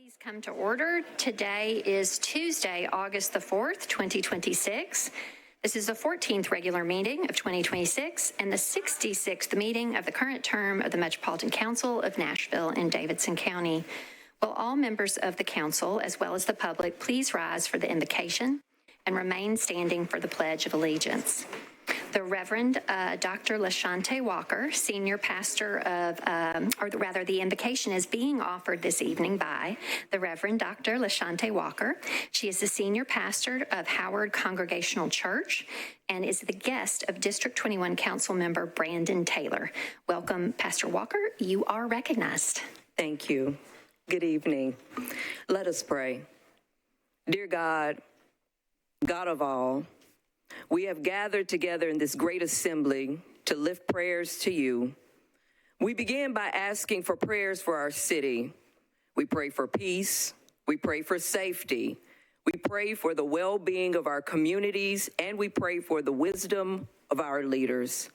Please come to order. Today is Tuesday, August the 4th, 2026. This is the 14th regular meeting of 2026 and the 66th meeting of the current term of the Metropolitan Council of Nashville and Davidson County. Will all members of the council, as well as the public, please rise for the invocation and remain standing for the Pledge of Allegiance. The Reverend Dr. LaShante Walker, Senior Pastor of, the invocation is being offered this evening by the Reverend Dr. LaShante Walker. She is the Senior Pastor of Howard Congregational Church and is the guest of District 21 Council Member Brandon Taylor. Welcome, Pastor Walker. You are recognized. Thank you. Good evening. Let us pray. Dear God, God of all, we have gathered together in this great assembly to lift prayers to you. We begin by asking for prayers for our city. We pray for peace. We pray for safety. We pray for the well-being of our communities, and we pray for the wisdom of our leaders.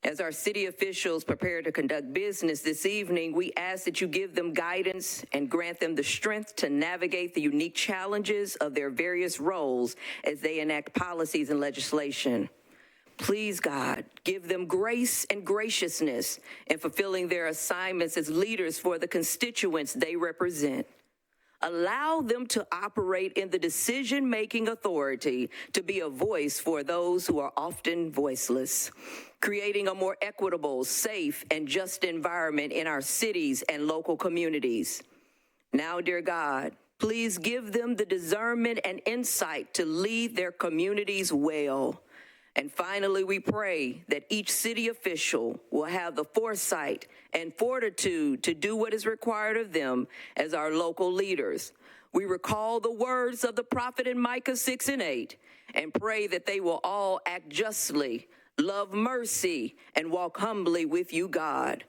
As our city officials prepare to conduct business this evening, we ask that you give them guidance and grant them the strength to navigate the unique challenges of their various roles as they enact policies and legislation. Please, God, give them grace and graciousness in fulfilling their assignments as leaders for the constituents they represent. Allow them to operate in the decision-making authority to be a voice for those who are often voiceless, creating a more equitable, safe, and just environment in our cities and local communities. Now, dear God, please give them the discernment and insight to lead their communities well. And finally, we pray that each city official will have the foresight and fortitude to do what is required of them as our local leaders. We recall the words of the prophet in Micah 6:8 and pray that they will all act justly, love mercy, and walk humbly with you, God.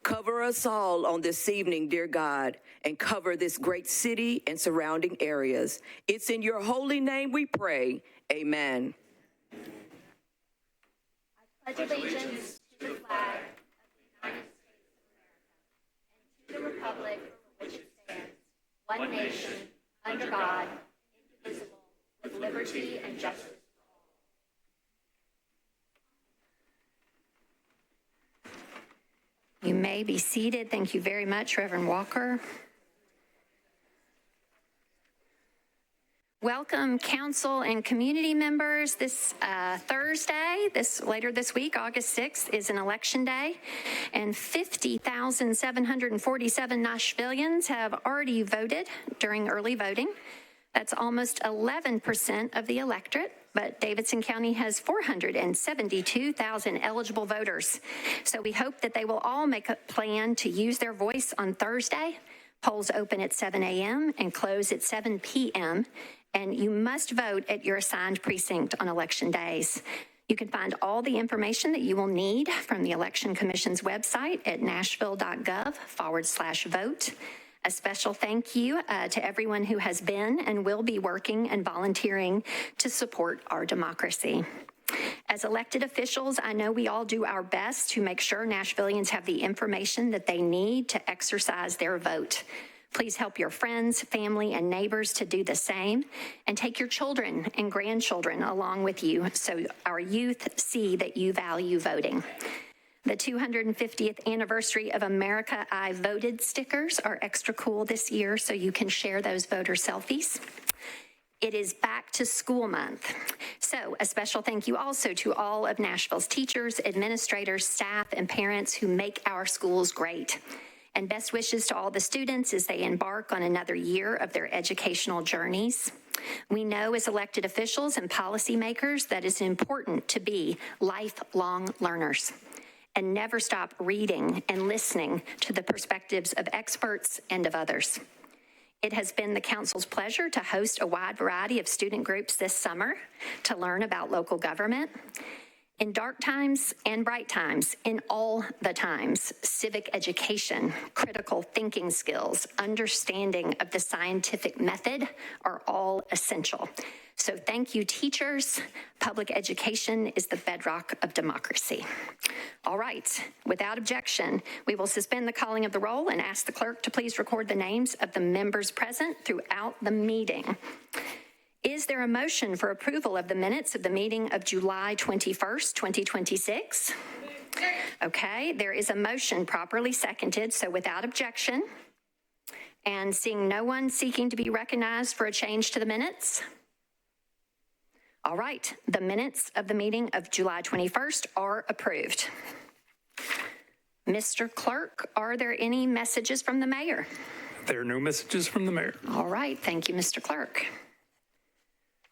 Cover us all on this evening, dear God, and cover this great city and surrounding areas. It's in your holy name we pray. Amen. I pledge allegiance to the flag of the United States of America and to the republic for which it stands, one nation, under God, indivisible, with liberty and justice. You may be seated. Thank you very much, Reverend Walker. Welcome, council and community members. This Thursday, later this week, August 6th, is an election day, and 50,747 Nashvillians have already voted during early voting. That's almost 11% of the electorate, but Davidson County has 472,000 eligible voters. So we hope that they will all make a plan to use their voice on Thursday. Polls open at 7 a.m. and close at 7 p.m., and you must vote at your assigned precinct on election days. You can find all the information that you will need from the Election Commission's website at nashville.gov/vote. A special thank you to everyone who has been and will be working and volunteering to support our democracy. As elected officials, I know we all do our best to make sure Nashvillians have the information that they need to exercise their vote. Please help your friends, family, and neighbors to do the same, and take your children and grandchildren along with you so our youth see that you value voting. The 250th anniversary of America I Voted stickers are extra cool this year, so you can share those voter selfies. It is back to school month. So a special thank you also to all of Nashville's teachers, administrators, staff, and parents who make our schools great. And best wishes to all the students as they embark on another year of their educational journeys. We know as elected officials and policymakers that it's important to be lifelong learners and never stop reading and listening to the perspectives of experts and of others. It has been the council's pleasure to host a wide variety of student groups this summer to learn about local government. In dark times and bright times, in all the times, civic education, critical thinking skills, understanding of the scientific method are all essential. So thank you, teachers. Public education is the bedrock of democracy. All right, without objection, we will suspend the calling of the roll and ask the clerk to please record the names of the members present throughout the meeting. Is there a motion for approval of the minutes of the meeting of July 21st, 2026? Okay, there is a motion properly seconded, so without objection, and seeing no one seeking to be recognized for a change to the minutes. All right, the minutes of the meeting of July 21st are approved. Mr. Clerk, are there any messages from the mayor? There are no messages from the mayor. All right, thank you, Mr. Clerk.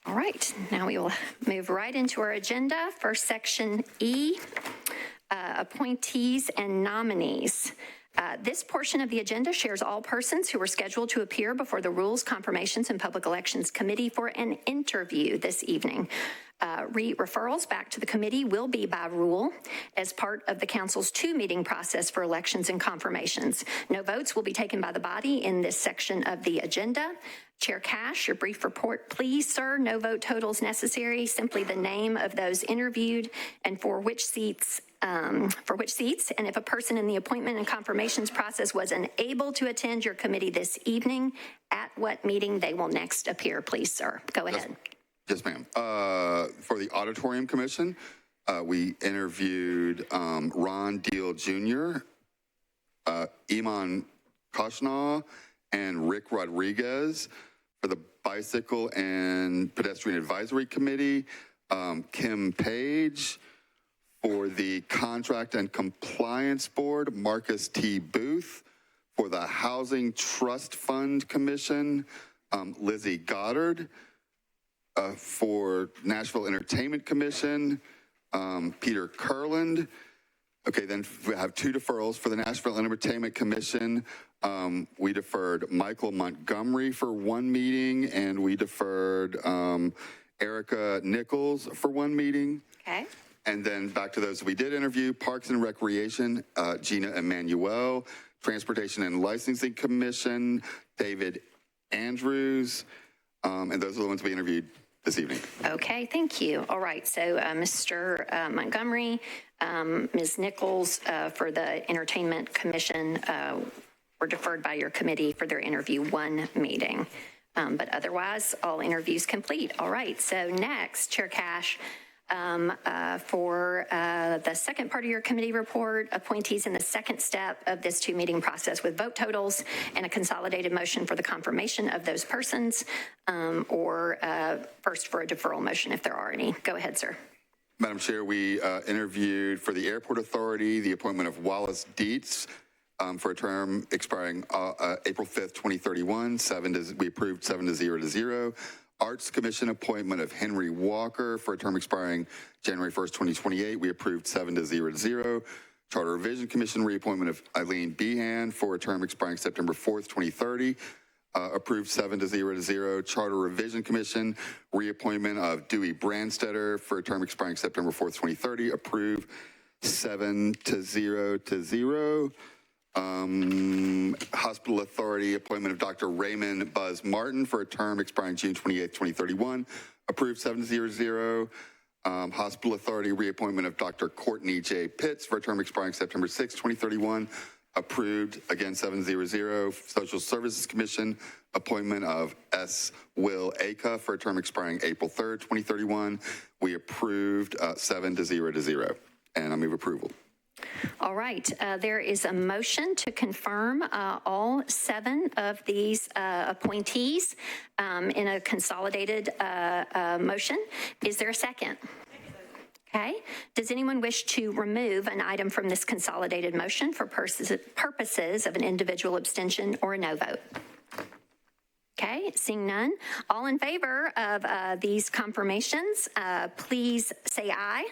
All right, now we will move right into our agenda. First section E, appointees and nominees. This portion of the agenda shares all persons who are scheduled to appear before the Rules, Confirmations, and Public Elections Committee for an interview this evening. Referrals back to the committee will be by rule as part of the council's two-meeting process for elections and confirmations. No votes will be taken by the body in this section of the agenda. Chair Cash, your brief report, please, sir. No vote totals necessary, simply the name of those interviewed and for which seats, and if a person in the appointment and confirmations process was unable to attend your committee this evening, at what meeting they will next appear, please, sir. Go ahead. Yes, ma'am. For the Auditorium Commission, we interviewed Ron Deal Jr., Iman Koshnaw, and Rick Rodriguez. For the Bicycle and Pedestrian Advisory Committee, Kim Page. For the Contract and Compliance Board, Marcus T. Booth. For the Housing Trust Fund Commission, Lizzie Goddard. For Nashville Entertainment Commission, Peter Kurland. Okay, then we have two deferrals. For the Nashville Entertainment Commission, we deferred Michael Montgomery for one meeting, and we deferred Erica Nichols for one meeting. Okay. And then back to those we did interview, Parks and Recreation, Gina Emanuel, Transportation and Licensing Commission, David Andrews, and those are the ones we interviewed this evening. Okay, thank you. All right, so Mr. Montgomery, Ms. Nichols for the Entertainment Commission were deferred by your committee for their interview one meeting. But otherwise, all interviews complete. All right, so next, Chair Cash, for the second part of your committee report, appointees in the second step of this two-meeting process with vote totals and a consolidated motion for the confirmation of those persons, or first for a deferral motion if there are any. Go ahead, sir. Madam Chair, we interviewed for the Airport Authority the appointment of Wallace Dietz for a term expiring April 5th, 2031. We approved 7-0. Arts Commission appointment of Henry Walker for a term expiring January 1st, 2028. We approved 7-0. Charter Revision Commission reappointment of Eileen Behan for a term expiring September 4th, 2030. Approved 7-0. Charter Revision Commission reappointment of Dewey Brandstetter for a term expiring September 4th, 2030. Approved 7-0. Hospital Authority appointment of Dr. Raymond Buzz Martin for a term expiring June 28th, 2031. Approved 7-0. Hospital Authority reappointment of Dr. Courtney J. Pitts for a term expiring September 6th, 2031. Approved, again, 7-0. Social Services Commission appointment of S. Will Aka for a term expiring April 3rd, 2031. We approved 7-0. And I move approval. All right, there is a motion to confirm all 7 of these appointees in a consolidated motion. Is there a second? Okay. Does anyone wish to remove an item from this consolidated motion for purposes of an individual abstention or a no vote? Okay, seeing none. All in favor of these confirmations, please say aye.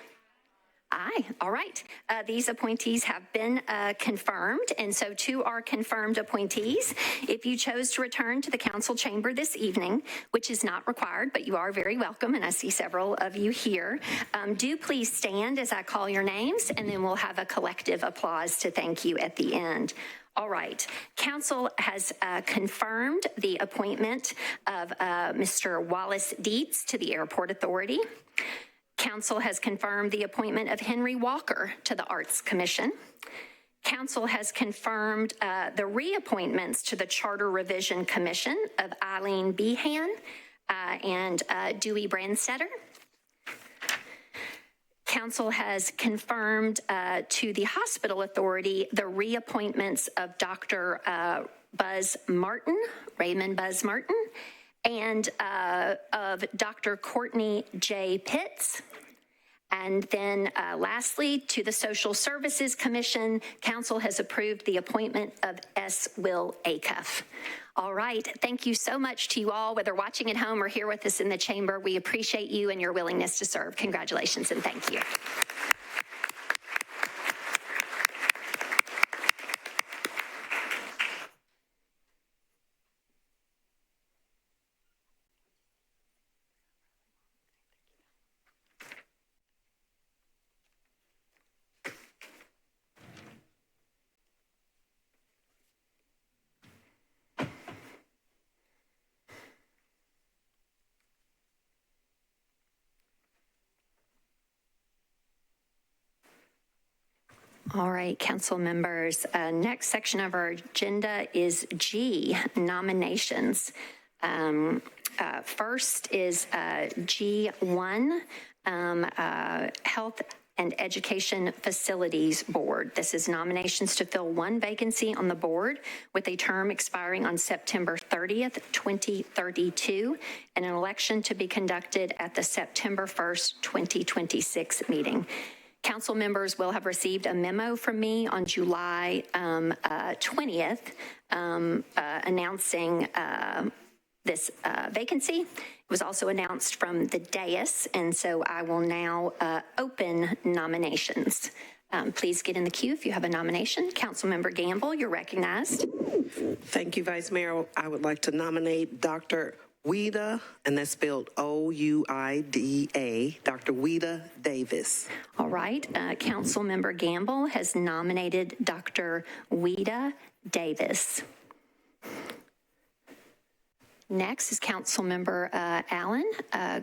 Aye. All right. These appointees have been confirmed, and so to our confirmed appointees, if you chose to return to the council chamber this evening, which is not required, but you are very welcome, and I see several of you here, do please stand as I call your names, and then we'll have a collective applause to thank you at the end. All right. Council has confirmed the appointment of Mr. Wallace Dietz to the Airport Authority. Council has confirmed the appointment of Henry Walker to the Arts Commission. Council has confirmed the reappointments to the Charter Revision Commission of Eileen Behan and Dewey Brandstetter. Council has confirmed to the Hospital Authority the reappointments of Dr. Raymond Buzz Martin, and of Dr. Courtney J. Pitts. And then lastly, to the Social Services Commission, Council has approved the appointment of S. Will Acuff. All right. Thank you so much to you all, whether watching at home or here with us in the chamber. We appreciate you and your willingness to serve. Congratulations and thank you. All right, council members, next section of our agenda is G, nominations. First is G1, Health and Education Facilities Board. This is nominations to fill one vacancy on the board with a term expiring on September 30th, 2032, and an election to be conducted at the September 1st, 2026 meeting. Council members will have received a memo from me on July 20th announcing this vacancy. It was also announced from the dais, and so I will now open nominations. Please get in the queue if you have a nomination. Councilmember Gamble, you're recognized. Thank you, Vice Mayor. I would like to nominate Dr. Ouida, and that's spelled O-U-I-D-A, Dr. Ouida Davis. All right. Councilmember Gamble has nominated Dr. Ouida Davis. Next is Councilmember Allen.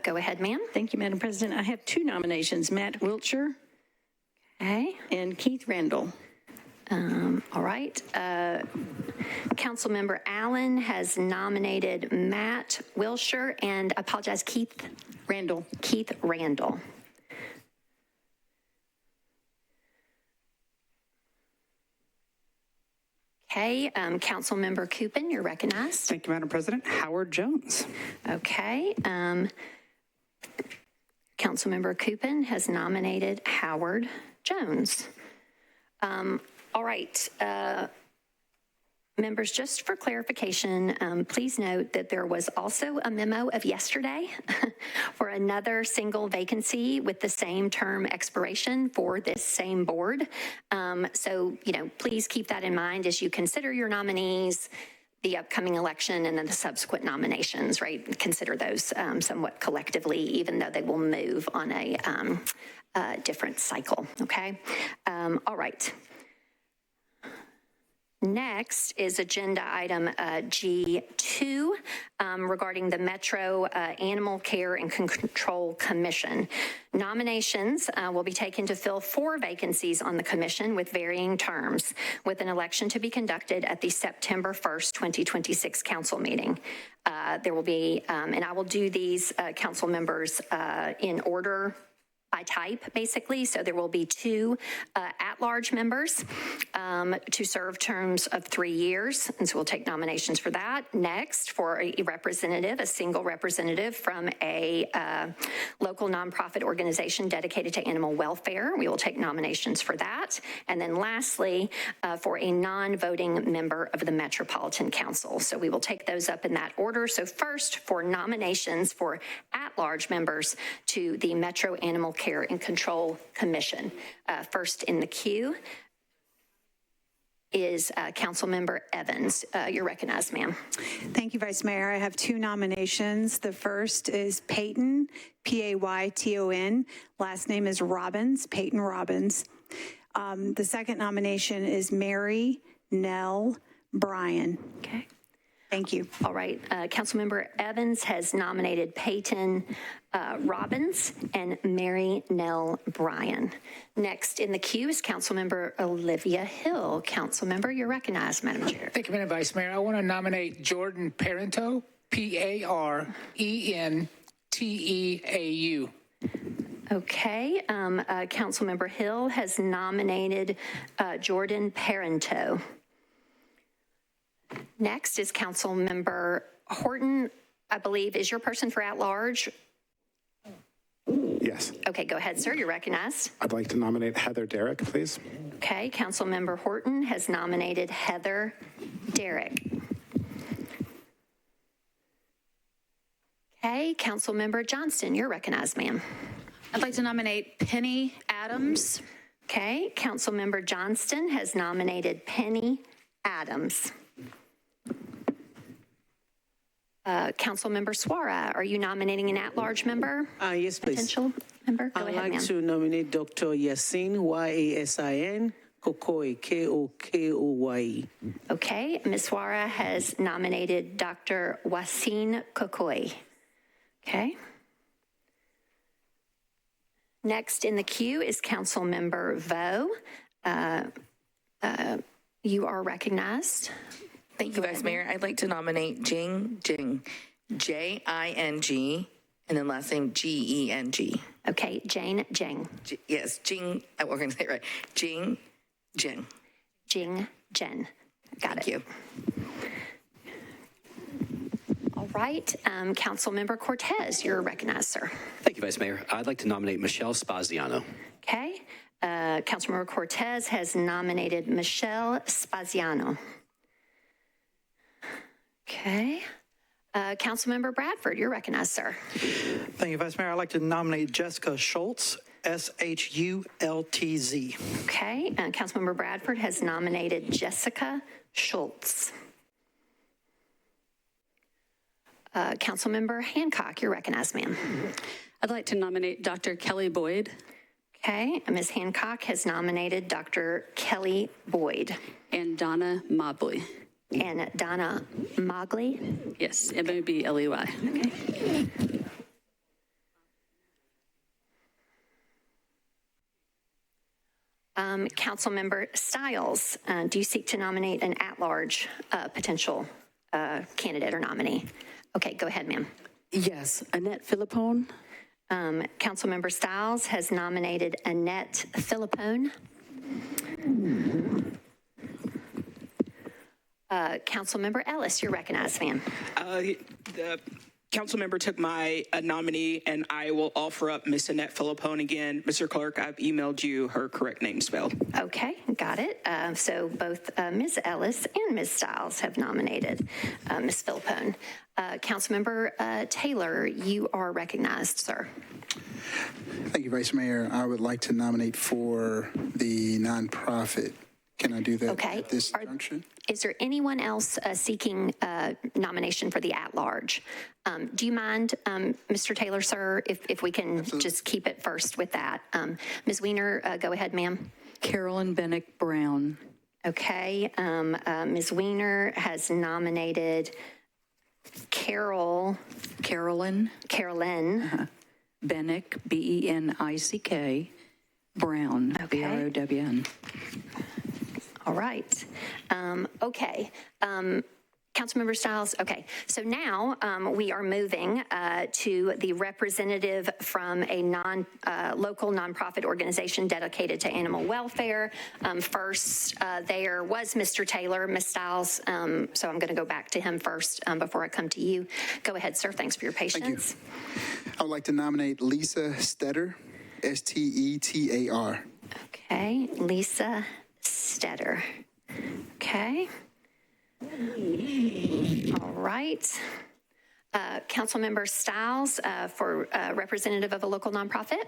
Go ahead, ma'am. Thank you, Madam President. I have two nominations, Matt Wiltshire and Keith Randall. All right. Councilmember Allen has nominated Matt Wiltshire and, I apologize, Keith Randall. Keith Randall. Okay. Councilmember Coupin, you're recognized. Thank you, Madam President. Howard Jones. Okay. Councilmember Coupin has nominated Howard Jones. All right. Members, just for clarification, please note that there was also a memo of yesterday for another single vacancy with the same term expiration for this same board. So, please keep that in mind as you consider your nominees, the upcoming election, and then the subsequent nominations, right? Consider those somewhat collectively, even though they will move on a different cycle, okay? All right. Next is agenda item G2 regarding the Metro Animal Care and Control Commission. Nominations will be taken to fill 4 vacancies on the commission with varying terms, with an election to be conducted at the September 1st, 2026 council meeting. There will be, and I will do these council members in order by type, basically. So there will be 2 at-large members to serve terms of 3 years. And so we'll take nominations for that. Next, for a representative, a single representative from a local nonprofit organization dedicated to animal welfare. We will take nominations for that. And then lastly, for a non-voting member of the Metropolitan Council. So we will take those up in that order. So first, for nominations for at-large members to the Metro Animal Care and Control Commission. First in the queue is Councilmember Evans. You're recognized, ma'am. Thank you, Vice Mayor. I have 2 nominations. The first is Peyton, P-A-Y-T-O-N. Last name is Robbins, Peyton Robbins. The second nomination is Mary, Nell Bryan. Okay. Thank you. All right. Councilmember Evans has nominated Peyton Robbins and Mary Nell Bryan. Next in the queue is Councilmember Olivia Hill. Councilmember, you're recognized, Madam Chair. Thank you, Madam Vice Mayor. I want to nominate Jordan Parenteau, Parenteau. Okay. Councilmember Hill has nominated Jordan Parenteau. Next is Councilmember Horton, I believe, is your person for at-large? Yes. Okay, go ahead, sir. You're recognized. I'd like to nominate Heather Derrick, please. Okay, Councilmember Horton has nominated Heather Derrick. Okay, Councilmember Johnston, you're recognized, ma'am. I'd like to nominate Penny Adams. Okay, Councilmember Johnston has nominated Penny Adams. Councilmember Suara, are you nominating an at-large member? Yes, please. Potential member? Go I'd ahead, like ma'am. to nominate Dr. Yasin, Yasin, Kokoy, Kokoye. Okay, Ms. Suara has nominated Dr. Wasim Kokoy. Okay. Next in the queue is Councilmember Vo. You are recognized. Thank you, Vice Mayor. I'd like to nominate Jing, J-I-N-G, and then last name G-E-N-G. Okay, Jane Jing. Yes, Jing, we're going to say it right. Jing. Jing Jen. Got it. Thank you. All right, Councilmember Cortez, you're recognized, sir. Thank you, Vice Mayor. I'd like to nominate Michelle Spaziano. Okay, Councilmember Cortez has nominated Michelle Spaziano. Okay. Councilmember Bradford, you're recognized, sir. Thank you, Vice Mayor. I'd like to nominate Jessica Schultz, S-H-U-L-T-Z. Okay. Councilmember Bradford has nominated Jessica Schultz. Councilmember Hancock, you're recognized, ma'am. I'd like to nominate Dr. Kelly Boyd. Okay. Ms. Hancock has nominated Dr. Kelly Boyd. And Donna Mobley. And Donna Mogley? Yes, M-O-B-L-E-Y. Okay. Councilmember Stiles, do you seek to nominate an at-large potential candidate or nominee? Okay, go ahead, ma'am. Yes, Annette Philippone. Councilmember Stiles has nominated Annette Philippone. Councilmember Ellis, you're recognized, ma'am. The council member took my nominee, and I will offer up Miss Annette Philippone again. Mr. Clerk, I've emailed you her correct name spelled. Okay, got it. So both Ms. Ellis and Ms. Stiles have nominated Ms. Philippone. Councilmember Taylor, you are recognized, sir. Thank you, Vice Mayor. I would like to nominate for the nonprofit. Can I do that at this junction? Is there anyone else seeking nomination for the at-large? Do you mind, Mr. Taylor, sir, if we can just keep it first with that? Ms. Weiner, go ahead, ma'am. Carolyn Bennick Brown. Okay. Ms. Weiner has nominated Carolyn. Bennick, B-E-N-I-C-K, Brown, B-R-O-W-N. All right. Okay. Councilmember Stiles, okay. So now we are moving to the representative from a local nonprofit organization dedicated to animal welfare. First, there was Mr. Taylor, Ms. Stiles, so I'm going to go back to him first before I come to you. Go ahead, sir. Thanks for your patience. Thank you. I would like to nominate Lisa Stetter, S-T-E-T-A-R. Okay, Lisa Stetter. Okay. All right. Councilmember Stiles for representative of a local nonprofit.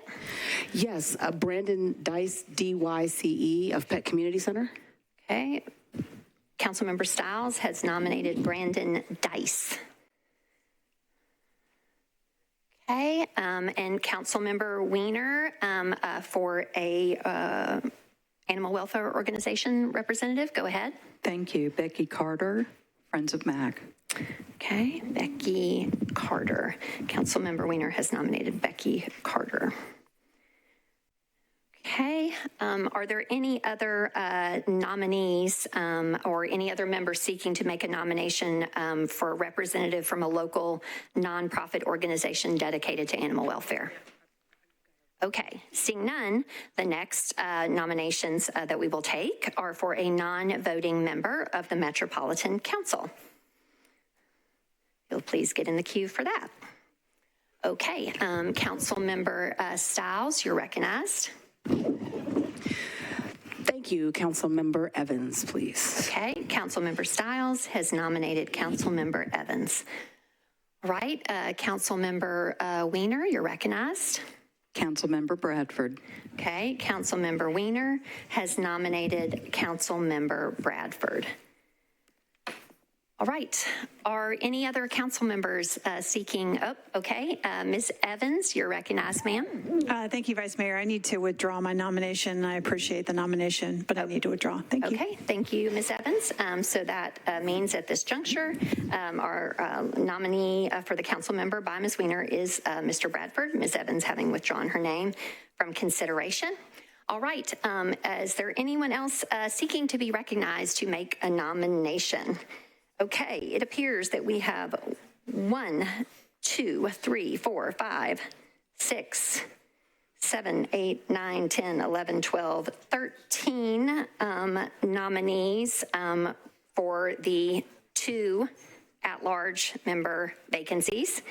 Yes, Brandon Dice, D-Y-C-E of Pet Community Center. Okay. Councilmember Stiles has nominated Brandon Dice. Okay, and Councilmember Weiner for a Animal Welfare Organization representative, go ahead. Thank you. Becky Carter, Friends of MAC. Okay, Becky Carter. Councilmember Weiner has nominated Becky Carter. Okay, are there any other nominees or any other members seeking to make a nomination for a representative from a local nonprofit organization dedicated to animal welfare? Okay, seeing none, the next nominations that we will take are for a non-voting member of the Metropolitan Council. You'll please get in the queue for that. Okay, Councilmember Stiles, you're recognized. Thank you. Councilmember Evans, please. Okay, Councilmember Stiles has nominated Councilmember Evans. All right, Councilmember Weiner, you're recognized. Councilmember Bradford. Okay, Councilmember Weiner has nominated Councilmember Bradford. All right, are any other council members seeking, okay, Ms. Evans, you're recognized, ma'am. Thank you, Vice Mayor. I need to withdraw my nomination. I appreciate the nomination, but I need to withdraw. Thank you. Okay, thank you, Ms. Evans. So that means at this juncture, our nominee for the council member by Ms. Weiner is Mr. Bradford, Ms. Evans having withdrawn her name from consideration. All right, is there anyone else seeking to be recognized to make a nomination? Okay, it appears that we have 1, 2, 3, 4, 5, 6, 7, 8, 9, 10, 11, 12, 13 nominees for the 2 at-large member vacancies.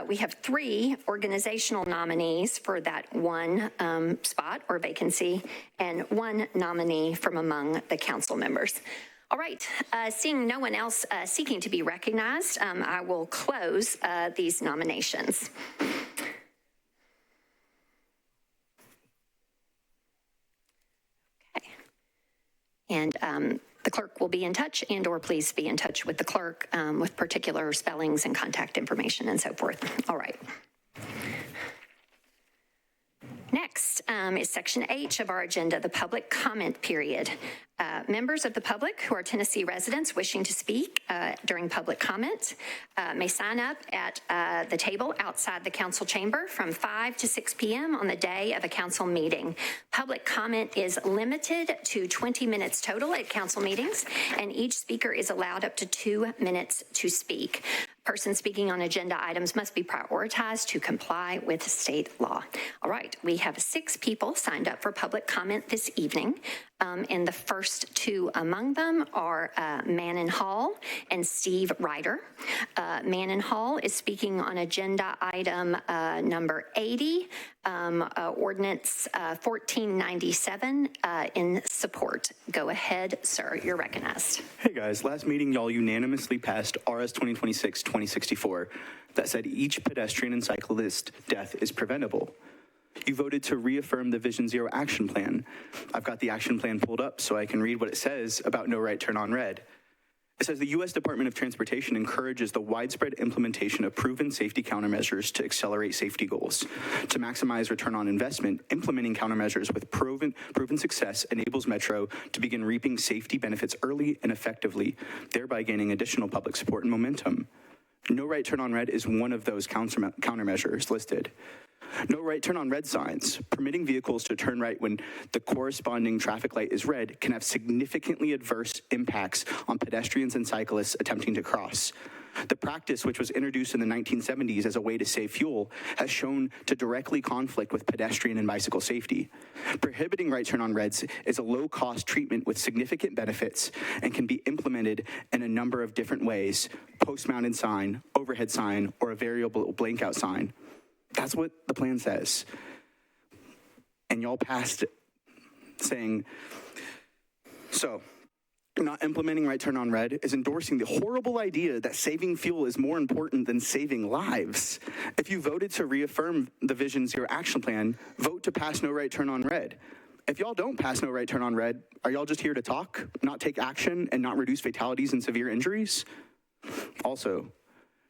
We have 3 organizational nominees for that 1 spot or vacancy and 1 nominee from among the council members. All right, seeing no one else seeking to be recognized, I will close these nominations. Okay. And the clerk will be in touch or please be in touch with the clerk with particular spellings and contact information and so forth. All right. Next is Section H of our agenda, the public comment period. Members of the public who are Tennessee residents wishing to speak during public comment may sign up at the table outside the council chamber from 5 to 6 p.m. on the day of a council meeting. Public comment is limited to 20 minutes total at council meetings, and each speaker is allowed up to 2 minutes to speak. Persons speaking on agenda items must be prioritized to comply with state law. All right, we have 6 people signed up for public comment this evening. And the first 2 among them are Manon Hall and Steve Ryder. Manon Hall is speaking on agenda item number 80, ordinance 1497 in support. Go ahead, sir, you're recognized. Hey guys, last meeting y'all unanimously passed RS 2026-2064 that said each pedestrian and cyclist death is preventable. You voted to reaffirm the Vision Zero action plan. I've got the action plan pulled up so I can read what it says about no right turn on red. It says the U.S. Department of Transportation encourages the widespread implementation of proven safety countermeasures to accelerate safety goals. To maximize return on investment, implementing countermeasures with proven success enables Metro to begin reaping safety benefits early and effectively, thereby gaining additional public support and momentum. No right turn on red is one of those countermeasures listed. No right turn on red signs, permitting vehicles to turn right when the corresponding traffic light is red, can have significantly adverse impacts on pedestrians and cyclists attempting to cross. The practice, which was introduced in the 1970s as a way to save fuel, has shown to directly conflict with pedestrian and bicycle safety. Prohibiting right turn on reds is a low-cost treatment with significant benefits and can be implemented in a number of different ways: post-mounted sign, overhead sign, or a variable blankout sign. That's what the plan says. And y'all passed it saying, so not implementing right turn on red is endorsing the horrible idea that saving fuel is more important than saving lives. If you voted to reaffirm the Vision Zero action plan, vote to pass no right turn on red. If y'all don't pass no right turn on red, are y'all just here to talk, not take action, and not reduce fatalities and severe injuries? Also,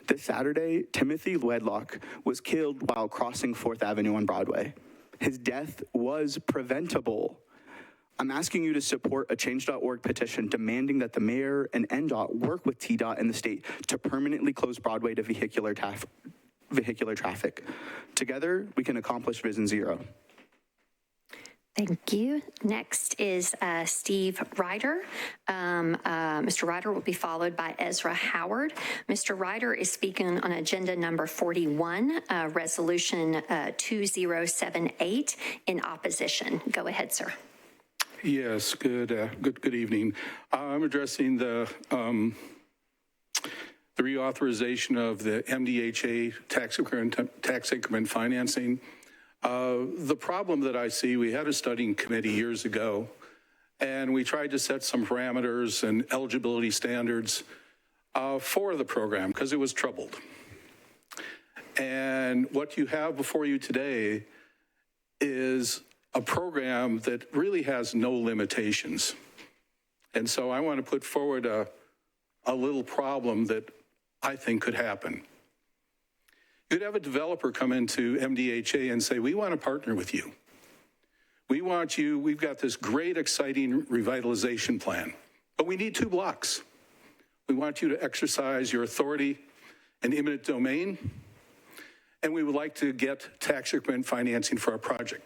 this Saturday, Timothy Wedlock was killed while crossing 4th Avenue on Broadway. His death was preventable. I'm asking you to support a change.org petition demanding that the mayor and NDOT work with TDOT and the state to permanently close Broadway to vehicular traffic. Together, we can accomplish Vision Zero. Thank you. Next is Steve Ryder. Mr. Ryder will be followed by Ezra Howard. Mr. Ryder is speaking on agenda number 41, resolution 2078 in opposition. Go ahead, sir. Yes, good evening. I'm addressing the reauthorization of the MDHA tax increment financing. The problem that I see, we had a studying committee years ago, and we tried to set some parameters and eligibility standards for the program because it was troubled. And what you have before you today is a program that really has no limitations. And so I want to put forward a little problem that I think could happen. You'd have a developer come into MDHA and say, we want to partner with you. We want you, we've got this great, exciting revitalization plan, but we need 2 blocks. We want you to exercise your authority and eminent domain, and we would like to get tax increment financing for our project.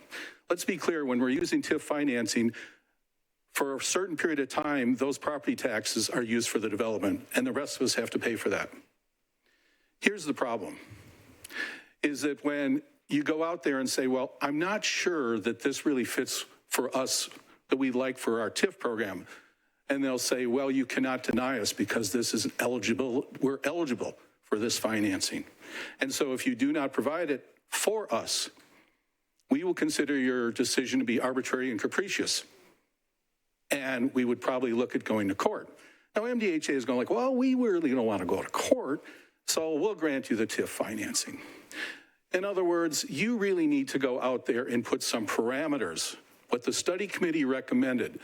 Let's be clear, when we're using TIF financing, for a certain period of time, those property taxes are used for the development, and the rest of us have to pay for that. Here's the problem. Is that when you go out there and say, well, I'm not sure that this really fits for us that we like for our TIF program. And they'll say, well, you cannot deny us because this is eligible. We're eligible for this financing. And so if you do not provide it for us, we will consider your decision to be arbitrary and capricious. And we would probably look at going to court. Now, MDHA is going like, well, we really don't want to go to court, so we'll grant you the TIF financing. In other words, you really need to go out there and put some parameters. What the study committee recommended,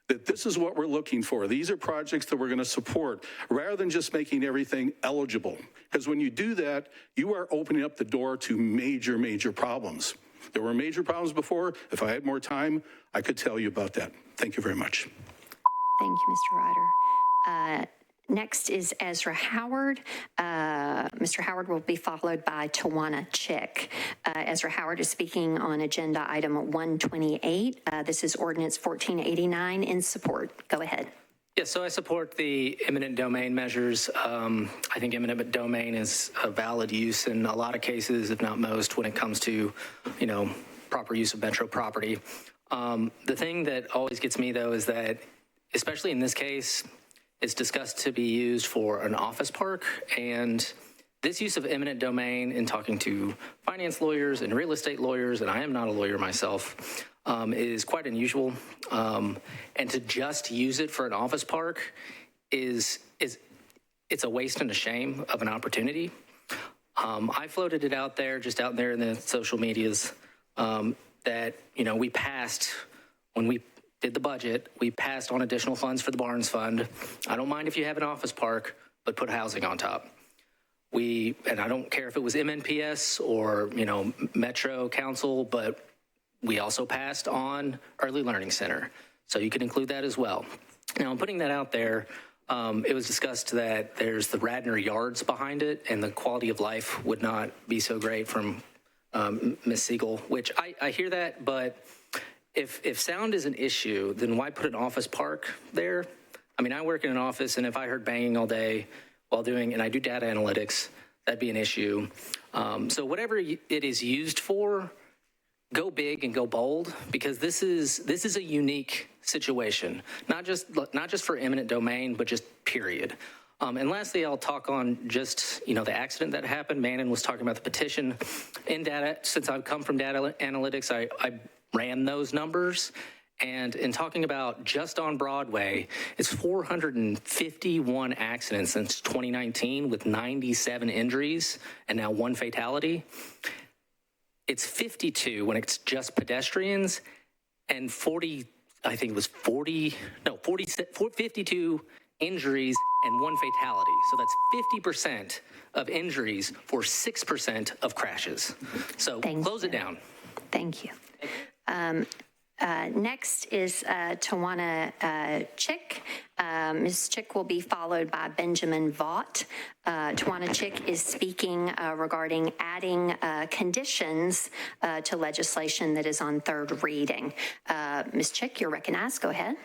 that this is what we're looking for. These are projects that we're going to support, rather than just making everything eligible. Because when you do that, you are opening up the door to major, major problems. There were major problems before. If I had more time, I could tell you about that. Thank you very much. Thank you, Mr. Ryder. Next is Ezra Howard. Mr. Howard will be followed by Tawana Chick. Ezra Howard is speaking on agenda item 128. This is ordinance 1489 in support. Go ahead. Yes, so I support the eminent domain measures. I think eminent domain is a valid use in a lot of cases, if not most, when it comes to, proper use of metro property. The thing that always gets me, though, is that, especially in this case, it's discussed to be used for an office park, and this use of eminent domain in talking to finance lawyers and real estate lawyers, and I am not a lawyer myself, is quite unusual. And to just use it for an office park it's a waste and a shame of an opportunity. I floated it out there, just out there in the social medias, that, we passed, when we did the budget, we passed on additional funds for the Barnes Fund. I don't mind if you have an office park, but put housing on top. And I don't care if it was MNPS or, Metro Council, but we also passed on Early Learning Center. So you can include that as well. Now, I'm putting that out there. It was discussed that there's the Radnor Yards behind it, and the quality of life would not be so great from Ms. Siegel, which I hear that, but if sound is an issue, then why put an office park there? I mean, I work in an office, and if I heard banging all day while and I do data analytics, that'd be an issue. So whatever it is used for, go big and go bold, because this is a unique situation, not just for eminent domain, but just period. And lastly, I'll talk on just, the accident that happened. Manon was talking about the petition in data. Since I've come from data analytics, I ran those numbers. And in talking about just on Broadway, it's 451 accidents since 2019 with 97 injuries and now 1 fatality. It's 52 when it's just pedestrians, and 52 injuries and 1 fatality. So that's 50% of injuries for 6% of crashes. So close it down. Thank you. Next is Tawana Chick. Ms. Chick will be followed by Benjamin Vaught. Tawana Chick is speaking regarding adding conditions to legislation that is on third reading. Ms. Chick, you're recognized. Go ahead.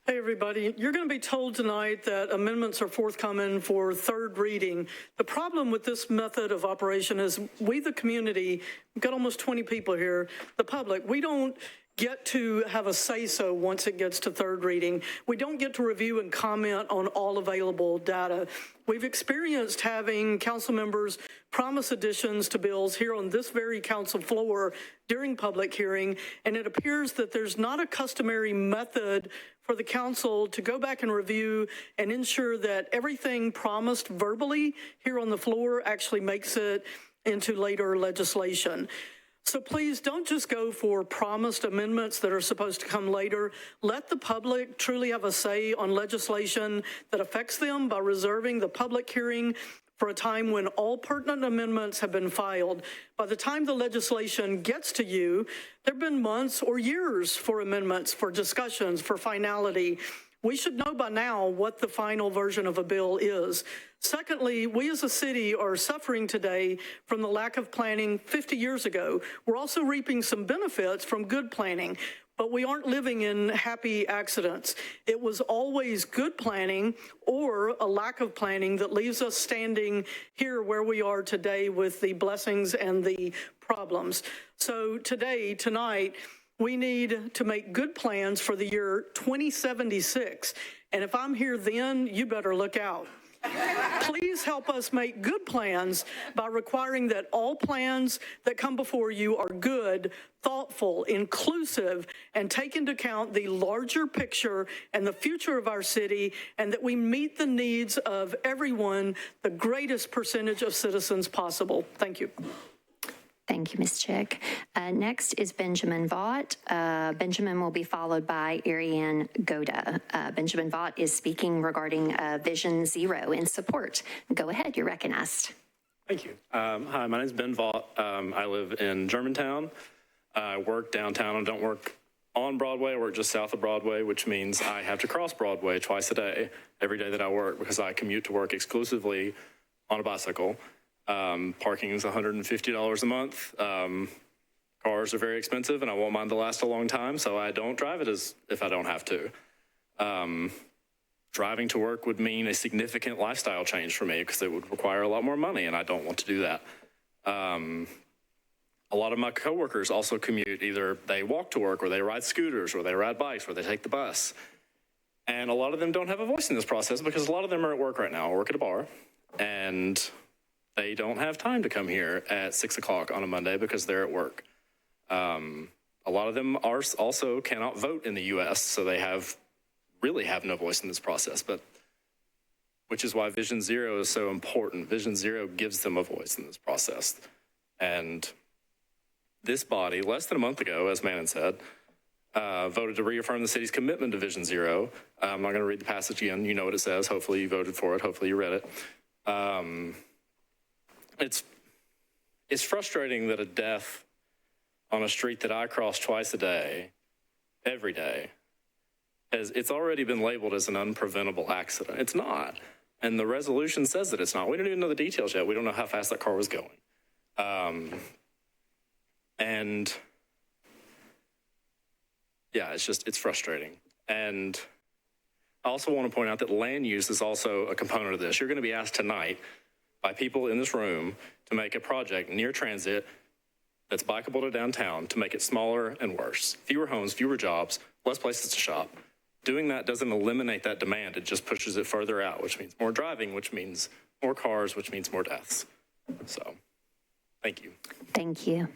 Hey, everybody. You're going to be told tonight that amendments are forthcoming for third reading. The problem with this method of operation is we, the community, we've got almost 20 people here, the public, we don't get to have a say-so once it gets to third reading. We don't get to review and comment on all available data. We've experienced having council members promise additions to bills here on this very council floor during public hearing, and it appears that there's not a customary method for the council to go back and review and ensure that everything promised verbally here on the floor actually makes it into later legislation. So please don't just go for promised amendments that are supposed to come later. Let the public truly have a say on legislation that affects them by reserving the public hearing for a time when all pertinent amendments have been filed. By the time the legislation gets to you, there have been months or years for amendments, for discussions, for finality. We should know by now what the final version of a bill is. Secondly, we as a city are suffering today from the lack of planning 50 years ago. We're also reaping some benefits from good planning, but we aren't living in happy accidents. It was always good planning or a lack of planning that leaves us standing here where we are today with the blessings and the problems. So tonight, we need to make good plans for the year 2076. And if I'm here then, you better look out. Please help us make good plans by requiring that all plans that come before you are good, thoughtful, inclusive, and take into account the larger picture and the future of our city, and that we meet the needs of everyone, the greatest percentage of citizens possible. Thank you. Thank you, Ms. Chick. Next is Benjamin Vaught. Benjamin will be followed by Ariane Goda. Benjamin Vaught is speaking regarding Vision Zero in support. Go ahead, you're recognized. Thank you. Hi, my name is Ben Vaught. I live in Germantown. I work downtown and don't work on Broadway. I work just south of Broadway, which means I have to cross Broadway twice a day, every day that I work, because I commute to work exclusively on a bicycle. Parking is $150 a month. Cars are very expensive, and I want mine to last a long time, so I don't drive it as if I don't have to. Driving to work would mean a significant lifestyle change for me because it would require a lot more money, and I don't want to do that. A lot of my coworkers also commute. Either they walk to work, or they ride scooters, or they ride bikes, or they take the bus. And a lot of them don't have a voice in this process because a lot of them are at work right now, or work at a bar, and they don't have time to come here at 6 o'clock on a Monday because they're at work. A lot of them also cannot vote in the U.S., so they really have no voice in this process, which is why Vision Zero is so important. Vision Zero gives them a voice in this process. And this body, less than a month ago, as Manon said, voted to reaffirm the city's commitment to Vision Zero. I'm not going to read the passage again. You know what it says. Hopefully you voted for it. Hopefully you read it. It's frustrating that a death on a street that I cross twice a day, every day, it's already been labeled as an unpreventable accident. It's not. And the resolution says that it's not. We don't even know the details yet. We don't know how fast that car was going. And yeah, it's frustrating. And I also want to point out that land use is also a component of this. You're going to be asked tonight by people in this room to make a project near transit that's bikeable to downtown to make it smaller and worse. Fewer homes, fewer jobs, less places to shop. Doing that doesn't eliminate that demand. It just pushes it further out, which means more driving, which means more cars, which means more deaths. So, thank you. Thank you.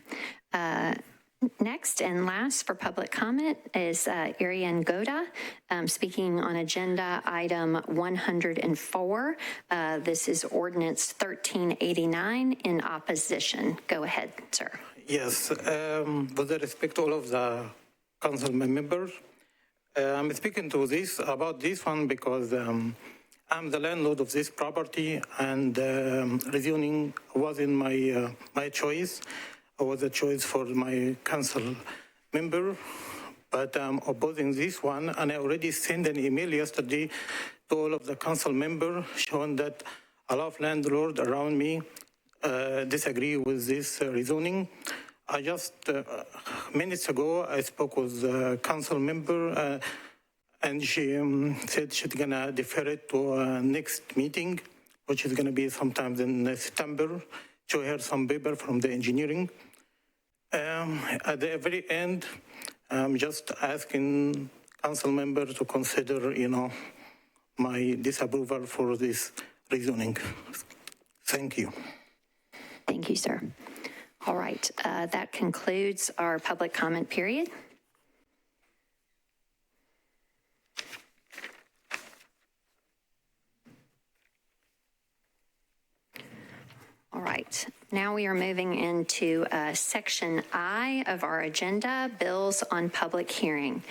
Next and last for public comment is Ariane Goda, speaking on agenda item 104. This is ordinance 1389 in opposition. Go ahead, sir. Yes, with respect to all of the council members, I'm speaking to about this one because I'm the landlord of this property, and rezoning wasn't my choice. It was a choice for my council member, but I'm opposing this one. And I already sent an email yesterday to all of the council members showing that a lot of landlords around me disagree with this rezoning. I just, minutes ago, I spoke with a council member and she said she's gonna defer it to next meeting, which is gonna be sometime in September, to hear some paper from the engineering. At the very end, I'm just asking council members to consider, my disapproval for this rezoning. Thank you. Thank you, sir. All right, that concludes our public comment period. All right, now we are moving into section I of our agenda, bills on public hearing.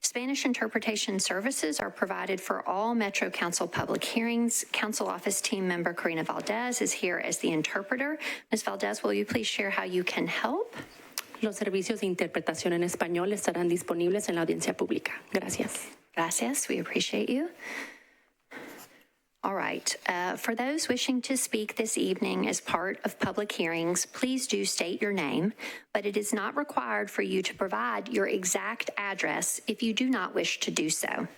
Spanish interpretation services are provided for all Metro Council public hearings. Council Office team member Karina Valdez is here as the interpreter. Ms. Valdez, will you please share how you can help? Los servicios de interpretación en español estarán disponibles en la audiencia pública. Gracias. Gracias, we appreciate you. All right, for those wishing to speak this evening as part of public hearings, please do state your name, but it is not required for you to provide your exact address if you do not wish to do so.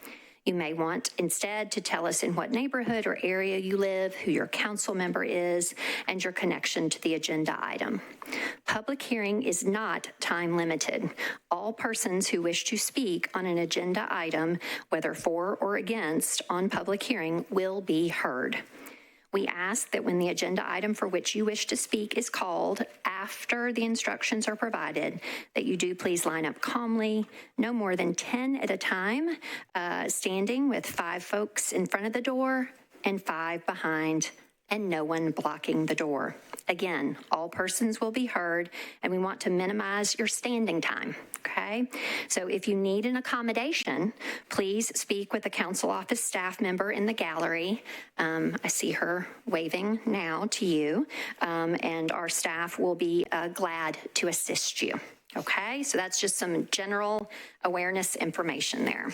You may want instead to tell us in what neighborhood or area you live, who your council member is, and your connection to the agenda item. Public hearing is not time limited. All persons who wish to speak on an agenda item, whether for or against, on public hearing will be heard. We ask that when the agenda item for which you wish to speak is called, after the instructions are provided, that you do please line up calmly, no more than 10 at a time, standing with 5 folks in front of the door and 5 behind, and no one blocking the door. Again, all persons will be heard, and we want to minimize your standing time, okay? So if you need an accommodation, please speak with a council office staff member in the gallery. I see her waving now to you, and our staff will be glad to assist you, okay? So that's just some general awareness information there.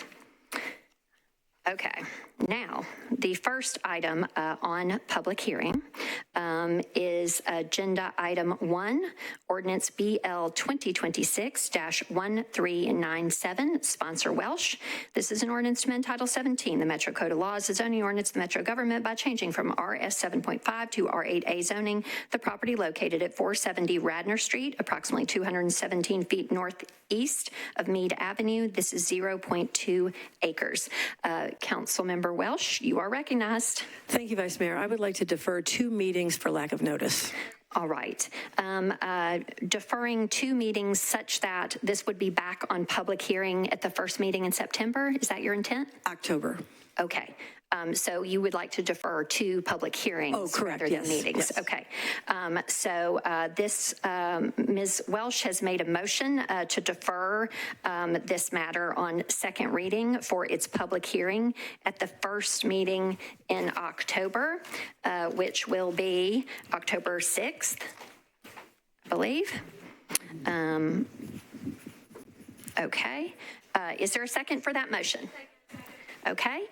Okay, now the first item on public hearing is agenda item 1, ordinance BL 2026-1397, sponsor Welsh. This is an ordinance to amend Title 17, the Metro Code of Laws, the zoning ordinance of the Metro government by changing from RS 7.5 to R8A zoning, the property located at 470 Radnor Street, approximately 217 feet northeast of Meade Avenue. This is 0.2 acres. Councilmember Welsh, you are recognized. Thank you, Vice Mayor. I would like to defer 2 meetings for lack of notice. All right. Deferring 2 meetings such that this would be back on public hearing at the first meeting in September. Is that your intent? October. Okay. So you would like to defer 2 public hearings rather than meetings. Yes. Okay. Ms. Welsh has made a motion to defer this matter on second reading for its public hearing at the first meeting in October, which will be October 6th, I believe. Okay. Is there a second for that motion? Okay.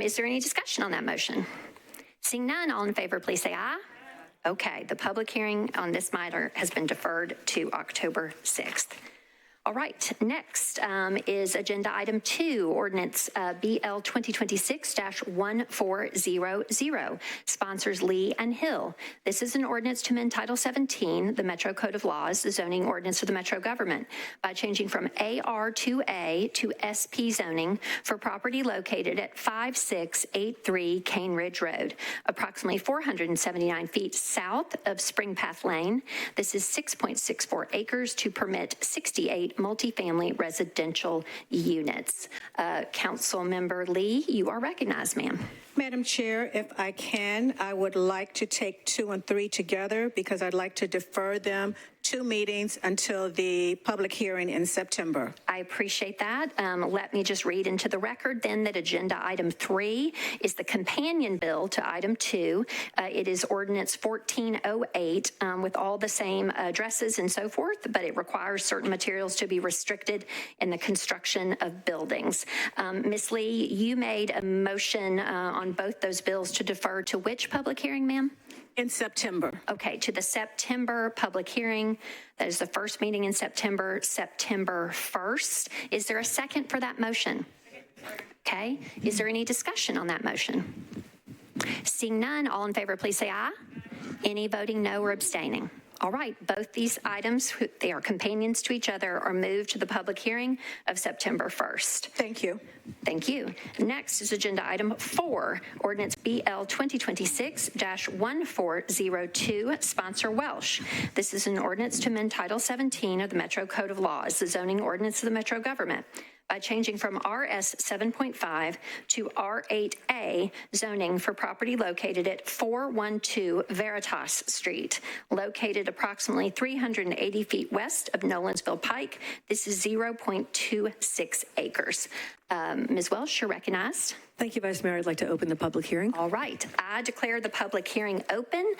Is there any discussion on that motion? Seeing none, all in favor, please say aye. Okay. The public hearing on this matter has been deferred to October 6th. All right. Next is agenda item 2, ordinance BL 2026-1400, sponsors Lee and Hill. This is an ordinance to amend Title 17, the Metro Code of Laws, the zoning ordinance of the Metro government, by changing from AR2A to SP zoning for property located at 5683 Cane Ridge Road, approximately 479 feet south of Spring Path Lane. This is 6.64 acres to permit 68 multifamily residential units. Councilmember Lee, you are recognized, ma'am. Madam Chair, if I can, I would like to take 2 and 3 together because I'd like to defer them 2 meetings until the public hearing in September. I appreciate that. Let me just read into the record then that agenda item 3 is the companion bill to item 2. It is ordinance 1408 with all the same addresses and so forth, but it requires certain materials to be restricted in the construction of buildings. Ms. Lee, you made a motion on both those bills to defer to which public hearing, ma'am? In September. Okay, to the September public hearing. That is the first meeting in September, September 1st. Is there a second for that motion? Okay, is there any discussion on that motion? Seeing none, all in favor, please say aye. Any voting no or abstaining? All right, both these items, they are companions to each other, are moved to the public hearing of September 1st. Thank you. Thank you. Next is agenda item 4, ordinance BL 2026-1402, sponsor Welsh. This is an ordinance to amend Title 17 of the Metro Code of Laws, the zoning ordinance of the Metro government, by changing from RS 7.5 to R8A zoning for property located at 412 Veritas Street, located approximately 380 feet west of Nolensville Pike. This is 0.26 acres. Ms. Welsh, you're recognized. Thank you, Vice Mayor. I'd like to open the public hearing. All right. I declare the public hearing open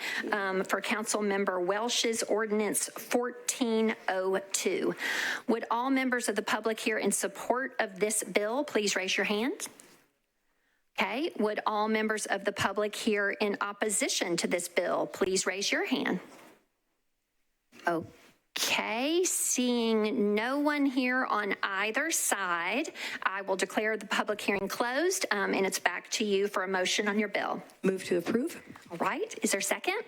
for Council Member Welsh's Ordinance 1402. Would all members of the public here in support of this bill please raise your hand? Okay. Would all members of the public here in opposition to this bill please raise your hand? Okay, seeing no one here on either side, I will declare the public hearing closed, and it's back to you for a motion on your bill. Move to approve. All right, is there a second?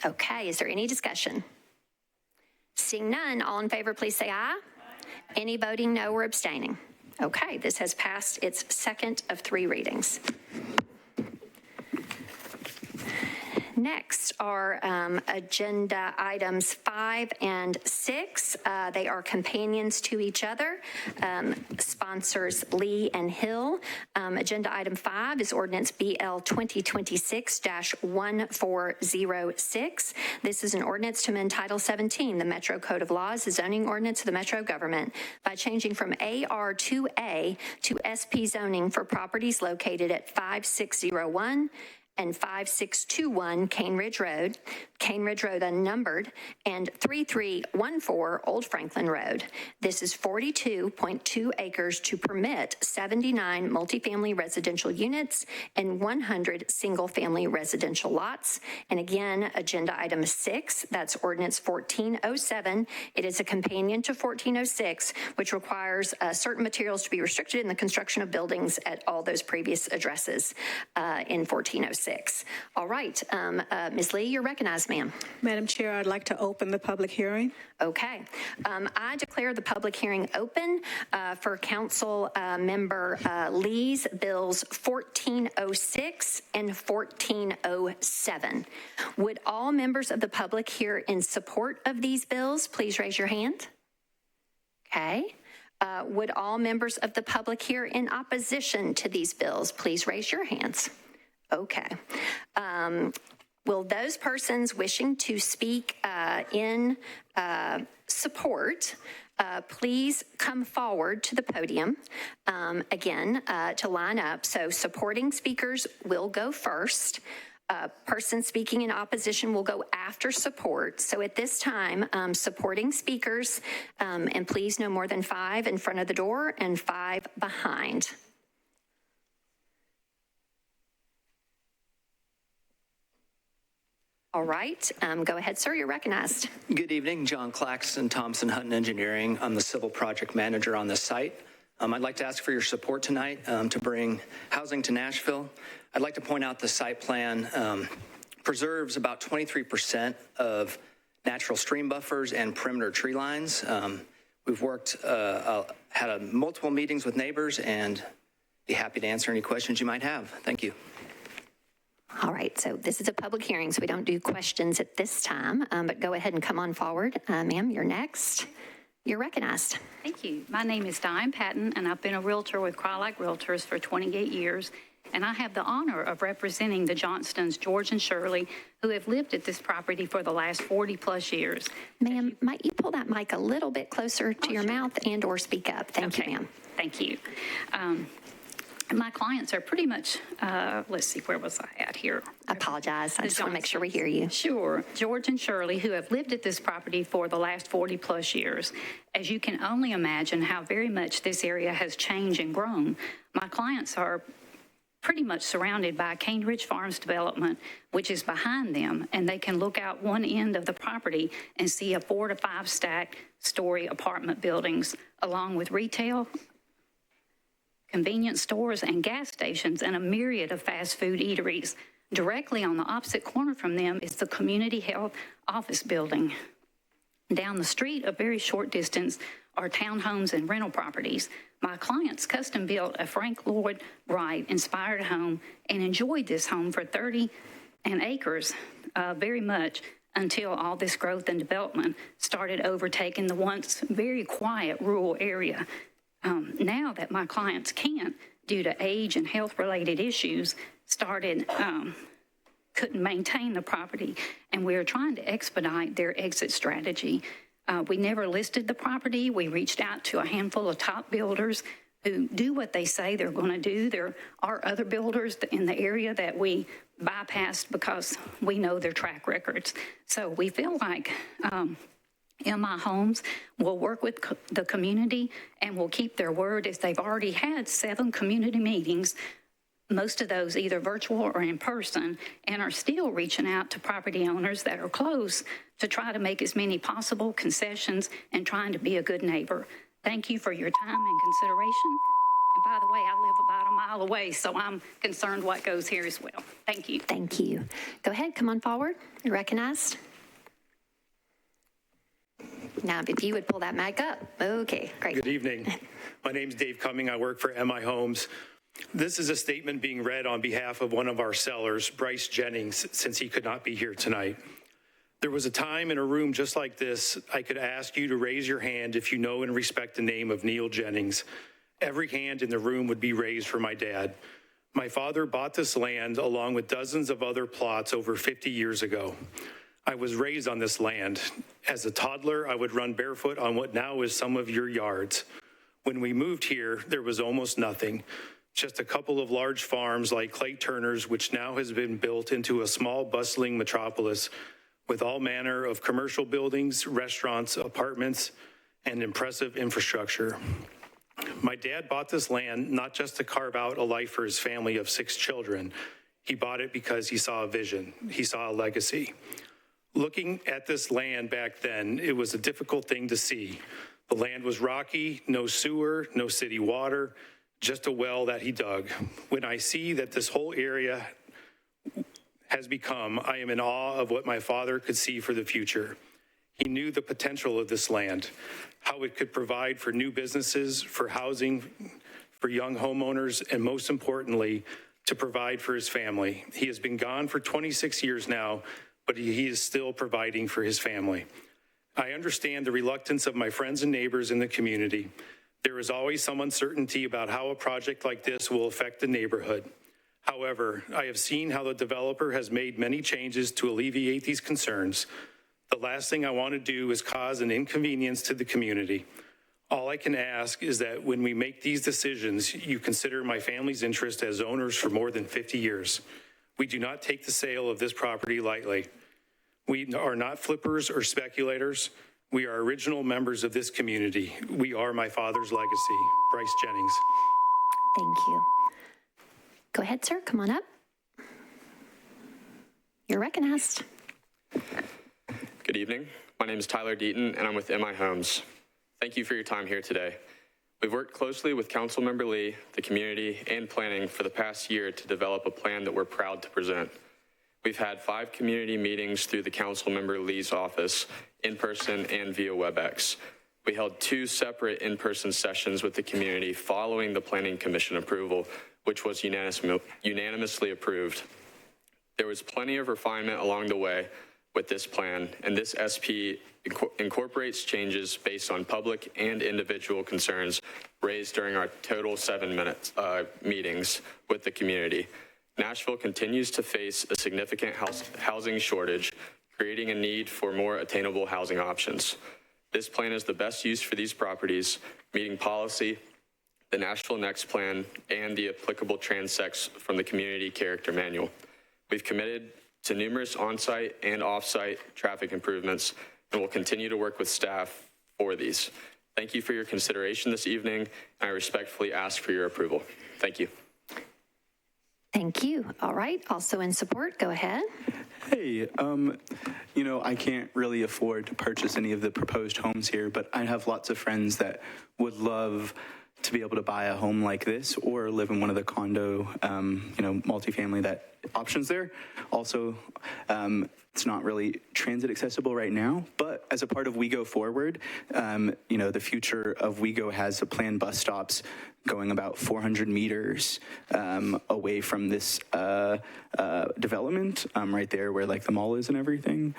Okay, is there any discussion? Seeing none, all in favor, please say aye. Any voting no or abstaining? Okay, this has passed its second of 3 readings. Next are agenda items 5 and 6. They are companions to each other, sponsors Lee and Hill. Agenda item 5 is ordinance BL 2026-1406. This is an ordinance to amend Title 17, the Metro Code of Laws, the zoning ordinance of the Metro government, by changing from AR2A to SP zoning for properties located at 5601 and 5621 Cane Ridge Road unnumbered, and 3314 Old Franklin Road. This is 42.2 acres to permit 79 multifamily residential units and 100 single-family residential lots. And again, agenda item 6, that's ordinance 1407. It is a companion to 1406, which requires certain materials to be restricted in the construction of buildings at all those previous addresses in 1406. All right, Ms. Lee, you're recognized, ma'am. Madam Chair, I'd like to open the public hearing. Okay. I declare the public hearing open for Council Member Lee's bills 1406 and 1407. Would all members of the public here in support of these bills please raise your hand? Okay. Would all members of the public here in opposition to these bills please raise your hands? Okay. Will those persons wishing to speak in support please come forward to the podium again to line up. So supporting speakers will go first. Person speaking in opposition will go after support. So at this time, supporting speakers, and please no more than 5 in front of the door and 5 behind. All right, go ahead, sir, you're recognized. Good evening, John Claxton, Thompson Hutton Engineering. I'm the civil project manager on this site. I'd like to ask for your support tonight to bring housing to Nashville. I'd like to point out the site plan preserves about 23% of natural stream buffers and perimeter tree lines. We've worked, had multiple meetings with neighbors, and be happy to answer any questions you might have. Thank you. All right, so this is a public hearing, so we don't do questions at this time, but go ahead and come on forward. Ma'am, you're next. You're recognized. Thank you. My name is Diane Patton, and I've been a realtor with Crylike Realtors for 28 years. and I have the honor of representing the Johnstons, George and Shirley, who have lived at this property for the last 40-plus years. Ma'am, might you pull that mic a little bit closer to your mouth and or speak up? Thank you, ma'am. Thank you. My clients are pretty much, let's see, where was I at here? I apologize. I just want to make sure we hear you. Sure. George and Shirley, who have lived at this property for the last 40-plus years. As you can only imagine how very much this area has changed and grown, my clients are pretty much surrounded by Cane Ridge Farms development, which is behind them, and they can look out one end of the property and see a 4 to 5 stacked story apartment buildings, along with retail, convenience stores, and gas stations, and a myriad of fast food eateries. Directly on the opposite corner from them is the community health office building. Down the street, a very short distance, are townhomes and rental properties. My clients custom built a Frank Lloyd Wright inspired home and enjoyed this home for 30 acres very much until all this growth and development started overtaking the once very quiet rural area. Now that my clients can't, due to age and health-related issues, couldn't maintain the property, and we're trying to expedite their exit strategy. We never listed the property. We reached out to a handful of top builders who do what they say they're going to do. There are other builders in the area that we bypassed because we know their track records. So we feel like MI Homes will work with the community and will keep their word, as they've already had 7 community meetings, most of those either virtual or in person, and are still reaching out to property owners that are close to try to make as many possible concessions and trying to be a good neighbor. Thank you for your time and consideration. And by the way, I live about a mile away, so I'm concerned what goes here as well. Thank you. Thank you. Go ahead, come on forward. You're recognized. Now, if you would pull that mic up. Okay, great. Good evening. My name's Dave Cumming. I work for MI Homes. This is a statement being read on behalf of one of our sellers, Bryce Jennings, since he could not be here tonight. There was a time in a room just like this, I could ask you to raise your hand if you know and respect the name of Neil Jennings. Every hand in the room would be raised for my dad. My father bought this land along with dozens of other plots over 50 years ago. I was raised on this land. As a toddler, I would run barefoot on what now is some of your yards. When we moved here, there was almost nothing. Just a couple of large farms like Clay Turner's, which now has been built into a small, bustling metropolis with all manner of commercial buildings, restaurants, apartments, and impressive infrastructure. My dad bought this land not just to carve out a life for his family of 6 children. He bought it because he saw a vision. He saw a legacy. Looking at this land back then, it was a difficult thing to see. The land was rocky, no sewer, no city water, just a well that he dug. When I see that this whole area has become, I am in awe of what my father could see for the future. He knew the potential of this land, how it could provide for new businesses, for housing, for young homeowners, and most importantly, to provide for his family. He has been gone for 26 years now, but he is still providing for his family. I understand the reluctance of my friends and neighbors in the community. There is always some uncertainty about how a project like this will affect the neighborhood. However, I have seen how the developer has made many changes to alleviate these concerns. The last thing I want to do is cause an inconvenience to the community. All I can ask is that when we make these decisions, you consider my family's interest as owners for more than 50 years. We do not take the sale of this property lightly. We are not flippers or speculators. We are original members of this community. We are my father's legacy. Bryce Jennings. Thank you. Go ahead, sir. Come on up. You're recognized. Good evening. My name is Tyler Deaton, and I'm with MI Homes. Thank you for your time here today. We've worked closely with Councilmember Lee, the community, and planning for the past year to develop a plan that we're proud to present. We've had 5 community meetings through the Councilmember Lee's office, in person and via WebEx. We held 2 separate in-person sessions with the community following the Planning Commission approval, which was unanimously approved. There was plenty of refinement along the way with this plan, and this SP incorporates changes based on public and individual concerns raised during our total 7 meetings with the community. Nashville continues to face a significant housing shortage, creating a need for more attainable housing options. This plan is the best use for these properties, meeting policy, the Nashville Next Plan, and the applicable transects from the Community Character Manual. We've committed to numerous on-site and off-site traffic improvements and will continue to work with staff for these. Thank you for your consideration this evening, and I respectfully ask for your approval. Thank you. Thank you. All right. Also in support, go ahead. Hey, you know, I can't really afford to purchase any of the proposed homes here, but I have lots of friends that would love to be able to buy a home like this or live in one of the condo, you know, multifamily that options there. Also, it's not really transit accessible right now, but as a part of We Go Forward, you know, the future of We Go has a planned bus stops going about 400 meters away from this development, right there where like the mall is and everything.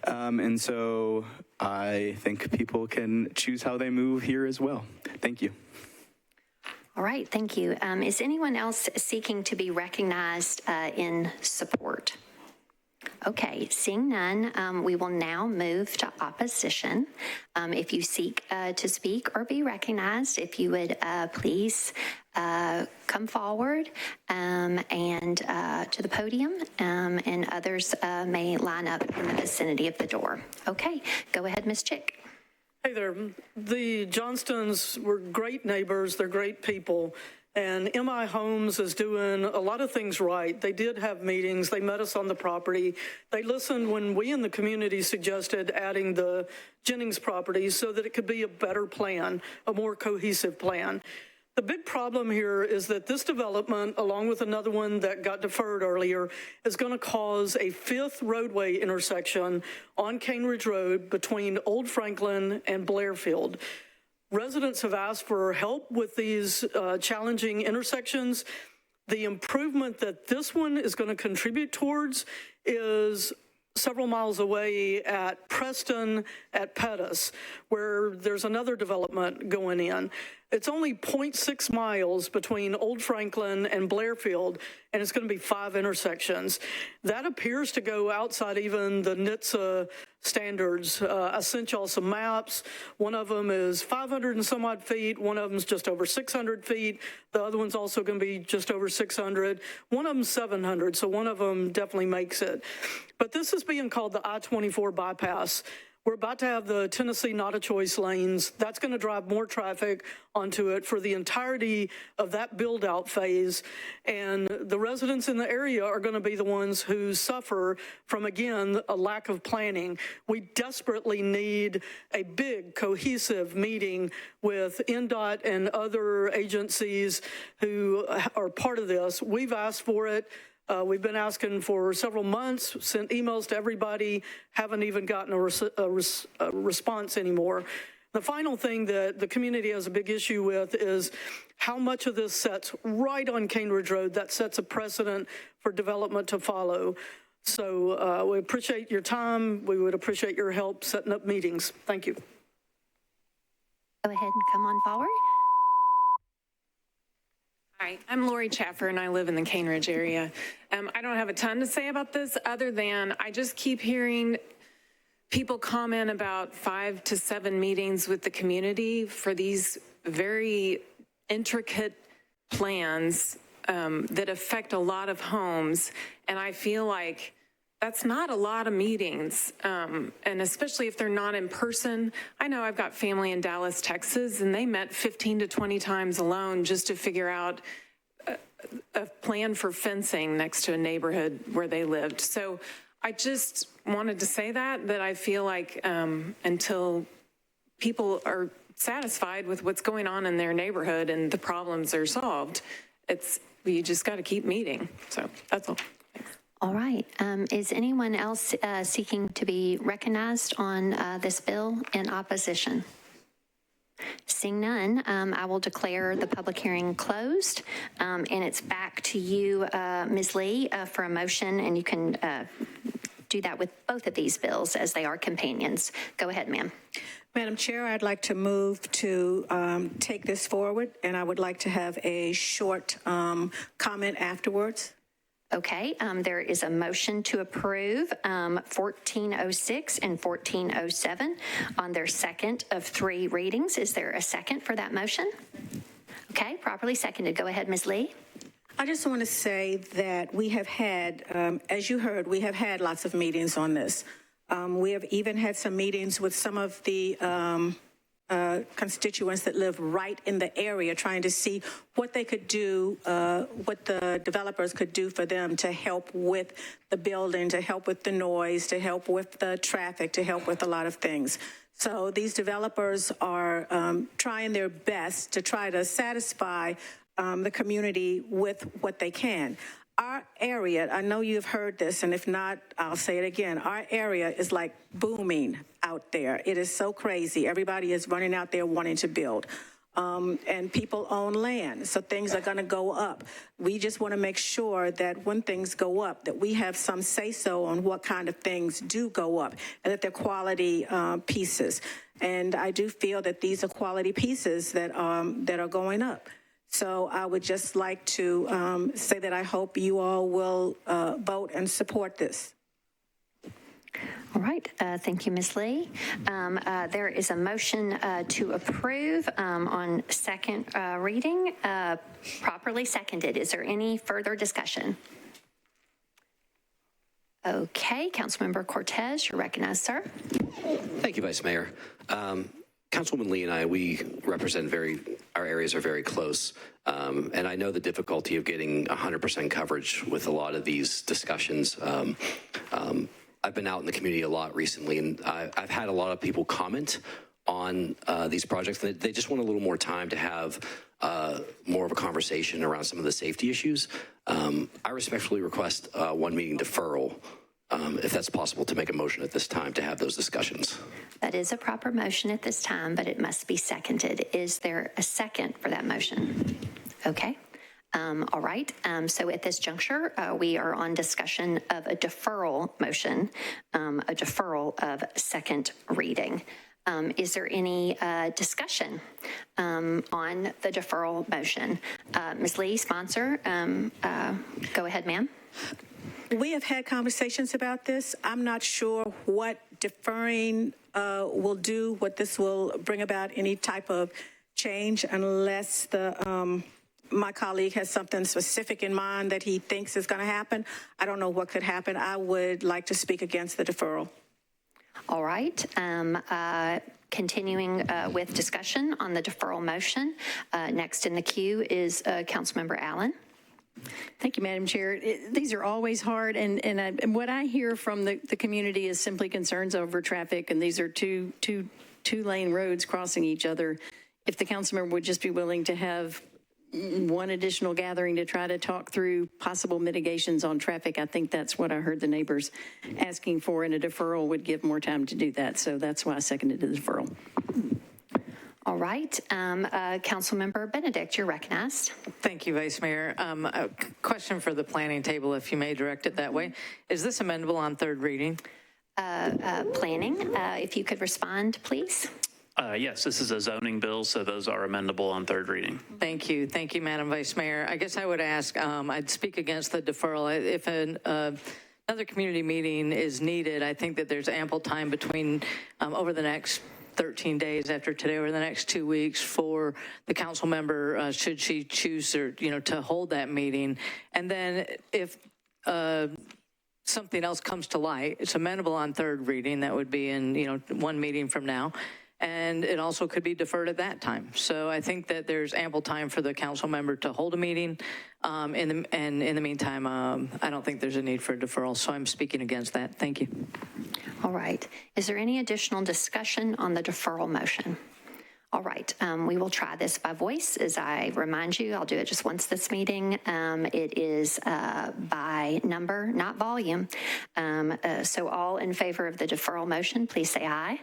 And so I think people can choose how they move here as well. Thank you. All right, thank you. Is anyone else seeking to be recognized in support? Okay, seeing none, we will now move to opposition. If you seek to speak or be recognized, if you would please come forward and to the podium, and others may line up in the vicinity of the door. Okay, go ahead, Ms. Chick. Hey there. The Johnstons were great neighbors. They're great people. And MI Homes is doing a lot of things right. They did have meetings. They met us on the property. They listened when we in the community suggested adding the Jennings property so that it could be a better plan, a more cohesive plan. The big problem here is that this development, along with another one that got deferred earlier, is going to cause a fifth roadway intersection on Cane Ridge Road between Old Franklin and Blairfield. Residents have asked for help with these challenging intersections. The improvement that this one is going to contribute towards is several miles away at Preston at Pettus, where there's another development going in. It's only 0.6 miles between Old Franklin and Blairfield, and it's going to be 5 intersections. That appears to go outside even the NHTSA standards. I sent y'all some maps. One of them is 500 and some odd feet. One of them's just over 600 feet. The other one's also going to be just over 600. One of them's 700, so one of them definitely makes it. But this is being called the I-24 bypass. We're about to have the Tennessee not-a-choice lanes. That's going to drive more traffic onto it for the entirety of that build-out phase. And the residents in the area are going to be the ones who suffer from, again, a lack of planning. We desperately need a big, cohesive meeting with NDOT and other agencies who are part of this. We've asked for it. We've been asking for several months, sent emails to everybody, haven't even gotten a response anymore. The final thing that the community has a big issue with is how much of this sets right on Cane Ridge Road. That sets a precedent for development to follow. So we appreciate your time. We would appreciate your help setting up meetings. Thank you. Go ahead and come on forward. Hi, I'm Lori Chaffer, and I live in the Cane Ridge area. I don't have a ton to say about this other than I just keep hearing people comment about 5 to 7 meetings with the community for these very intricate plans that affect a lot of homes. And I feel like that's not a lot of meetings, and especially if they're not in person. I know I've got family in Dallas, Texas, and they met 15 to 20 times alone just to figure out a plan for fencing next to a neighborhood where they lived. So I just wanted to say that I feel like until people are satisfied with what's going on in their neighborhood and the problems are solved, you just got to keep meeting. So that's all. All right. Is anyone else seeking to be recognized on this bill in opposition? Seeing none, I will declare the public hearing closed, and it's back to you, Ms. Lee, for a motion, and you can do that with both of these bills as they are companions. Go ahead, ma'am. Madam Chair, I'd like to move to take this forward, and I would like to have a short comment afterwards. Okay, there is a motion to approve 1406 and 1407 on their second of 3 readings. Is there a second for that motion? Okay, properly seconded. Go ahead, Ms. Lee. I just want to say that we have had, as you heard, we have had lots of meetings on this. We have even had some meetings with some of the constituents that live right in the area, trying to see what they could do, what the developers could do for them to help with the building, to help with the noise, to help with the traffic, to help with a lot of things. So these developers are trying their best to try to satisfy the community with what they can. Our area, I know you've heard this, and if not, I'll say it again. Our area is like booming out there. It is so crazy. Everybody is running out there wanting to build. And people own land, so things are going to go up. We just want to make sure that when things go up, that we have some say-so on what kind of things do go up, and that they're quality pieces. And I do feel that these are quality pieces that are going up. So I would just like to say that I hope you all will vote and support this. All right. Thank you, Ms. Lee. There is a motion to approve on second reading, properly seconded. Is there any further discussion? Okay. Councilmember Cortez, you're recognized, sir. Thank you, Vice Mayor. Councilwoman Lee and I, we represent our areas are very close. And I know the difficulty of getting 100% coverage with a lot of these discussions. I've been out in the community a lot recently, and I've had a lot of people comment on these projects. They just want a little more time to have more of a conversation around some of the safety issues. I respectfully request 1 meeting deferral, if that's possible, to make a motion at this time to have those discussions. That is a proper motion at this time, but it must be seconded. Is there a second for that motion? Okay. All right. So at this juncture, we are on discussion of a deferral motion, a deferral of second reading. Is there any discussion on the deferral motion? Ms. Lee, sponsor, go ahead, ma'am. We have had conversations about this. I'm not sure what deferring will do, what this will bring about any type of change, unless my colleague has something specific in mind that he thinks is going to happen. I don't know what could happen. I would like to speak against the deferral. All right. Continuing with discussion on the deferral motion. Next in the queue is Councilmember Allen. Thank you, Madam Chair. These are always hard, and what I hear from the community is simply concerns over traffic, and these are two-lane roads crossing each other. If the council member would just be willing to have one additional gathering to try to talk through possible mitigations on traffic, I think that's what I heard the neighbors asking for, and a deferral would give more time to do that. So that's why I seconded the deferral. All right. Councilmember Benedict, you're recognized. Thank you, Vice Mayor. A question for the planning table, if you may direct it that way. Is this amendable on third reading? Planning, if you could respond, please. Yes, this is a zoning bill, so those are amendable on third reading. Thank you. Thank you, Madam Vice Mayor. I guess I would ask, I'd speak against the deferral. If another community meeting is needed, I think that there's ample time between over the next 13 days after today, over the next 2 weeks, for the council member, should she choose to hold that meeting. And then if something else comes to light, it's amendable on third reading. That would be in 1 meeting from now. And it also could be deferred at that time. So I think that there's ample time for the council member to hold a meeting. In the meantime, I don't think there's a need for a deferral. So I'm speaking against that. Thank you. All right. Is there any additional discussion on the deferral motion? All right. We will try this by voice. As I remind you, I'll do it just once this meeting. It is by number, not volume. So all in favor of the deferral motion, please say aye.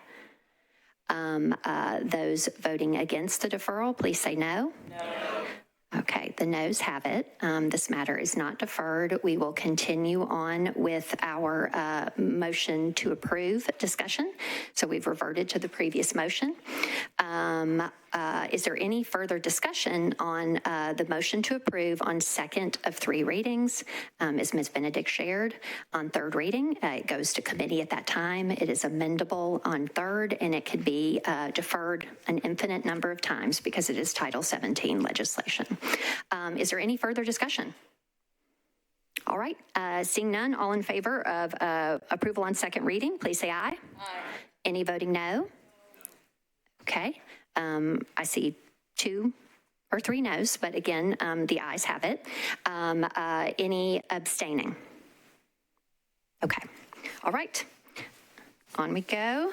Those voting against the deferral, please say no. No. Okay, the noes have it. This matter is not deferred. We will continue on with our motion to approve discussion. So we've reverted to the previous motion. Is there any further discussion on the motion to approve on second of three readings? As Ms. Benedict shared, on third reading, it goes to committee at that time. It is amendable on third, and it could be deferred an infinite number of times because it is Title 17 legislation. Is there any further discussion? All right, seeing none, all in favor of approval on second reading, please say aye. Aye. Any voting no? Okay, I see 2 or 3 noes, but again, the ayes have it. Any abstaining? Okay, all right, on we go.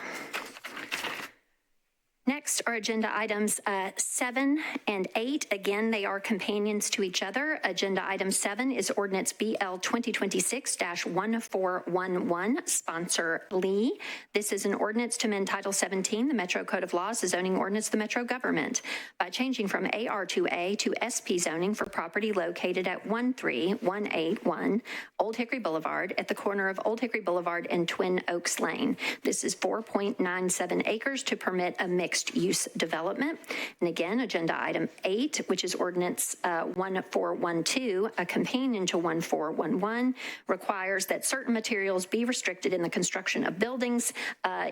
Next are agenda items 7 and 8. Again, they are companions to each other. Agenda item 7 is ordinance BL 2026-1411, sponsor Lee. This is an ordinance to amend Title 17, the Metro Code of Laws, the zoning ordinance of the Metro government, by changing from AR2A to SP zoning for property located at 13181 Old Hickory Boulevard at the corner of Old Hickory Boulevard and Twin Oaks Lane. This is 4.97 acres to permit a mixed-use development. And again, agenda item 8, which is ordinance 1412, a companion to 1411, requires that certain materials be restricted in the construction of buildings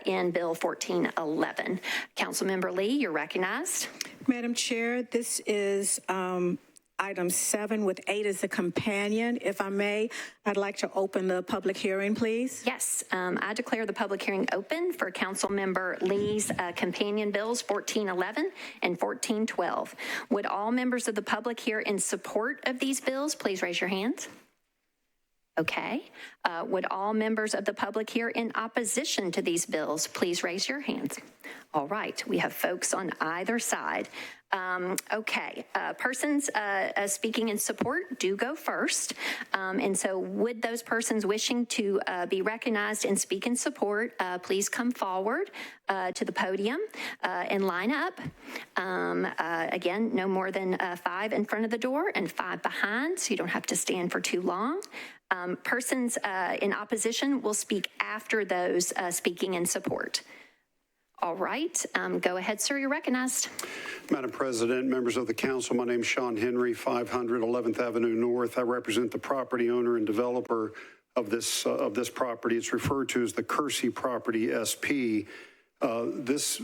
in Bill 1411. Councilmember Lee, you're recognized. Madam Chair, this is item 7 with 8 as a companion. If I may, I'd like to open the public hearing, please. Yes, I declare the public hearing open for Councilmember Lee's companion bills 1411 and 1412. Would all members of the public here in support of these bills please raise your hands? Okay. Would all members of the public here in opposition to these bills please raise your hands? All right, we have folks on either side. Okay, persons speaking in support do go first. And so would those persons wishing to be recognized and speak in support, please come forward to the podium and line up. Again, no more than 5 in front of the door and 5 behind, so you don't have to stand for too long. Persons in opposition will speak after those speaking in support. All right, go ahead, sir, you're recognized. Madam President, members of the council, my name is Sean Henry, 500 11th Avenue North. I represent the property owner and developer of this property. It's referred to as the Kersey Property SP. This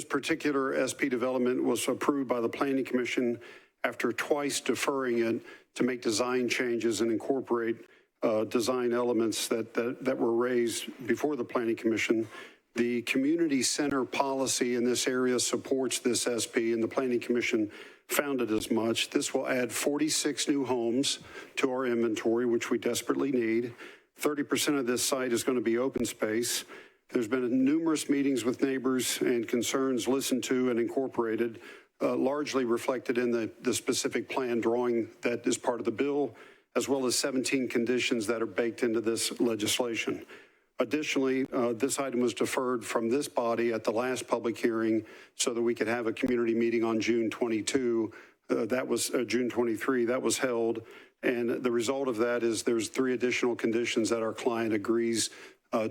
particular SP development was approved by the Planning Commission after twice deferring it to make design changes and incorporate design elements that were raised before the Planning Commission. The community center policy in this area supports this SP, and the Planning Commission found it as much. This will add 46 new homes to our inventory, which we desperately need. 30% of this site is going to be open space. There's been numerous meetings with neighbors and concerns listened to and incorporated, largely reflected in the specific plan drawing that is part of the bill, as well as 17 conditions that are baked into this legislation. Additionally, this item was deferred from this body at the last public hearing so that we could have a community meeting on June 22. That was June 23. That was held. And the result of that is there's 3 additional conditions that our client agrees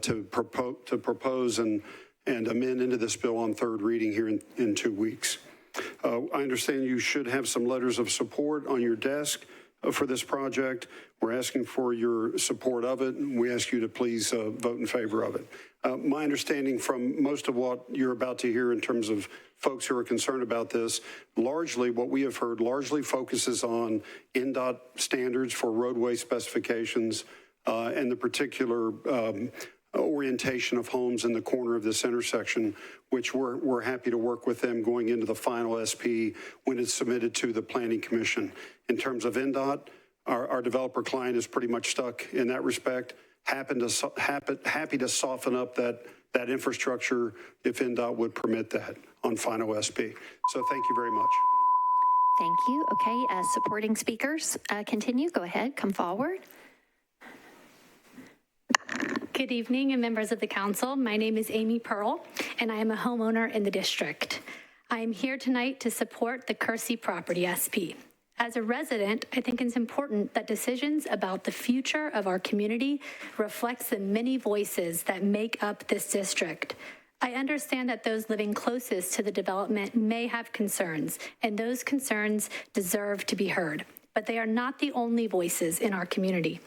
to propose and amend into this bill on third reading here in 2 weeks. I understand you should have some letters of support on your desk for this project. We're asking for your support of it, and we ask you to please vote in favor of it. My understanding from most of what you're about to hear in terms of folks who are concerned about this, largely what we have heard largely focuses on NDOT standards for roadway specifications and the particular orientation of homes in the corner of this intersection, which we're happy to work with them going into the final SP when it's submitted to the Planning Commission. In terms of NDOT, our developer client is pretty much stuck in that respect. Happy to soften up that infrastructure if NDOT would permit that on final SP. So thank you very much. Thank you. Okay, supporting speakers, continue. Go ahead, come forward. Good evening, and members of the council. My name is Amy Pearl, and I am a homeowner in the district. I am here tonight to support the Kersey Property SP. As a resident, I think it's important that decisions about the future of our community reflects the many voices that make up this district. I understand that those living closest to the development may have concerns, and those concerns deserve to be heard, but they are not the only voices in our community.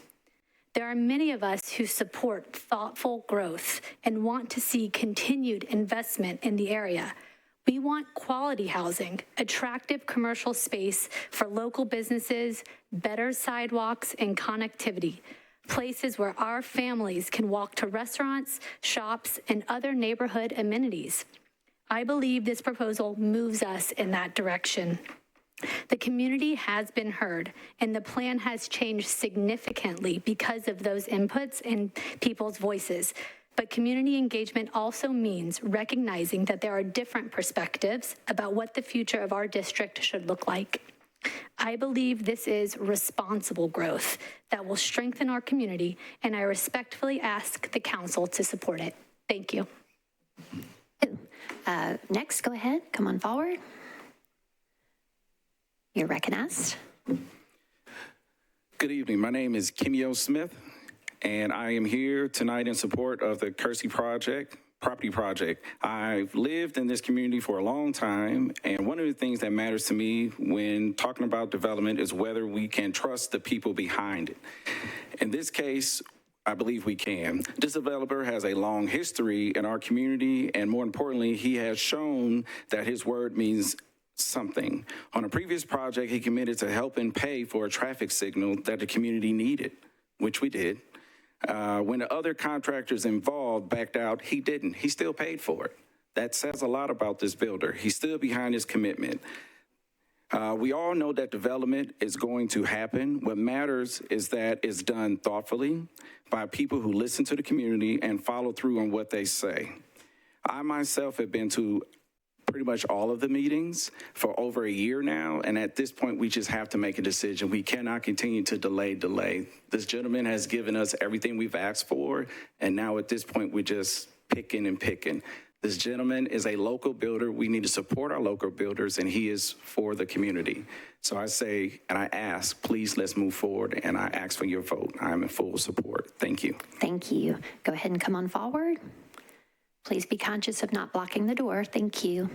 There are many of us who support thoughtful growth and want to see continued investment in the area. We want quality housing, attractive commercial space for local businesses, better sidewalks and connectivity, places where our families can walk to restaurants, shops, and other neighborhood amenities. I believe this proposal moves us in that direction. The community has been heard, and the plan has changed significantly because of those inputs and people's voices. But community engagement also means recognizing that there are different perspectives about what the future of our district should look like. I believe this is responsible growth that will strengthen our community, and I respectfully ask the council to support it. Thank you. Next, go ahead. Come on forward. You're recognized. Good evening. My name is Kimio Smith, and I am here tonight in support of the Kersey property project. I've lived in this community for a long time, and one of the things that matters to me when talking about development is whether we can trust the people behind it. In this case, I believe we can. This developer has a long history in our community, and more importantly, he has shown that his word means something. On a previous project, he committed to helping pay for a traffic signal that the community needed, which we did. When the other contractors involved backed out, he didn't. He still paid for it. That says a lot about this builder. He stood behind his commitment. We all know that development is going to happen. What matters is that it's done thoughtfully by people who listen to the community and follow through on what they say. I myself have been to pretty much all of the meetings for over a year now, and at this point, we just have to make a decision. We cannot continue to delay. This gentleman has given us everything we've asked for, and now at this point, we're just picking. This gentleman is a local builder. We need to support our local builders, and he is for the community. So I say, and I ask, please let's move forward, and I ask for your vote. I'm in full support. Thank you. Thank you. Go ahead and come on forward. Please be conscious of not blocking the door. Thank you.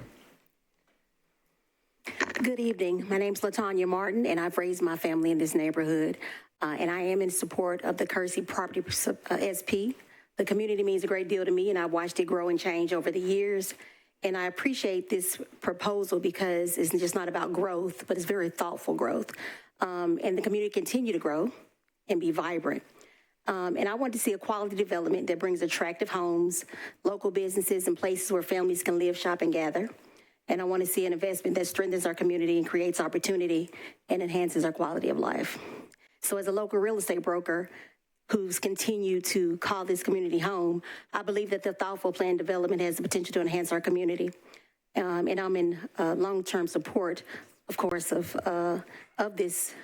Good evening. My name's LaTanya Martin, and I've raised my family in this neighborhood, and I am in support of the Kersey Property SP. The community means a great deal to me, and I've watched it grow and change over the years. And I appreciate this proposal because it's just not about growth, but it's very thoughtful growth. And the community continue to grow and be vibrant. And I want to see a quality development that brings attractive homes, local businesses, and places where families can live, shop, and gather. And I want to see an investment that strengthens our community and creates opportunity and enhances our quality of life. So as a local real estate broker who's continued to call this community home, I believe that the thoughtful planned development has the potential to enhance our community. And I'm in long-term support, of course, of this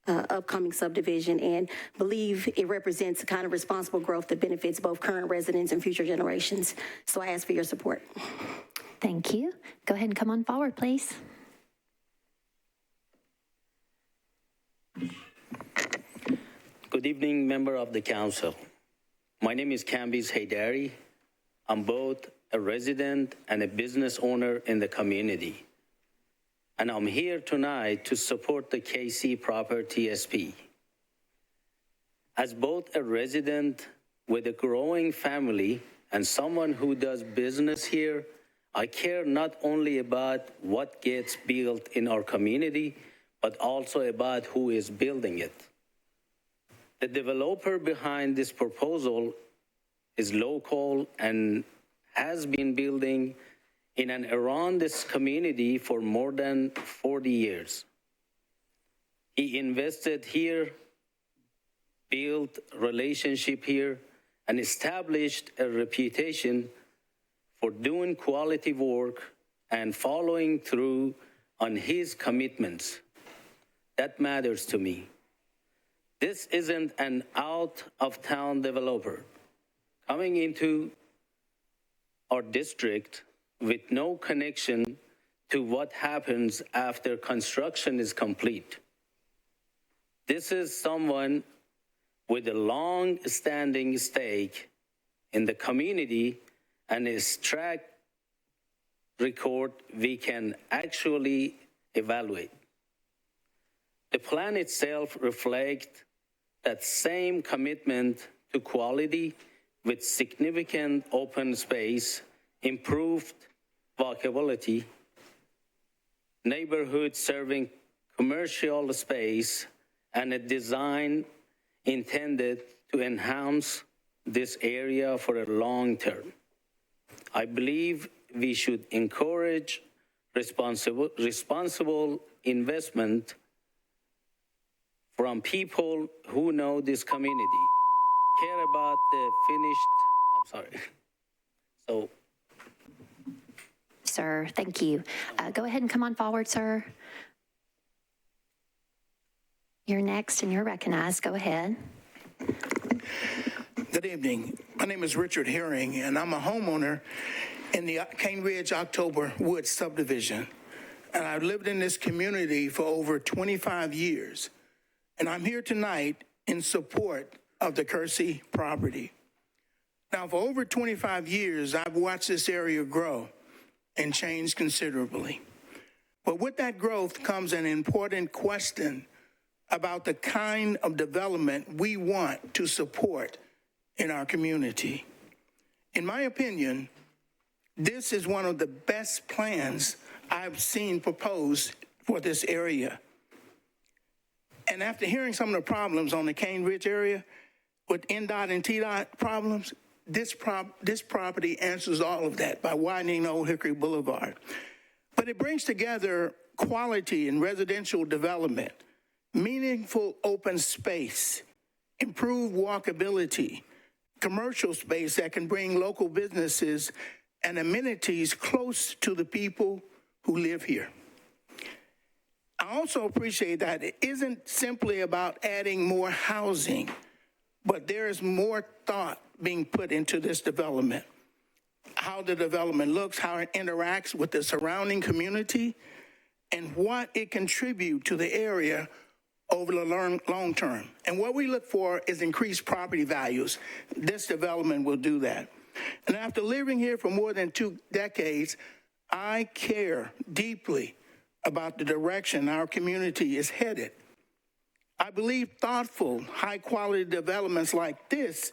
upcoming subdivision, and believe it represents a kind of responsible growth that benefits both current residents and future generations. So I ask for your support. Thank you. Go ahead and come on forward, please. Good evening, member of the council. My name is Kambiz Haydari. I'm both a resident and a business owner in the community. And I'm here tonight to support the KC Property SP. As both a resident with a growing family and someone who does business here, I care not only about what gets built in our community, but also about who is building it. The developer behind this proposal is local and has been building in and around this community for more than 40 years. He invested here, built relationship here, and established a reputation for doing quality work and following through on his commitments. That matters to me. This isn't an out-of-town developer coming into our district with no connection to what happens after construction is complete. This is someone with a long-standing stake in the community and a track record we can actually evaluate. The plan itself reflects that same commitment to quality with significant open space, improved walkability, neighborhood serving commercial space, and a design intended to enhance this area for a long term. I believe we should encourage responsible investment from people who know this community, care about the So. Sir, thank you. Go ahead and come on forward, sir. You're next and you're recognized. Go ahead. Good evening. My name is Richard Herring, and I'm a homeowner in the Cane Ridge October Woods subdivision. And I've lived in this community for over 25 years. And I'm here tonight in support of the Kersey property. Now, for over 25 years, I've watched this area grow and change considerably. But with that growth comes an important question about the kind of development we want to support in our community. In my opinion, this is one of the best plans I've seen proposed for this area. And after hearing some of the problems on the Cane Ridge area with NDOT and TDOT problems, this property answers all of that by widening Old Hickory Boulevard. But it brings together quality in residential development, meaningful open space, improved walkability, commercial space that can bring local businesses and amenities close to the people who live here. I also appreciate that it isn't simply about adding more housing, but there is more thought being put into this development. How the development looks, how it interacts with the surrounding community, and what it contributes to the area over the long term. And what we look for is increased property values. This development will do that. And after living here for more than 2 decades, I care deeply about the direction our community is headed. I believe thoughtful, high-quality developments like this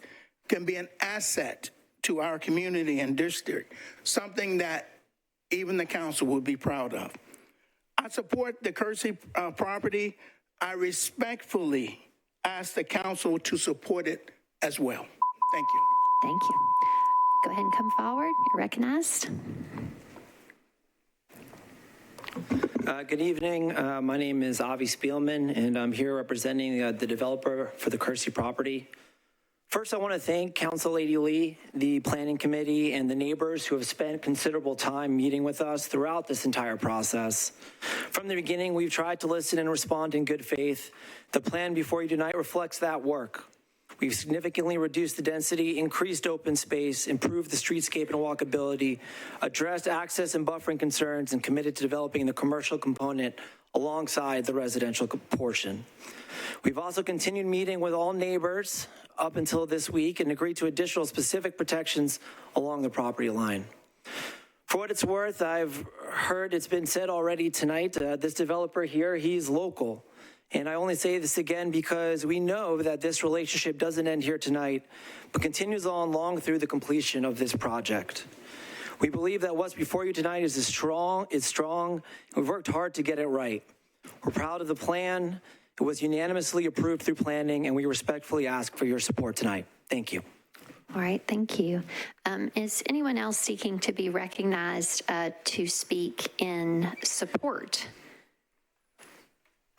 can be an asset to our community and district, something that even the council would be proud of. I support the Kersey property. I respectfully ask the council to support it as well. Thank you. Thank you. Go ahead and come forward. You're recognized. Good evening. My name is Avi Spielman, and I'm here representing the developer for the Kersey property. First, I want to thank Council Lady Lee, the Planning Committee, and the neighbors who have spent considerable time meeting with us throughout this entire process. From the beginning, we've tried to listen and respond in good faith. The plan before you tonight reflects that work. We've significantly reduced the density, increased open space, improved the streetscape and walkability, addressed access and buffering concerns, and committed to developing the commercial component alongside the residential portion. We've also continued meeting with all neighbors up until this week and agreed to additional specific protections along the property line. For what it's worth, I've heard it's been said already tonight, this developer here, he's local. And I only say this again because we know that this relationship doesn't end here tonight, but continues on long through the completion of this project. We believe that what's before you tonight is strong, and we've worked hard to get it right. We're proud of the plan. It was unanimously approved through planning, and we respectfully ask for your support tonight. Thank you. All right, thank you. Is anyone else seeking to be recognized to speak in support?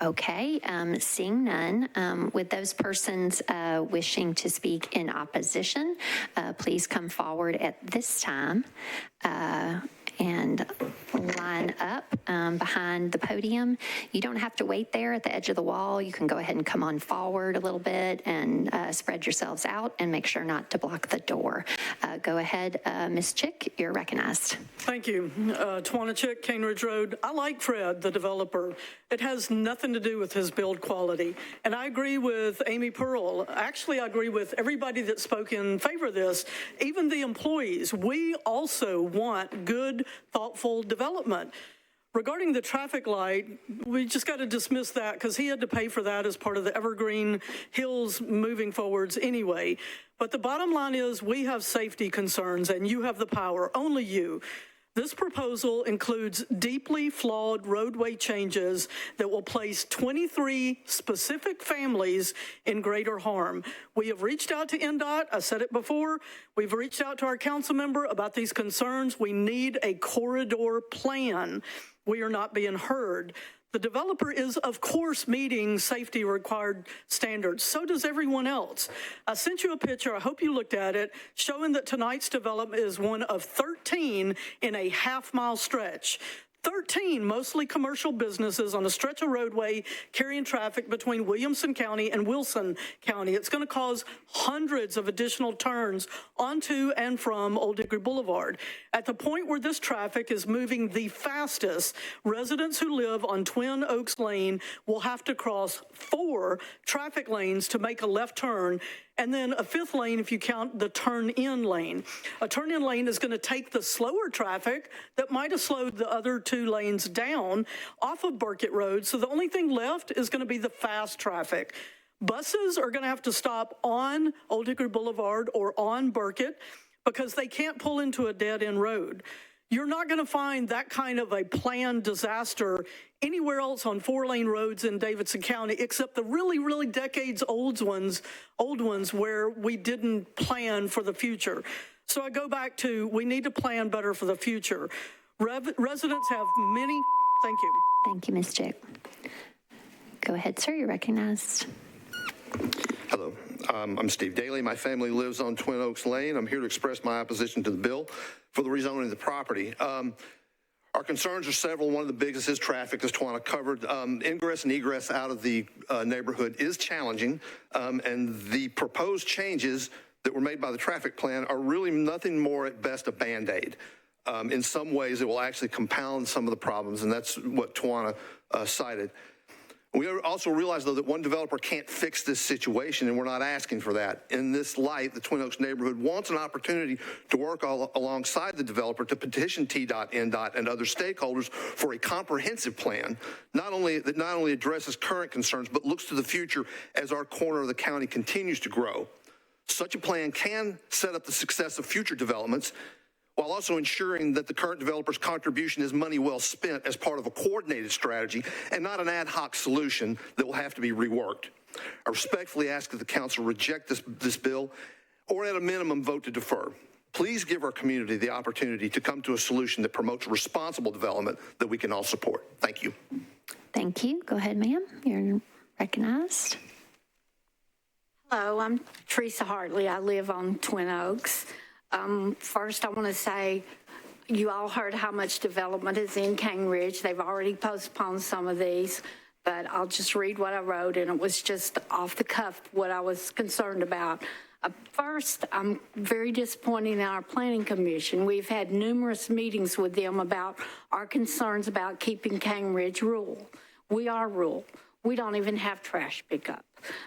Okay, seeing none, with those persons wishing to speak in opposition, please come forward at this time. and line up behind the podium. You don't have to wait there at the edge of the wall. You can go ahead and come on forward a little bit and spread yourselves out and make sure not to block the door. Go ahead, Ms. Chick, you're recognized. Thank you. Tawana Chick, Cane Ridge Road. I like Fred, the developer. It has nothing to do with his build quality. And I agree with Amy Pearl. Actually, I agree with everybody that spoke in favor of this, even the employees. We also want good, thoughtful development. Regarding the traffic light, we just got to dismiss that because he had to pay for that as part of the Evergreen Hills moving forwards anyway. But the bottom line is we have safety concerns and you have the power, only you. This proposal includes deeply flawed roadway changes that will place 23 specific families in greater harm. We have reached out to NDOT. I said it before. We've reached out to our council member about these concerns. We need a corridor plan. We are not being heard. The developer is, of course, meeting safety required standards. So does everyone else. I sent you a picture, I hope you looked at it, showing that tonight's development is one of 13 in a half-mile stretch. 13 mostly commercial businesses on a stretch of roadway carrying traffic between Williamson County and Wilson County. It's going to cause hundreds of additional turns onto and from Old Hickory Boulevard. At the point where this traffic is moving the fastest, residents who live on Twin Oaks Lane will have to cross 4 traffic lanes to make a left turn, and then a 5th lane if you count the turn-in lane. A turn-in lane is going to take the slower traffic that might have slowed the other 2 lanes down off of Burkett Road, so the only thing left is going to be the fast traffic. Buses are going to have to stop on Old Hickory Boulevard or on Burkett because they can't pull into a dead-end road. You're not going to find that kind of a planned disaster anywhere else on 4-lane roads in Davidson County, except the really, really decades-old ones where we didn't plan for the future. So I go back to, we need to plan better for the future. Residents have many, thank you. Thank you, Ms. Chick. Go ahead, sir, you're recognized. Hello, I'm Steve Daly. My family lives on Twin Oaks Lane. I'm here to express my opposition to the bill for the rezoning of the property. Our concerns are several. One of the biggest is traffic, as Tawana covered. Ingress and egress out of the neighborhood is challenging, and the proposed changes that were made by the traffic plan are really nothing more at best a Band-Aid. In some ways, it will actually compound some of the problems, and that's what Tawana cited. We also realize, though, that one developer can't fix this situation, and we're not asking for that. In this light, the Twin Oaks neighborhood wants an opportunity to work alongside the developer to petition TDOT, NDOT, and other stakeholders for a comprehensive plan, that not only addresses current concerns, but looks to the future as our corner of the county continues to grow. Such a plan can set up the success of future developments, while also ensuring that the current developer's contribution is money well spent as part of a coordinated strategy and not an ad hoc solution that will have to be reworked. I respectfully ask that the council reject this bill or at a minimum vote to defer. Please give our community the opportunity to come to a solution that promotes responsible development that we can all support. Thank you. Thank you. Go ahead, ma'am. You're recognized. Hello, I'm Teresa Hartley. I live on Twin Oaks. First, I want to say you all heard how much development is in Cane Ridge. They've already postponed some of these, but I'll just read what I wrote, and it was just off the cuff what I was concerned about. First, I'm very disappointed in our planning commission. We've had numerous meetings with them about our concerns about keeping Cane Ridge rural. We are rural. We don't even have trash pickup.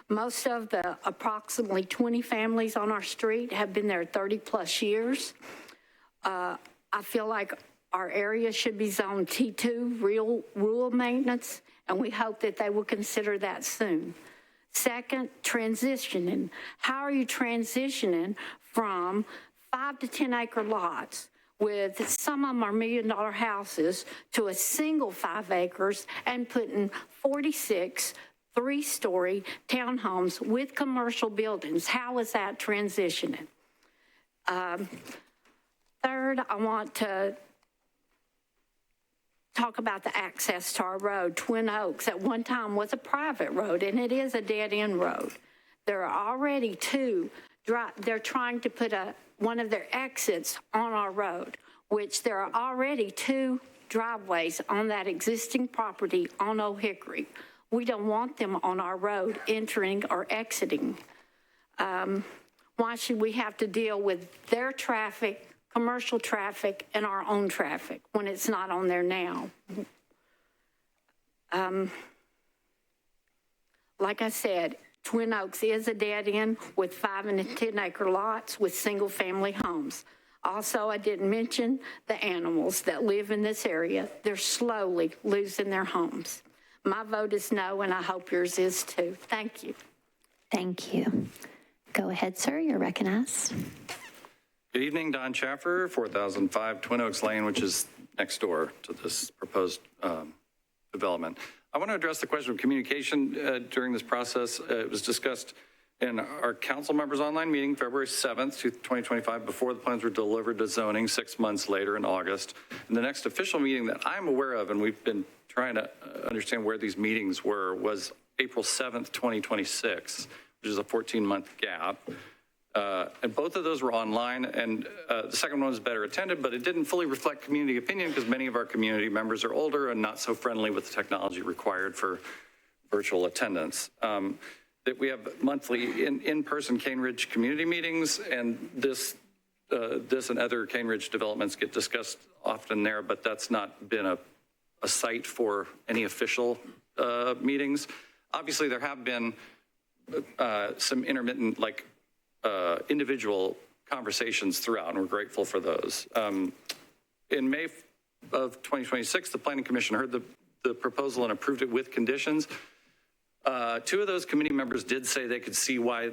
Most of the approximately 20 families on our street have been there 30 plus years. I feel like our area should be zoned T2, real rural maintenance, and we hope that they will consider that soon. Second, transitioning. How are you transitioning from 5 to 10 acre lots with some of them are $1 million houses to a single 5 acres and putting 46 3-story townhomes with commercial buildings? How is that transitioning? Third, I want to talk about the access to our road. Twin Oaks at one time was a private road, and it is a dead-end road. There are already 2. They're trying to put one of their exits on our road. which there are already 2 driveways on that existing property on Old Hickory. We don't want them on our road entering or exiting. Why should we have to deal with their traffic, commercial traffic, and our own traffic when it's not on there now? Like I said, Twin Oaks is a dead end with 5 and 10 acre lots with single family homes. Also, I didn't mention the animals that live in this area. They're slowly losing their homes. My vote is no, and I hope yours is too. Thank you. Thank you. Go ahead, sir. You're recognized. Good evening, Don Chaffer, 4005 Twin Oaks Lane, which is next door to this proposed development. I want to address the question of communication during this process. It was discussed in our council members online meeting, February 7th, 2025, before the plans were delivered to zoning 6 months later in August. And the next official meeting that I'm aware of, and we've been trying to understand where these meetings were, was April 7th, 2026, which is a 14-month gap. And both of those were online, and the second one was better attended, but it didn't fully reflect community opinion because many of our community members are older and not so friendly with the technology required for virtual attendance. That we have monthly in-person Cane Ridge community meetings, and this and other Cane Ridge developments get discussed often there, but that's not been a site for any official meetings. Obviously, there have been some intermittent, like individual conversations throughout, and we're grateful for those. In May of 2026, the Planning Commission heard the proposal and approved it with conditions. 2 of those committee members did say they could see why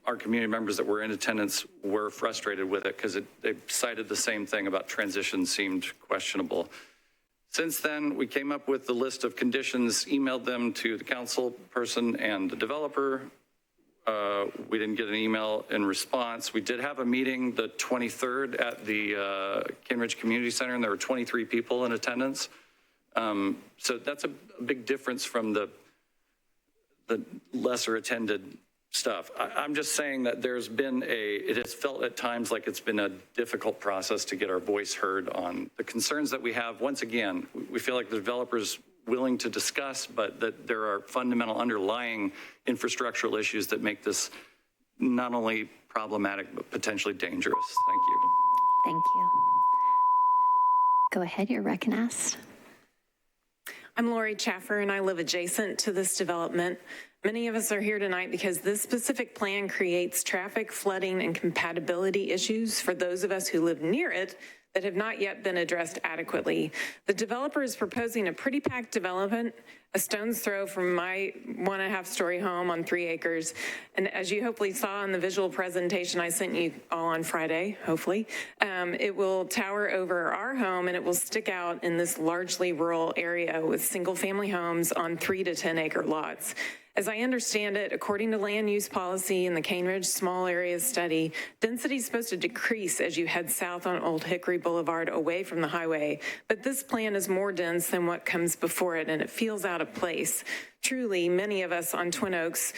our community members that were in attendance were frustrated with it because they cited the same thing about transition seemed questionable. Since then, we came up with the list of conditions, emailed them to the council person and the developer. We didn't get an email in response. We did have a meeting the 23rd at the Cane Ridge Community Center, and there were 23 people in attendance. So that's a big difference from the lesser attended stuff. I'm just saying that it has felt at times like it's been a difficult process to get our voice heard on the concerns that we have. Once again, we feel like the developer's willing to discuss, but that there are fundamental underlying infrastructural issues that make this not only problematic, but potentially dangerous. Thank you. Thank you. Go ahead. You're recognized. I'm Lori Chaffer, and I live adjacent to this development. Many of us are here tonight because this specific plan creates traffic, flooding, and compatibility issues for those of us who live near it that have not yet been addressed adequately. The developer is proposing a pretty packed development, a stone's throw from my 1.5-story home on 3 acres. And as you hopefully saw in the visual presentation I sent you all on Friday, hopefully, it will tower over our home and it will stick out in this largely rural area with single family homes on 3 to 10 acre lots. As I understand it, according to land use policy in the Cane Ridge Small Areas Study, density is supposed to decrease as you head south on Old Hickory Boulevard away from the highway. But this plan is more dense than what comes before it, and it feels out of place. Truly, many of us on Twin Oaks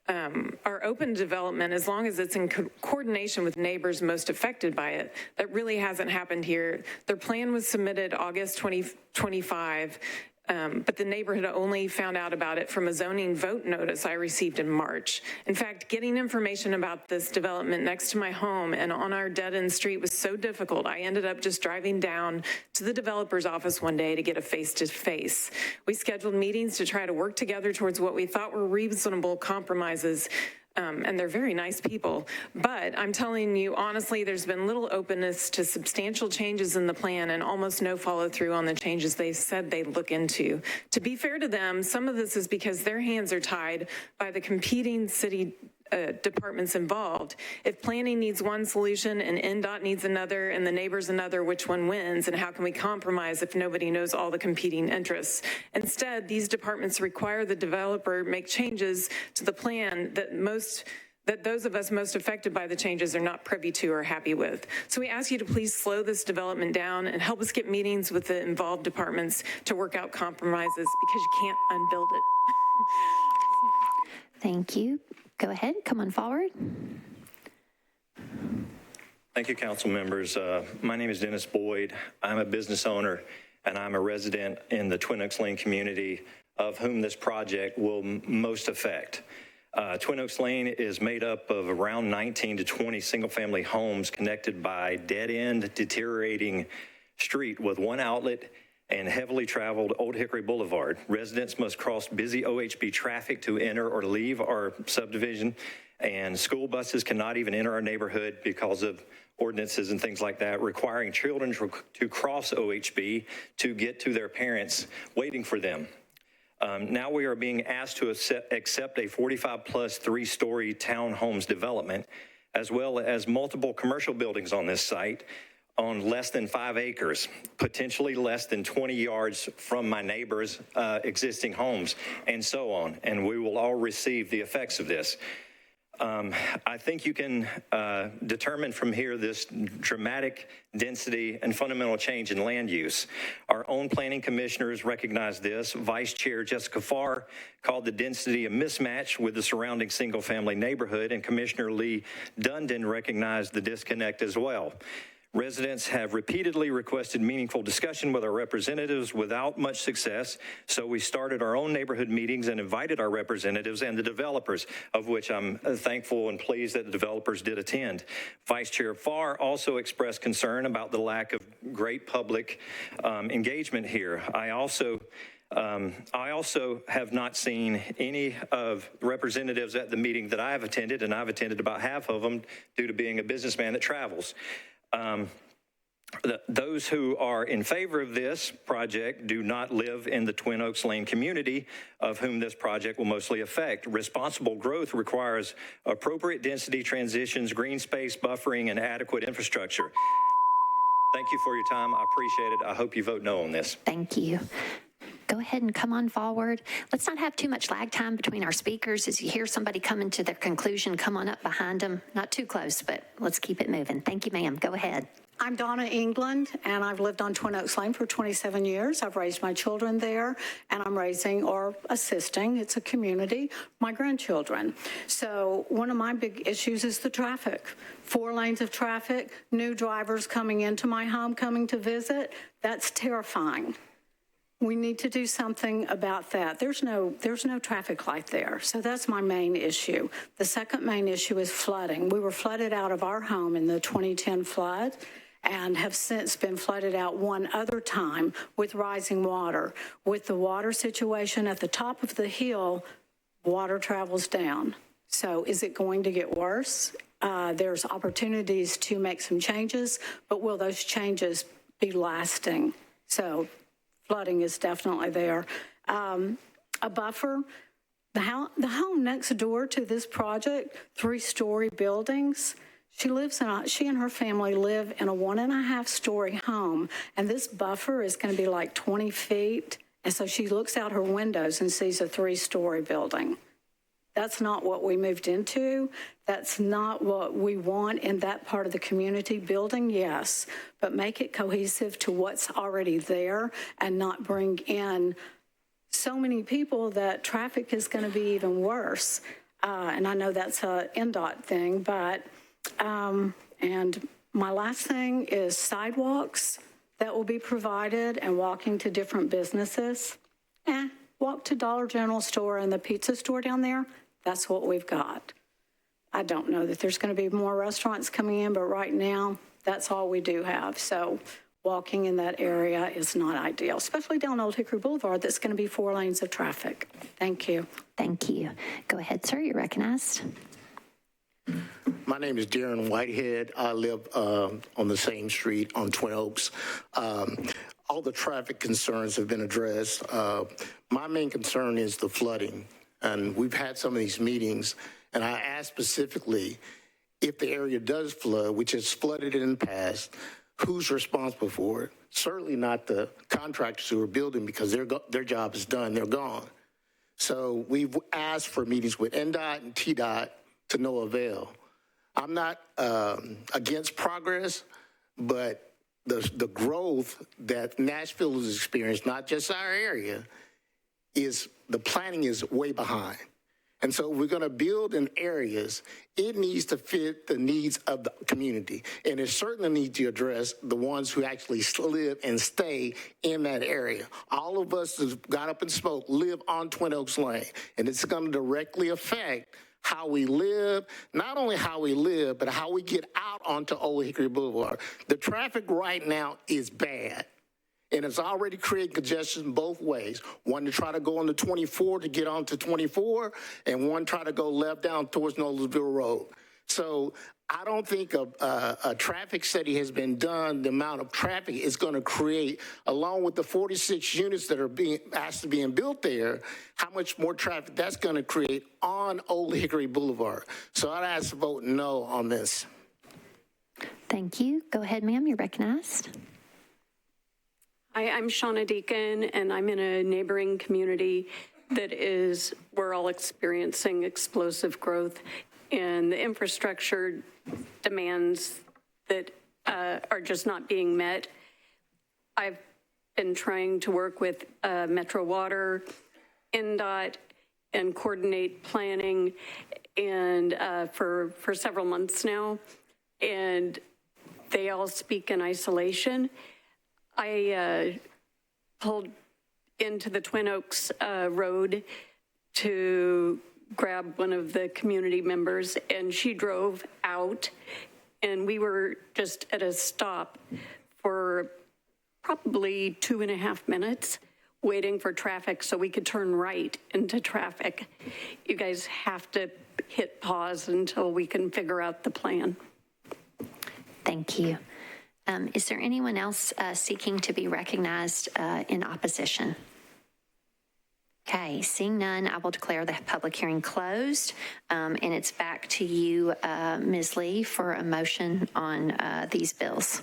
are open to development as long as it's in coordination with neighbors most affected by it. That really hasn't happened here. Their plan was submitted August 2025. But the neighborhood only found out about it from a zoning vote notice I received in March. In fact, getting information about this development next to my home and on our dead-end street was so difficult, I ended up just driving down to the developer's office one day to get a face-to-face. We scheduled meetings to try to work together towards what we thought were reasonable compromises. And they're very nice people. But I'm telling you, honestly, there's been little openness to substantial changes in the plan and almost no follow through on the changes they said they'd look into. To be fair to them, some of this is because their hands are tied by the competing city departments involved. If planning needs one solution and NDOT needs another and the neighbors another, which one wins? And how can we compromise if nobody knows all the competing interests? Instead, these departments require the developer make changes to the plan that those of us most affected by the changes are not privy to or happy with. So we ask you to please slow this development down and help us get meetings with the involved departments to work out compromises because you can't unbuild it. Thank you. Go ahead, come on forward. Thank you, council members. My name is Dennis Boyd. I'm a business owner and I'm a resident in the Twin Oaks Lane community of whom this project will most affect. Twin Oaks Lane is made up of around 19 to 20 single-family homes connected by dead-end, deteriorating street with one outlet and heavily traveled Old Hickory Boulevard. Residents must cross busy OHB traffic to enter or leave our subdivision, and school buses cannot even enter our neighborhood because of ordinances and things like that, requiring children to cross OHB to get to their parents waiting for them. Now we are being asked to accept a 45-plus three-story townhomes development, as well as multiple commercial buildings on this site on less than 5 acres, potentially less than 20 yards from my neighbors' existing homes, and so on. And we will all receive the effects of this. I think you can determine from here this dramatic density and fundamental change in land use. Our own planning commissioners recognize this. Vice Chair Jessica Farr called the density a mismatch with the surrounding single-family neighborhood, and Commissioner Lee Dundon recognized the disconnect as well. Residents have repeatedly requested meaningful discussion with our representatives without much success, so we started our own neighborhood meetings and invited our representatives and the developers, of which I'm thankful and pleased that the developers did attend. Vice Chair Farr also expressed concern about the lack of great public engagement here. I also have not seen any of representatives at the meeting that I have attended, and I've attended about half of them due to being a businessman that travels. Those who are in favor of this project do not live in the Twin Oaks Lane community, of whom this project will mostly affect. Responsible growth requires appropriate density transitions, green space buffering, and adequate infrastructure. Thank you for your time. I appreciate it. I hope you vote no on this. Thank you. Go ahead and come on forward. Let's not have too much lag time between our speakers. As you hear somebody coming to their conclusion, come on up behind them. Not too close, but let's keep it moving. Thank you, ma'am. Go ahead. I'm Donna England, and I've lived on Twin Oaks Lane for 27 years. I've raised my children there, and I'm raising or assisting, it's a community, my grandchildren. So one of my big issues is the traffic. 4 lanes of traffic, new drivers coming into my home, coming to visit. That's terrifying. We need to do something about that. There's no traffic light there. So that's my main issue. The second main issue is flooding. We were flooded out of our home in the 2010 flood and have since been flooded out one other time with rising water. With the water situation at the top of the hill, water travels down. So is it going to get worse? There's opportunities to make some changes, but will those changes be lasting? So flooding is definitely there. A buffer, the home next door to this project, 3-story buildings. She and her family live in a 1.5-story home, and this buffer is going to be like 20 feet. And so she looks out her windows and sees a 3-story building. That's not what we moved into. That's not what we want in that part of the community. Building, yes, but make it cohesive to what's already there and not bring in so many people that traffic is going to be even worse. And I know that's a NDOT thing, but, and my last thing is sidewalks that will be provided and walking to different businesses. Walk to Dollar General store and the pizza store down there. That's what we've got. I don't know that there's going to be more restaurants coming in, but right now, that's all we do have. So walking in that area is not ideal, especially down Old Hickory Boulevard. That's going to be 4 lanes of traffic. Thank you. Thank you. Go ahead, sir. You're recognized. My name is Darren Whitehead. I live on the same street on Twin Oaks. All the traffic concerns have been addressed. My main concern is the flooding. And we've had some of these meetings, and I asked specifically if the area does flood, which has flooded in the past, who's responsible for it? Certainly not the contractors who are building, because their job is done, they're gone. So we've asked for meetings with NDOT and TDOT to no avail. I'm not against progress, but the growth that Nashville has experienced, not just our area, is the planning is way behind. And so if we're going to build in areas, it needs to fit the needs of the community. And it certainly needs to address the ones who actually live and stay in that area. All of us that got up and spoke live on Twin Oaks Lane, and it's going to directly affect how we live, not only how we live, but how we get out onto Old Hickory Boulevard. The traffic right now is bad. And it's already creating congestion both ways. One to try to go on the 24 to get onto 24, and one try to go left down towards Noblesville Road. So I don't think a traffic study has been done. The amount of traffic is going to create, along with the 46 units that are being asked to be built there, how much more traffic that's going to create on Old Hickory Boulevard. So I'd ask to vote no on this. Thank you. Go ahead, ma'am. You're recognized. Hi, I'm Shauna Deacon, and I'm in a neighboring community that we're all experiencing explosive growth, and the infrastructure demands that are just not being met. I've been trying to work with Metro Water, NDOT, and coordinate planning and for several months now, and they all speak in isolation. I pulled into the Twin Oaks Road to grab one of the community members, and she drove out, and we were just at a stop for probably 2.5 minutes waiting for traffic so we could turn right into traffic. You guys have to hit pause until we can figure out the plan. Thank you. Is there anyone else seeking to be recognized in opposition? Okay, seeing none, I will declare the public hearing closed, and it's back to you, Ms. Lee, for a motion on these bills.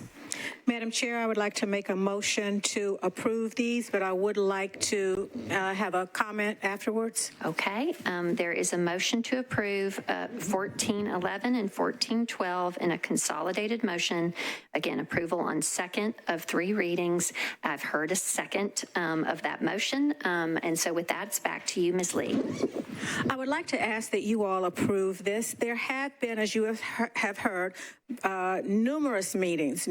Madam Chair, I would like to make a motion to approve these, but I would like to have a comment afterwards. Okay, there is a motion to approve 1411 and 1412 in a consolidated motion. Again, approval on second of 3 readings. I've heard a second of that motion, and so with that, it's back to you, Ms. Lee. I would like to ask that you all approve this. There have been, as you have heard, numerous meetings,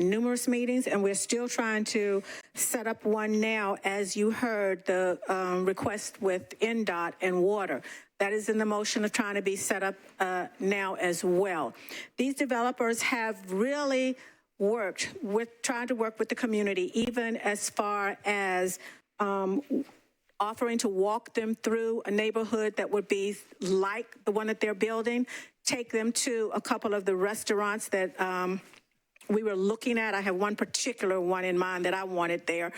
and we're still trying to set up one now. As you heard, the request with NDOT and water. That is in the motion of trying to be set up now as well. These developers have really trying to work with the community, even as far as offering to walk them through a neighborhood that would be like the one that they're building, take them to a couple of the restaurants that we were looking at. I have one particular one in mind that I wanted there.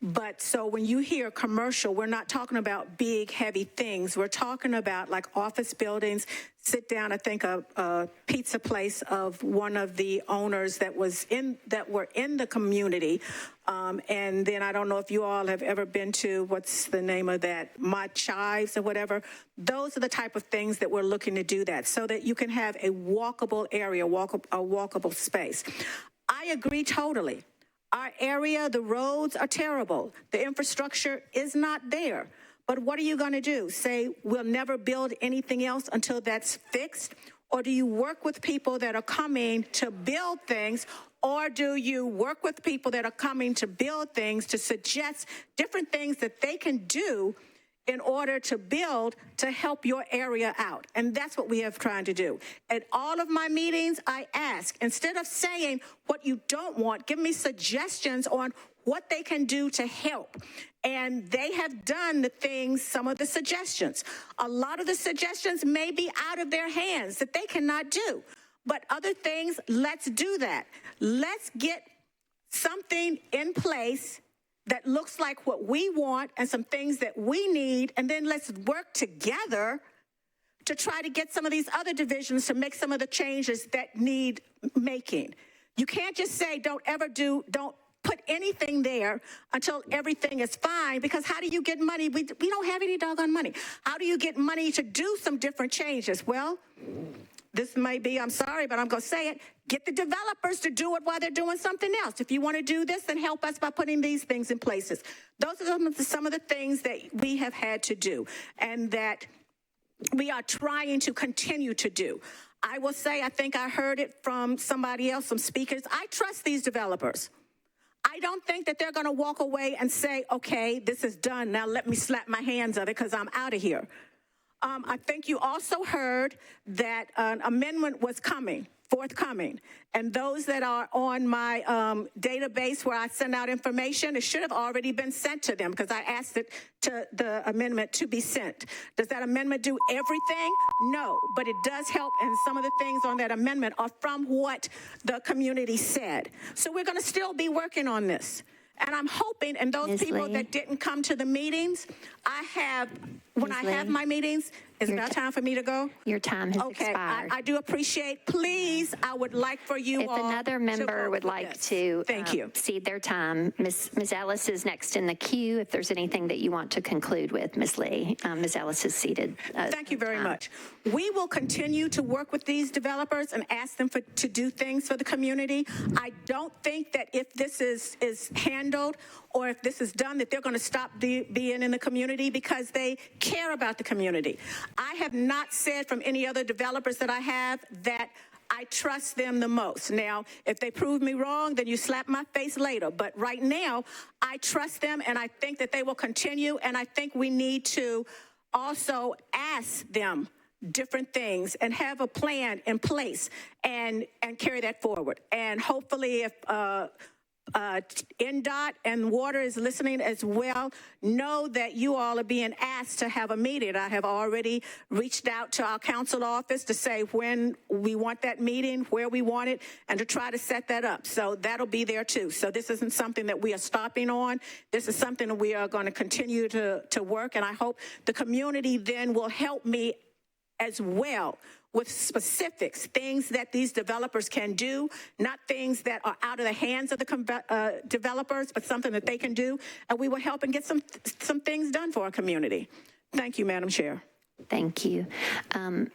But so when you hear commercial, we're not talking about big, heavy things. We're talking about like office buildings. Sit down, I think a pizza place of one of the owners that were in the community. And then I don't know if you all have ever been to, what's the name of that, My Chives or whatever. Those are the type of things that we're looking to do that so that you can have a walkable area, a walkable space. I agree totally. Our area, the roads are terrible. The infrastructure is not there. But what are you going to do? Say we'll never build anything else until that's fixed? Or do you work with people that are coming to build things? Or do you work with people that are coming to build things to suggest different things that they can do in order to build to help your area out? And that's what we have tried to do. At all of my meetings, I ask, instead of saying what you don't want, give me suggestions on what they can do to help. And they have done the things, some of the suggestions. A lot of the suggestions may be out of their hands that they cannot do. But other things, let's do that. Let's get something in place that looks like what we want and some things that we need, and then let's work together to try to get some of these other divisions to make some of the changes that need making. You can't just say don't put anything there until everything is fine, because how do you get money? We don't have any doggone money. How do you get money to do some different changes? Well, this may be, I'm sorry, but I'm going to say it, get the developers to do it while they're doing something else. If you want to do this, then help us by putting these things in places. Those are some of the things that we have had to do, and that we are trying to continue to do. I will say, I think I heard it from somebody else, some speakers. I trust these developers. I don't think that they're going to walk away and say, okay, this is done. Now let me slap my hands of it because I'm out of here. I think you also heard that an amendment was forthcoming. And those that are on my database where I send out information, it should have already been sent to them because I asked it to the amendment to be sent. Does that amendment do everything? No, but it does help, and some of the things on that amendment are from what the community said. So we're going to still be working on this. And I'm hoping, and those Ms. people Lee? that didn't come to the meetings, when I have my meetings, is it now time for me to go? Your time has Okay, expired. I do appreciate, please, I would like for you If all another member would like to cede their time, Ms. Ellis is next in the queue. If there's anything that you want to conclude with, Ms. Lee, Ms. Ellis is seated. Thank you very much. We will continue to work with these developers and ask them to do things for the community. I don't think that if this is handled or if this is done, that they're going to stop being in the community because they care about the community. I have not said from any other developers that I have that I trust them the most. Now, if they prove me wrong, then you slap my face later. But right now, I trust them, and I think that they will continue, and I think we need to also ask them different things and have a plan in place and carry that forward. And hopefully if NDOT and Water is listening as well, know that you all are being asked to have a meeting. I have already reached out to our council office to say when we want that meeting, where we want it, and to try to set that up. So that'll be there too. So this isn't something that we are stopping on. This is something that we are going to continue to work, and I hope the community then will help me as well with specifics, things that these developers can do, not things that are out of the hands of the developers, but something that they can do, and we will help and get some things done for our community. Thank you, Madam Chair. Thank you.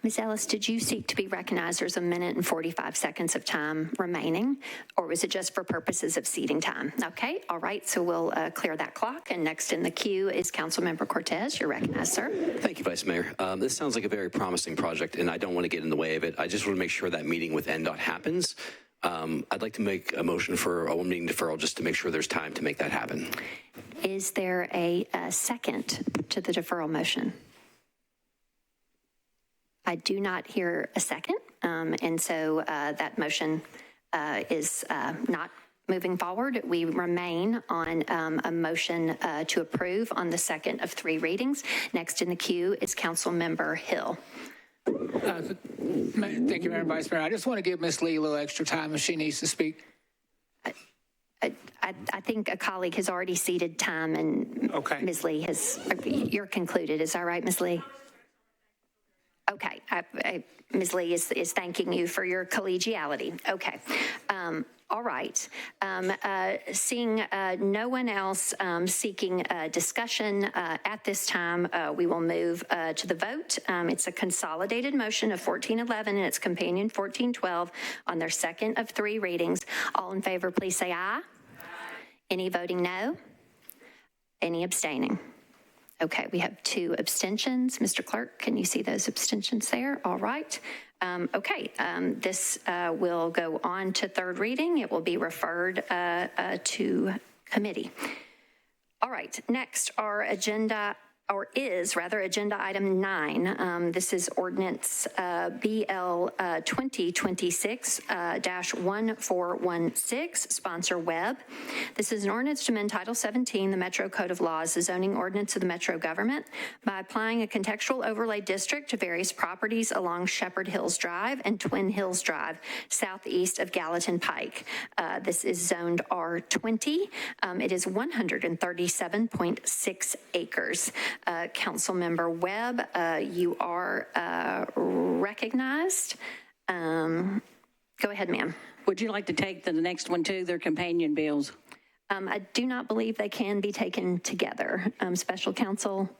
Ms. Ellis, did you seek to be recognized? There's 1 minute and 45 seconds of time remaining, or was it just for purposes of seating time? Okay, all right, so we'll clear that clock, and next in the queue is Councilmember Cortez. You're recognized, sir. Thank you, Vice Mayor. This sounds like a very promising project, and I don't want to get in the way of it. I just want to make sure that meeting with NDOT happens. I'd like to make a motion for a meeting deferral just to make sure there's time to make that happen. Is there a second to the deferral motion? I do not hear a second, and so that motion is not moving forward. We remain on a motion to approve on the second of 3 readings. Next in the queue is Councilmember Hill. Thank you, Madam Vice Mayor. I just want to give Ms. Lee a little extra time if she needs to speak. I think a colleague has already ceded time, and Ms. Lee you're concluded. Is that right, Ms. Lee? Okay, Ms. Lee is thanking you for your collegiality. Okay, all right. Seeing no one else seeking discussion at this time, we will move to the vote. It's a consolidated motion of 1411 and its companion 1412 on their second of 3 readings. All in favor, please say aye. Any voting no? Any abstaining? Okay, we have 2 abstentions. Mr. Clerk, can you see those abstentions there? All right. This will go on to 3rd reading. It will be referred to committee. All right, next agenda item 9. This is ordinance BL 2026-1416, sponsor Webb. This is an ordinance to amend Title 17, the Metro Code of Laws, the zoning ordinance of the Metro government, by applying a contextual overlay district to various properties along Shepherd Hills Drive and Twin Hills Drive, southeast of Gallatin Pike. This is zoned R20. It is 137.6 acres. Councilmember Webb, you are recognized. Go ahead, ma'am. Would you like to take the next one too? They're companion bills. I do not believe they can be taken together. Special counsel,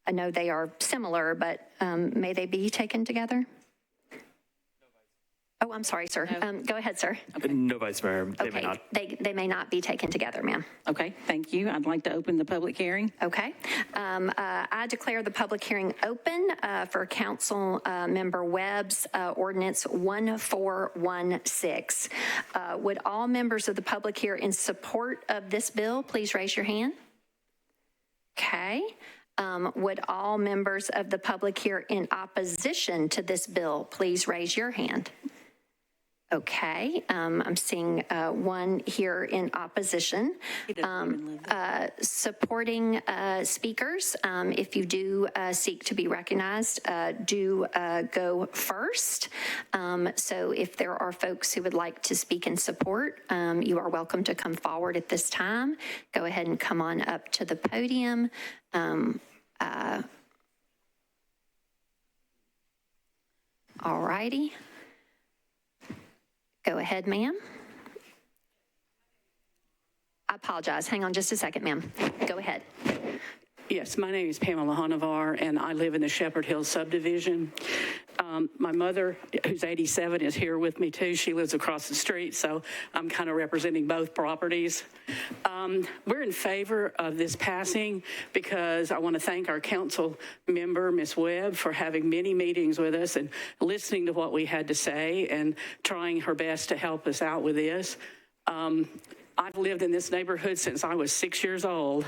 I know they are similar, but may they be taken together? Oh, I'm sorry, sir. Go ahead, sir. No, Vice Mayor. They may Okay, not. they may not be taken together, ma'am. Okay, thank you. I'd like to open the public hearing. Okay. I declare the public hearing open for Council Member Webb's Ordinance 1416. Would all members of the public here in support of this bill please raise your hand? Okay. Would all members of the public here in opposition to this bill please raise your hand? Okay, I'm seeing one here in opposition. Supporting speakers, if you do seek to be recognized, do go first. So if there are folks who would like to speak in support, you are welcome to come forward at this time. Go ahead and come on up to the podium. All righty. Go ahead, ma'am. I apologize. Hang on just a second, ma'am. Go ahead. Yes, my name is Pamela Honavar, and I live in the Shepherd Hills subdivision. My mother, who's 87, is here with me too. She lives across the street, so I'm kind of representing both properties. We're in favor of this passing because I want to thank our council member, Ms. Webb, for having many meetings with us and listening to what we had to say and trying her best to help us out with this. I've lived in this neighborhood since I was 6 years old,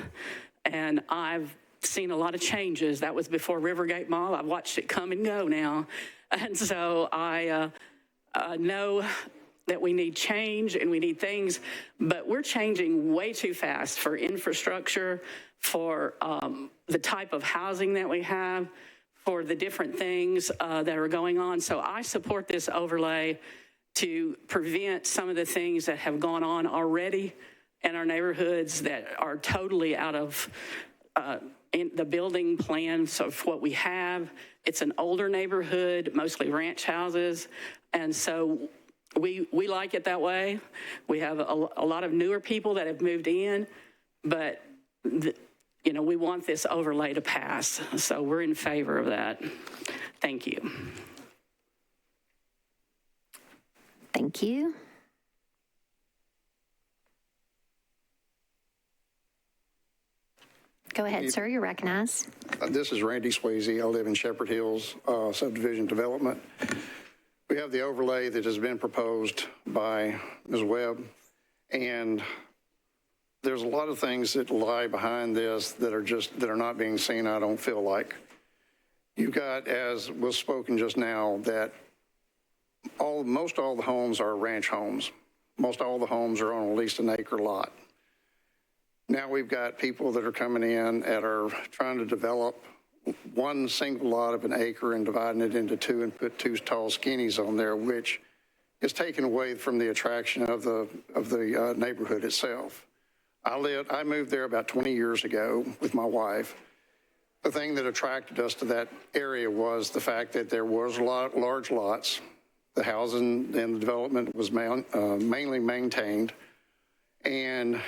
and I've seen a lot of changes. That was before Rivergate Mall. I've watched it come and go now. And so I know that we need change and we need things, but we're changing way too fast for infrastructure, for the type of housing that we have, for the different things that are going on. So I support this overlay to prevent some of the things that have gone on already in our neighborhoods that are totally out of in the building plans of what we have. It's an older neighborhood, mostly ranch houses, and so we like it that way. We have a lot of newer people that have moved in, but we want this overlay to pass, so we're in favor of that. Thank you. Thank you. Go ahead, sir. You're recognized. This is Randy Swayze. I live in Shepherd Hills subdivision development. We have the overlay that has been proposed by Ms. Webb, and there's a lot of things that lie behind this that are not being seen. I don't feel like you've got, as was spoken just now, that most all the homes are ranch homes. Most all the homes are on at least an acre lot. Now we've got people that are coming in that are trying to develop one single lot of an acre and dividing it into two and put two tall skinnies on there, which is taken away from the attraction of the neighborhood itself. I moved there about 20 years ago with my wife. The thing that attracted us to that area was the fact that there was a lot large lots. The housing and the development was mainly maintained, and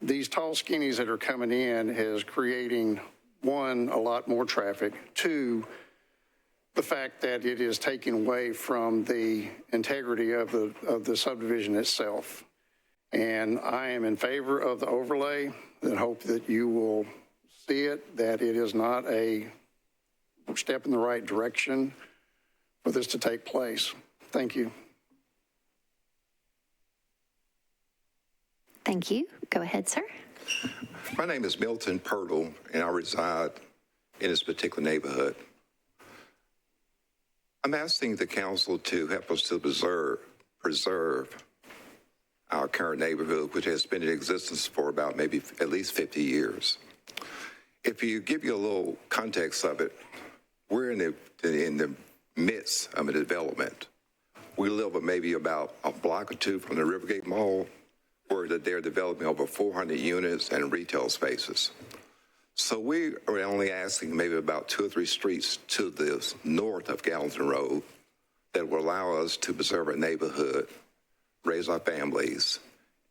these tall skinnies that are coming in is creating, one, a lot more traffic, two, the fact that it is taking away from the integrity of the subdivision itself. And I am in favor of the overlay and hope that you will see it, that it is not a step in the right direction for this to take place. Thank you. Thank you. Go ahead, sir. My name is Milton Pirtle, and I reside in this particular neighborhood. I'm asking the council to help us to preserve our current neighborhood, which has been in existence for about maybe at least 50 years. If you give you a little context of it, we're in the midst of a development. We live maybe about a block or two from the Rivergate Mall, where they're developing over 400 units and retail spaces. So we are only asking maybe about 2 or 3 streets to the north of Gallatin Road that will allow us to preserve our neighborhood, raise our families,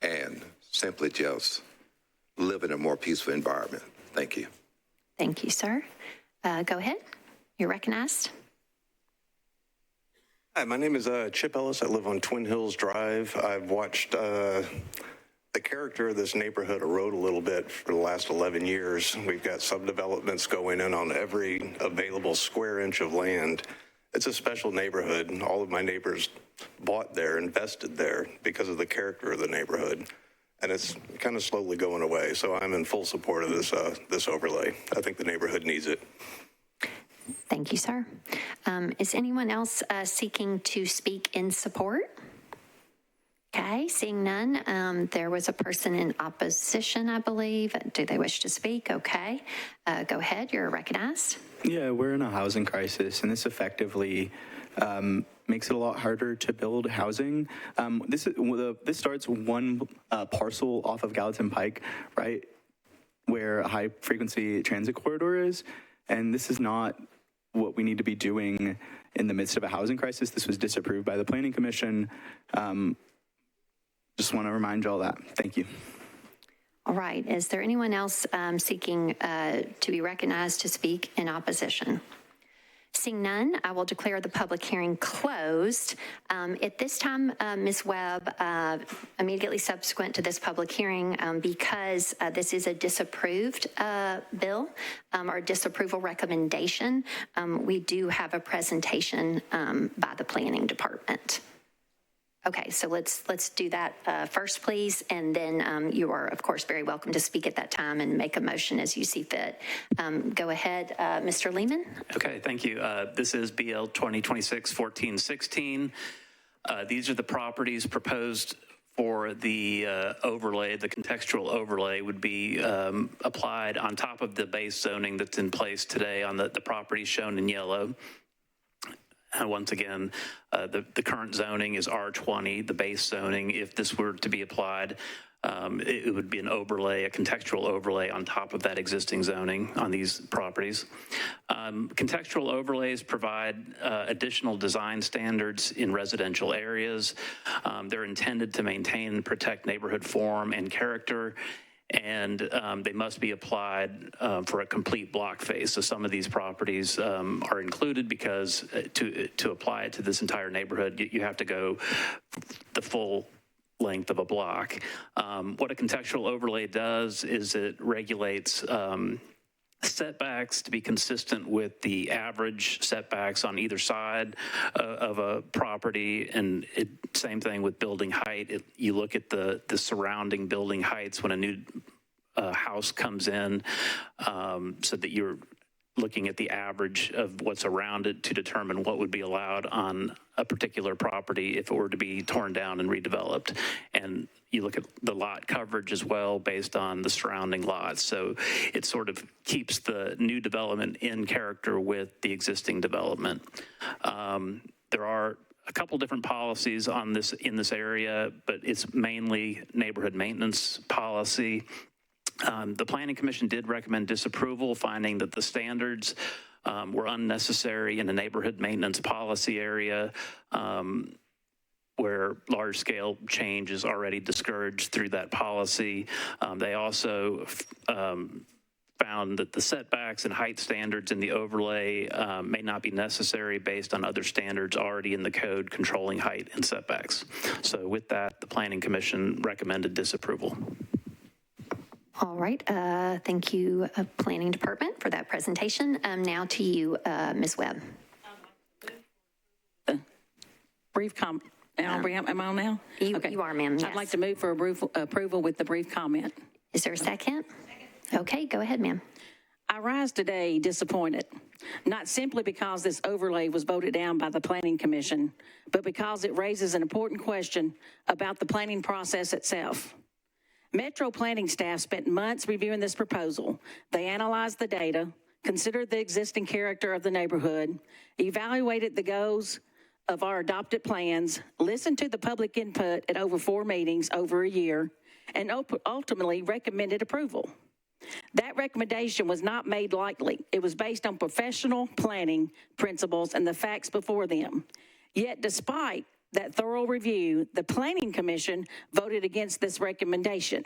and simply just live in a more peaceful environment. Thank you. Thank you, sir. Go ahead. You're recognized. Hi, my name is Chip Ellis. I live on Twin Hills Drive. I've watched the character of this neighborhood erode a little bit for the last 11 years. We've got subdevelopments going in on every available square inch of land. It's a special neighborhood. All of my neighbors bought there, invested there because of the character of the neighborhood. And it's kind of slowly going away. So I'm in full support of this overlay. I think the neighborhood needs it. Thank you, sir. Is anyone else seeking to speak in support? Okay, seeing none. There was a person in opposition, I believe. Do they wish to speak? Okay. Go ahead. You're recognized. Yeah, we're in a housing crisis, and this effectively makes it a lot harder to build housing. This starts one parcel off of Gallatin Pike, right, where a high-frequency transit corridor is, and this is not what we need to be doing in the midst of a housing crisis. This was disapproved by the Planning Commission. Just want to remind you all that. Thank you. All right. Is there anyone else seeking to be recognized to speak in opposition? Seeing none, I will declare the public hearing closed. At this time, Ms. Webb, immediately subsequent to this public hearing, because this is a disapproved bill or disapproval recommendation, we do have a presentation by the Planning Department. Okay, so let's do that first, please, and then you are, of course, very welcome to speak at that time and make a motion as you see fit. Go ahead, Mr. Lehman. Okay, thank you. This is BL 2026-1416. These are the properties proposed for the overlay. The contextual overlay would be applied on top of the base zoning that's in place today on the properties shown in yellow. And once again, the current zoning is R20, the base zoning. If this were to be applied, it would be an overlay, a contextual overlay on top of that existing zoning on these properties. Contextual overlays provide additional design standards in residential areas. They're intended to maintain and protect neighborhood form and character, and they must be applied for a complete block face. So some of these properties are included because to apply it to this entire neighborhood, you have to go the full length of a block. What a contextual overlay does is it regulates setbacks to be consistent with the average setbacks on either side of a property, and same thing with building height. You look at the surrounding building heights when a new house comes in, so that you're looking at the average of what's around it to determine what would be allowed on a particular property if it were to be torn down and redeveloped. And you look at the lot coverage as well based on the surrounding lots. So it sort of keeps the new development in character with the existing development. There are a couple different policies on this in this area, but it's mainly neighborhood maintenance policy. The Planning Commission did recommend disapproval, finding that the standards were unnecessary in the neighborhood maintenance policy area, where large-scale change is already discouraged through that policy. They also found that the setbacks and height standards in the overlay may not be necessary based on other standards already in the code controlling height and setbacks. So with that, the Planning Commission recommended disapproval. All right. Thank you, Planning Department, for that presentation. Now to you, Ms. Webb. Brief comment. Am I on now? You are, ma'am. Yes. I'd like to move for approval with the brief comment. Is there a second? Okay, go ahead, ma'am. I rise today disappointed, not simply because this overlay was voted down by the Planning Commission, but because it raises an important question about the planning process itself. Metro planning staff spent months reviewing this proposal. They analyzed the data, considered the existing character of the neighborhood, evaluated the goals of our adopted plans, listened to the public input at over 4 meetings over a year, and ultimately recommended approval. That recommendation was not made lightly. It was based on professional planning principles and the facts before them. Yet despite that thorough review, the Planning Commission voted against this recommendation.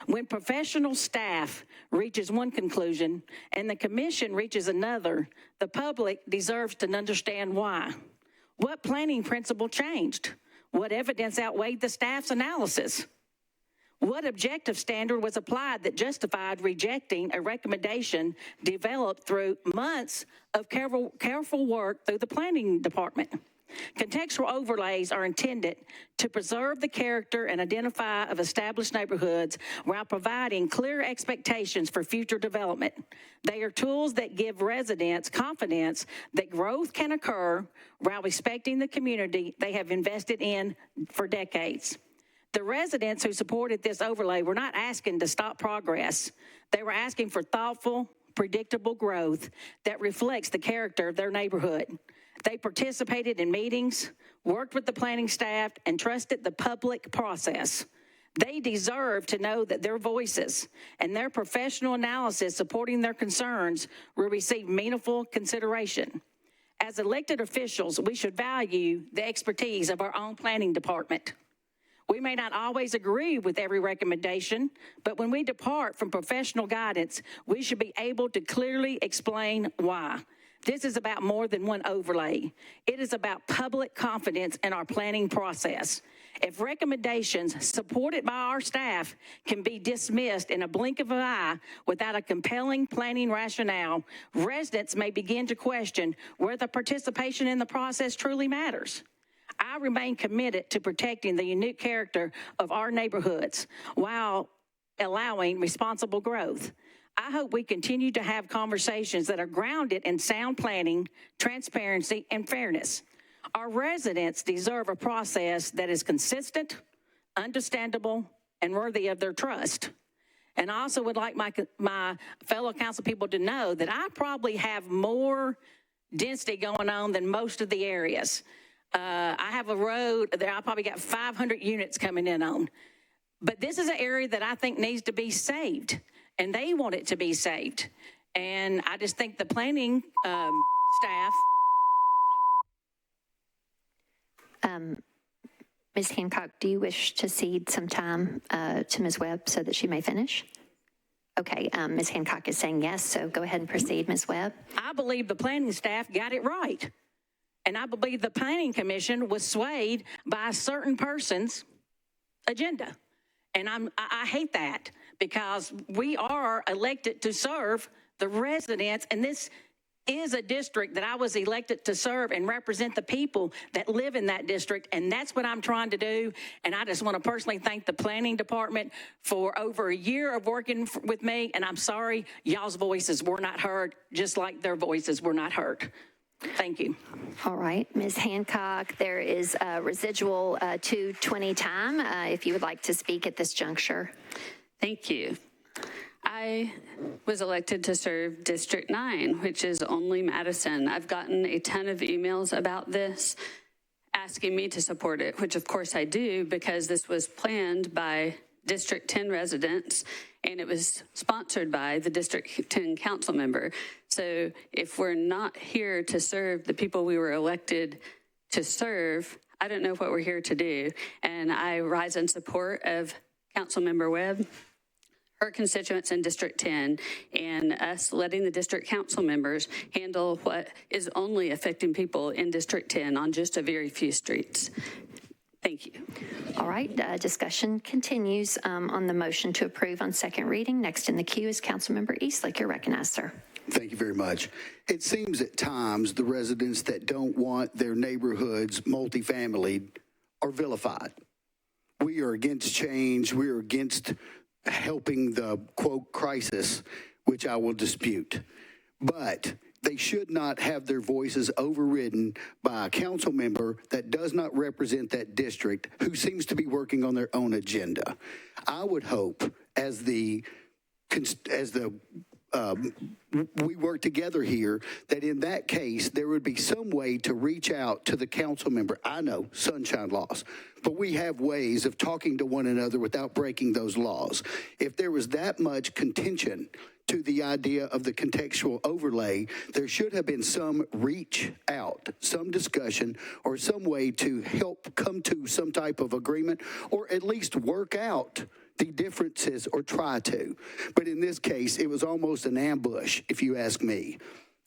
When professional staff reaches one conclusion and the Commission reaches another, the public deserves to understand why. What planning principle changed? What evidence outweighed the staff's analysis? What objective standard was applied that justified rejecting a recommendation developed through months of careful work through the planning department? Contextual overlays are intended to preserve the character and identify of established neighborhoods while providing clear expectations for future development. They are tools that give residents confidence that growth can occur while respecting the community they have invested in for decades. The residents who supported this overlay were not asking to stop progress. They were asking for thoughtful, predictable growth that reflects the character of their neighborhood. They participated in meetings, worked with the planning staff, and trusted the public process. They deserve to know that their voices and their professional analysis supporting their concerns will receive meaningful consideration. As elected officials, we should value the expertise of our own planning department. We may not always agree with every recommendation, but when we depart from professional guidance, we should be able to clearly explain why. This is about more than one overlay. It is about public confidence in our planning process. If recommendations supported by our staff can be dismissed in a blink of an eye without a compelling planning rationale, residents may begin to question whether participation in the process truly matters. I remain committed to protecting the unique character of our neighborhoods while allowing responsible growth. I hope we continue to have conversations that are grounded in sound planning, transparency, and fairness. Our residents deserve a process that is consistent, understandable, and worthy of their trust. And I also would like my fellow council people to know that I probably have more density going on than most of the areas. I have a road that I probably got 500 units coming in on. But this is an area that I think needs to be saved, and they want it to be saved. And I just think the planning staff. Ms. Hancock, do you wish to cede some time to Ms. Webb so that she may finish? Okay, Ms. Hancock is saying yes, so go ahead and proceed, Ms. Webb. I believe the planning staff got it right. And I believe the Planning Commission was swayed by a certain person's agenda. And I hate that because we are elected to serve the residents, and this is a district that I was elected to serve and represent the people that live in that district, and that's what I'm trying to do. And I just want to personally thank the planning department for over a year of working with me, and I'm sorry y'all's voices were not heard, just like their voices were not heard. Thank you. All right, Ms. Hancock, there is a residual 2:20 time if you would like to speak at this juncture. Thank you. I was elected to serve District 9, which is only Madison. I've gotten a ton of emails about this asking me to support it, which of course I do because this was planned by District 10 residents and it was sponsored by the District 10 council member. So if we're not here to serve the people we were elected to serve, I don't know what we're here to do. And I rise in support of Councilmember Webb, her constituents in District 10, and us letting the district council members handle what is only affecting people in District 10 on just a very few streets. Thank you. All right, discussion continues on the motion to approve on second reading. Next in the queue is Councilmember Eastlick. You're recognized, sir. Thank you very much. It seems at times the residents that don't want their neighborhoods multifamily are vilified. We are against change. We are against helping the, quote, crisis, which I will dispute. But they should not have their voices overridden by a council member that does not represent that district who seems to be working on their own agenda. I would hope as we work together here, that in that case, there would be some way to reach out to the council member. I know, sunshine laws, but we have ways of talking to one another without breaking those laws. If there was that much contention to the idea of the contextual overlay, there should have been some reach out, some discussion, or some way to help come to some type of agreement, or at least work out the differences or try to. But in this case, it was almost an ambush, if you ask me.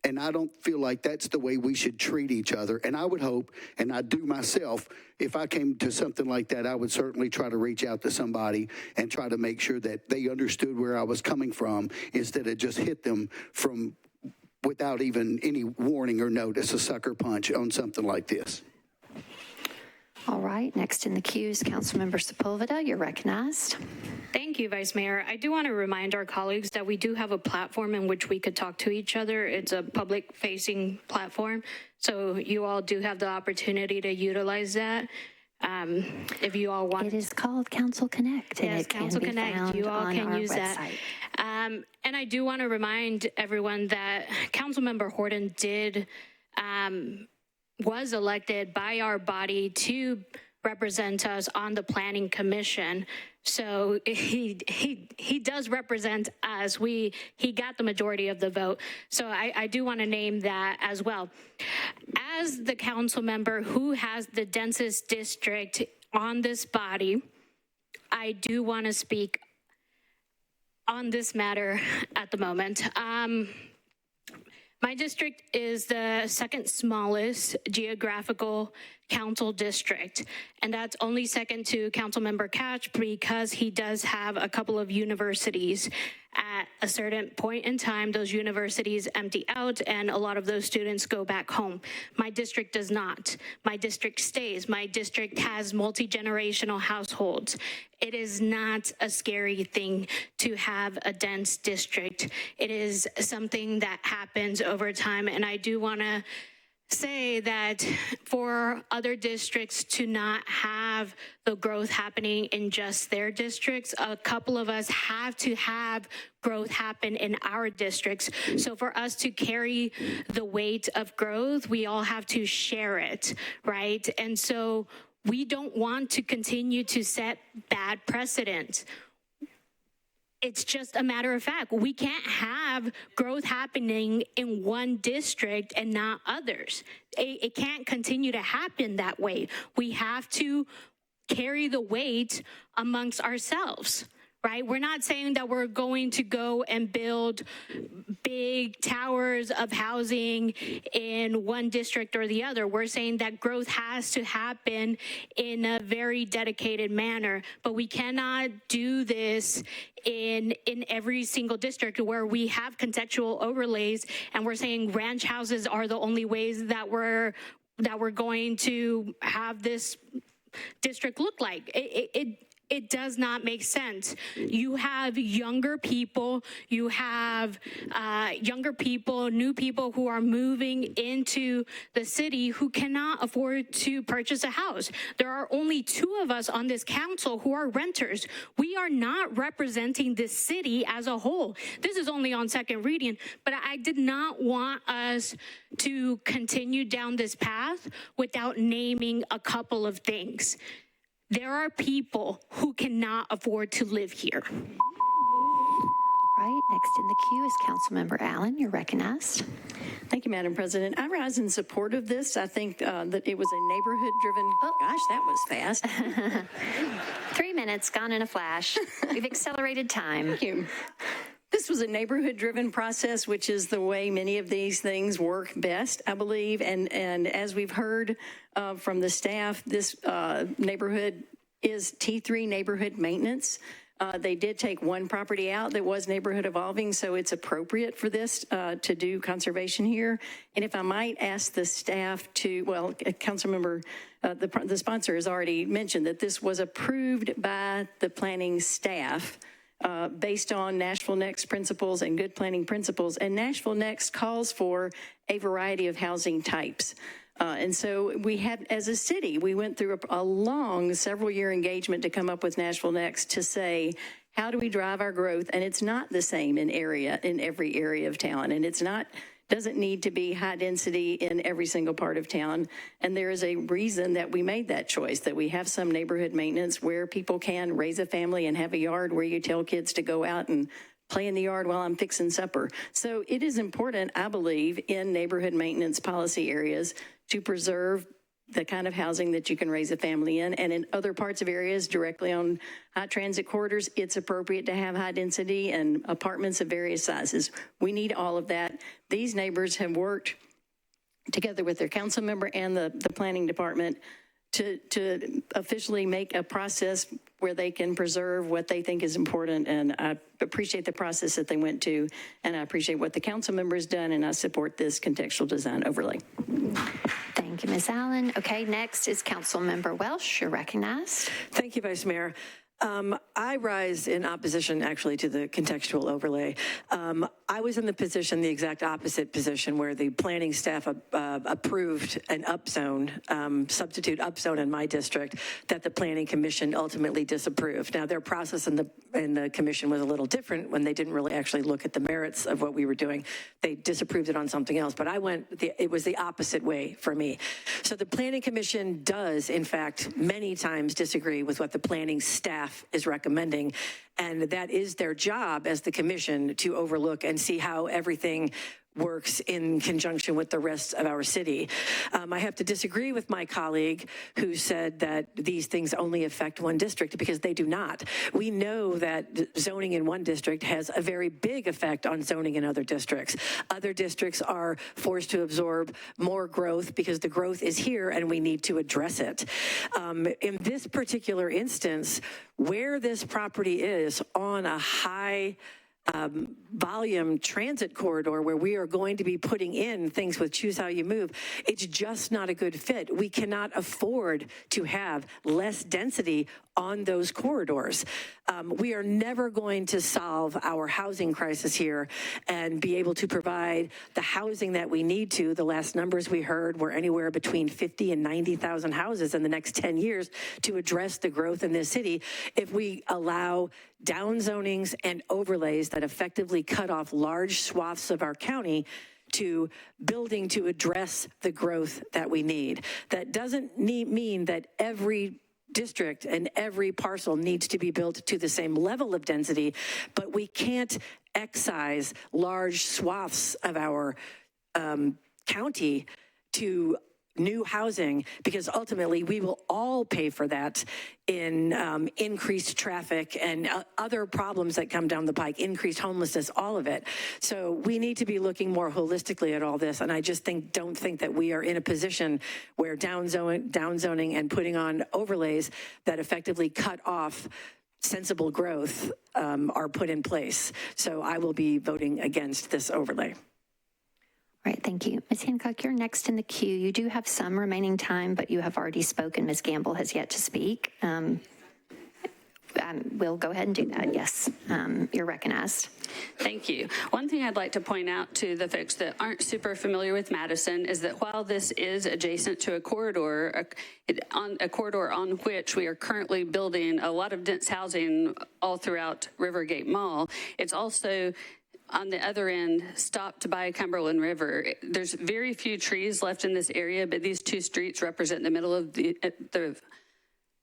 And I don't feel like that's the way we should treat each other. And I would hope, and I do myself, if I came to something like that, I would certainly try to reach out to somebody and try to make sure that they understood where I was coming from instead of just hit them from without even any warning or notice, a sucker punch on something like this. All right, next in the queue is Councilmember Sepulveda. You're recognized. Thank you, Vice Mayor. I do want to remind our colleagues that we do have a platform in which we could talk to each other. It's a public-facing platform, so you all do have the opportunity to utilize that. If you all want. It is called Council Connect. Yes, Council Connect. You all can use that. And I do want to remind everyone that Councilmember Horton was elected by our body to represent us on the Planning Commission. So he does represent us. He got the majority of the vote. So I do want to name that as well. As the council member who has the densest district on this body, I do want to speak on this matter at the moment. My district is the second smallest geographical council district, and that's only second to Councilmember Catch because he does have a couple of universities. At a certain point in time, those universities empty out and a lot of those students go back home. My district does not. My district stays. My district has multi-generational households. It is not a scary thing to have a dense district. It is something that happens over time, and I do want to say that for other districts to not have the growth happening in just their districts, a couple of us have to have growth happen in our districts. So for us to carry the weight of growth, we all have to share it, right? And so we don't want to continue to set bad precedent. It's just a matter of fact. We can't have growth happening in one district and not others. It can't continue to happen that way. We have to carry the weight amongst ourselves, right? We're not saying that we're going to go and build big towers of housing in one district or the other. We're saying that growth has to happen in a very dedicated manner, but we cannot do this in every single district where we have contextual overlays and we're saying ranch houses are the only ways that we're going to have this district look like. It does not make sense. You have younger people, new people who are moving into the city who cannot afford to purchase a house. There are only 2 of us on this council who are renters. We are not representing this city as a whole. This is only on second reading, but I did not want us to continue down this path without naming a couple of things. There are people who cannot afford to live here. Right, next in the queue is Councilmember Allen. You're recognized. Thank you, Madam President. I rise in support of this. I think that it was a neighborhood-driven, gosh, that was fast. 3 minutes, gone in a flash. We've accelerated time. Thank you. This was a neighborhood-driven process, which is the way many of these things work best, I believe. And as we've heard from the staff, this neighborhood is T3 neighborhood maintenance. They did take one property out that was neighborhood evolving, so it's appropriate for this to do conservation here. And if I might ask the staff to, well, Councilmember, the sponsor has already mentioned that this was approved by the planning staff based on Nashville Next principles and good planning principles. And Nashville Next calls for a variety of housing types. And so we had, as a city, we went through a long several-year engagement to come up with Nashville Next to say, how do we drive our growth? And it's not the same in every area of town. And it's not, doesn't need to be high density in every single part of town. And there is a reason that we made that choice, that we have some neighborhood maintenance where people can raise a family and have a yard where you tell kids to go out and play in the yard while I'm fixing supper. So it is important, I believe, in neighborhood maintenance policy areas to preserve the kind of housing that you can raise a family in. And in other parts of areas directly on high transit corridors, it's appropriate to have high density and apartments of various sizes. We need all of that. These neighbors have worked together with their council member and the planning department to officially make a process where they can preserve what they think is important. And I appreciate the process that they went to, and I appreciate what the council member has done, and I support this contextual design overlay. Thank you, Ms. Allen. Okay, next is Council Member Welsh. You're recognized. Thank you, Vice Mayor. I rise in opposition, actually, to the contextual overlay. I was in the exact opposite position, where the planning staff approved an upzone, substitute upzone in my district, that the Planning Commission ultimately disapproved. Now, their process in the commission was a little different when they didn't really actually look at the merits of what we were doing. They disapproved it on something else, but it was the opposite way for me. So the Planning Commission does, in fact, many times disagree with what the planning staff is recommending, and that is their job as the commission to overlook and see how everything works in conjunction with the rest of our city. I have to disagree with my colleague who said that these things only affect one district, because they do not. We know that zoning in one district has a very big effect on zoning in other districts. Other districts are forced to absorb more growth because the growth is here and we need to address it. In this particular instance, where this property is on a high volume transit corridor, where we are going to be putting in things with Choose How You Move, it's just not a good fit. We cannot afford to have less density on those corridors. We are never going to solve our housing crisis here and be able to provide the housing that we need to. The last numbers we heard were anywhere between 50 and 90,000 houses in the next 10 years to address the growth in this city if we allow down zonings and overlays that effectively cut off large swaths of our county to building to address the growth that we need. That doesn't mean that every district and every parcel needs to be built to the same level of density, but we can't excise large swaths of our county to new housing, because ultimately we will all pay for that in increased traffic and other problems that come down the pike, increased homelessness, all of it. So we need to be looking more holistically at all this. And I just don't think that we are in a position where down zoning and putting on overlays that effectively cut off sensible growth are put in place. So I will be voting against this overlay. All right, thank you. Ms. Hancock, you're next in the queue. You do have some remaining time, but you have already spoken. Ms. Gamble has yet to speak. We'll go ahead and do that. Yes, you're recognized. Thank you. One thing I'd like to point out to the folks that aren't super familiar with Madison is that while this is adjacent to a corridor, on which we are currently building a lot of dense housing all throughout Rivergate Mall, it's also on the other end, stopped by Cumberland River. There's very few trees left in this area, but these two streets represent the middle of the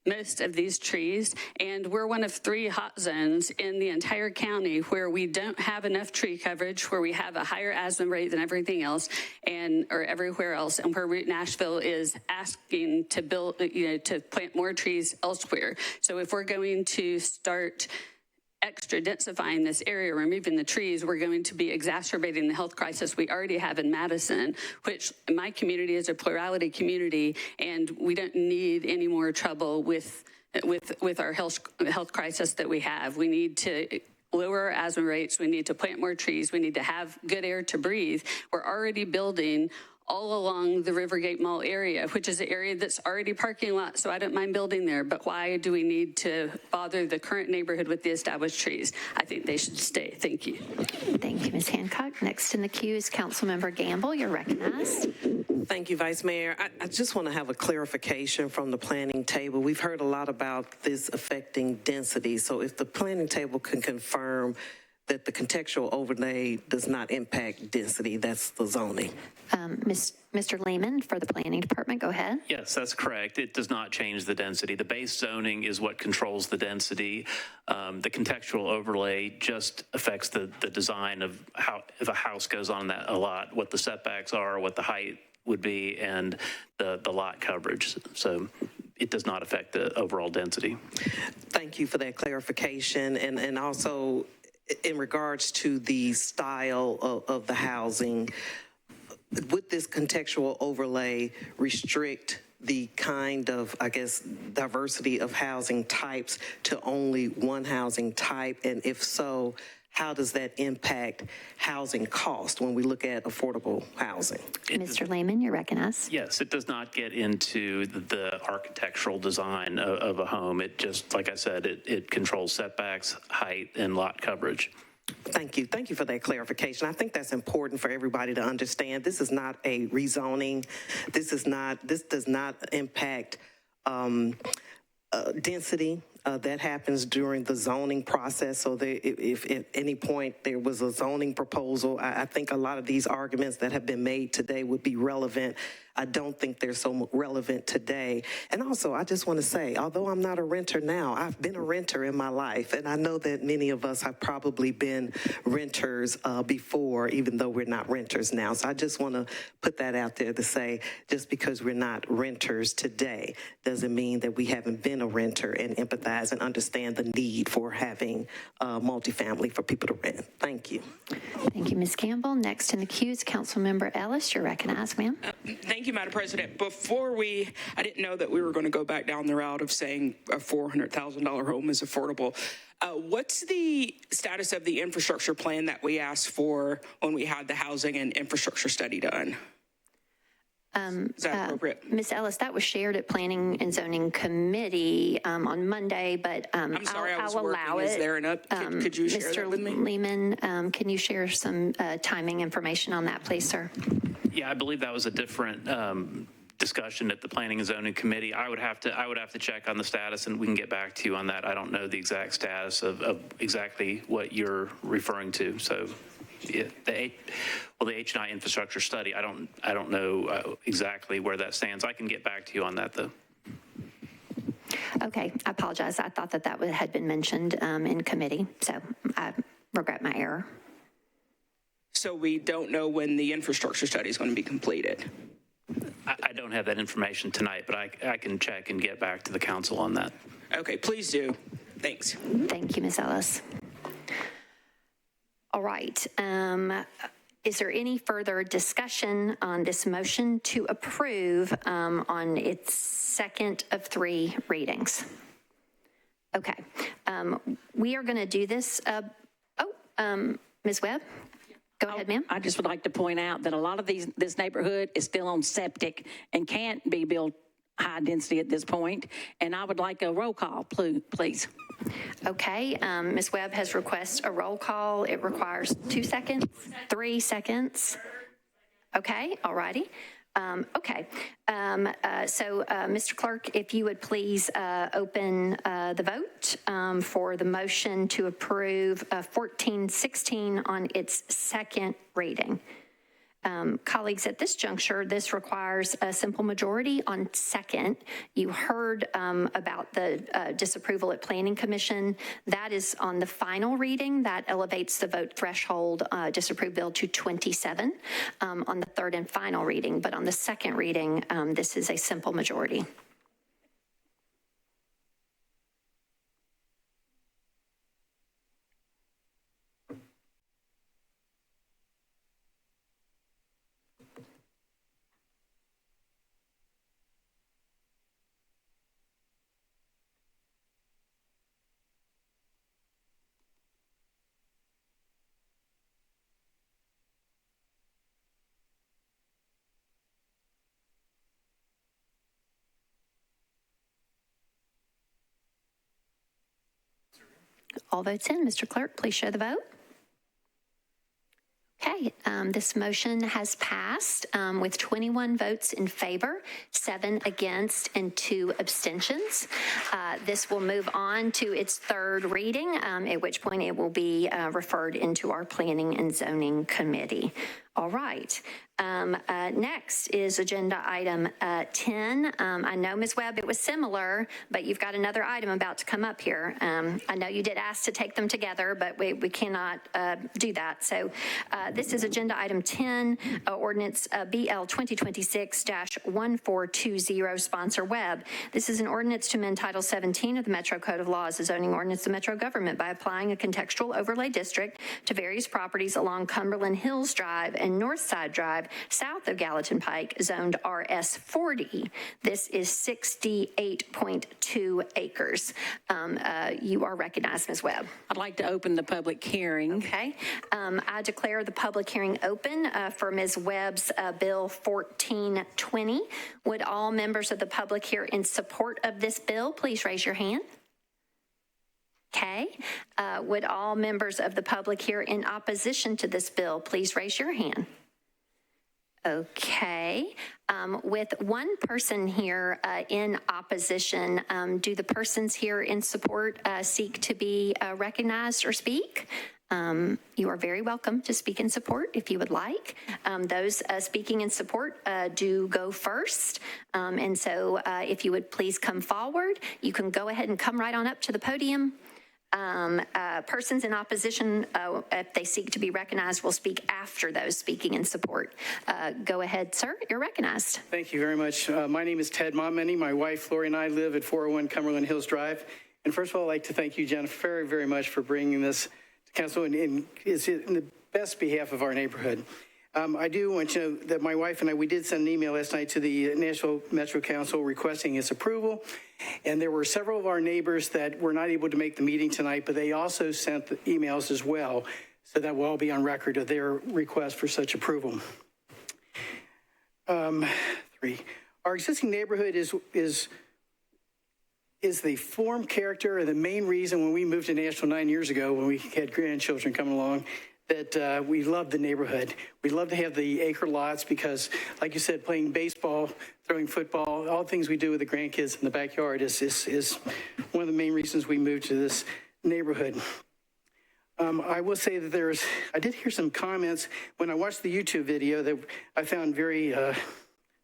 most of these trees, and we're one of 3 hot zones in the entire county where we don't have enough tree coverage, where we have a higher asthma rate than everything else, or everywhere else, and where Nashville is asking to build, to plant more trees elsewhere. So if we're going to start extra densifying this area, removing the trees, we're going to be exacerbating the health crisis we already have in Madison, which my community is a plurality community, and we don't need any more trouble with our health crisis that we have. We need to lower our asthma rates. We need to plant more trees. We need to have good air to breathe. We're already building all along the Rivergate Mall area, which is an area that's already parking lot, so I don't mind building there. But why do we need to bother the current neighborhood with the established trees? I think they should stay. Thank you. Thank you, Ms. Hancock. Next in the queue is Councilmember Gamble. You're recognized. Thank you, Vice Mayor. I just want to have a clarification from the planning table. We've heard a lot about this affecting density. So if the planning table can confirm that the contextual overlay does not impact density, that's the zoning. Mr. Lehman for the Planning Department, go ahead. Yes, that's correct. It does not change the density. The base zoning is what controls the density. The contextual overlay just affects the design of how, if a house goes on that a lot, what the setbacks are, what the height would be and the lot coverage. So it does not affect the overall density. Thank you for that clarification. And also in regards to the style of the housing, would this contextual overlay restrict the kind of, I guess, diversity of housing types to only one housing type? And if so, how does that impact housing cost when we look at affordable housing? Mr. Lehman, you're recognized. Yes, it does not get into the architectural design of a home. It just, like I said, it controls setbacks, height, and lot coverage. Thank you. Thank you for that clarification. I think that's important for everybody to understand. This is not a rezoning. This does not impact density. That happens during the zoning process. So if at any point there was a zoning proposal, I think a lot of these arguments that have been made today would be relevant. I don't think they're so relevant today. And also, I just want to say, although I'm not a renter now, I've been a renter in my life. And I know that many of us have probably been renters before, even though we're not renters now. So I just want to put that out there to say, just because we're not renters today doesn't mean that we haven't been a renter and empathize and understand the need for having multifamily for people to rent. Thank you. Thank you, Ms. Campbell. Next in the queue is Councilmember Ellis. You're recognized, ma'am. Thank you, Madam President. I didn't know that we were going to go back down the route of saying a $400,000 home is affordable. What's the status of the infrastructure plan that we asked for when we had the housing and infrastructure study done? Is that appropriate? Ms. Ellis, that was shared at Planning and Zoning Committee on Monday, but I'm sorry, I'll allow it. Is there could you share that with me? Mr. Lehman, can you share some timing information on that, please, sir? Yeah, I believe that was a different discussion at the Planning and Zoning Committee. I would have to check on the status, and we can get back to you on that. I don't know the exact status of exactly what you're referring to. So, yeah, the H&I infrastructure study, I don't know exactly where that stands. I can get back to you on that, though. Okay, I apologize. I thought that had been mentioned in committee, so I regret my error. So we don't know when the infrastructure study is going to be completed. I don't have that information tonight, but I can check and get back to the council on that. Okay, please do. Thanks. Thank you, Ms. Ellis. All right. Is there any further discussion on this motion to approve on its second of 3 readings? Okay. We are going to do this. Ms. Webb? Go ahead, ma'am. I just would like to point out that a lot of this neighborhood is still on septic and can't be built high density at this point. And I would like a roll call, please. Okay. Ms. Webb has requested a roll call. It requires 2 seconds, 3 seconds. Okay. All righty. Okay. So, Mr. Clerk, if you would please open the vote for the motion to approve 1416 on its second reading. Colleagues, at this juncture, this requires a simple majority on second. You heard about the disapproval at Planning Commission. That is on the final reading. That elevates the vote threshold disapprove bill to 27 on the third and final reading. But on the second reading, this is a simple majority. All votes in. Mr. Clerk, please show the vote. Okay, this motion has passed with 21 votes in favor, 7 against, and 2 abstentions. This will move on to its third reading, at which point it will be referred into our Planning and Zoning Committee. All right. Next is agenda item 10. I know, Ms. Webb, it was similar, but you've got another item about to come up here. I know you did ask to take them together, but we cannot do that. So this is agenda item 10, ordinance BL 2026-1420, sponsor Webb. This is an ordinance to amend Title 17 of the Metro Code of Laws, a zoning ordinance of the Metro government by applying a contextual overlay district to various properties along Cumberland Hills Drive and Northside Drive, south of Gallatin Pike, zoned RS40. This is 68.2 acres. You are recognized, Ms. Webb. I'd like to open the public hearing. Okay. I declare the public hearing open for Ms. Webb's Bill 1420. Would all members of the public here in support of this bill please raise your hand? Okay. Would all members of the public here in opposition to this bill please raise your hand? Okay. With one person here in opposition, do the persons here in support seek to be recognized or speak? You are very welcome to speak in support if you would like. Those speaking in support do go first. And so if you would please come forward, you can go ahead and come right on up to the podium. Persons in opposition, if they seek to be recognized, will speak after those speaking in support. Go ahead, sir. You're recognized. Thank you very much. My name is Ted Momeny. My wife, Lori, and I live at 401 Cumberland Hills Drive. And first of all, I'd like to thank you, Jennifer, very, very much for bringing this to council, and it's in the best behalf of our neighborhood. I do want you to know that my wife and I, we did send an email last night to the Nashville Metro Council requesting its approval. And there were several of our neighbors that were not able to make the meeting tonight, but they also sent the emails as well. So that will all be on record of their request for such approval. 3, our existing neighborhood is the form, character, and the main reason when we moved to Nashville 9 years ago, when we had grandchildren coming along, that we love the neighborhood. We love to have the acre lots because, like you said, playing baseball, throwing football, all the things we do with the grandkids in the backyard is one of the main reasons we moved to this neighborhood. I will say that I did hear some comments when I watched the YouTube video that I found very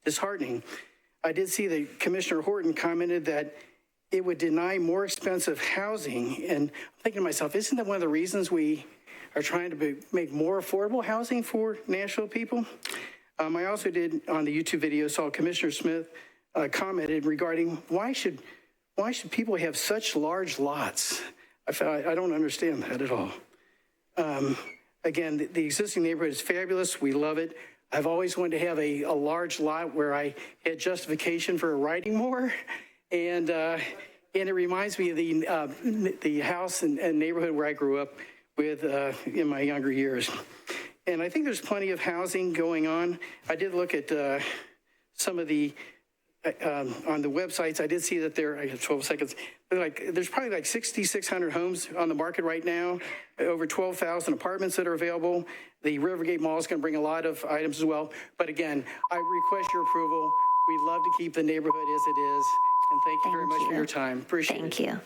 disheartening. I did see that Commissioner Horton commented that it would deny more expensive housing. And I'm thinking to myself, isn't that one of the reasons we are trying to make more affordable housing for Nashville people? I also did, on the YouTube video, saw Commissioner Smith commented regarding why should people have such large lots? I don't understand that at all. Again, the existing neighborhood is fabulous. We love it. I've always wanted to have a large lot where I had justification for riding more. And it reminds me of the house and neighborhood where I grew up with in my younger years. And I think there's plenty of housing going on. I did look at some of the, on the websites, I did see that I have 12 seconds, there's probably like 6,600 homes on the market right now, over 12,000 apartments that are available. The Rivergate Mall is going to bring a lot of items as well. But again, I request your approval. We'd love to keep the neighborhood as it is. And thank you very much for your time. Appreciate it. Thank you.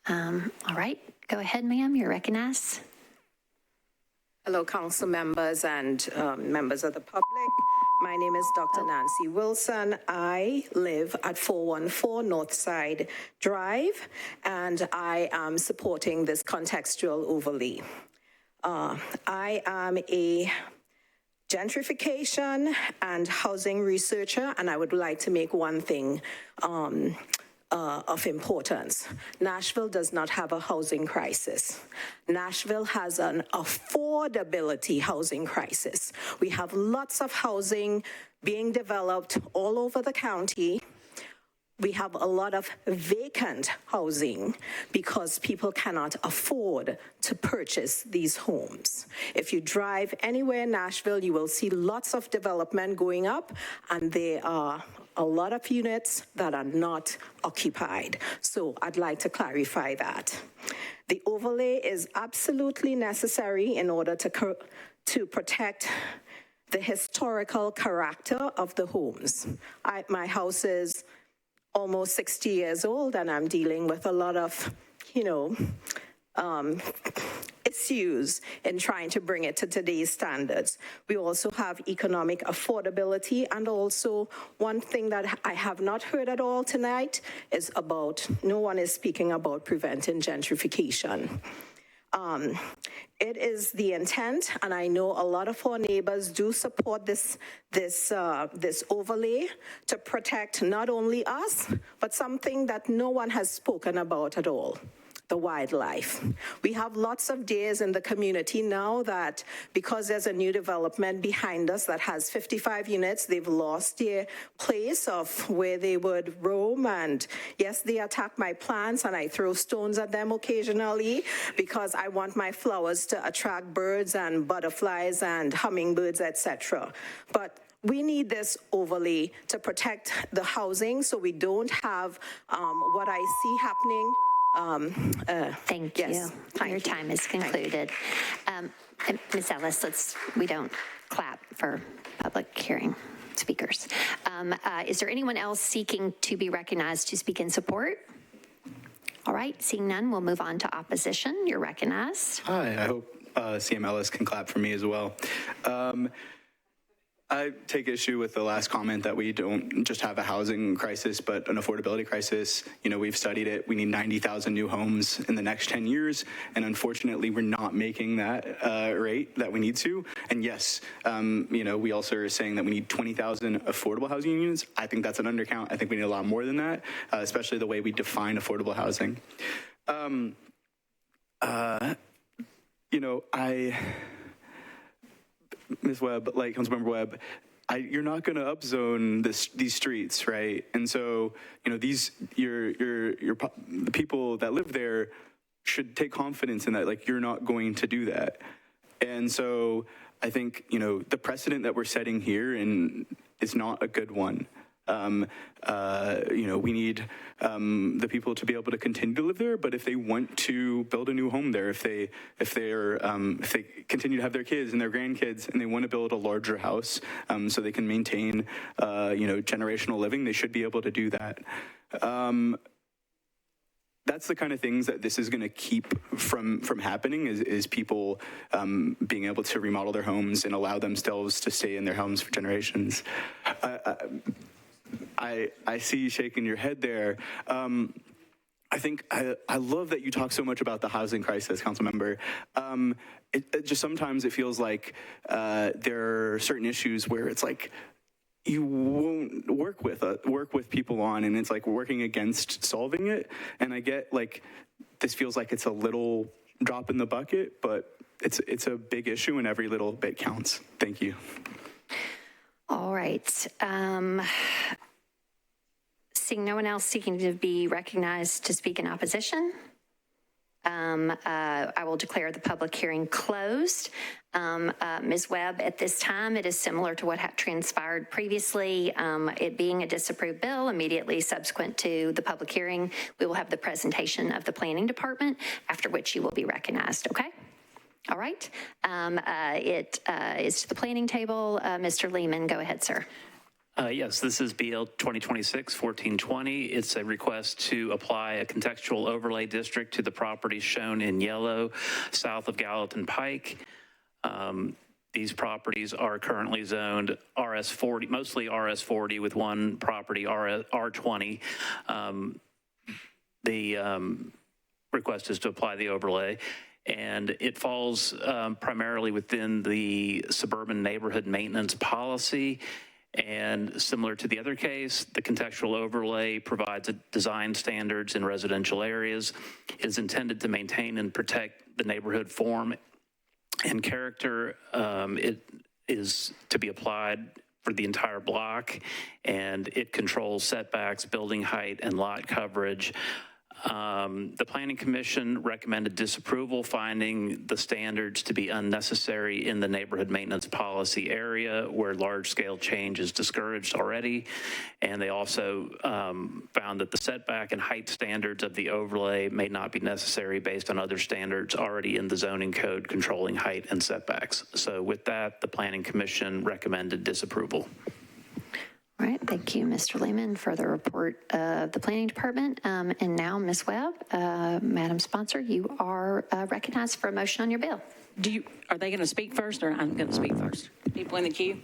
All right. Go ahead, ma'am. You're recognized. Hello, council members and members of the public. My name is Dr. Nancy Wilson. I live at 414 Northside Drive, and I am supporting this contextual overlay. I am a gentrification and housing researcher, and I would like to make one thing of importance. Nashville does not have a housing crisis. Nashville has an affordability housing crisis. We have lots of housing being developed all over the county. We have a lot of vacant housing because people cannot afford to purchase these homes. If you drive anywhere in Nashville, you will see lots of development going up, and there are a lot of units that are not occupied. So I'd like to clarify that. The overlay is absolutely necessary in order to protect the historical character of the homes. My house is almost 60 years old, and I'm dealing with a lot of, issues in trying to bring it to today's standards. We also have economic affordability, and also one thing that I have not heard at all tonight is about, no one is speaking about preventing gentrification. It is the intent, and I know a lot of our neighbors do support this overlay to protect not only us, but something that no one has spoken about at all: the wildlife. We have lots of days in the community now that, because there's a new development behind us that has 55 units, they've lost their place of where they would roam. And yes, they attack my plants, and I throw stones at them occasionally because I want my flowers to attract birds and butterflies and hummingbirds, etc. But we need this overlay to protect the housing so we don't have what I see happening. Thank you. Your time is concluded. Ms. Ellis, we don't clap for public hearing speakers. Is there anyone else seeking to be recognized to speak in support? All right, seeing none, we'll move on to opposition. You're recognized. Hi, I hope CM Ellis can clap for me as well. I take issue with the last comment that we don't just have a housing crisis, but an affordability crisis. You know, we've studied it. We need 90,000 new homes in the next 10 years. And unfortunately, we're not making that rate that we need to. And yes, you know, we also are saying that we need 20,000 affordable housing units. I think that's an undercount. I think we need a lot more than that, especially the way we define affordable housing. You know, Ms. Webb, like Councilmember Webb, you're not going to upzone these streets, right? And so, you know, the people that live there should take confidence in that, like, you're not going to do that. And so I think, you know, the precedent that we're setting here is not a good one. You know, we need the people to be able to continue to live there, but if they want to build a new home there, if they continue to have their kids and their grandkids and they want to build a larger house so they can maintain you know, generational living, they should be able to do that. That's the kind of things that this is going to keep from happening is people being able to remodel their homes and allow themselves to stay in their homes for generations. I see you shaking your head there. I think I love that you talk so much about the housing crisis, Councilmember. It just sometimes it feels like there are certain issues where it's like you won't work with people on, and it's like working against solving it. And I get like this feels like it's a little drop in the bucket, but it's a big issue, and every little bit counts. Thank you. All right. Seeing no one else seeking to be recognized to speak in opposition, I will declare the public hearing closed. Ms. Webb, at this time, it is similar to what had transpired previously. It being a disapproved bill, immediately subsequent to the public hearing, we will have the presentation of the planning department, after which you will be recognized, okay? All right. It is to the planning table. Mr. Lehman, go ahead, sir. Yes, this is BL 2026-1420. It's a request to apply a contextual overlay district to the properties shown in yellow south of Gallatin Pike. These properties are currently zoned RS40, mostly RS40 with one property R20. The request is to apply the overlay, and it falls primarily within the suburban neighborhood maintenance policy. And similar to the other case, the contextual overlay provides design standards in residential areas, is intended to maintain and protect the neighborhood form and character. It is to be applied for the entire block, and it controls setbacks, building height, and lot coverage. The Planning Commission recommended disapproval, finding the standards to be unnecessary in the neighborhood maintenance policy area where large-scale change is discouraged already. And they also found that the setback and height standards of the overlay may not be necessary based on other standards already in the zoning code controlling height and setbacks. So with that, the Planning Commission recommended disapproval. All right, thank you, Mr. Lehman, for the report of the Planning Department. And now, Ms. Webb, Madam Sponsor, you are recognized for a motion on your bill. Are they going to speak first, or I'm going to speak first? People in the queue?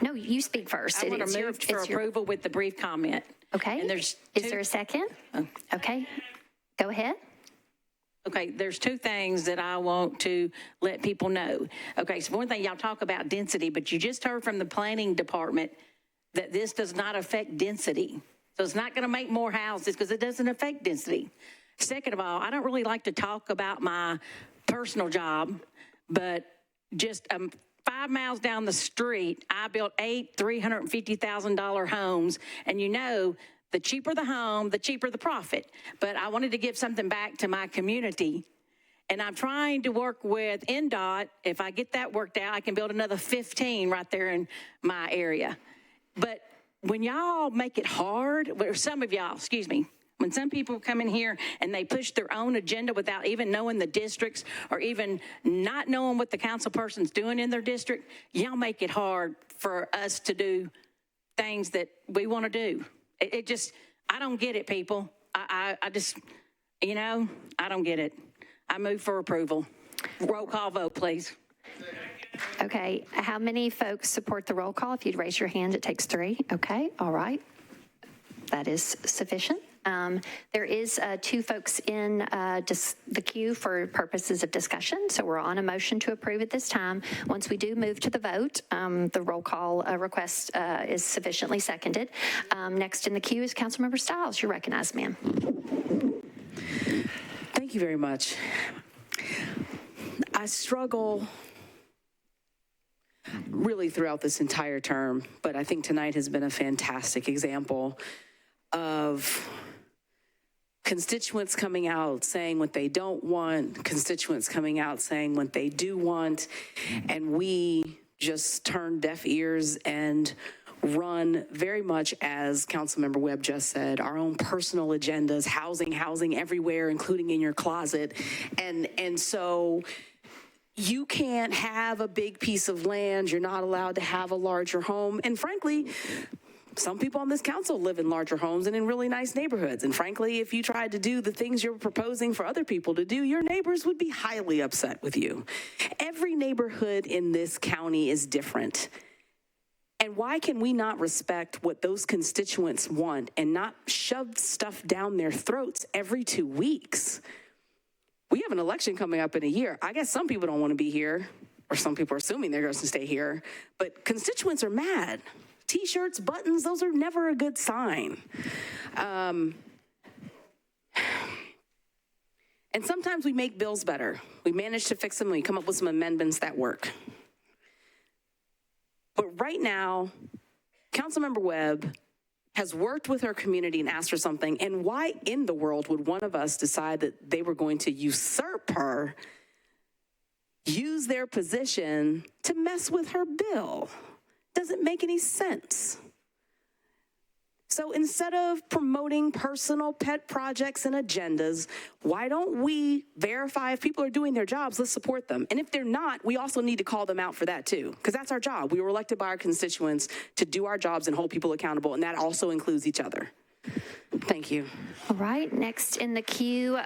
No, you speak first. I want to move for approval with the brief comment. Okay. And there's Is there a second? Okay. Go ahead. Okay, there's two things that I want to let people know. Okay, so one thing, y'all talk about density, but you just heard from the Planning Department that this does not affect density. So it's not going to make more houses because it doesn't affect density. Second of all, I don't really like to talk about my personal job, but just 5 miles down the street, I built 8 $350,000 homes, and you know, the cheaper the home, the cheaper the profit. But I wanted to give something back to my community, and I'm trying to work with NDOT. If I get that worked out, I can build another 15 right there in my area. But when y'all make it hard, or some of y'all, excuse me, when some people come in here and they push their own agenda without even knowing the districts or even not knowing what the council person's doing in their district, y'all make it hard for us to do things that we want to do. It just, I don't get it, people. I just, you know, I don't get it. I move for approval. Roll call vote, please. Okay. How many folks support the roll call? If you'd raise your hand, it takes 3. Okay. All right. That is sufficient. There is 2 folks in the queue for purposes of discussion, so we're on a motion to approve at this time. Once we do move to the vote, the roll call request is sufficiently seconded. Next in the queue is Councilmember Stiles. You're recognized, ma'am. Thank you very much. I struggle really throughout this entire term, but I think tonight has been a fantastic example of constituents coming out saying what they don't want, constituents coming out saying what they do want, and we just turn deaf ears and run very much, as Councilmember Webb just said, our own personal agendas, housing everywhere, including in your closet. And so you can't have a big piece of land. You're not allowed to have a larger home. And frankly, some people on this council live in larger homes and in really nice neighborhoods. And frankly, if you tried to do the things you're proposing for other people to do, your neighbors would be highly upset with you. Every neighborhood in this county is different. And why can we not respect what those constituents want and not shove stuff down their throats every 2 weeks? We have an election coming up in a year. I guess some people don't want to be here, or some people are assuming they're going to stay here, but constituents are mad. T-shirts, buttons, those are never a good sign. And sometimes we make bills better. We manage to fix them and we come up with some amendments that work. But right now, Councilmember Webb has worked with her community and asked for something, and why in the world would one of us decide that they were going to usurp her, use their position to mess with her bill? Doesn't make any sense. So instead of promoting personal pet projects and agendas, why don't we verify if people are doing their jobs? Let's support them. And if they're not, we also need to call them out for that too, because that's our job. We were elected by our constituents to do our jobs and hold people accountable, and that also includes each other. Thank you. All right, next in the queue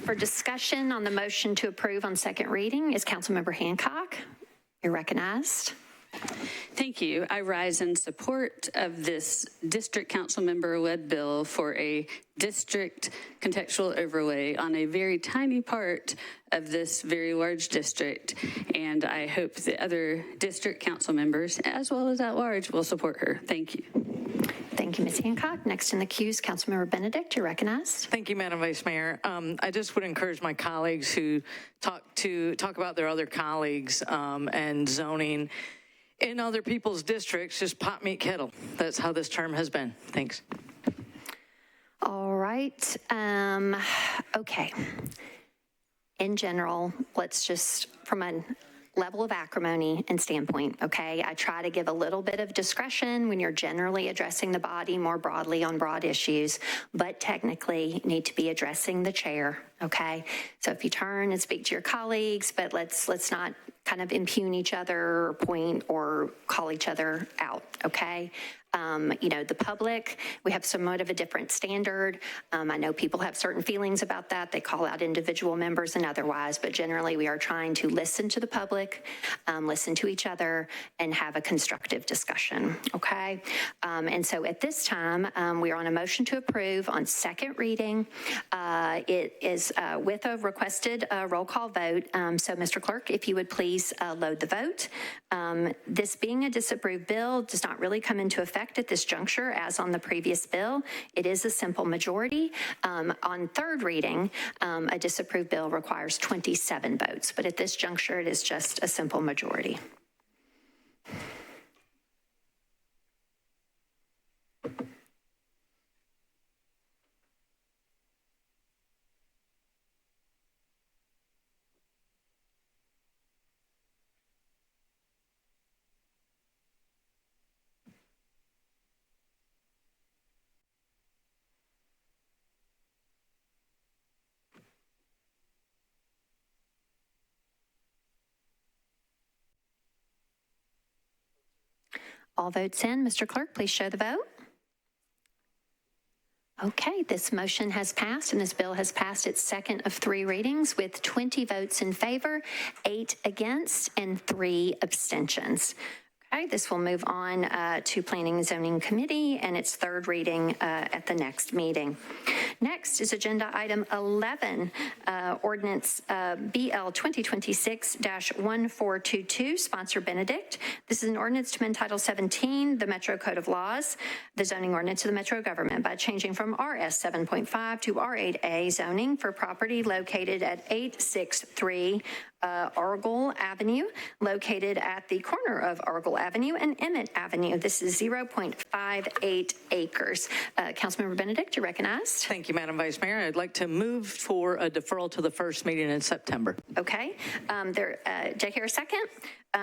for discussion on the motion to approve on second reading is Councilmember Hancock. You're recognized. Thank you. I rise in support of this District Council Member Webb bill for a district contextual overlay on a very tiny part of this very large district. And I hope the other district council members, as well as at large, will support her. Thank you. Thank you, Ms. Hancock. Next in the queue is Councilmember Benedict. You're recognized. Thank you, Madam Vice Mayor. I just would encourage my colleagues who talk about their other colleagues and zoning in other people's districts, just pot meat kettle. That's how this term has been. Thanks. All right. Okay. In general, let's just, from a level of acrimony and standpoint, okay, I try to give a little bit of discretion when you're generally addressing the body more broadly on broad issues, but technically need to be addressing the chair, okay? So if you turn and speak to your colleagues, but let's not kind of impugn each other or point or call each other out, okay? The public, we have somewhat of a different standard. I know people have certain feelings about that. They call out individual members and otherwise, but generally we are trying to listen to the public, listen to each other, and have a constructive discussion, okay? And so at this time, we are on a motion to approve on second reading. It is with a requested roll call vote. So Mr. Clerk, if you would please load the vote. This being a disapproved bill does not really come into effect at this juncture as on the previous bill. It is a simple majority. On third reading, a disapproved bill requires 27 votes, but at this juncture, it is just a simple majority. All votes in. Mr. Clerk, please show the vote. Okay, this motion has passed, and this bill has passed its second of three readings with 20 votes in favor, 8 against, and 3 abstentions. Okay, this will move on to Planning and Zoning Committee and its third reading at the next meeting. Next is agenda item 11, ordinance BL 2026-1422, sponsor Benedict. This is an ordinance to amend Title 17, the Metro Code of Laws, the zoning ordinance of the Metro government by changing from RS 7.5 to R8A zoning for property located at 863 Argyle Avenue, located at the corner of Argyle Avenue and Emmett Avenue. This is 0.58 acres. Councilmember Benedict, you're recognized. Thank you, Madam Vice Mayor. I'd like to move for a deferral to the first meeting in September. Okay. Do I hear a second?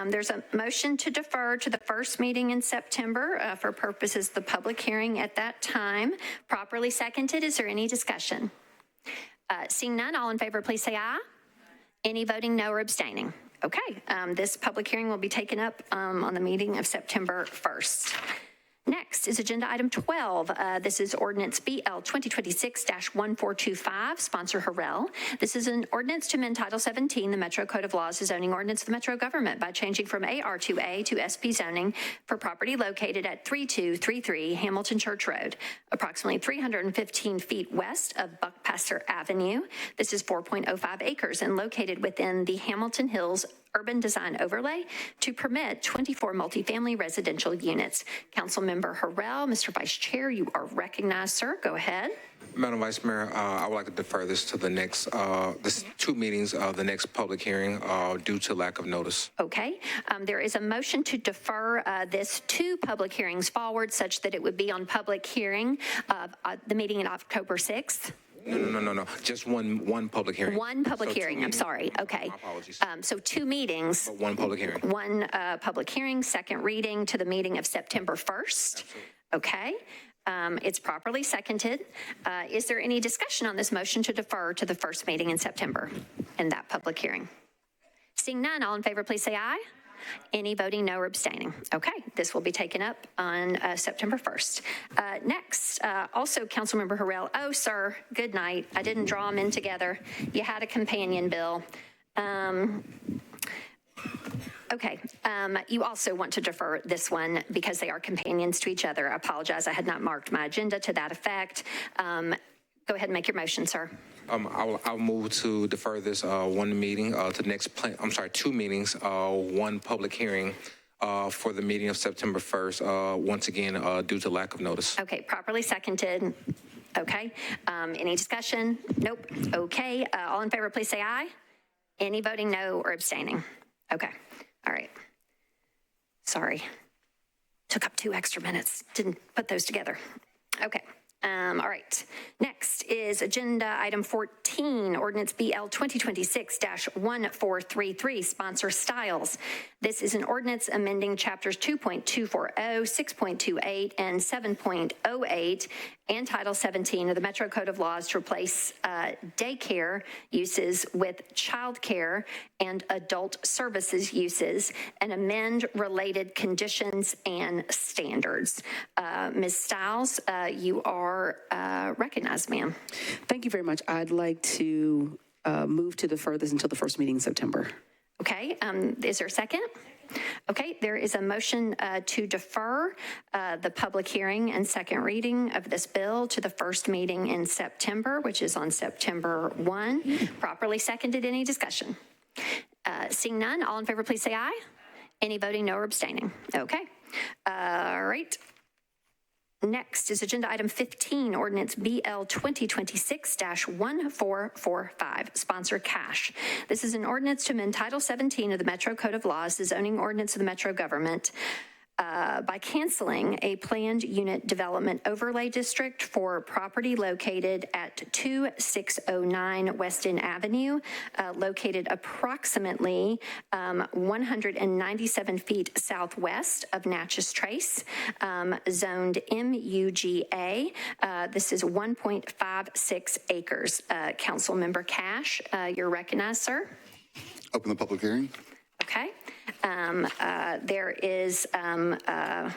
There's a motion to defer to the first meeting in September for purposes of the public hearing at that time. Properly seconded. Is there any discussion? Seeing none, all in favor, please say aye. Any voting no or abstaining? Okay, this public hearing will be taken up on the meeting of September 1st. Next is agenda item 12. This is ordinance BL 2026-1425, sponsor Harrell. This is an ordinance to amend Title 17, the Metro Code of Laws, the zoning ordinance of the Metro government by changing from AR2A to SP zoning for property located at 3233 Hamilton Church Road, approximately 315 feet west of Buckpasser Avenue. This is 4.05 acres and located within the Hamilton Hills Urban Design Overlay to permit 24 multifamily residential units. Councilmember Harrell, Mr. Vice Chair, you are recognized, sir. Go ahead. Madam Vice Mayor, I would like to defer this to the next, this 2 meetings of the next public hearing due to lack of notice. Okay. There is a motion to defer this 2 public hearings forward such that it would be on public hearing the meeting in October 6th. No. Just one public hearing. One public hearing. I'm sorry. Okay. My apologies. So 2 meetings. But 1 public hearing. 1 public hearing, second reading to the meeting of September 1st. Absolutely. Okay. It's properly seconded. Is there any discussion on this motion to defer to the first meeting in September in that public hearing? Seeing none, all in favor, please say aye. Any voting no or abstaining? Okay, this will be taken up on September 1st. Next, also Councilmember Harrell. Oh, sir, good night. I didn't draw them in together. You had a companion bill. Okay, you also want to defer this one because they are companions to each other. I apologize, I had not marked my agenda to that effect. Go ahead and make your motion, sir. I'll move to defer this 1 meeting to the next 2 meetings, 1 public hearing for the meeting of September 1st, once again, due to lack of notice. Okay, properly seconded. Okay, any discussion? Nope. Okay, all in favor, please say aye. Any voting no or abstaining? Okay, all right. Sorry, took up 2 extra minutes, didn't put those together. Okay. All right. Next is agenda item 14, ordinance BL 2026-1433, sponsor Styles. This is an ordinance amending chapters 2.240, 6.28, and 7.08 and Title 17 of the Metro Code of Laws to replace daycare uses with childcare and adult services uses and amend related conditions and standards. Ms. Stiles, you are recognized, ma'am. Thank you very much. I'd like to move to defer this until the first meeting in September. Okay, is there a second? Okay, there is a motion to defer the public hearing and second reading of this bill to the first meeting in September, which is on September 1. Properly seconded. Any discussion? Seeing none, all in favor, please say aye. Any voting no or abstaining? Okay. All right. Next is agenda item 15, ordinance BL 2026-1445, sponsor Cash. This is an ordinance to amend Title 17 of the Metro Code of Laws, the zoning ordinance of the Metro government, by canceling a planned unit development overlay district for property located at 2609 West End Avenue, located approximately 197 feet southwest of Natchez Trace, zoned MUGA. This is 1.56 acres. Councilmember Cash, you're recognized, sir. Open the public hearing. Okay. There is, I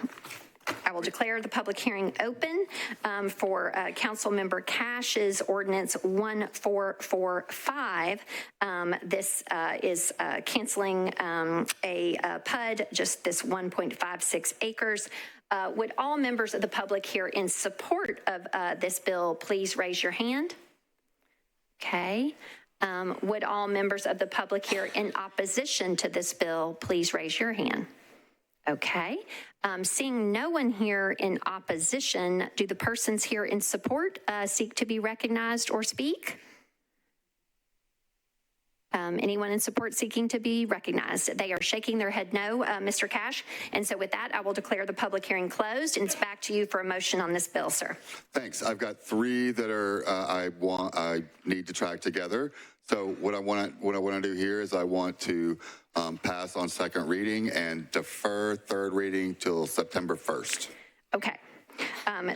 will declare the public hearing open for Councilmember Cash's ordinance 1445. This is canceling a PUD, just this 1.56 acres. Would all members of the public here in support of this bill please raise your hand? Okay. Would all members of the public here in opposition to this bill please raise your hand? Okay. Seeing no one here in opposition, do the persons here in support seek to be recognized or speak? Anyone in support seeking to be recognized? They are shaking their head no, Mr. Cash. And so with that, I will declare the public hearing closed, and it's back to you for a motion on this bill, sir. Thanks. I've got three that are I need to track together. So what I want to do here is I want to pass on second reading and defer third reading till September 1st. Okay.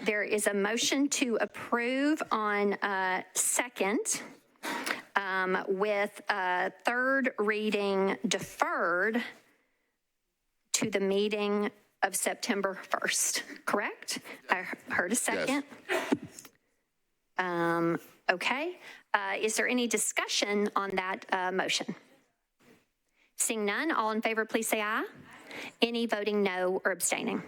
There is a motion to approve on second. With third reading deferred to the meeting of September 1st, correct? I heard a second. Yes. Okay. Is there any discussion on that motion? Seeing none, all in favor, please say aye. Any voting no or abstaining?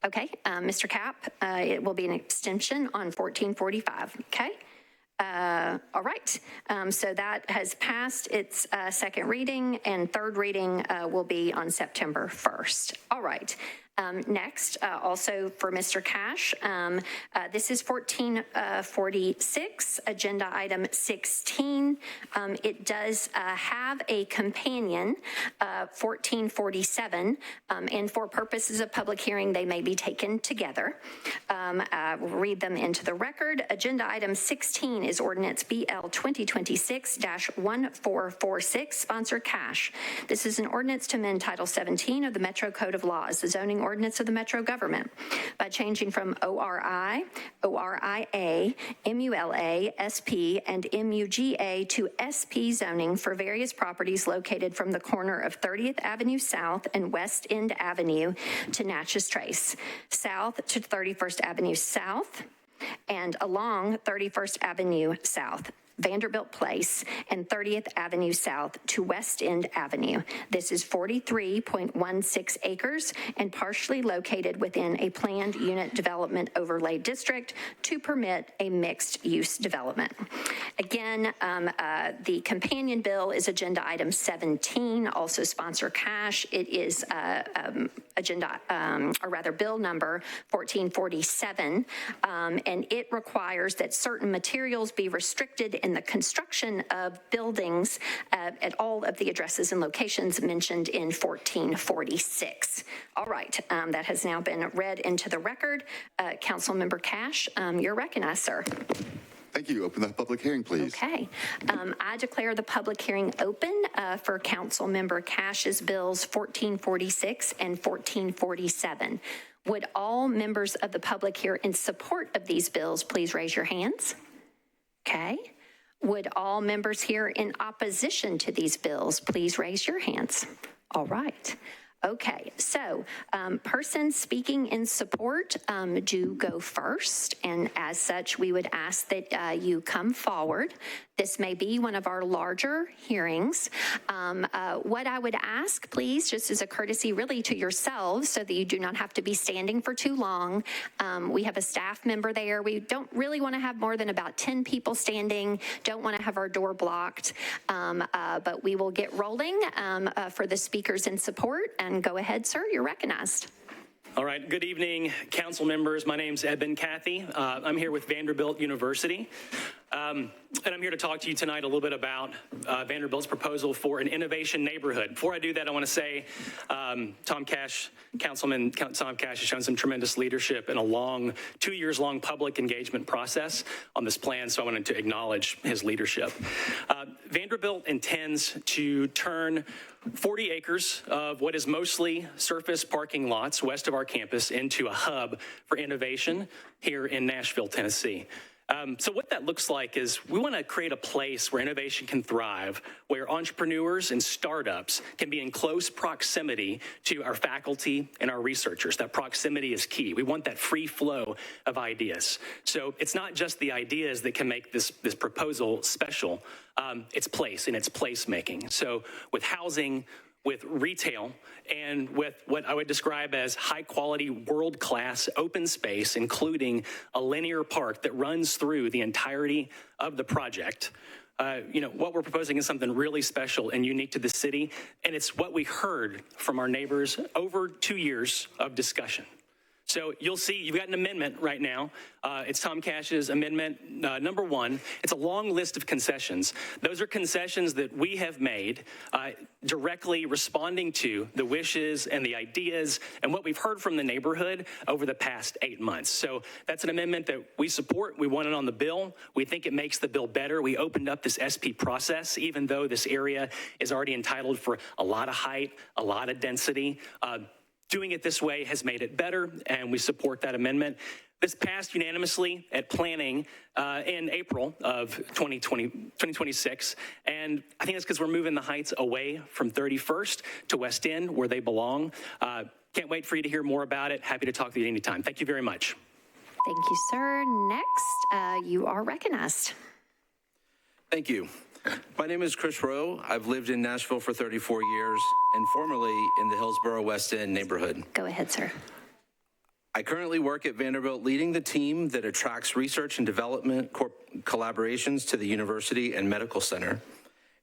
Okay, Mr. Cap, it will be an extension on 1445, okay? All right, so that has passed its second reading, and third reading will be on September 1st. All right. Next, also for Mr. Cash, this is 1446, agenda item 16. It does have a companion, 1447, and for purposes of public hearing, they may be taken together. I will read them into the record. Agenda item 16 is ordinance BL 2026-1446, sponsor Cash. This is an ordinance to amend Title 17 of the Metro Code of Laws, the zoning ordinance of the Metro government, by changing from ORI, ORIA, MULA, SP, and MUGA to SP zoning for various properties located from the corner of 30th Avenue South and West End Avenue to Natchez Trace, south to 31st Avenue South, and along 31st Avenue South, Vanderbilt Place, and 30th Avenue South to West End Avenue. This is 43.16 acres and partially located within a planned unit development overlay district to permit a mixed-use development. Again, the companion bill is agenda item 17, also sponsor Cash. It is bill number 1447, and it requires that certain materials be restricted in the construction of buildings at all of the addresses and locations mentioned in 1446. All right, that has now been read into the record. Councilmember Cash, you're recognized, sir. Thank you. Open that public hearing, please. Okay. I declare the public hearing open for Councilmember Cash's bills 1446 and 1447. Would all members of the public here in support of these bills please raise your hands? Okay. Would all members here in opposition to these bills please raise your hands? All right. Okay, so persons speaking in support do go first, and as such, we would ask that you come forward. This may be one of our larger hearings. What I would ask, please, just as a courtesy really to yourselves so that you do not have to be standing for too long, we have a staff member there. We don't really want to have more than about 10 people standing, don't want to have our door blocked, but we will get rolling for the speakers in support. And go ahead, sir, you're recognized. All right, good evening, council members. My name's Eben Cathy. I'm here with Vanderbilt University. And I'm here to talk to you tonight a little bit about Vanderbilt's proposal for an innovation neighborhood. Before I do that, I want to say Councilman Tom Cash has shown some tremendous leadership in a long, 2 years long public engagement process on this plan, so I wanted to acknowledge his leadership. Vanderbilt intends to turn 40 acres of what is mostly surface parking lots west of our campus into a hub for innovation here in Nashville, Tennessee. So what that looks like is we want to create a place where innovation can thrive, where entrepreneurs and startups can be in close proximity to our faculty and our researchers. That proximity is key. We want that free flow of ideas. So it's not just the ideas that can make this proposal special. It's place and it's placemaking. So with housing, with retail, and with what I would describe as high-quality, world-class open space, including a linear park that runs through the entirety of the project. What we're proposing is something really special and unique to the city, and it's what we heard from our neighbors over 2 years of discussion. So you'll see you've got an amendment right now. It's Tom Cash's amendment number 1. It's a long list of concessions. Those are concessions that we have made directly responding to the wishes and the ideas and what we've heard from the neighborhood over the past 8 months. So that's an amendment that we support. We want it on the bill. We think it makes the bill better. We opened up this SP process, even though this area is already entitled for a lot of height, a lot of density. Doing it this way has made it better, and we support that amendment. This passed unanimously at planning in April of 2026, and I think that's because we're moving the heights away from 31st to West End, where they belong. Can't wait for you to hear more about it. Happy to talk to you anytime. Thank you very much. Thank you, sir. Next, you are recognized. Thank you. My name is Chris Rowe. I've lived in Nashville for 34 years and formerly in the Hillsborough West End neighborhood. Go ahead, sir. I currently work at Vanderbilt leading the team that attracts research and development collaborations to the university and medical center,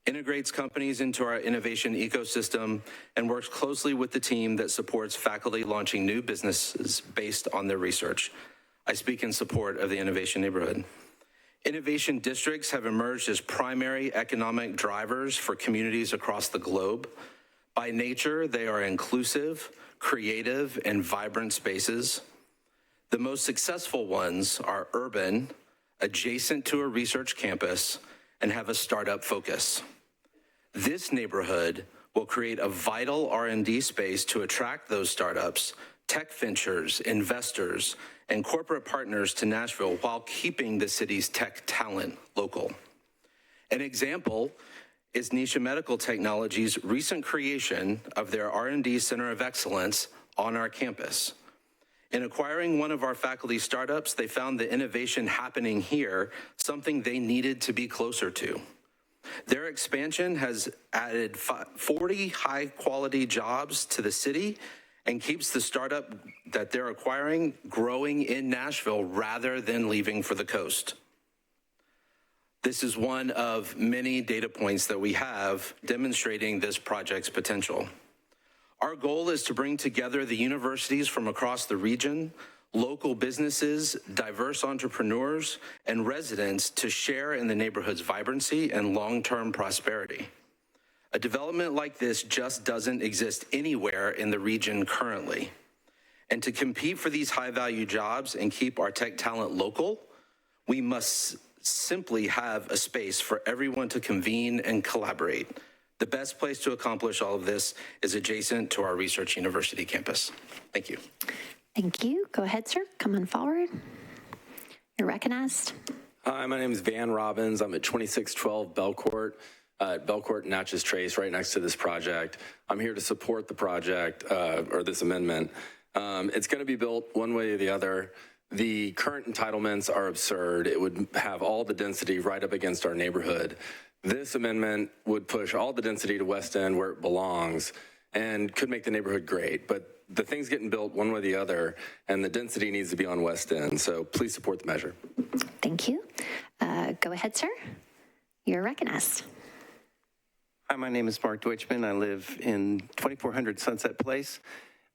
integrates companies into our innovation ecosystem, and works closely with the team that supports faculty launching new businesses based on their research. I speak in support of the innovation neighborhood. Innovation districts have emerged as primary economic drivers for communities across the globe. By nature, they are inclusive, creative, and vibrant spaces. The most successful ones are urban, adjacent to a research campus, and have a startup focus. This neighborhood will create a vital R&D space to attract those startups, tech ventures, investors, and corporate partners to Nashville while keeping the city's tech talent local. An example is Nisha Medical Technology's recent creation of their R&D Center of Excellence on our campus. In acquiring one of our faculty startups, they found the innovation happening here, something they needed to be closer to. Their expansion has added 40 high-quality jobs to the city and keeps the startup that they're acquiring growing in Nashville rather than leaving for the coast. This is one of many data points that we have demonstrating this project's potential. Our goal is to bring together the universities from across the region, local businesses, diverse entrepreneurs, and residents to share in the neighborhood's vibrancy and long-term prosperity. A development like this just doesn't exist anywhere in the region currently. And to compete for these high-value jobs and keep our tech talent local, we must simply have a space for everyone to convene and collaborate. The best place to accomplish all of this is adjacent to our Research University campus. Thank you. Thank you. Go ahead, sir. Come on forward. You're recognized. Hi, my name is Van Robbins. I'm at 2612 Belcourt, Belcourt Natchez Trace, right next to this project. I'm here to support the project, or this amendment. It's going to be built one way or the other. The current entitlements are absurd. It would have all the density right up against our neighborhood. This amendment would push all the density to West End where it belongs and could make the neighborhood great. But the thing's getting built one way or the other, and the density needs to be on West End. So please support the measure. Thank you. Go ahead, sir. You're recognized. Hi, my name is Mark Deutschman. I live in 2400 Sunset Place.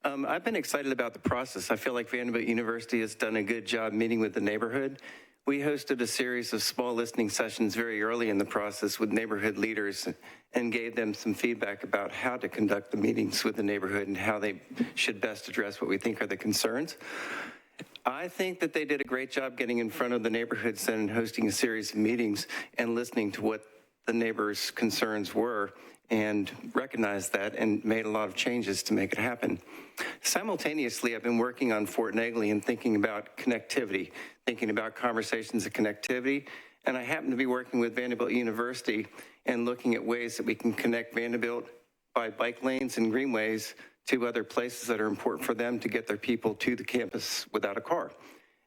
I've been excited about the process. I feel like Vanderbilt University has done a good job meeting with the neighborhood. We hosted a series of small listening sessions very early in the process with neighborhood leaders and gave them some feedback about how to conduct the meetings with the neighborhood and how they should best address what we think are the concerns. I think that they did a great job getting in front of the neighborhoods and hosting a series of meetings and listening to what the neighbors' concerns were and recognized that and made a lot of changes to make it happen. Simultaneously, I've been working on Fort Negley and thinking about connectivity, thinking about conversations of connectivity, and I happen to be working with Vanderbilt University and looking at ways that we can connect Vanderbilt by bike lanes and greenways to other places that are important for them to get their people to the campus without a car.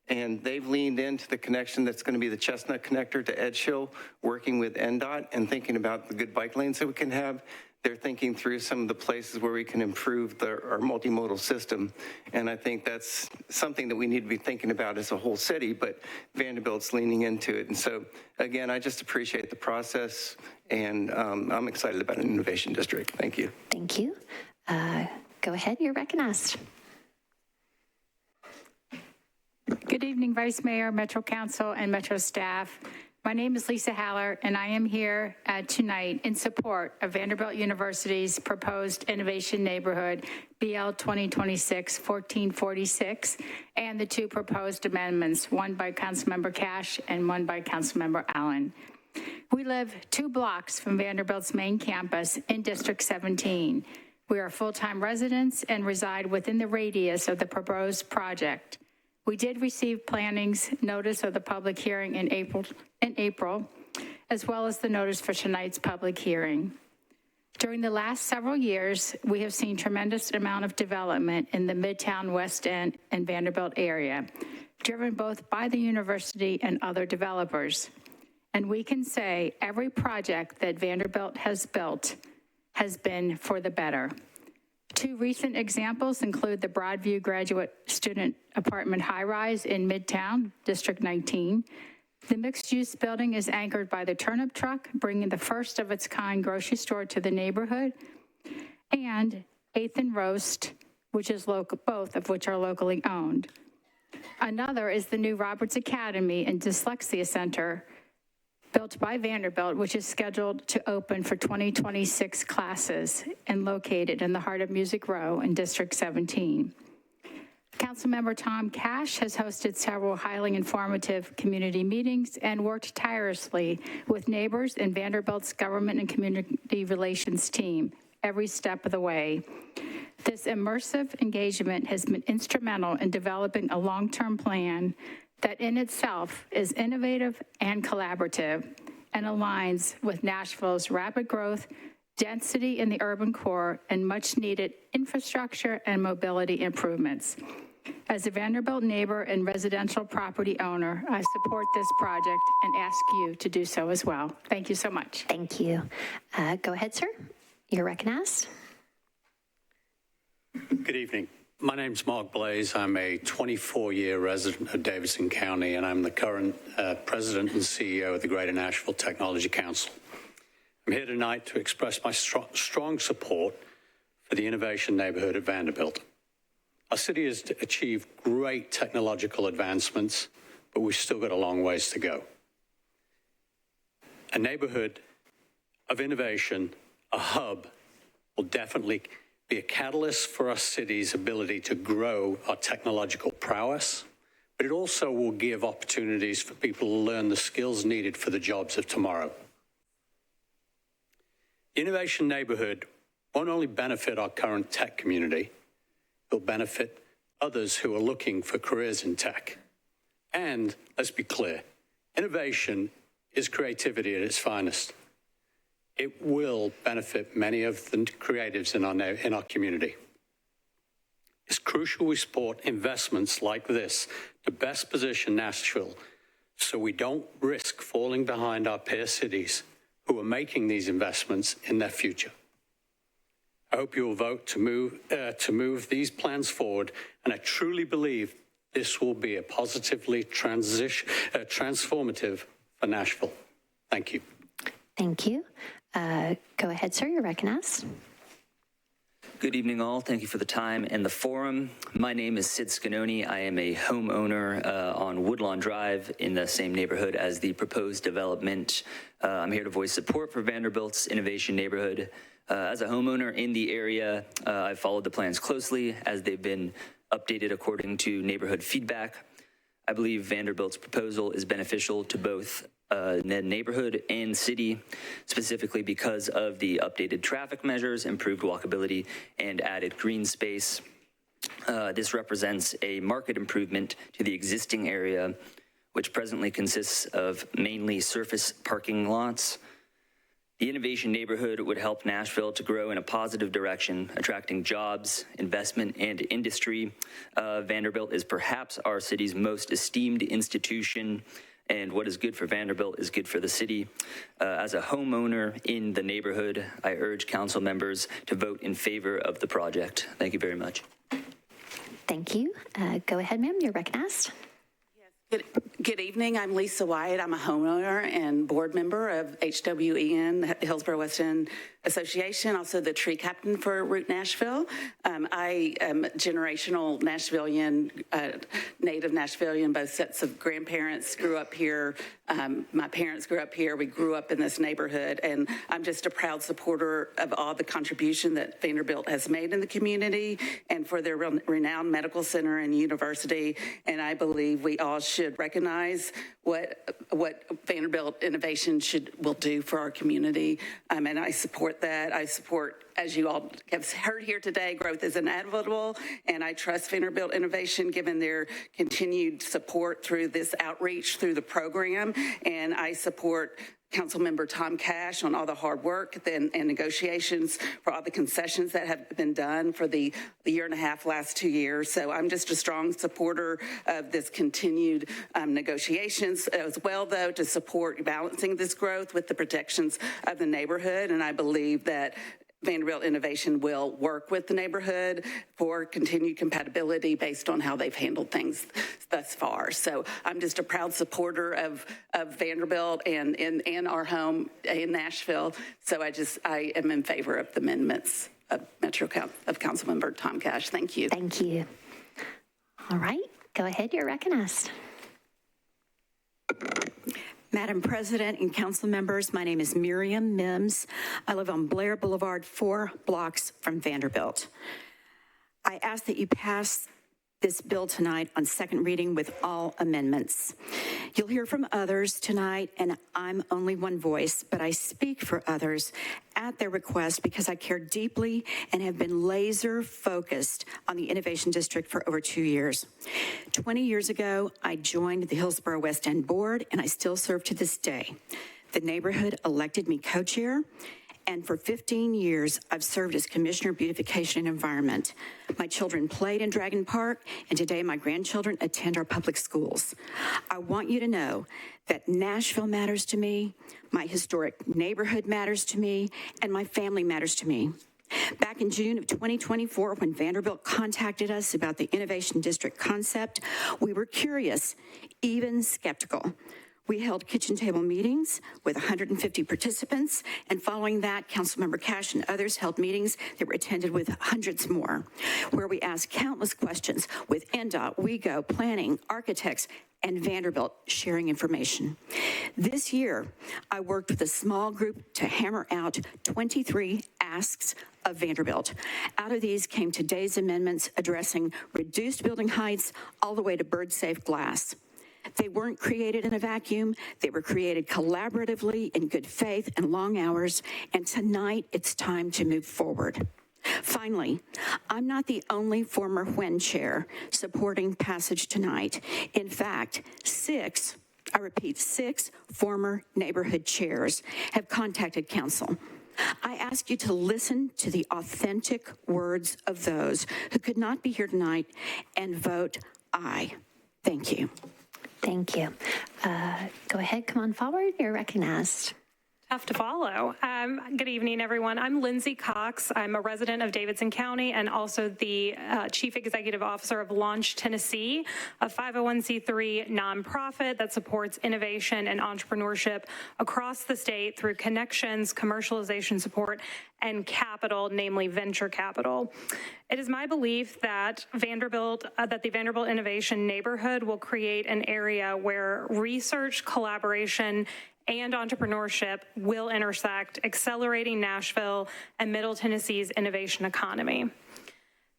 And they've leaned into the connection that's going to be the Chestnut Connector to Edge Hill, working with NDOT and thinking about the good bike lanes that we can have. They're thinking through some of the places where we can improve our multimodal system. And I think that's something that we need to be thinking about as a whole city, but Vanderbilt's leaning into it. And so, again, I just appreciate the process, and I'm excited about an innovation district. Thank you. Thank you. Go ahead. You're recognized. Good evening, Vice Mayor, Metro Council, and Metro staff. My name is Lisa Haller, and I am here tonight in support of Vanderbilt University's proposed innovation neighborhood, BL 2026-1446, and the two proposed amendments, one by Councilmember Cash and one by Councilmember Allen. We live 2 blocks from Vanderbilt's main campus in District 17. We are full-time residents and reside within the radius of the proposed project. We did receive planning's notice of the public hearing in April, as well as the notice for tonight's public hearing. During the last several years, we have seen tremendous amount of development in the Midtown, West End, and Vanderbilt area, driven both by the university and other developers. And we can say every project that Vanderbilt has built has been for the better. 2 recent examples include the Broadview Graduate Student Apartment High-Rise in Midtown, District 19. The mixed-use building is anchored by the Turnip Truck, bringing the first of its kind grocery store to the neighborhood, and 8th and Roast, which is both of which are locally owned. Another is the new Roberts Academy and Dyslexia Center, built by Vanderbilt, which is scheduled to open for 2026 classes and located in the heart of Music Row in District 17. Councilmember Tom Cash has hosted several highly informative community meetings and worked tirelessly with neighbors and Vanderbilt's government and community relations team every step of the way. This immersive engagement has been instrumental in developing a long-term plan that in itself is innovative and collaborative and aligns with Nashville's rapid growth, density in the urban core, and much needed infrastructure and mobility improvements. As a Vanderbilt neighbor and residential property owner, I support this project and ask you to do so as well. Thank you so much. Thank you. Go ahead, sir. You're recognized. Good evening. My name's Mark Blaze. I'm a 24-year resident of Davidson County, and I'm the current president and CEO of the Greater Nashville Technology Council. I'm here tonight to express my strong support for the innovation neighborhood at Vanderbilt. Our city has achieved great technological advancements, but we've still got a long ways to go. A neighborhood of innovation, a hub, will definitely be a catalyst for our city's ability to grow our technological prowess, but it also will give opportunities for people to learn the skills needed for the jobs of tomorrow. The innovation neighborhood won't only benefit our current tech community, it'll benefit others who are looking for careers in tech. And let's be clear, innovation is creativity at its finest. It will benefit many of the creatives in our community. It's crucial we support investments like this to best position Nashville so we don't risk falling behind our peer cities who are making these investments in their future. I hope you will vote to move these plans forward, and I truly believe this will be a positively transformative for Nashville. Thank you. Thank you. Go ahead, sir. You're recognized. Good evening, all. Thank you for the time and the forum. My name is Sid Scanoni. I am a homeowner on Woodlawn Drive in the same neighborhood as the proposed development. I'm here to voice support for Vanderbilt's innovation neighborhood. As a homeowner in the area, I've followed the plans closely as they've been updated according to neighborhood feedback. I believe Vanderbilt's proposal is beneficial to both the neighborhood and city, specifically because of the updated traffic measures, improved walkability, and added green space. This represents a marked improvement to the existing area, which presently consists of mainly surface parking lots. The innovation neighborhood would help Nashville to grow in a positive direction, attracting jobs, investment, and industry. Vanderbilt is perhaps our city's most esteemed institution, and what is good for Vanderbilt is good for the city. As a homeowner in the neighborhood, I urge council members to vote in favor of the project. Thank you very much. Thank you. Go ahead, ma'am. You're recognized. Good evening. I'm Lisa Wyatt. I'm a homeowner and board member of HWEN, Hillsborough West End Association, also the tree captain for Route Nashville. I am generational Nashvilleian, native Nashvilleian, both sets of grandparents grew up here. My parents grew up here. We grew up in this neighborhood, and I'm just a proud supporter of all the contribution that Vanderbilt has made in the community and for their renowned medical center and university. And I believe we all should recognize what Vanderbilt Innovation will do for our community. And I support that. I support, as you all have heard here today, growth is inevitable, and I trust Vanderbilt Innovation given their continued support through this outreach through the program. And I support Councilmember Tom Cash on all the hard work and negotiations for all the concessions that have been done for the year and a half, last 2 years. So I'm just a strong supporter of this continued negotiations as well, though, to support balancing this growth with the protections of the neighborhood. And I believe that Vanderbilt Innovation will work with the neighborhood for continued compatibility based on how they've handled things thus far. So I'm just a proud supporter of Vanderbilt and in our home in Nashville. So I am in favor of the amendments of Councilmember Tom Cash. Thank you. Thank you. All right, go ahead. You're recognized. Madam President and council members, my name is Miriam Mims. I live on Blair Boulevard, 4 blocks from Vanderbilt. I ask that you pass this bill tonight on second reading with all amendments. You'll hear from others tonight, and I'm only one voice, but I speak for others at their request because I care deeply and have been laser focused on the Innovation District for over 2 years. 20 years ago, I joined the Hillsborough West End Board, and I still serve to this day. The neighborhood elected me co-chair, and for 15 years, I've served as Commissioner of Beautification and Environment. My children played in Dragon Park, and today my grandchildren attend our public schools. I want you to know that Nashville matters to me, my historic neighborhood matters to me, and my family matters to me. Back in June of 2024, when Vanderbilt contacted us about the Innovation District concept, we were curious, even skeptical. We held kitchen table meetings with 150 participants, and following that, Councilmember Cash and others held meetings that were attended with hundreds more, where we asked countless questions with NDOT, WEGO, planning, architects, and Vanderbilt sharing information. This year, I worked with a small group to hammer out 23 asks of Vanderbilt. Out of these came today's amendments addressing reduced building heights all the way to bird-safe glass. They weren't created in a vacuum. They were created collaboratively in good faith and long hours, and tonight it's time to move forward. Finally, I'm not the only former WHEN chair supporting passage tonight. In fact, six former neighborhood chairs have contacted council. I ask you to listen to the authentic words of those who could not be here tonight and vote aye. Thank you. Thank you. Go ahead, come on forward. You're recognized. Tough to follow. Good evening, everyone. I'm Lindsay Cox. I'm a resident of Davidson County and also the Chief Executive Officer of Launch Tennessee, a 501c3 nonprofit that supports innovation and entrepreneurship across the state through connections, commercialization support, and capital, namely venture capital. It is my belief that the Vanderbilt Innovation Neighborhood will create an area where research, collaboration, and entrepreneurship will intersect, accelerating Nashville and Middle Tennessee's innovation economy.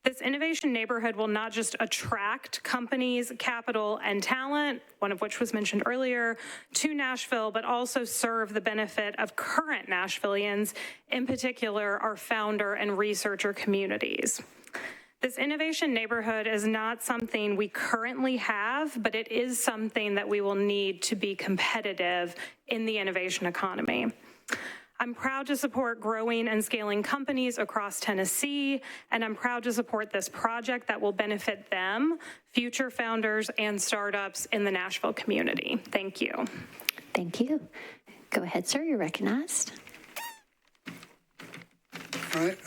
This innovation neighborhood will not just attract companies, capital, and talent, one of which was mentioned earlier, to Nashville, but also serve the benefit of current Nashvillians, in particular our founder and researcher communities. This innovation neighborhood is not something we currently have, but it is something that we will need to be competitive in the innovation economy. I'm proud to support growing and scaling companies across Tennessee, and I'm proud to support this project that will benefit them, future founders, and startups in the Nashville community. Thank you. Thank you. Go ahead, sir. You're recognized. All right.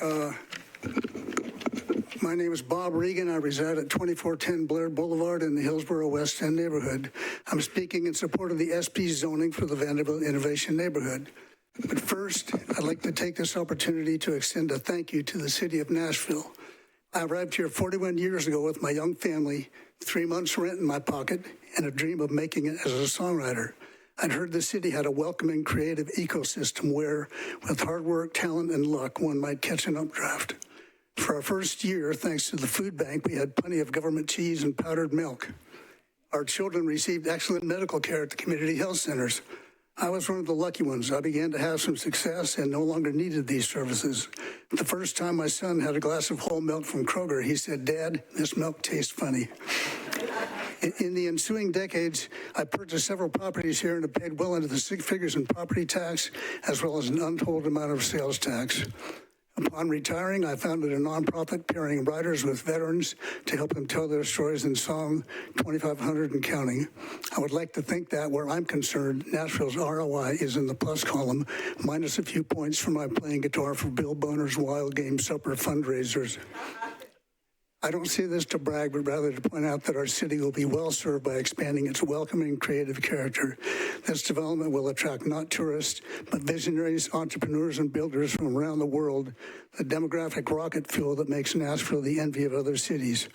My name is Bob Regan. I reside at 2410 Blair Boulevard in the Hillsborough West End neighborhood. I'm speaking in support of the SP zoning for the Vanderbilt Innovation Neighborhood. But first, I'd like to take this opportunity to extend a thank you to the city of Nashville. I arrived here 41 years ago with my young family, 3 months rent in my pocket, and a dream of making it as a songwriter. I'd heard the city had a welcoming, creative ecosystem where, with hard work, talent, and luck, one might catch an updraft. For our first year, thanks to the food bank, we had plenty of government cheese and powdered milk. Our children received excellent medical care at the community health centers. I was one of the lucky ones. I began to have some success and no longer needed these services. The first time my son had a glass of whole milk from Kroger, he said, "Dad, this milk tastes funny." In the ensuing decades, I purchased several properties here and have paid well into the six figures in property tax, as well as an untold amount of sales tax. Upon retiring, I founded a nonprofit pairing writers with veterans to help them tell their stories in song, 2,500 and counting. I would like to think that, where I'm concerned, Nashville's ROI is in the plus column, minus a few points for my playing guitar for Bill Boner's Wild Game Supper fundraisers. I don't say this to brag, but rather to point out that our city will be well served by expanding its welcoming, creative character. This development will attract not tourists, but visionaries, entrepreneurs, and builders from around the world, the demographic rocket fuel that makes Nashville the envy of other cities.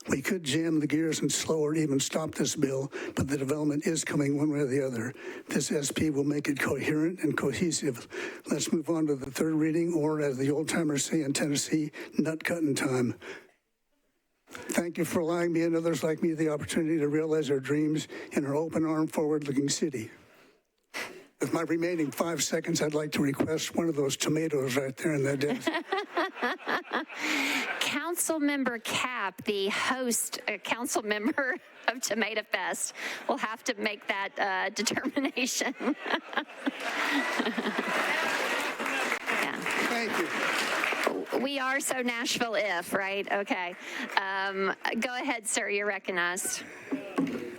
We could jam the gears and slow or even stop this bill, but the development is coming one way or the other. This SP will make it coherent and cohesive. Let's move on to the third reading, or as the old-timers say in Tennessee, nut-cutting time. Thank you for allowing me and others like me the opportunity to realize our dreams in our open-armed, forward-looking city. With my remaining 5 seconds, I'd like to request one of those tomatoes right there in that desk. Councilmember Cap, the host, council member of Tomato Fest, will have to make that determination. Yeah. Thank you. We are so Nashville if, right? Okay. Go ahead, sir. You're recognized.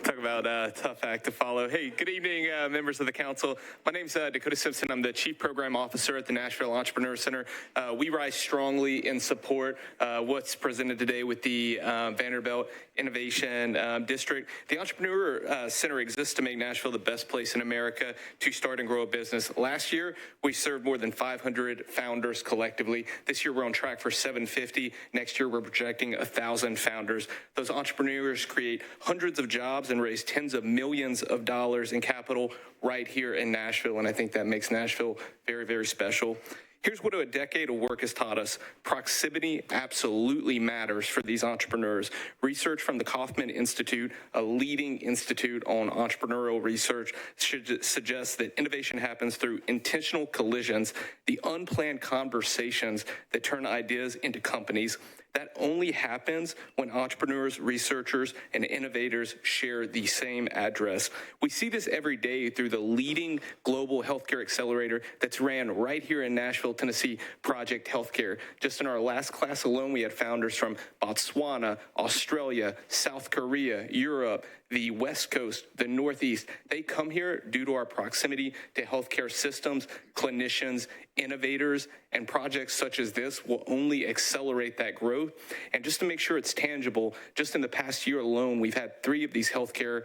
Talk about a tough act to follow. Hey, good evening, members of the council. My name's Dakota Simpson. I'm the Chief Program Officer at the Nashville Entrepreneur Center. We rise strongly in support what's presented today with the Vanderbilt Innovation District. The Entrepreneur Center exists to make Nashville the best place in America to start and grow a business. Last year, we served more than 500 founders collectively. This year, we're on track for 750. Next year, we're projecting 1,000 founders. Those entrepreneurs create hundreds of jobs and raise tens of millions of dollars in capital right here in Nashville, and I think that makes Nashville very, very special. Here's what a decade of work has taught us. Proximity absolutely matters for these entrepreneurs. Research from the Kauffman Institute, a leading institute on entrepreneurial research, suggests that innovation happens through intentional collisions, the unplanned conversations that turn ideas into companies. That only happens when entrepreneurs, researchers, and innovators share the same address. We see this every day through the leading global healthcare accelerator that's ran right here in Nashville, Tennessee, Project Healthcare. Just in our last class alone, we had founders from Botswana, Australia, South Korea, Europe, the West Coast, the Northeast. They come here due to our proximity to healthcare systems, clinicians, innovators, and projects such as this will only accelerate that growth. And just to make sure it's tangible, just in the past year alone, we've had 3 of these healthcare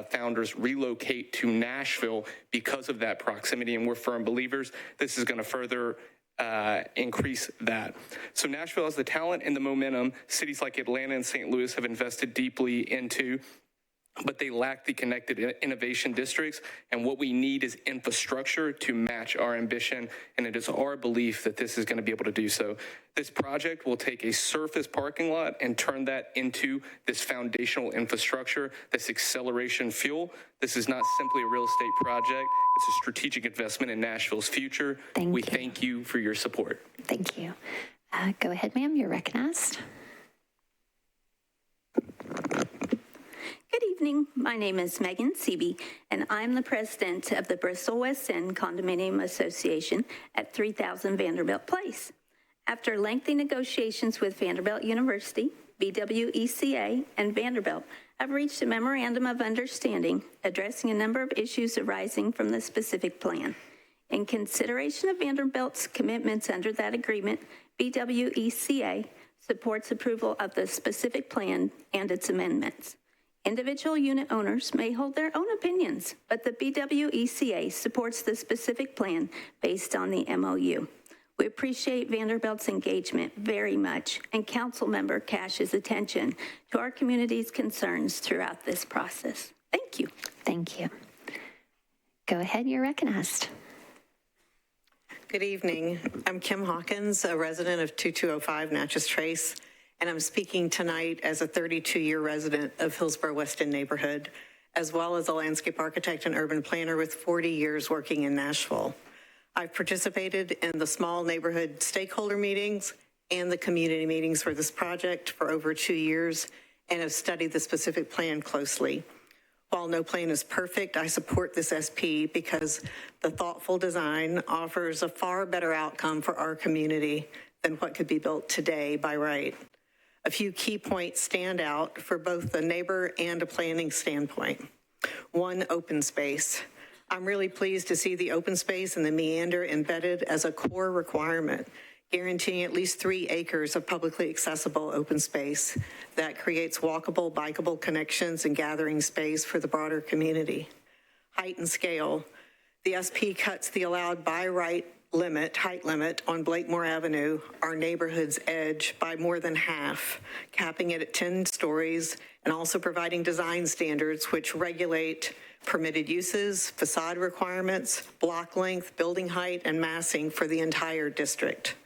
founders relocate to Nashville because of that proximity, and we're firm believers this is going to further increase that. So Nashville has the talent and the momentum cities like Atlanta and St. Louis have invested deeply into, but they lack the connected innovation districts, and what we need is infrastructure to match our ambition, and it is our belief that this is going to be able to do so. This project will take a surface parking lot and turn that into this foundational infrastructure, this acceleration fuel. This is not simply a real estate project. It's a strategic investment in Nashville's future. We thank you for your support. Thank you. Go ahead, ma'am. You're recognized. Good evening. My name is Megan Seeby, and I'm the president of the Bristol West End Condominium Association at 3000 Vanderbilt Place. After lengthy negotiations with Vanderbilt University, BWECA, and Vanderbilt, I've reached a memorandum of understanding addressing a number of issues arising from the specific plan. In consideration of Vanderbilt's commitments under that agreement, BWECA supports approval of the specific plan and its amendments. Individual unit owners may hold their own opinions, but the BWECA supports the specific plan based on the MOU. We appreciate Vanderbilt's engagement very much and Councilmember Cash's attention to our community's concerns throughout this process. Thank you. Thank you. Go ahead, you're recognized. Good evening. I'm Kim Hawkins, a resident of 2205 Natchez Trace, and I'm speaking tonight as a 32-year resident of Hillsborough West End neighborhood, as well as a landscape architect and urban planner with 40 years working in Nashville. I've participated in the small neighborhood stakeholder meetings and the community meetings for this project for over 2 years and have studied the specific plan closely. While no plan is perfect, I support this SP because the thoughtful design offers a far better outcome for our community than what could be built today by right. A few key points stand out for both a neighbor and a planning standpoint. One, open space. I'm really pleased to see the open space and the meander embedded as a core requirement, guaranteeing at least 3 acres of publicly accessible open space that creates walkable, bikeable connections and gathering space for the broader community. Height and scale. The SP cuts the allowed by right height limit on Blakemore Avenue, our neighborhood's edge, by more than half, capping it at 10 stories and also providing design standards which regulate permitted uses, facade requirements, block length, building height, and massing for the entire district.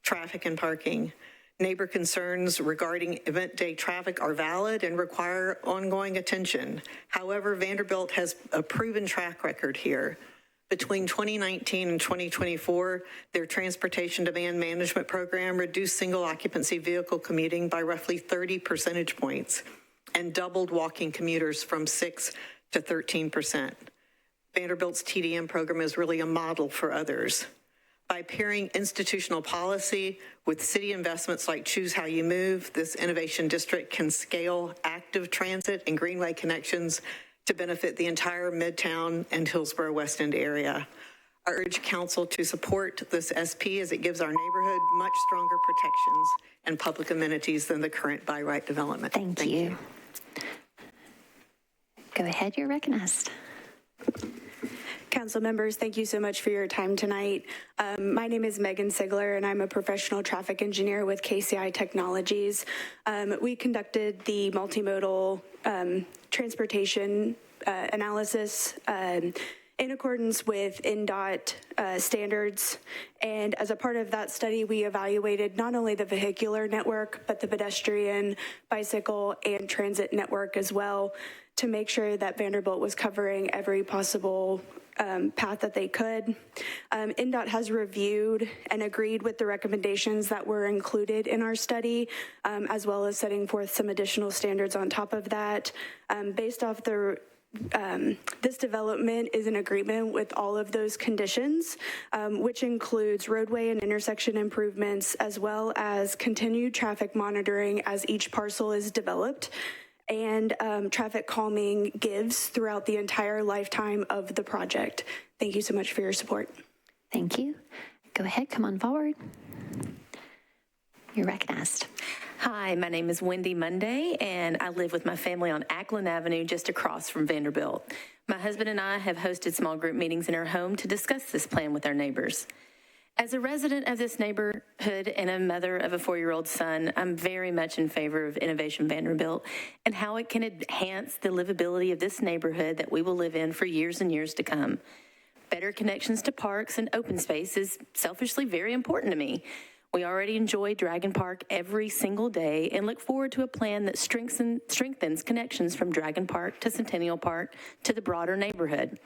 Traffic and parking. Neighbor concerns regarding event day traffic are valid and require ongoing attention. However, Vanderbilt has a proven track record here. Between 2019 and 2024, their transportation demand management program reduced single occupancy vehicle commuting by roughly 30 percentage points and doubled walking commuters from 6 to 13%. Vanderbilt's TDM program is really a model for others. By pairing institutional policy with city investments like Choose How You Move, this innovation district can scale active transit and greenway connections to benefit the entire Midtown and Hillsborough West End area. I urge council to support this SP as it gives our neighborhood much stronger protections and public amenities than the current by right development. Thank you. Go ahead, you're recognized. Council members, thank you so much for your time tonight. My name is Megan Sigler, and I'm a professional traffic engineer with KCI Technologies. We conducted the multimodal transportation analysis in accordance with NDOT standards. And as a part of that study, we evaluated not only the vehicular network, but the pedestrian, bicycle, and transit network as well to make sure that Vanderbilt was covering every possible path that they could. NDOT has reviewed and agreed with the recommendations that were included in our study, as well as setting forth some additional standards on top of that. Based off the this development is in agreement with all of those conditions, which includes roadway and intersection improvements, as well as continued traffic monitoring as each parcel is developed, and traffic calming gives throughout the entire lifetime of the project. Thank you so much for your support. Thank you. Go ahead, come on forward. You're recognized. Hi, my name is Wendy Monday, and I live with my family on Ackland Avenue, just across from Vanderbilt. My husband and I have hosted small group meetings in our home to discuss this plan with our neighbors. As a resident of this neighborhood and a mother of a 4-year-old son, I'm very much in favor of Innovation Vanderbilt and how it can enhance the livability of this neighborhood that we will live in for years and years to come. Better connections to parks and open space is selfishly very important to me. We already enjoy Dragon Park every single day and look forward to a plan that strengthens connections from Dragon Park to Centennial Park to the broader neighborhood.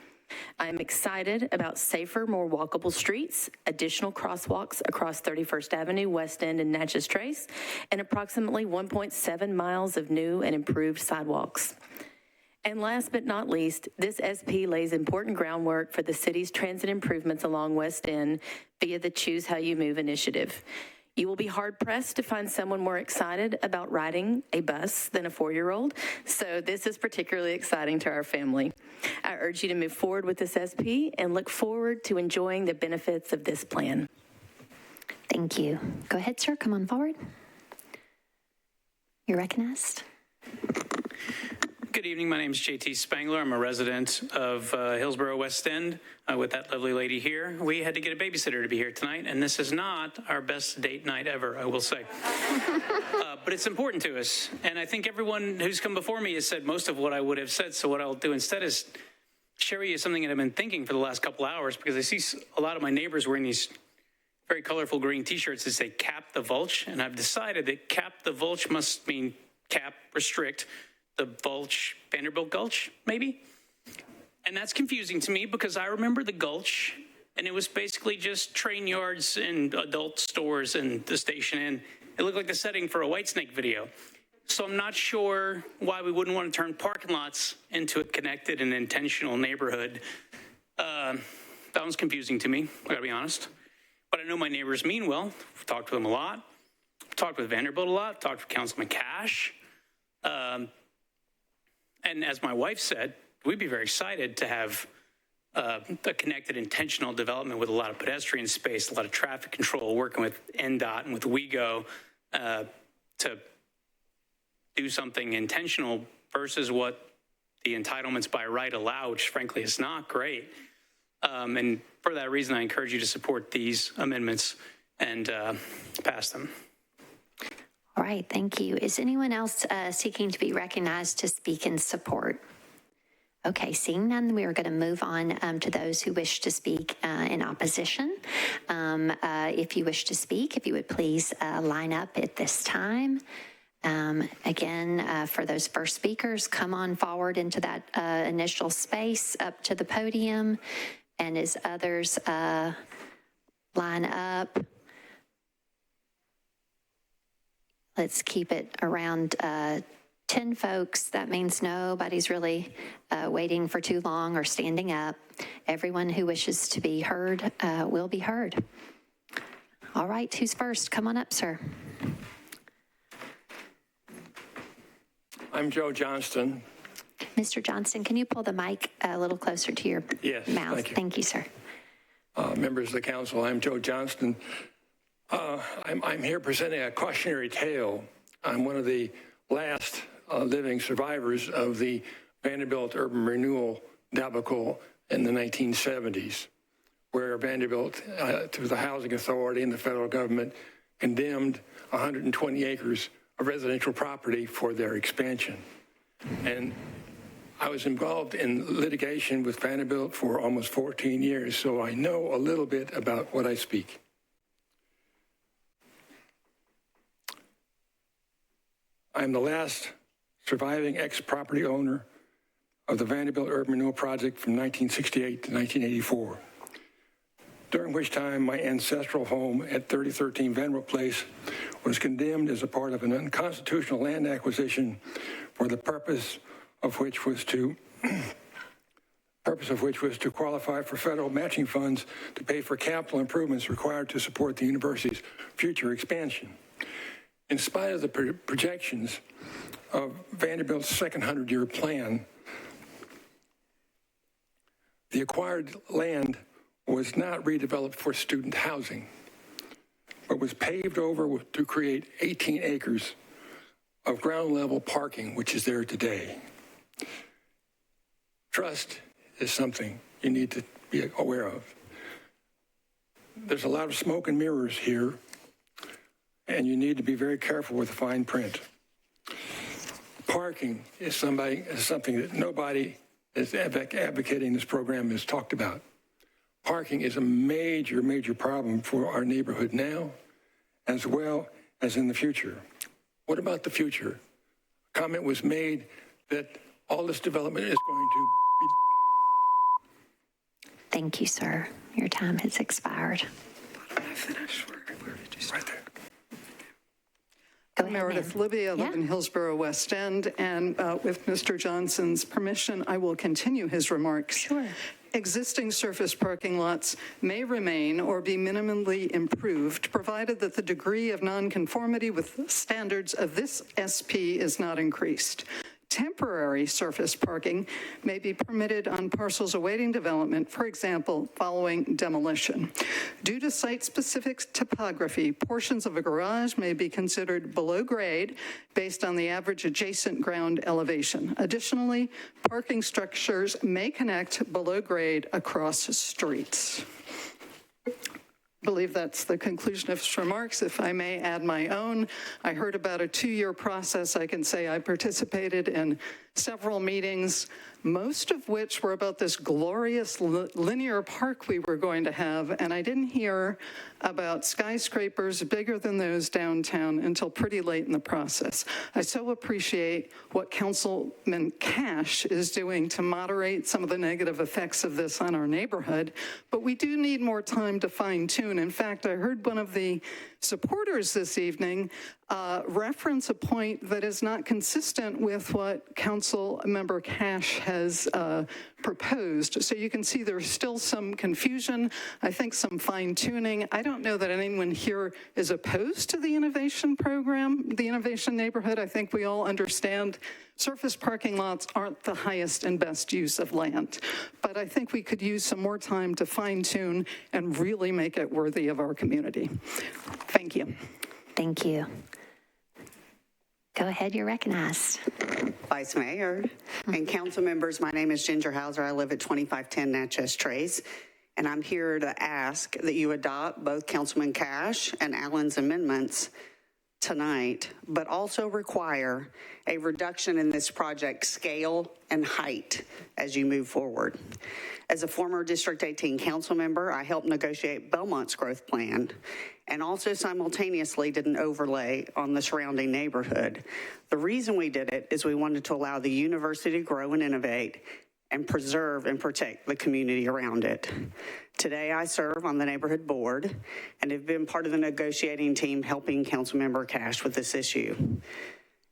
I'm excited about safer, more walkable streets, additional crosswalks across 31st Avenue, West End, and Natchez Trace, and approximately 1.7 miles of new and improved sidewalks. And last but not least, this SP lays important groundwork for the city's transit improvements along West End via the Choose How You Move initiative. You will be hard-pressed to find someone more excited about riding a bus than a 4-year-old, so this is particularly exciting to our family. I urge you to move forward with this SP and look forward to enjoying the benefits of this plan. Thank you. Go ahead, sir. Come on forward. You're recognized. Good evening. My name is JT Spangler. I'm a resident of Hillsborough West End with that lovely lady here. We had to get a babysitter to be here tonight, and this is not our best date night ever, I will say. But it's important to us, and I think everyone who's come before me has said most of what I would have said, so what I'll do instead is share with you something that I've been thinking for the last couple hours, because I see a lot of my neighbors wearing these very colorful green t-shirts that say Cap the Vulture, and I've decided that Cap the Vulture must mean cap, restrict, the Vulture, Vanderbilt Gulch, maybe? And that's confusing to me because I remember the Gulch, and it was basically just train yards and adult stores and the station inn. It looked like the setting for a Whitesnake video. So I'm not sure why we wouldn't want to turn parking lots into a connected and intentional neighborhood. That one's confusing to me, I gotta be honest. But I know my neighbors mean well. I've talked to them a lot. I've talked with Vanderbilt a lot. I've talked with Councilman Cash. And as my wife said, we'd be very excited to have a connected, intentional development with a lot of pedestrian space, a lot of traffic control, working with NDOT and with WEGO to do something intentional versus what the entitlements by right allow, which frankly is not great. And for that reason, I encourage you to support these amendments and pass them. All right, thank you. Is anyone else seeking to be recognized to speak in support? Okay, seeing none, we are going to move on to those who wish to speak in opposition. If you wish to speak, if you would please line up at this time. Again, for those first speakers, come on forward into that initial space up to the podium. And as others line up, let's keep it around 10 folks. That means nobody's really waiting for too long or standing up. Everyone who wishes to be heard will be heard. All right, who's first? Come on up, sir. I'm Joe Johnston. Mr. Johnston, can you pull the mic a little closer to your mouth? Thank you, sir. Members of the council, I'm Joe Johnston. I'm here presenting a cautionary tale. I'm one of the last living survivors of the Vanderbilt urban renewal debacle in the 1970s, where Vanderbilt, through the Housing Authority and the federal government, condemned 120 acres of residential property for their expansion. And I was involved in litigation with Vanderbilt for almost 14 years, so I know a little bit about what I speak. I'm the last surviving ex-property owner of the Vanderbilt Urban Renewal Project from 1968 to 1984, during which time my ancestral home at 3013 Vanderbilt Place was condemned as a part of an unconstitutional land acquisition for the purpose of which was to qualify for federal matching funds to pay for capital improvements required to support the university's future expansion. In spite of the projections of Vanderbilt's second 100-year plan, the acquired land was not redeveloped for student housing, but was paved over to create 18 acres of ground level parking, which is there today. Trust is something you need to be aware of. There's a lot of smoke and mirrors here, and you need to be very careful with the fine print. Parking is something that nobody is advocating this program has talked about. Parking is a major, major problem for our neighborhood now, as well as in the future. What about the future? A comment was made that all this development is going to be... Thank you, sir. Your time has expired. Where did you start? Right there. I'm Meredith Libby. I live in Hillsborough West End, and with Mr. Johnson's permission, I will continue his remarks. Sure. Existing surface parking lots may remain or be minimally improved, provided that the degree of nonconformity with standards of this SP is not increased. Temporary surface parking may be permitted on parcels awaiting development, for example, following demolition. Due to site-specific topography, portions of a garage may be considered below grade based on the average adjacent ground elevation. Additionally, parking structures may connect below grade across streets. I believe that's the conclusion of his remarks. If I may add my own, I heard about a 2-year process. I can say I participated in several meetings, most of which were about this glorious linear park we were going to have, and I didn't hear about skyscrapers bigger than those downtown until pretty late in the process. I so appreciate what Councilman Cash is doing to moderate some of the negative effects of this on our neighborhood, but we do need more time to fine-tune. In fact, I heard one of the supporters this evening reference a point that is not consistent with what Council Member Cash has proposed. So you can see there's still some confusion, I think some fine-tuning. I don't know that anyone here is opposed to the innovation program, the innovation neighborhood. I think we all understand surface parking lots aren't the highest and best use of land. But I think we could use some more time to fine-tune and really make it worthy of our community. Thank you. Thank you. Go ahead, you're recognized. Vice Mayor and council members, my name is Ginger Hauser. I live at 2510 Natchez Trace, and I'm here to ask that you adopt both Councilman Cash and Allen's amendments tonight, but also require a reduction in this project scale and height as you move forward. As a former District 18 council member, I helped negotiate Belmont's growth plan and also simultaneously did an overlay on the surrounding neighborhood. The reason we did it is we wanted to allow the university to grow and innovate and preserve and protect the community around it. Today, I serve on the neighborhood board and have been part of the negotiating team helping Councilmember Cash with this issue.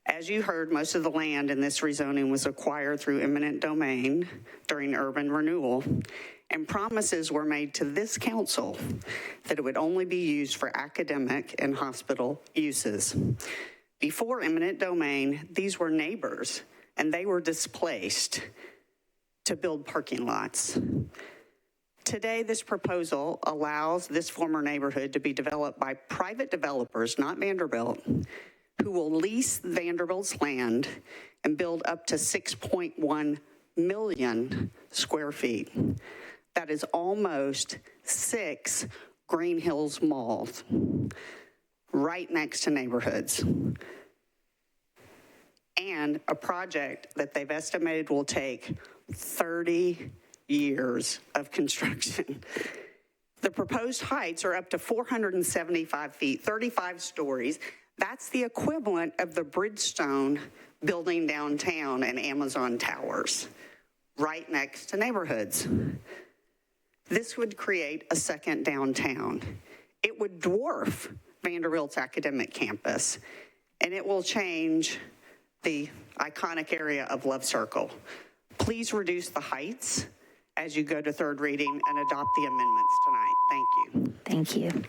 As you heard, most of the land in this rezoning was acquired through eminent domain during urban renewal, and promises were made to this council that it would only be used for academic and hospital uses. Before eminent domain, these were neighbors and they were displaced to build parking lots. Today, this proposal allows this former neighborhood to be developed by private developers, not Vanderbilt, who will lease Vanderbilt's land and build up to 6.1 million square feet. That is almost 6 Green Hills malls right next to neighborhoods. And a project that they've estimated will take 30 years of construction. The proposed heights are up to 475 feet, 35 stories. That's the equivalent of the Bridgestone building downtown and Amazon Towers, right next to neighborhoods. This would create a second downtown. It would dwarf Vanderbilt's academic campus, and it will change the iconic area of Love Circle. Please reduce the heights as you go to third reading and adopt the amendments tonight. Thank you. Thank you.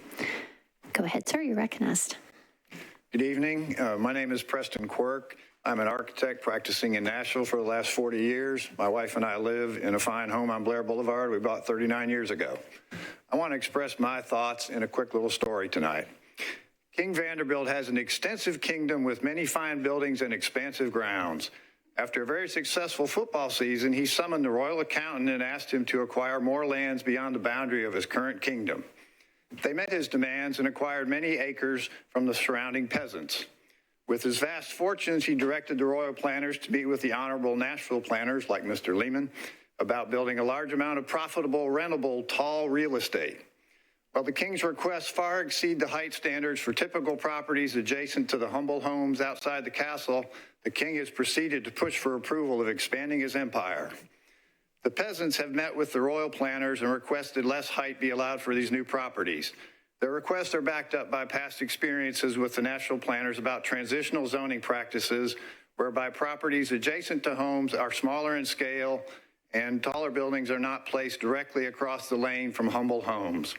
Go ahead, sir. You're recognized. Good evening. My name is Preston Quirk. I'm an architect practicing in Nashville for the last 40 years. My wife and I live in a fine home on Blair Boulevard we bought 39 years ago. I want to express my thoughts in a quick little story tonight. King Vanderbilt has an extensive kingdom with many fine buildings and expansive grounds. After a very successful football season, he summoned the royal accountant and asked him to acquire more lands beyond the boundary of his current kingdom. They met his demands and acquired many acres from the surrounding peasants. With his vast fortunes, he directed the royal planners to meet with the honorable Nashville planners, like Mr. Lehman, about building a large amount of profitable, rentable, tall real estate. While the king's requests far exceed the height standards for typical properties adjacent to the humble homes outside the castle, the king has proceeded to push for approval of expanding his empire. The peasants have met with the royal planners and requested less height be allowed for these new properties. Their requests are backed up by past experiences with the national planners about transitional zoning practices, whereby properties adjacent to homes are smaller in scale and taller buildings are not placed directly across the lane from humble homes.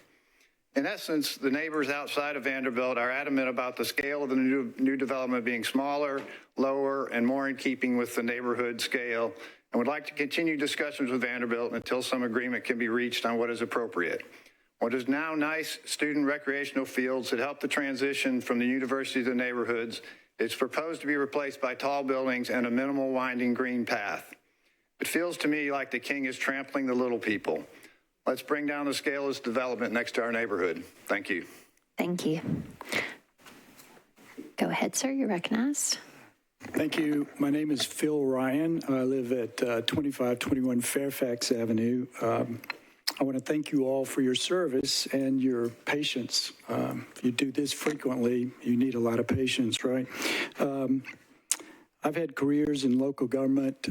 In essence, the neighbors outside of Vanderbilt are adamant about the scale of the new development being smaller, lower, and more in keeping with the neighborhood scale, and would like to continue discussions with Vanderbilt until some agreement can be reached on what is appropriate. What is now nice student recreational fields that help the transition from the university to the neighborhoods is proposed to be replaced by tall buildings and a minimal winding green path. It feels to me like the king is trampling the little people. Let's bring down the scale of this development next to our neighborhood. Thank you. Thank you. Go ahead, sir. You're recognized. Thank you. My name is Phil Ryan. I live at 2521 Fairfax Avenue. I want to thank you all for your service and your patience. If you do this frequently, you need a lot of patience, right? I've had careers in local government,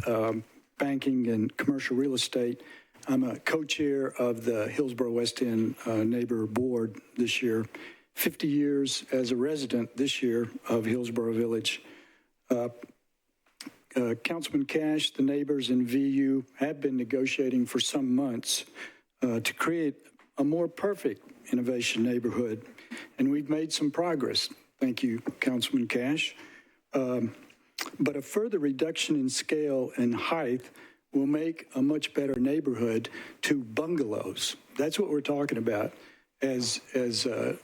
banking, and commercial real estate. I'm a co-chair of the Hillsborough West End Neighbor Board this year. 50 years as a resident this year of Hillsborough Village. Councilman Cash, the neighbors, and VU have been negotiating for some months to create a more perfect innovation neighborhood, and we've made some progress. Thank you, Councilman Cash. But a further reduction in scale and height will make a much better neighborhood to bungalows. That's what we're talking about. As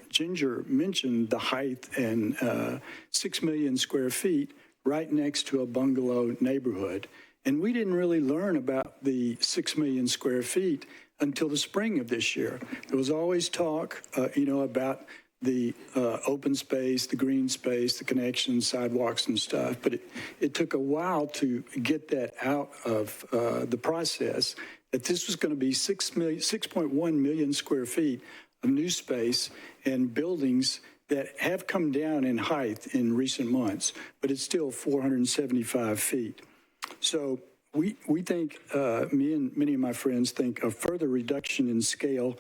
Ginger mentioned, the height and 6 million square feet right next to a bungalow neighborhood. And we didn't really learn about the 6 million square feet until the spring of this year. There was always talk, about the open space, the green space, the connections, sidewalks and stuff. But it took a while to get that out of the process, that this was going to be 6.1 million square feet of new space and buildings that have come down in height in recent months, but it's still 475 feet. So we think, me and many of my friends think a further reduction in scale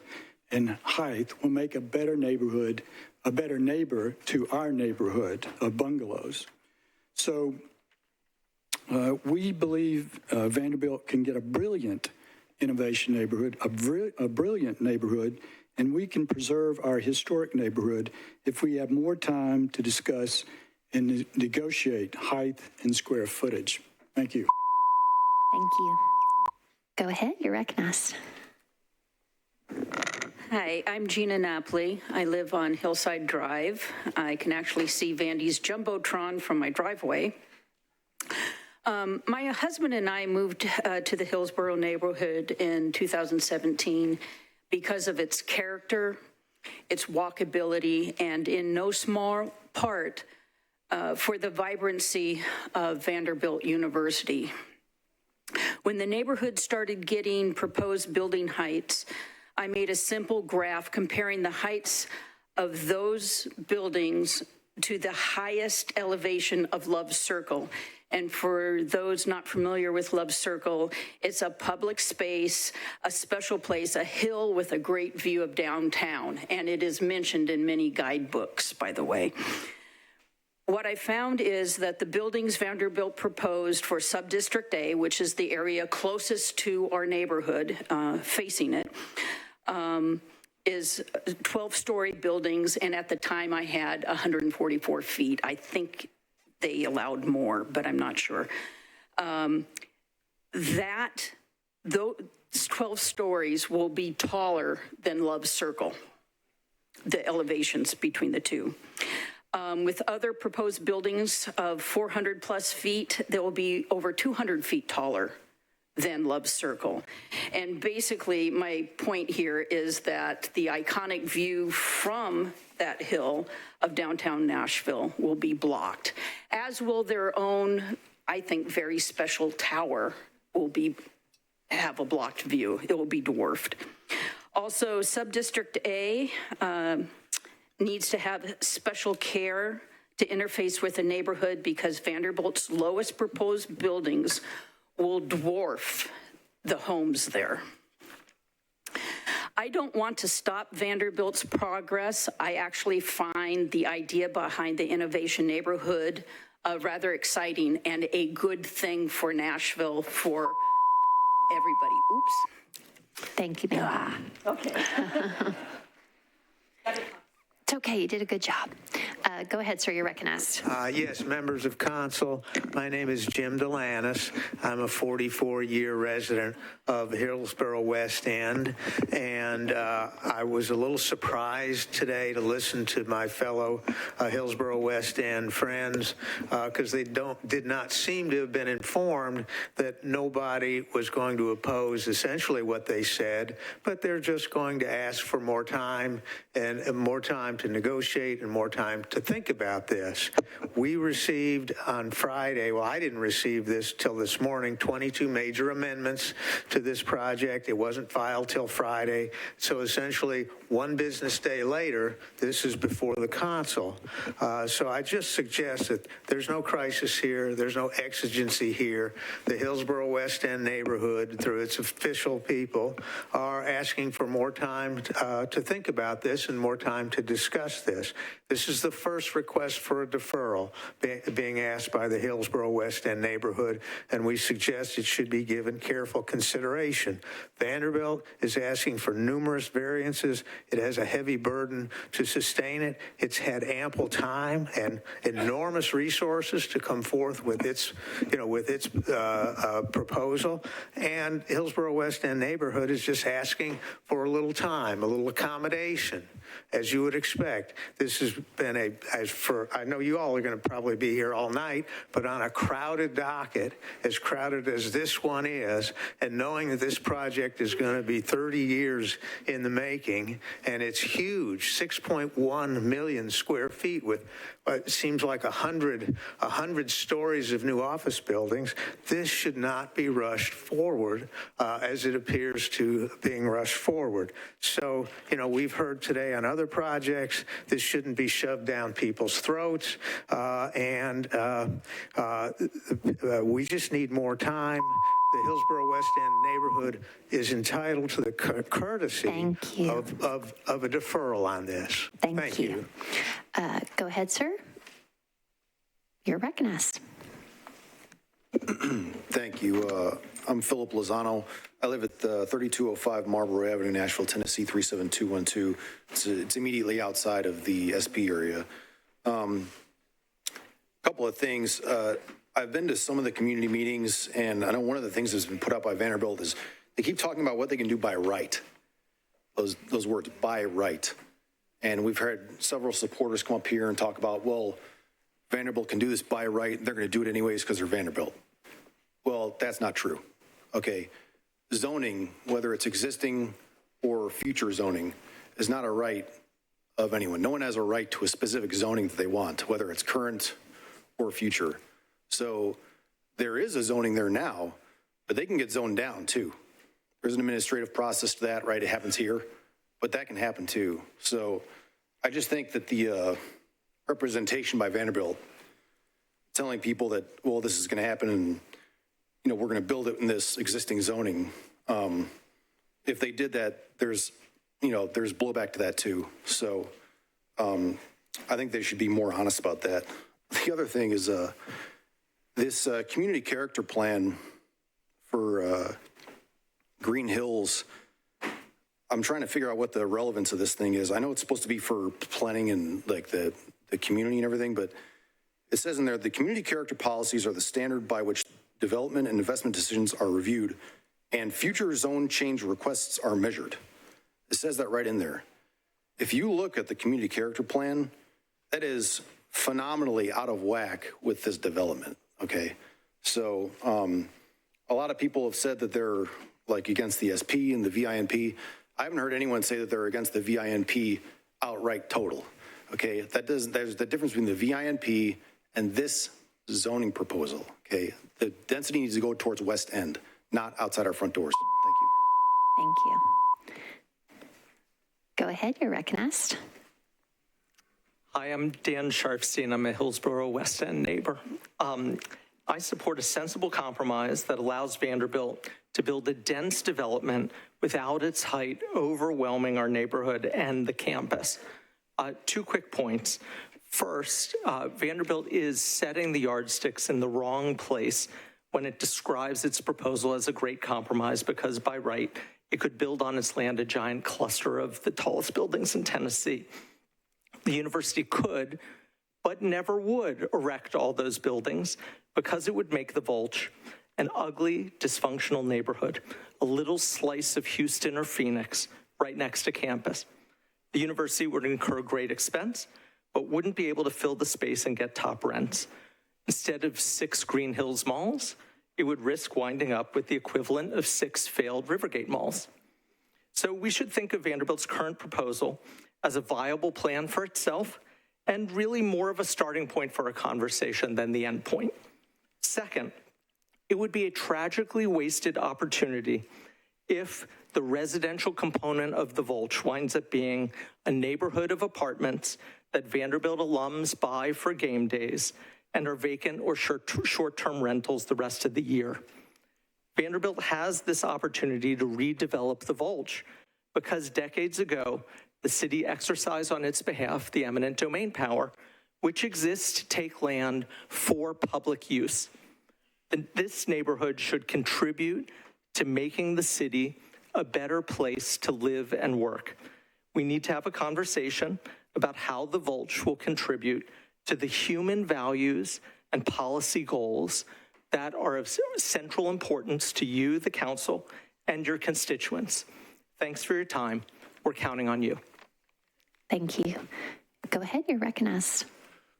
and height will make a better neighborhood, a better neighbor to our neighborhood of bungalows. So we believe Vanderbilt can get a brilliant innovation neighborhood, a brilliant neighborhood, and we can preserve our historic neighborhood if we have more time to discuss and negotiate height and square footage. Thank you. Thank you. Go ahead, you're recognized. Hi, I'm Gina Napoli. I live on Hillside Drive. I can actually see Vandy's Jumbotron from my driveway. My husband and I moved to the Hillsborough neighborhood in 2017 because of its character, its walkability, and in no small part for the vibrancy of Vanderbilt University. When the neighborhood started getting proposed building heights, I made a simple graph comparing the heights of those buildings to the highest elevation of Love Circle. And for those not familiar with Love Circle, it's a public space, a special place, a hill with a great view of downtown. And it is mentioned in many guidebooks, by the way. What I found is that the buildings Vanderbilt proposed for Subdistrict A, which is the area closest to our neighborhood, facing it, is 12-story buildings, and at the time I had 144 feet. I think they allowed more, but I'm not sure. Those 12 stories will be taller than Love Circle, the elevations between the two. With other proposed buildings of 400 plus feet, they will be over 200 feet taller than Love Circle. And basically, my point here is that the iconic view from that hill of downtown Nashville will be blocked, as will their own, I think, very special tower will have a blocked view. It will be dwarfed. Also, Subdistrict A needs to have special care to interface with the neighborhood because Vanderbilt's lowest proposed buildings will dwarf the homes there. I don't want to stop Vanderbilt's progress. I actually find the idea behind the innovation neighborhood rather exciting and a good thing for Nashville, for everybody. Oops. Thank you, Bill. Okay. It's okay, you did a good job. Go ahead, sir, you're recognized. Yes, members of council, my name is Jim Delanis. I'm a 44-year resident of Hillsborough West End, and I was a little surprised today to listen to my fellow Hillsborough West End friends because they did not seem to have been informed that nobody was going to oppose essentially what they said, but they're just going to ask for more time and more time to negotiate and more time to think about this. We received on Friday, well, I didn't receive this till this morning, 22 major amendments to this project. It wasn't filed till Friday. So essentially, one business day later, this is before the council. So I just suggest that there's no crisis here. There's no exigency here. The Hillsborough West End neighborhood, through its official people, are asking for more time to think about this and more time to discuss this. This is the first request for a deferral being asked by the Hillsborough West End neighborhood, and we suggest it should be given careful consideration. Vanderbilt is asking for numerous variances. It has a heavy burden to sustain it. It's had ample time and enormous resources to come forth with its, proposal. And Hillsborough West End neighborhood is just asking for a little time, a little accommodation, as you would expect. This has been I know you all are going to probably be here all night, but on a crowded docket, as crowded as this one is, and knowing that this project is going to be 30 years in the making, and it's huge, 6.1 million square feet with it seems like 100 stories of new office buildings. This should not be rushed forward as it appears to being rushed forward. So, we've heard today on other projects, this shouldn't be shoved down people's throats, and we just need more time. The Hillsborough West End neighborhood is entitled to the courtesy of a deferral on this. Thank you. Go ahead, sir. You're recognized. Thank you. I'm Philip Lozano. I live at 3205 Marlborough Avenue, Nashville, Tennessee, 37212. It's immediately outside of the SP area. Couple of things. I've been to some of the community meetings, and I know one of the things that's been put out by Vanderbilt is they keep talking about what they can do by right. Those words, by right. And we've heard several supporters come up here and talk about, well, Vanderbilt can do this by right. They're going to do it anyways because they're Vanderbilt. Well, that's not true. Okay. Zoning, whether it's existing or future zoning, is not a right of anyone. No one has a right to a specific zoning that they want, whether it's current or future. So there is a zoning there now, but they can get zoned down too. There's an administrative process to that, right? It happens here, but that can happen too. So I just think that the representation by Vanderbilt telling people that, well, this is going to happen and, you know, we're going to build it in this existing zoning. If they did that, there's blowback to that too. So I think they should be more honest about that. The other thing is this community character plan for Green Hills. I'm trying to figure out what the relevance of this thing is. I know it's supposed to be for planning and like the community and everything, but it says in there, the community character policies are the standard by which development and investment decisions are reviewed and future zone change requests are measured. It says that right in there. If you look at the community character plan, that is phenomenally out of whack with this development, okay? So a lot of people have said that they're like against the SP and the VINP. I haven't heard anyone say that they're against the VINP outright total, okay? There's the difference between the VINP and this zoning proposal, okay? The density needs to go towards West End, not outside our front doors. Thank you. Thank you. Go ahead, you're recognized. Hi, I'm Dan Sharfstein. I'm a Hillsborough West End neighbor. I support a sensible compromise that allows Vanderbilt to build a dense development without its height overwhelming our neighborhood and the campus. 2 quick points. First, Vanderbilt is setting the yardsticks in the wrong place when it describes its proposal as a great compromise because by right, it could build on its land a giant cluster of the tallest buildings in Tennessee. The university could, but never would erect all those buildings because it would make the Vulch an ugly, dysfunctional neighborhood, a little slice of Houston or Phoenix right next to campus. The university would incur great expense, but wouldn't be able to fill the space and get top rents. Instead of 6 Green Hills malls, it would risk winding up with the equivalent of 6 failed Rivergate malls. So we should think of Vanderbilt's current proposal as a viable plan for itself and really more of a starting point for a conversation than the end point. Second, it would be a tragically wasted opportunity if the residential component of the Vulch winds up being a neighborhood of apartments that Vanderbilt alums buy for game days and are vacant or short-term rentals the rest of the year. Vanderbilt has this opportunity to redevelop the Vulch because decades ago, the city exercised on its behalf the eminent domain power, which exists to take land for public use. And this neighborhood should contribute to making the city a better place to live and work. We need to have a conversation about how the Vulch will contribute to the human values and policy goals that are of central importance to you, the council, and your constituents. Thanks for your time. We're counting on you. Thank you. Go ahead, you're recognized.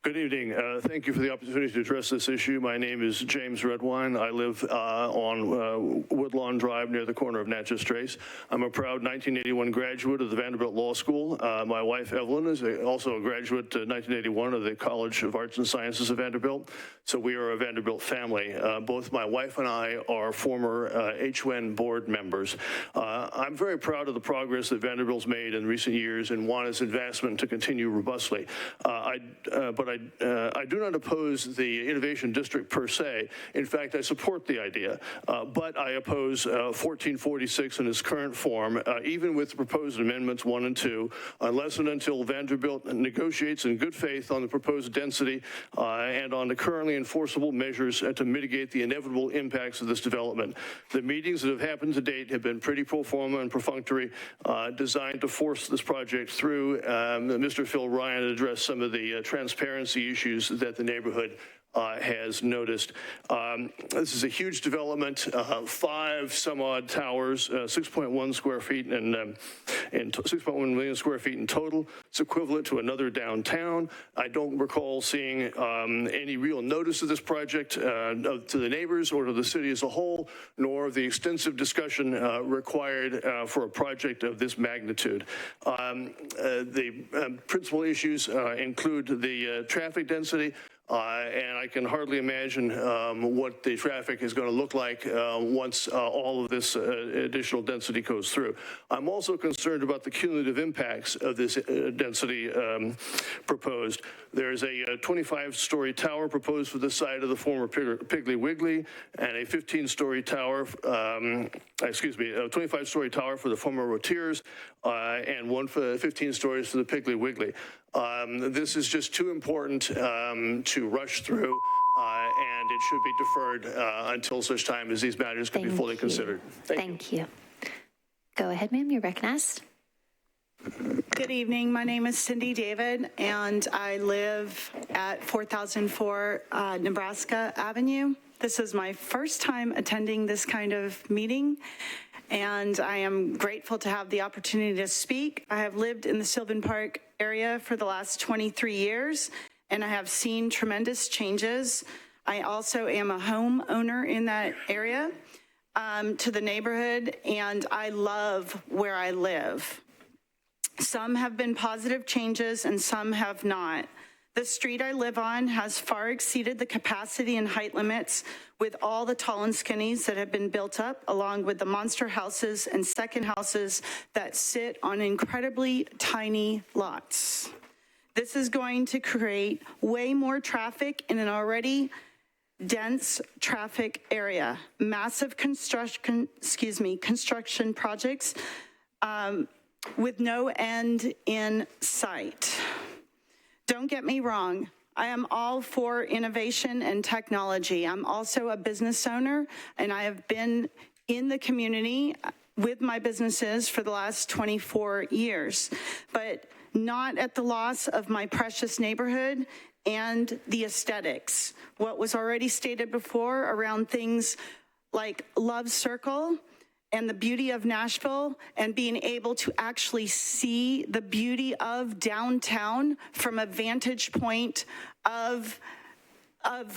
Good evening. Thank you for the opportunity to address this issue. My name is James Redwine. I live on Woodlawn Drive near the corner of Natchez Trace. I'm a proud 1981 graduate of the Vanderbilt Law School. My wife, Evelyn, is also a graduate 1981 of the College of Arts and Sciences of Vanderbilt. So we are a Vanderbilt family. Both my wife and I are former HWN board members. I'm very proud of the progress that Vanderbilt's made in recent years and want its investment to continue robustly. But I do not oppose the Innovation District per se. In fact, I support the idea, but I oppose 1446 in its current form, even with the proposed amendments 1 and 2, unless and until Vanderbilt negotiates in good faith on the proposed density and on the currently enforceable measures to mitigate the inevitable impacts of this development. The meetings that have happened to date have been pretty pro forma and perfunctory, designed to force this project through. Mr. Phil Ryan addressed some of the transparency issues that the neighborhood has noticed. This is a huge development, 5 some odd towers, 6.1 square feet and 6.1 million square feet in total. It's equivalent to another downtown. I don't recall seeing any real notice of this project to the neighbors or to the city as a whole, nor the extensive discussion required for a project of this magnitude. The principal issues include the traffic density, and I can hardly imagine what the traffic is going to look like once all of this additional density goes through. I'm also concerned about the cumulative impacts of this density proposed. There's a 25-story tower proposed for the site of the former Piggly Wiggly, and a 15-story tower, a 25-story tower for the former Rotiers, and one for 15 stories for the Piggly Wiggly. This is just too important to rush through, and it should be deferred until such time as these matters can be fully considered. Thank you. Go ahead, ma'am. You're recognized. Good evening. My name is Cindy David, and I live at 4004 Nebraska Avenue. This is my first time attending this kind of meeting, and I am grateful to have the opportunity to speak. I have lived in the Sylvan Park area for the last 23 years, and I have seen tremendous changes. I also am a homeowner in that area to the neighborhood, and I love where I live. Some have been positive changes and some have not. The street I live on has far exceeded the capacity and height limits with all the tall and skinnies that have been built up, along with the monster houses and second houses that sit on incredibly tiny lots. This is going to create way more traffic in an already dense traffic area. Massive construction projects with no end in sight. Don't get me wrong, I am all for innovation and technology. I'm also a business owner, and I have been in the community with my businesses for the last 24 years, but not at the loss of my precious neighborhood and the aesthetics. What was already stated before around things like Love Circle and the beauty of Nashville, and being able to actually see the beauty of downtown from a vantage point of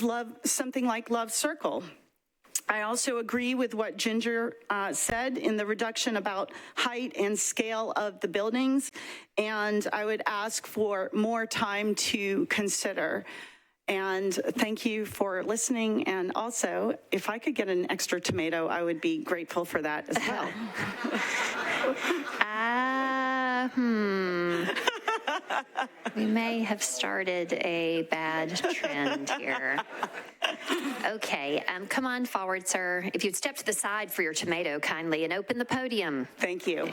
love, something like Love Circle. I also agree with what Ginger said in the reduction about height and scale of the buildings, and I would ask for more time to consider. And thank you for listening. And also, if I could get an extra tomato, I would be grateful for that as well. We may have started a bad trend here. Okay, come on forward, sir. If you'd step to the side for your tomato kindly and open the podium. Thank you.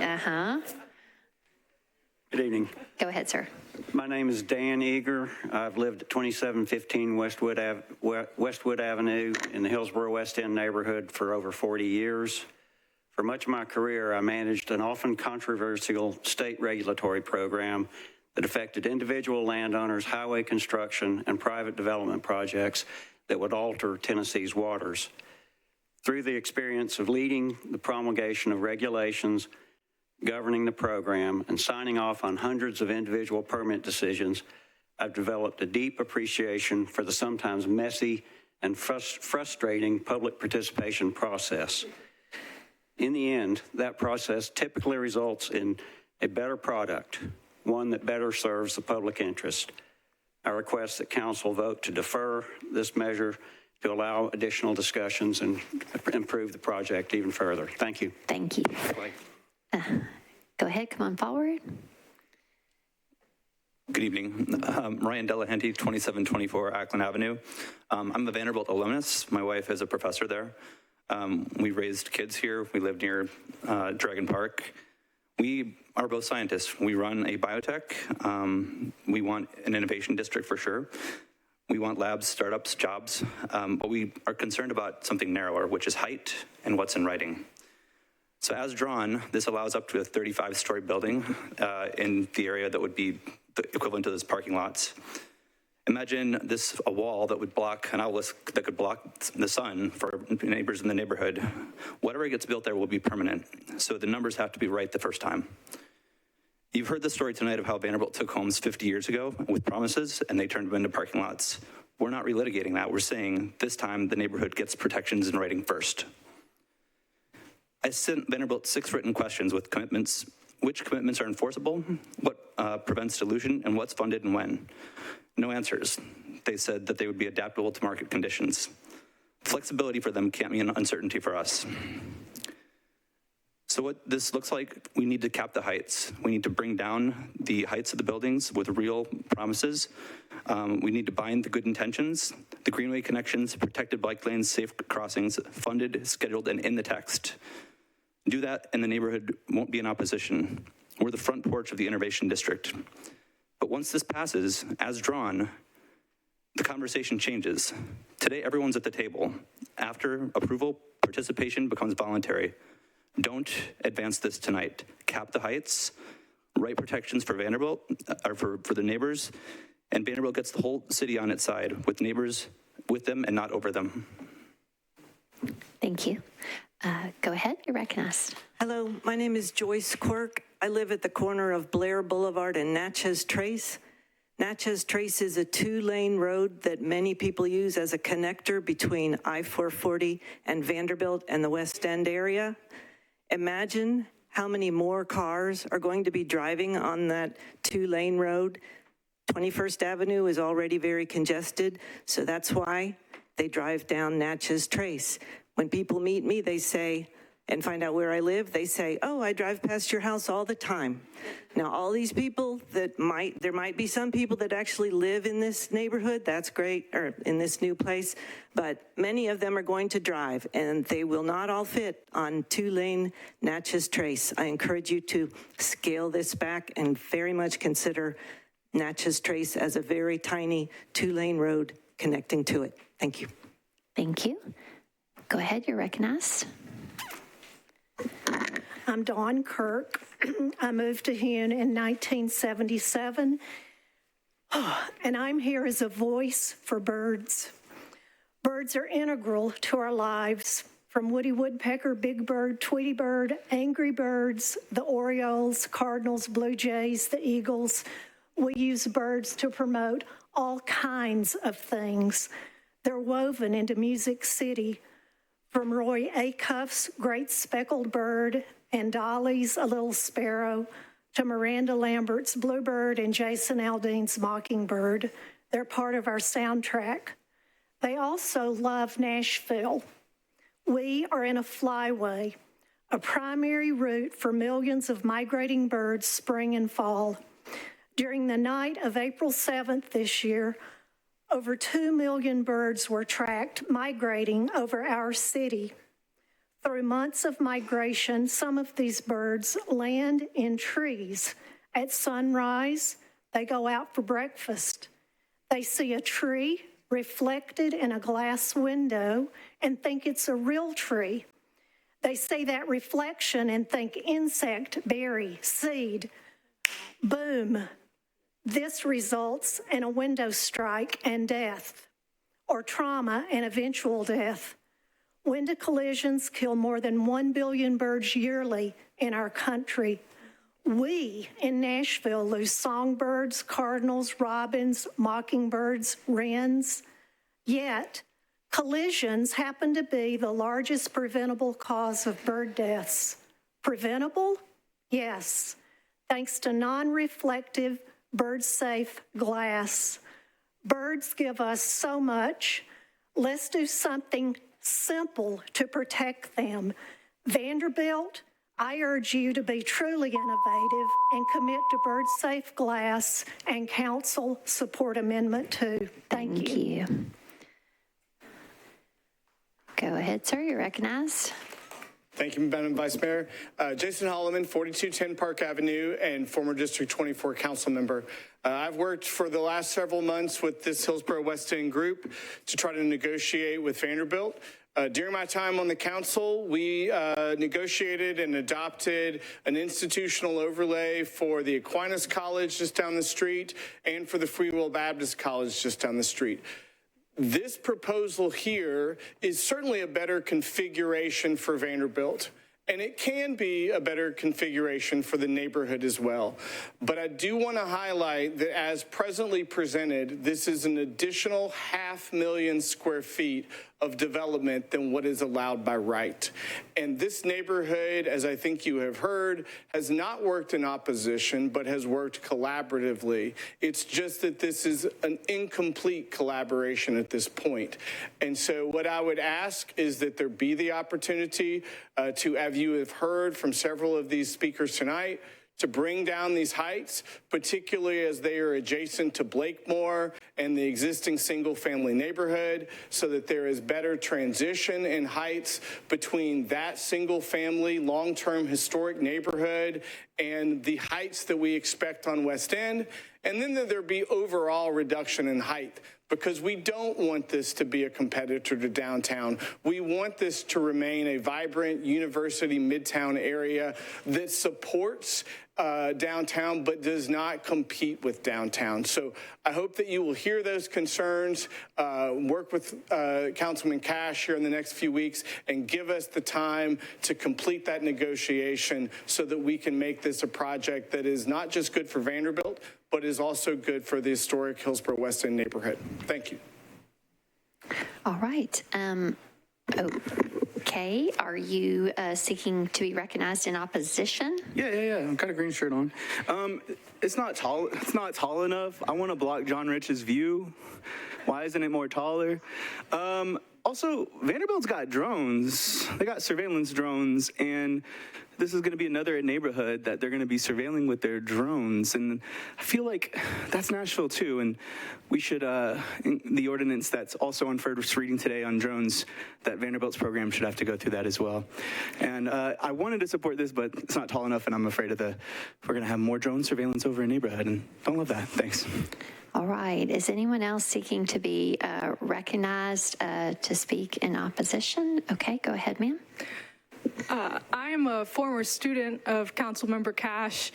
Good evening. Go ahead, sir. My name is Dan Eager. I've lived at 2715 Westwood Avenue in the Hillsborough West End neighborhood for over 40 years. For much of my career, I managed an often controversial state regulatory program that affected individual landowners, highway construction, and private development projects that would alter Tennessee's waters. Through the experience of leading the promulgation of regulations governing the program and signing off on hundreds of individual permit decisions, I've developed a deep appreciation for the sometimes messy and frustrating public participation process. In the end, that process typically results in a better product, one that better serves the public interest. I request that Council vote to defer this measure to allow additional discussions and improve the project even further. Thank you. Thank you. Go ahead, come on forward. Good evening. Ryan Delahanty, 2724 Ackland Avenue. I'm a Vanderbilt alumnus. My wife is a professor there. We raised kids here. We live near Dragon Park. We are both scientists. We run a biotech. We want an innovation district for sure. We want labs, startups, jobs, but we are concerned about something narrower, which is height and what's in writing. So as drawn, this allows up to a 35-story building in the area that would be the equivalent to those parking lots. Imagine a wall that would block, an obelisk that could block the sun for neighbors in the neighborhood. Whatever gets built there will be permanent, so the numbers have to be right the first time. You've heard the story tonight of how Vanderbilt took homes 50 years ago with promises, and they turned them into parking lots. We're not relitigating that. We're saying this time the neighborhood gets protections in writing first. I sent Vanderbilt 6 written questions with commitments. Which commitments are enforceable? What prevents dilution? And what's funded and when? No answers. They said that they would be adaptable to market conditions. Flexibility for them can't mean uncertainty for us. So what this looks like, we need to cap the heights. We need to bring down the heights of the buildings with real promises. We need to bind the good intentions, the greenway connections, protected bike lanes, safe crossings, funded, scheduled, and in the text. Do that and the neighborhood won't be in opposition. We're the front porch of the innovation district. But once this passes, as drawn, the conversation changes. Today, everyone's at the table. After approval, participation becomes voluntary. Don't advance this tonight. Cap the heights, right protections for Vanderbilt, or for the neighbors, and Vanderbilt gets the whole city on its side, with neighbors with them and not over them. Thank you. Go ahead, you're recognized. Hello, my name is Joyce Quirk. I live at the corner of Blair Boulevard and Natchez Trace. Natchez Trace is a 2-lane road that many people use as a connector between I-440 and Vanderbilt and the West End area. Imagine how many more cars are going to be driving on that 2-lane road. 21st Avenue is already very congested, so that's why they drive down Natchez Trace. When people meet me, they say, and find out where I live, they say, oh, I drive past your house all the time. Now, all these people there might be some people that actually live in this neighborhood, that's great, or in this new place, but many of them are going to drive, and they will not all fit on 2-lane Natchez Trace. I encourage you to scale this back and very much consider Natchez Trace as a very tiny 2-lane road connecting to it. Thank you. Thank you. Go ahead, you're recognized. I'm Dawn Kirk. I moved to Hune in 1977, and I'm here as a voice for birds. Birds are integral to our lives, from woody woodpecker, big bird, tweety bird, angry birds, the orioles, cardinals, blue jays, the eagles. We use birds to promote all kinds of things. They're woven into Music City, from Roy Acuff's Great Speckled Bird and Dolly's A Little Sparrow to Miranda Lambert's Bluebird and Jason Aldean's Mockingbird. They're part of our soundtrack. They also love Nashville. We are in a flyway, a primary route for millions of migrating birds spring and fall. During the night of April 7th this year, over 2 million birds were tracked migrating over our city. Through months of migration, some of these birds land in trees. At sunrise, they go out for breakfast. They see a tree reflected in a glass window and think it's a real tree. They see that reflection and think insect, berry, seed. Boom. This results in a window strike and death, or trauma and eventual death. Window collisions kill more than 1 billion birds yearly in our country. We in Nashville lose songbirds, cardinals, robins, mockingbirds, wrens. Yet, collisions happen to be the largest preventable cause of bird deaths. Preventable? Yes, thanks to non-reflective, bird-safe glass. Birds give us so much. Let's do something simple to protect them. Vanderbilt, I urge you to be truly innovative and commit to bird-safe glass, and council support Amendment 2. Thank you. Go ahead, sir, you're recognized. Thank you, Madam Vice Mayor. Jason Holloman, 4210 Park Avenue, and former District 24 council member. I've worked for the last several months with this Hillsborough West End group to try to negotiate with Vanderbilt. During my time on the council, we negotiated and adopted an institutional overlay for the Aquinas College just down the street and for the Free Will Baptist College just down the street. This proposal here is certainly a better configuration for Vanderbilt. And it can be a better configuration for the neighborhood as well. But I do want to highlight that as presently presented, this is an additional 500,000 square feet of development than what is allowed by right. And this neighborhood, as I think you have heard, has not worked in opposition, but has worked collaboratively. It's just that this is an incomplete collaboration at this point. And so what I would ask is that there be the opportunity to, as you have heard from several of these speakers tonight, to bring down these heights, particularly as they are adjacent to Blakemore and the existing single-family neighborhood, so that there is better transition in heights between that single-family, long-term historic neighborhood and the heights that we expect on West End, and then that there be overall reduction in height. Because we don't want this to be a competitor to downtown. We want this to remain a vibrant university midtown area that supports downtown but does not compete with downtown. So I hope that you will hear those concerns, work with Councilman Cash here in the next few weeks, and give us the time to complete that negotiation so that we can make this a project that is not just good for Vanderbilt, but is also good for the historic Hillsborough West End neighborhood. Thank you. All right. Okay. Are you seeking to be recognized in opposition? Yeah. I've got a green shirt on. It's not tall. It's not tall enough. I want to block John Rich's view. Why isn't it more taller? Also, Vanderbilt's got drones. They got surveillance drones, and this is going to be another neighborhood that they're going to be surveilling with their drones. And I feel like that's Nashville too. And we should, the ordinance that's also on first reading today on drones, that Vanderbilt's program should have to go through that as well. And I wanted to support this, but it's not tall enough, and I'm afraid of we're going to have more drone surveillance over a neighborhood, and don't love that. Thanks. All right. Is anyone else seeking to be recognized to speak in opposition? Okay, go ahead, ma'am. I am a former student of Councilmember Cash.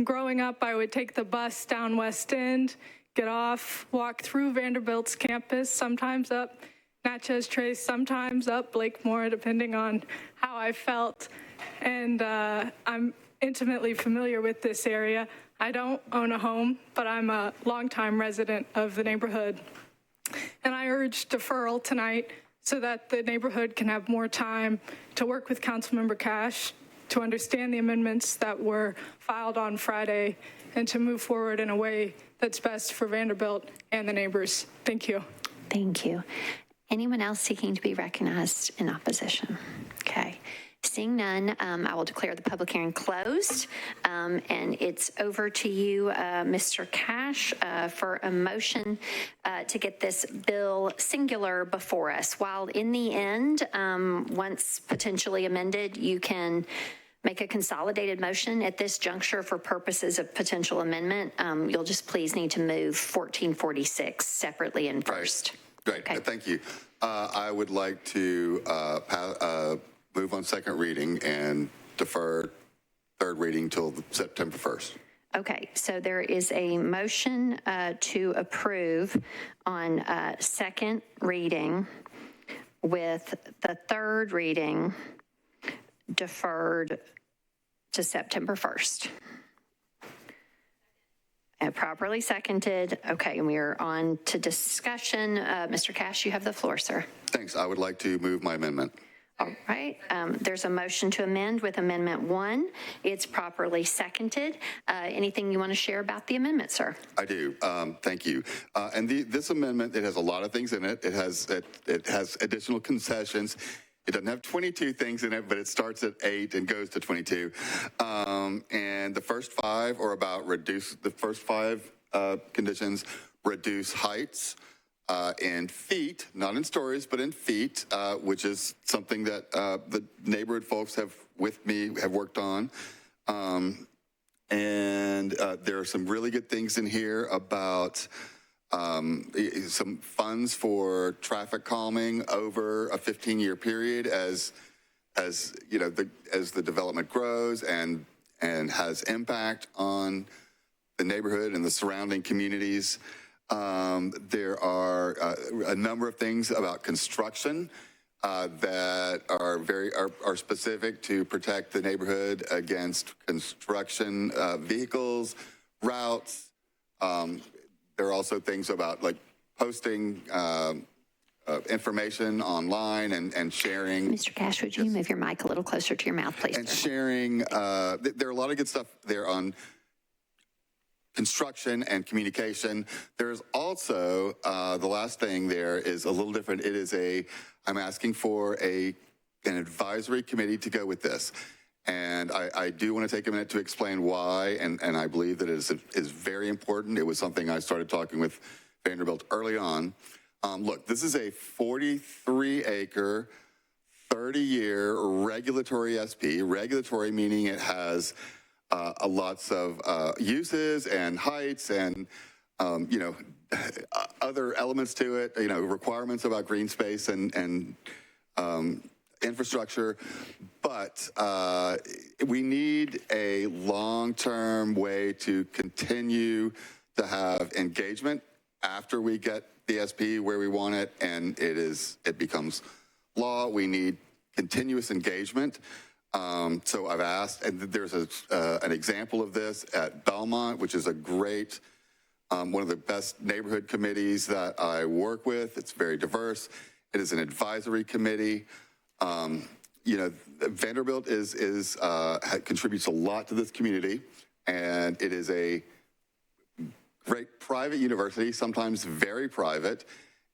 Growing up, I would take the bus down West End, get off, walk through Vanderbilt's campus, sometimes up Natchez Trace, sometimes up Blakemore, depending on how I felt. And I'm intimately familiar with this area. I don't own a home, but I'm a longtime resident of the neighborhood. And I urge deferral tonight so that the neighborhood can have more time to work with Councilmember Cash to understand the amendments that were filed on Friday and to move forward in a way that's best for Vanderbilt and the neighbors. Thank you. Thank you. Anyone else seeking to be recognized in opposition? Okay. Seeing none, I will declare the public hearing closed, and it's over to you, Mr. Cash, for a motion to get this bill singular before us. While in the end, once potentially amended, you can make a consolidated motion at this juncture for purposes of potential amendment. You'll just please need to move 1446 separately and first. Great. Okay. Thank you. I would like to move on second reading and defer third reading till September 1st. Okay, so there is a motion to approve on second reading with the third reading deferred to September 1st. And properly seconded. Okay, and we are on to discussion. Mr. Cash, you have the floor, sir. Thanks. I would like to move my amendment. All right. There's a motion to amend with Amendment 1. It's properly seconded. Anything you want to share about the amendment, sir? I do. Thank you. And this amendment, it has a lot of things in it. It has additional concessions. It doesn't have 22 things in it, but it starts at 8 and goes to 22. And the first 5 are about the first 5 conditions reduce heights. In feet, not in stories, but in feet, which is something that the neighborhood folks have worked on. And there are some really good things in here about some funds for traffic calming over a 15-year period as you know, as the development grows and has impact on the neighborhood and the surrounding communities. There are a number of things about construction that are specific to protect the neighborhood against construction vehicles, routes. There are also things about like posting information online and sharing. Mr. Cash, would you move your mic a little closer to your mouth, please? And sharing, there are a lot of good stuff there on construction and communication. There's also, the last thing there is a little different. It is I'm asking for an advisory committee to go with this. And I do want to take a minute to explain why, and I believe that it is very important. It was something I started talking with Vanderbilt early on. Look, this is a 43-acre, 30-year regulatory SP. Regulatory meaning it has lots of uses and heights and, you know, other elements to it, you know, requirements about green space and infrastructure. But we need a long-term way to continue to have engagement after we get the SP where we want it, and it becomes law. We need continuous engagement. So I've asked, and there's an example of this at Belmont, which is a great, one of the best neighborhood committees that I work with. It's very diverse. It is an advisory committee. You know, Vanderbilt contributes a lot to this community, and it is a great private university, sometimes very private,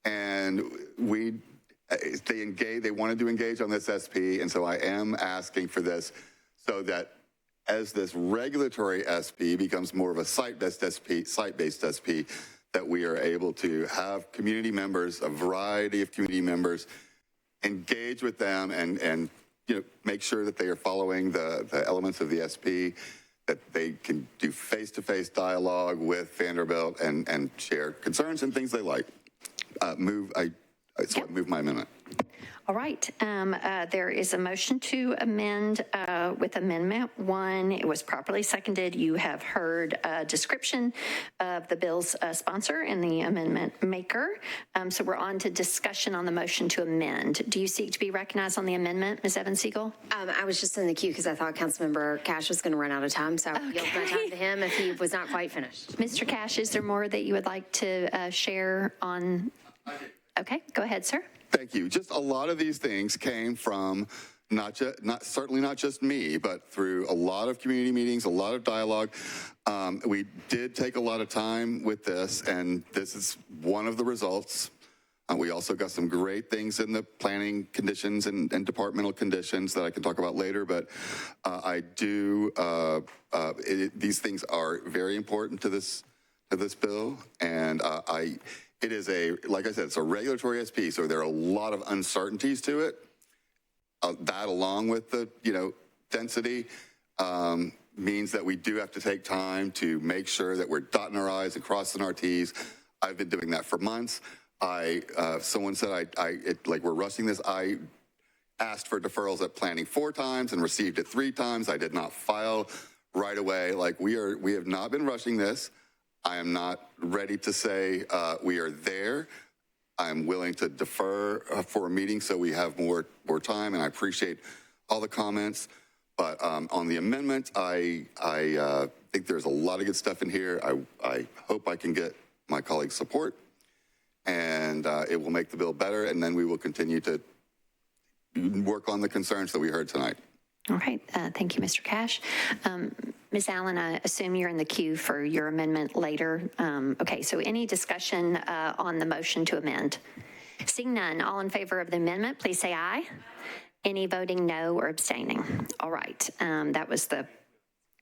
and they wanted to engage on this SP, and so I am asking for this so that as this regulatory SP becomes more of a site-based SP, that we are able to have community members, a variety of community members, engage with them and you know, make sure that they are following the elements of the SP, that they can do face-to-face dialogue with Vanderbilt and share concerns and things they like. I move my amendment. All right. There is a motion to amend with Amendment 1. It was properly seconded. You have heard a description of the bill's sponsor and the amendment maker. So we're on to discussion on the motion to amend. Do you seek to be recognized on the amendment, Ms. Evans-Siegel? I was just in the queue because I thought Councilmember Cash was going to run out of time, so I yielded my time to him if he was not quite finished. Mr. Cash, is there more that you would like to share on? Okay, go ahead, sir. Thank you. Just a lot of these things came from certainly not just me, but through a lot of community meetings, a lot of dialogue. We did take a lot of time with this, and this is one of the results. We also got some great things in the planning conditions and departmental conditions that I can talk about later, but these things are very important to this bill, and it is like I said, it's a regulatory SP, so there are a lot of uncertainties to it. That, along with the, you know, density, means that we do have to take time to make sure that we're dotting our I's and crossing our T's. I've been doing that for months. Someone said like we're rushing this. I asked for deferrals at planning 4 times and received it 3 times. I did not file right away. Like we have not been rushing this. I am not ready to say we are there. I'm willing to defer for a meeting so we have more time, and I appreciate all the comments. But on the amendment, I think there's a lot of good stuff in here. I hope I can get my colleagues' support, and it will make the bill better, and then we will continue to work on the concerns that we heard tonight. All right. Thank you, Mr. Cash. Ms. Allen, I assume you're in the queue for your amendment later. Okay, so any discussion on the motion to amend? Seeing none, all in favor of the amendment, please say aye. Any voting no or abstaining? All right. That was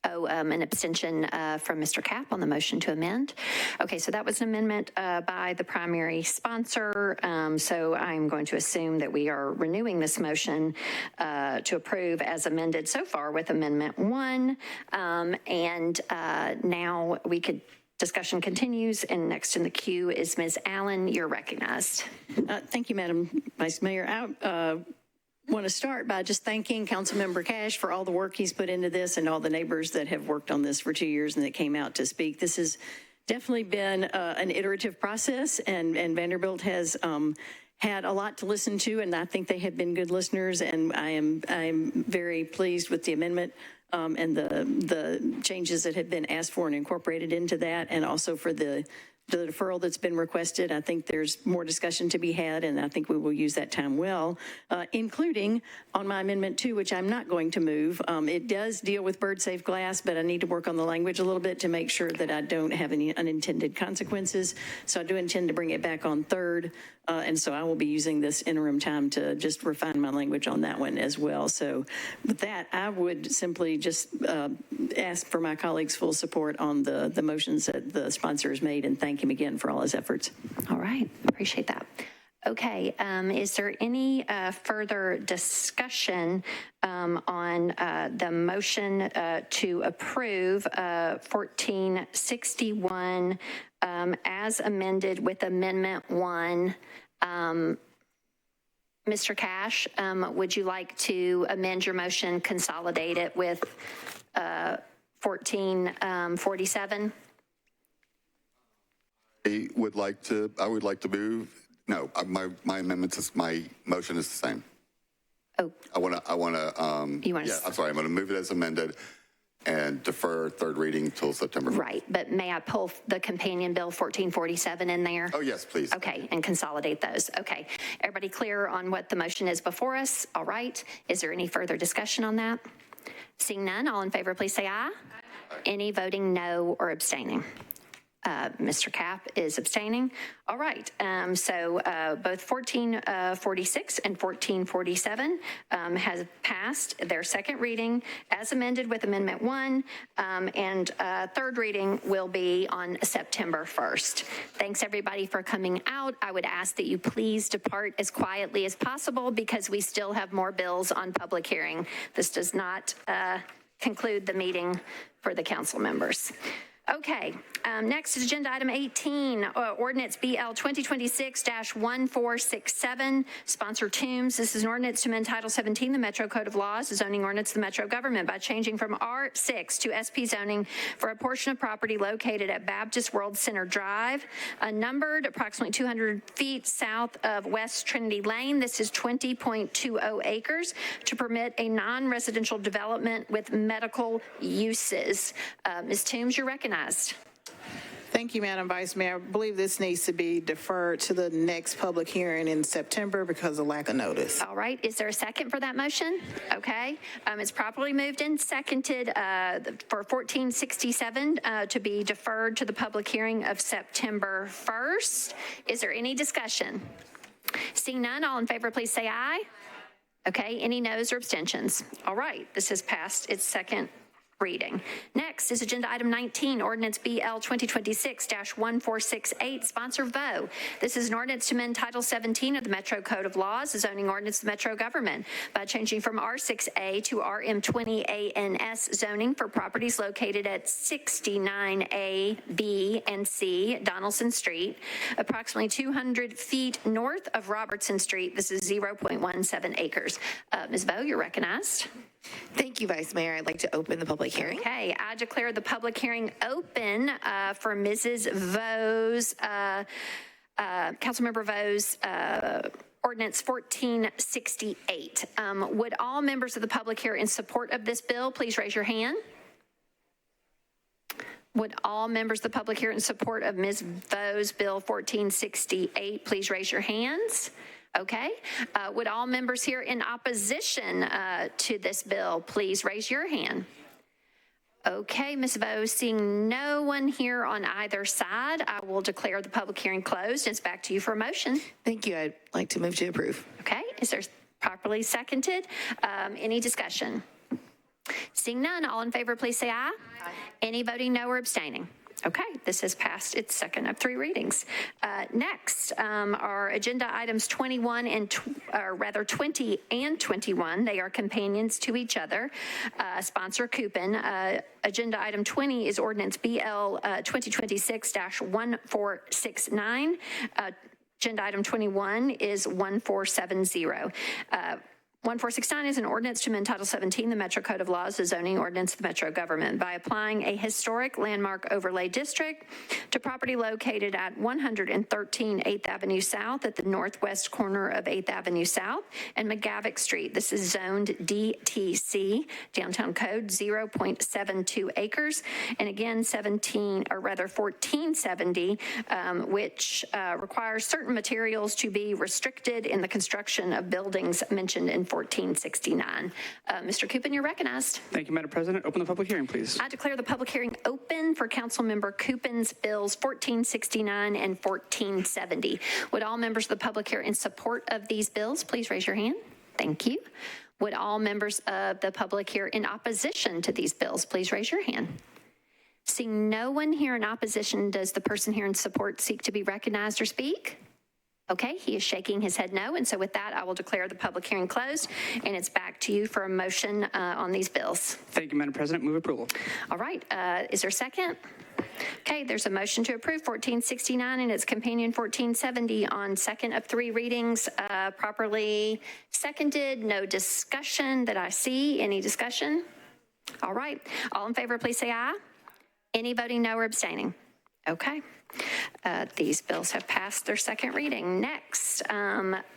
an abstention from Mr. Cap on the motion to amend. Okay, so that was an amendment by the primary sponsor. So I'm going to assume that we are renewing this motion to approve as amended so far with Amendment 1. And now we could Discussion continues, and next in the queue is Ms. Allen. You're recognized. Thank you, Madam Vice Mayor. I want to start by just thanking Councilmember Cash for all the work he's put into this and all the neighbors that have worked on this for 2 years and that came out to speak. This has definitely been an iterative process, and Vanderbilt has had a lot to listen to, and I think they have been good listeners, and I'm very pleased with the amendment and the changes that have been asked for and incorporated into that, and also for the deferral that's been requested. I think there's more discussion to be had, and I think we will use that time well, including on my amendment 2, which I'm not going to move. It does deal with bird-safe glass, but I need to work on the language a little bit to make sure that I don't have any unintended consequences. So I do intend to bring it back on 3rd, and so I will be using this interim time to just refine my language on that one as well. So with that, I would simply just ask for my colleagues' full support on the motions that the sponsor has made, and thank him again for all his efforts. All right, appreciate that. Okay, is there any further discussion on the motion to approve 1461 as amended with Amendment 1? Mr. Cash, would you like to amend your motion, consolidate it with 1447? I would like to move. No, my amendment is, my motion is the same. Oh. I want to. You want to? Yeah, I'm sorry. I'm going to move it as amended and defer 3rd reading till September 1st. Right, but may I pull the companion bill 1447 in there? Oh, yes, please. Okay, and consolidate those. Okay, everybody clear on what the motion is before us? All right, is there any further discussion on that? Seeing none, all in favor, please say aye. Any voting no or abstaining? Mr. Cap is abstaining. All right, so both 1446 and 1447 has passed their second reading as amended with Amendment 1, and 3rd reading will be on September 1st. Thanks everybody for coming out. I would ask that you please depart as quietly as possible because we still have more bills on public hearing. This does not conclude the meeting for the council members. Okay, next is agenda item 18, ordinance BL 2026-1467, sponsor Toombs. This is an ordinance to amend Title 17, the Metro Code of Laws, the zoning ordinance of the Metro government by changing from R6 to SP zoning for a portion of property located at Baptist World Center Drive, numbered approximately 200 feet south of West Trinity Lane. This is 20.20 acres to permit a non-residential development with medical uses. Ms. Toombs, you're recognized. Thank you, Madam Vice Mayor. I believe this needs to be deferred to the next public hearing in September because of lack of notice. All right. Is there a second for that motion? Okay. It's properly moved and seconded for 1467 to be deferred to the public hearing of September 1st. Is there any discussion? Seeing none, all in favor, please say aye. Okay. Any noes or abstentions? All right. This has passed its second reading. Next is agenda item 19, ordinance BL 2026-1468, sponsor Vo. This is an ordinance to amend Title 17 of the Metro Code of Laws, the zoning ordinance of the Metro government by changing from R6A to RM20ANS zoning for properties located at 69A, B, and C Donaldson Street, approximately 200 feet north of Robertson Street. This is 0.17 acres. Ms. Vo, you're recognized. Thank you, Vice Mayor. I'd like to open the public hearing. Okay, I declare the public hearing open for Mrs. Vo's, Councilmember Vo's ordinance 1468. Would all members of the public here in support of this bill please raise your hand? Would all members of the public here in support of Ms. Vo's bill 1468 please raise your hands? Okay. Would all members here in opposition to this bill please raise your hand? Okay, Ms. Vo, seeing no one here on either side, I will declare the public hearing closed. It's back to you for a motion. Thank you. I'd like to move to approve. Okay. Is there properly seconded? Any discussion? Seeing none, all in favor, please say aye. Aye. Any voting no or abstaining? Okay, this has passed its second of 3 readings. Next are agenda items 20 and 21. They are companions to each other. Sponsor Coupon. Agenda item 20 is ordinance BL 2026-1469. Agenda item 21 is 1470. 1469 is an ordinance to amend Title 17, the Metro Code of Laws, the zoning ordinance of the Metro government by applying a historic landmark overlay district to property located at 113 8th Avenue South at the northwest corner of 8th Avenue South and McGavick Street. This is zoned DTC, downtown code 0.72 acres. And again, 1470, which requires certain materials to be restricted in the construction of buildings mentioned in 1469. Mr. Coupon, you're recognized. Thank you, Madam President. Open the public hearing, please. I declare the public hearing open for Councilmember Coupon's bills 1469 and 1470. Would all members of the public here in support of these bills please raise your hand? Thank you. Would all members of the public here in opposition to these bills please raise your hand? Seeing no one here in opposition, does the person here in support seek to be recognized or speak? Okay, he is shaking his head no, and so with that, I will declare the public hearing closed, and it's back to you for a motion on these bills. Thank you, Madam President. Move approval. All right, is there a second? Okay, there's a motion to approve 1469 and its companion 1470 on second of 3 readings, properly seconded. No discussion that I see. Any discussion? All right, all in favor, please say aye. Any voting no or abstaining? Okay. These bills have passed their second reading. Next,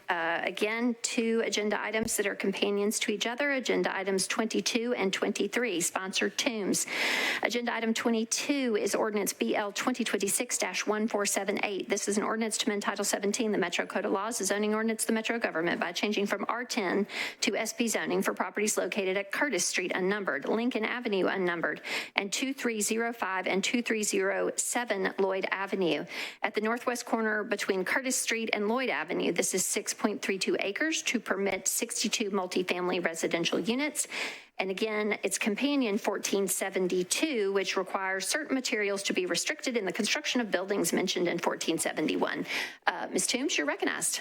again, 2 agenda items that are companions to each other, agenda items 22 and 23, sponsored Toombs. Agenda item 22 is ordinance BL 2026-1478. This is an ordinance to amend Title 17, the Metro Code of Laws, the zoning ordinance of the Metro government by changing from R10 to SP zoning for properties located at Curtis Street unnumbered, Lincoln Avenue unnumbered, and 2305 and 2307 Lloyd Avenue. At the northwest corner between Curtis Street and Lloyd Avenue, this is 6.32 acres to permit 62 multifamily residential units. And again, it's companion 1472, which requires certain materials to be restricted in the construction of buildings mentioned in 1471. Ms. Toombs, you're recognized.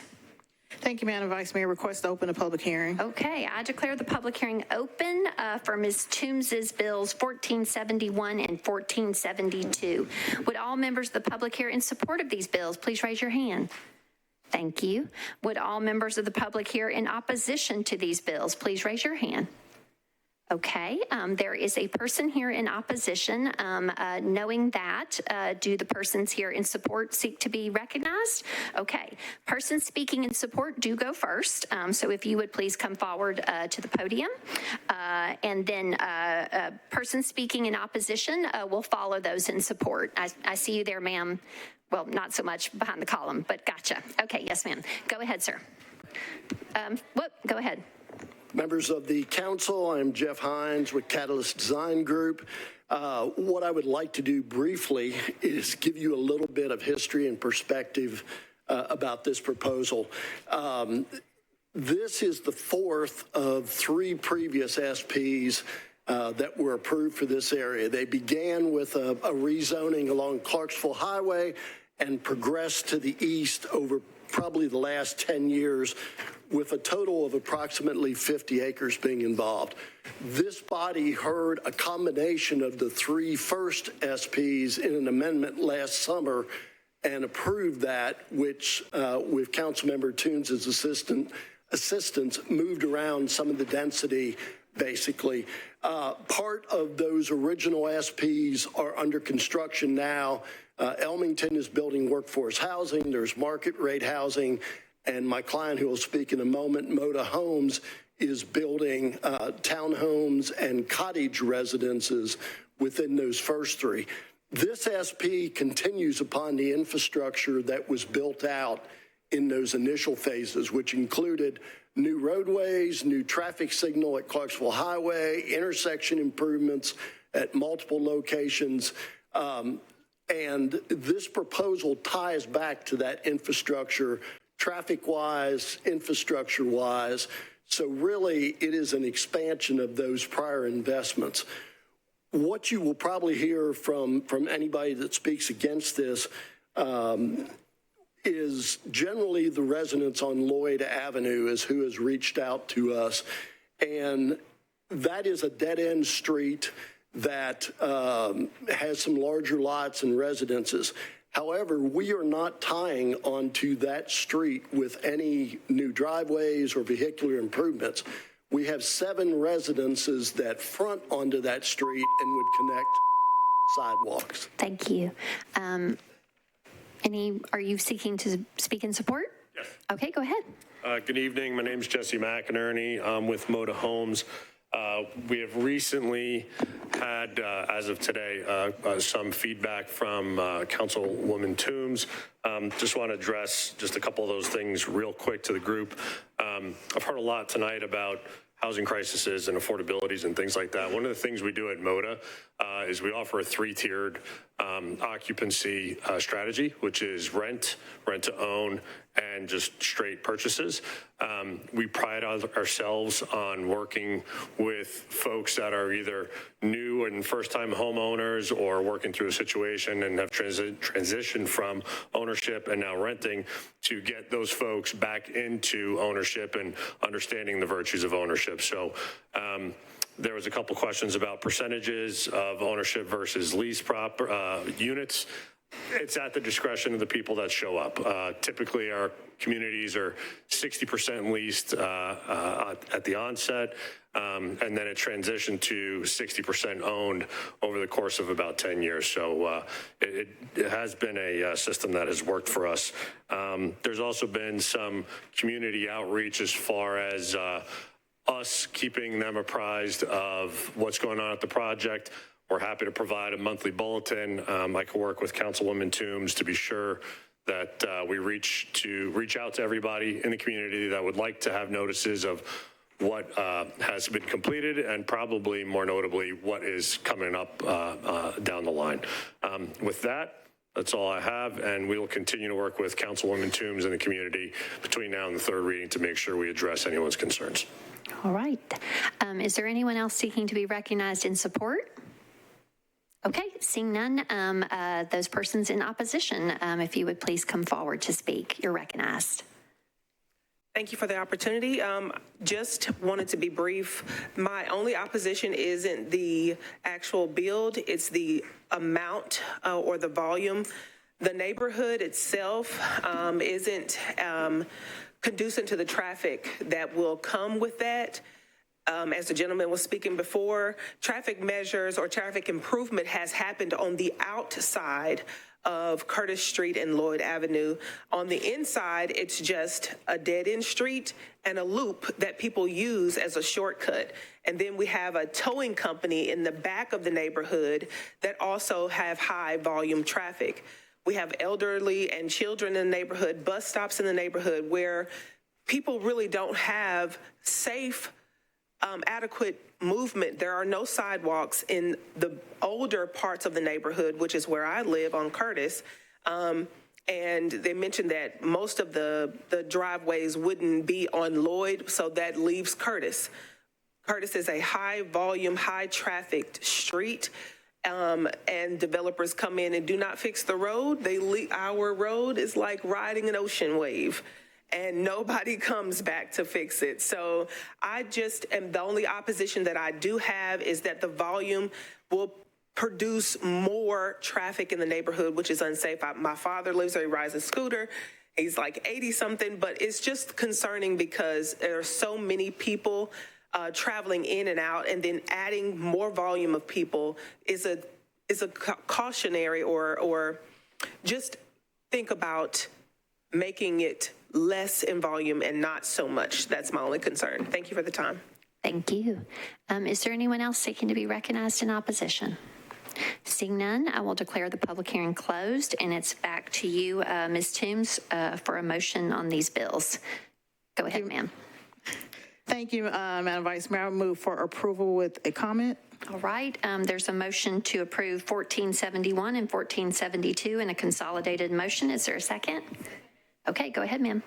Thank you, Madam Vice Mayor. Request to open a public hearing. Okay, I declare the public hearing open for Ms. Toombs's bills 1471 and 1472. Would all members of the public here in support of these bills please raise your hand? Thank you. Would all members of the public here in opposition to these bills please raise your hand? Okay, there is a person here in opposition. Knowing that, do the persons here in support seek to be recognized? Okay, persons speaking in support do go first. So if you would please come forward to the podium. And then persons speaking in opposition will follow those in support. I see you there, ma'am. Well, not so much behind the column, but gotcha. Okay, yes, ma'am. Go ahead, sir. Go ahead. Members of the council, I'm Jeff Hines with Catalyst Design Group. What I would like to do briefly is give you a little bit of history and perspective about this proposal. This is the 4th of 3 previous SPs that were approved for this area. They began with a rezoning along Clarksville Highway and progressed to the east over probably the last 10 years with a total of approximately 50 acres being involved. This body heard a combination of the 3 first SPs in an amendment last summer and approved that, which with Councilmember Toombs's assistance moved around some of the density, basically. Part of those original SPs are under construction now. Elmington is building workforce housing. There's market rate housing. And my client, who will speak in a moment, Moda Homes, is building townhomes and cottage residences within those first 3. This SP continues upon the infrastructure that was built out in those initial phases, which included new roadways, new traffic signal at Clarksville Highway, intersection improvements at multiple locations. And this proposal ties back to that infrastructure, traffic-wise, infrastructure-wise. So really, it is an expansion of those prior investments. what you will probably hear from anybody that speaks against this is generally the residents on Lloyd Avenue is who has reached out to us. And that is a dead-end street that has some larger lots and residences. However, we are not tying onto that street with any new driveways or vehicular improvements. We have 7 residences that front onto that street and would connect sidewalks. Thank you. Are you seeking to speak in support? Yes. Okay, go ahead. Good evening. My name is Jesse McInerney. I'm with Moda Homes. We have recently had, as of today, some feedback from Councilwoman Toombs. Just want to address just a couple of those things real quick to the group. I've heard a lot tonight about housing crises and affordabilities and things like that. One of the things we do at Moda is we offer a 3-tiered occupancy strategy, which is rent to own, and just straight purchases. We pride ourselves on working with folks that are either new and first-time homeowners or working through a situation and have transitioned from ownership and now renting to get those folks back into ownership and understanding the virtues of ownership. So there was a couple questions about percentages of ownership versus lease units. It's at the discretion of the people that show up. Typically, our communities are 60% leased at the onset, and then it transitioned to 60% owned over the course of about 10 years. So it has been a system that has worked for us. There's also been some community outreach as far as us keeping them apprised of what's going on at the project. We're happy to provide a monthly bulletin. I can work with Councilwoman Toombs to be sure that we reach out to everybody in the community that would like to have notices of what has been completed and probably more notably what is coming up down the line. With that, that's all I have, and we will continue to work with Councilwoman Toombs and the community between now and the 3rd reading to make sure we address anyone's concerns. All right. Is there anyone else seeking to be recognized in support? Okay, seeing none, those persons in opposition, if you would please come forward to speak. You're recognized. Thank you for the opportunity. Just wanted to be brief. My only opposition isn't the actual build, it's the amount or the volume. The neighborhood itself isn't conducive to the traffic that will come with that. As the gentleman was speaking before, traffic measures or traffic improvement has happened on the outside of Curtis Street and Lloyd Avenue. On the inside, it's just a dead-end street and a loop that people use as a shortcut. And then we have a towing company in the back of the neighborhood that also have high volume traffic. We have elderly and children in the neighborhood, bus stops in the neighborhood where people really don't have safe adequate movement. There are no sidewalks in the older parts of the neighborhood, which is where I live on Curtis. And they mentioned that most of the driveways wouldn't be on Lloyd, so that leaves Curtis. Curtis is a high volume, high trafficked street. And developers come in and do not fix the road. Our road is like riding an ocean wave, and nobody comes back to fix it. So I just am, the only opposition that I do have is that the volume will produce more traffic in the neighborhood, which is unsafe. My father lives there, he rides a scooter. He's like 80 something, but it's just concerning because there are so many people traveling in and out, and then adding more volume of people is a cautionary or just think about making it less in volume and not so much. That's my only concern. Thank you for the time. Thank you. Is there anyone else seeking to be recognized in opposition? Seeing none, I will declare the public hearing closed, and it's back to you, Ms. Toombs, for a motion on these bills. Go ahead, ma'am. Thank you, Madam Vice Mayor. I'll move for approval with a comment. All right. There's a motion to approve 1471 and 1472 in a consolidated motion. Is there a second? Okay, go ahead, ma'am.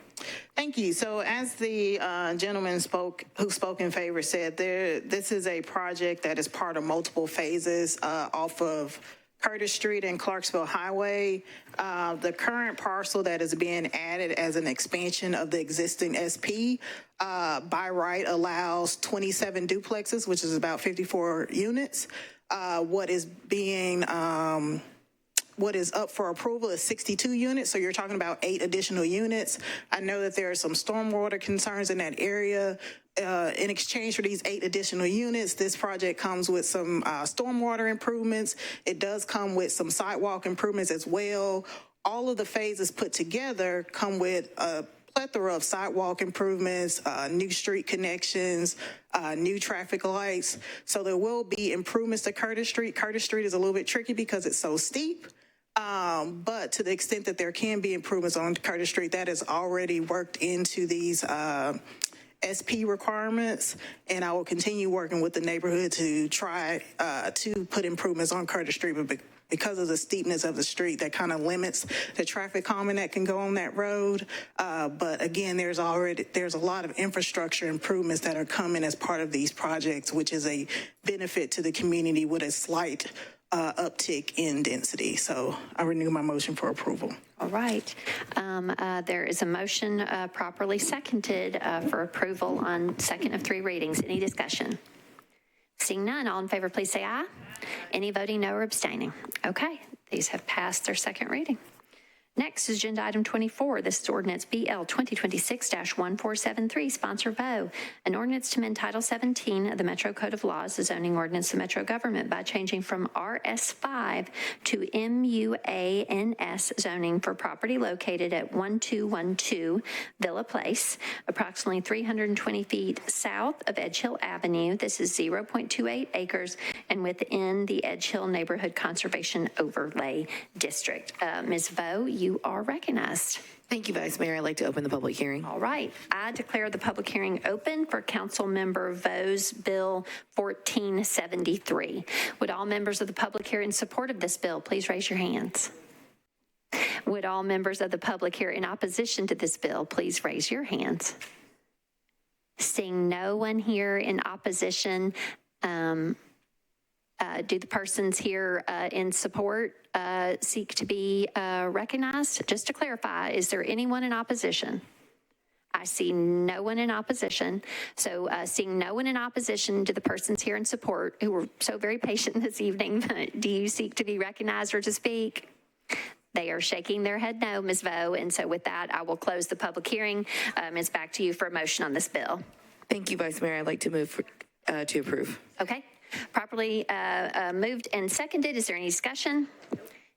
Thank you. So as the gentleman who spoke in favor said, this is a project that is part of multiple phases off of Curtis Street and Clarksville Highway. The current parcel that is being added as an expansion of the existing SP by right allows 27 duplexes, which is about 54 units. What is up for approval is 62 units, so you're talking about 8 additional units. I know that there are some stormwater concerns in that area. In exchange for these 8 additional units, this project comes with some stormwater improvements. It does come with some sidewalk improvements as well. All of the phases put together come with a plethora of sidewalk improvements, new street connections, new traffic lights. So there will be improvements to Curtis Street. Curtis Street is a little bit tricky because it's so steep. But to the extent that there can be improvements on Curtis Street, that is already worked into these SP requirements, and I will continue working with the neighborhood to try to put improvements on Curtis Street, but because of the steepness of the street, that kind of limits the traffic calming that can go on that road. But again, there's a lot of infrastructure improvements that are coming as part of these projects, which is a benefit to the community with a slight uptick in density. So I renew my motion for approval. All right. There is a motion properly seconded for approval on second of 3 readings. Any discussion? Seeing none, all in favor, please say aye. Any voting no or abstaining? Okay, these have passed their second reading. Next is agenda item 24. This is ordinance BL 2026-1473, sponsor Vo, an ordinance to amend Title 17 of the Metro Code of Laws, the zoning ordinance of Metro government by changing from RS5 to MUANS zoning for property located at 1212 Villa Place, approximately 320 feet south of Edge Hill Avenue. This is 0.28 acres and within the Edge Hill Neighborhood Conservation Overlay District. Ms. Vo, you are recognized. Thank you, Vice Mayor. I'd like to open the public hearing. All right. I declare the public hearing open for Council Member Vo's Bill 1473. Would all members of the public here in support of this bill please raise your hands? Would all members of the public here in opposition to this bill please raise your hands? Seeing no one here in opposition, do the persons here in support seek to be recognized? Just to clarify, is there anyone in opposition? I see no one in opposition. So seeing no one in opposition to the persons here in support who were so very patient this evening, do you seek to be recognized or to speak? They are shaking their head no, Ms. Vo. And so with that, I will close the public hearing. Ms. Back to you for a motion on this bill. Thank you, Vice Mayor. I'd like to move to approve. Okay. Properly moved and seconded. Is there any discussion?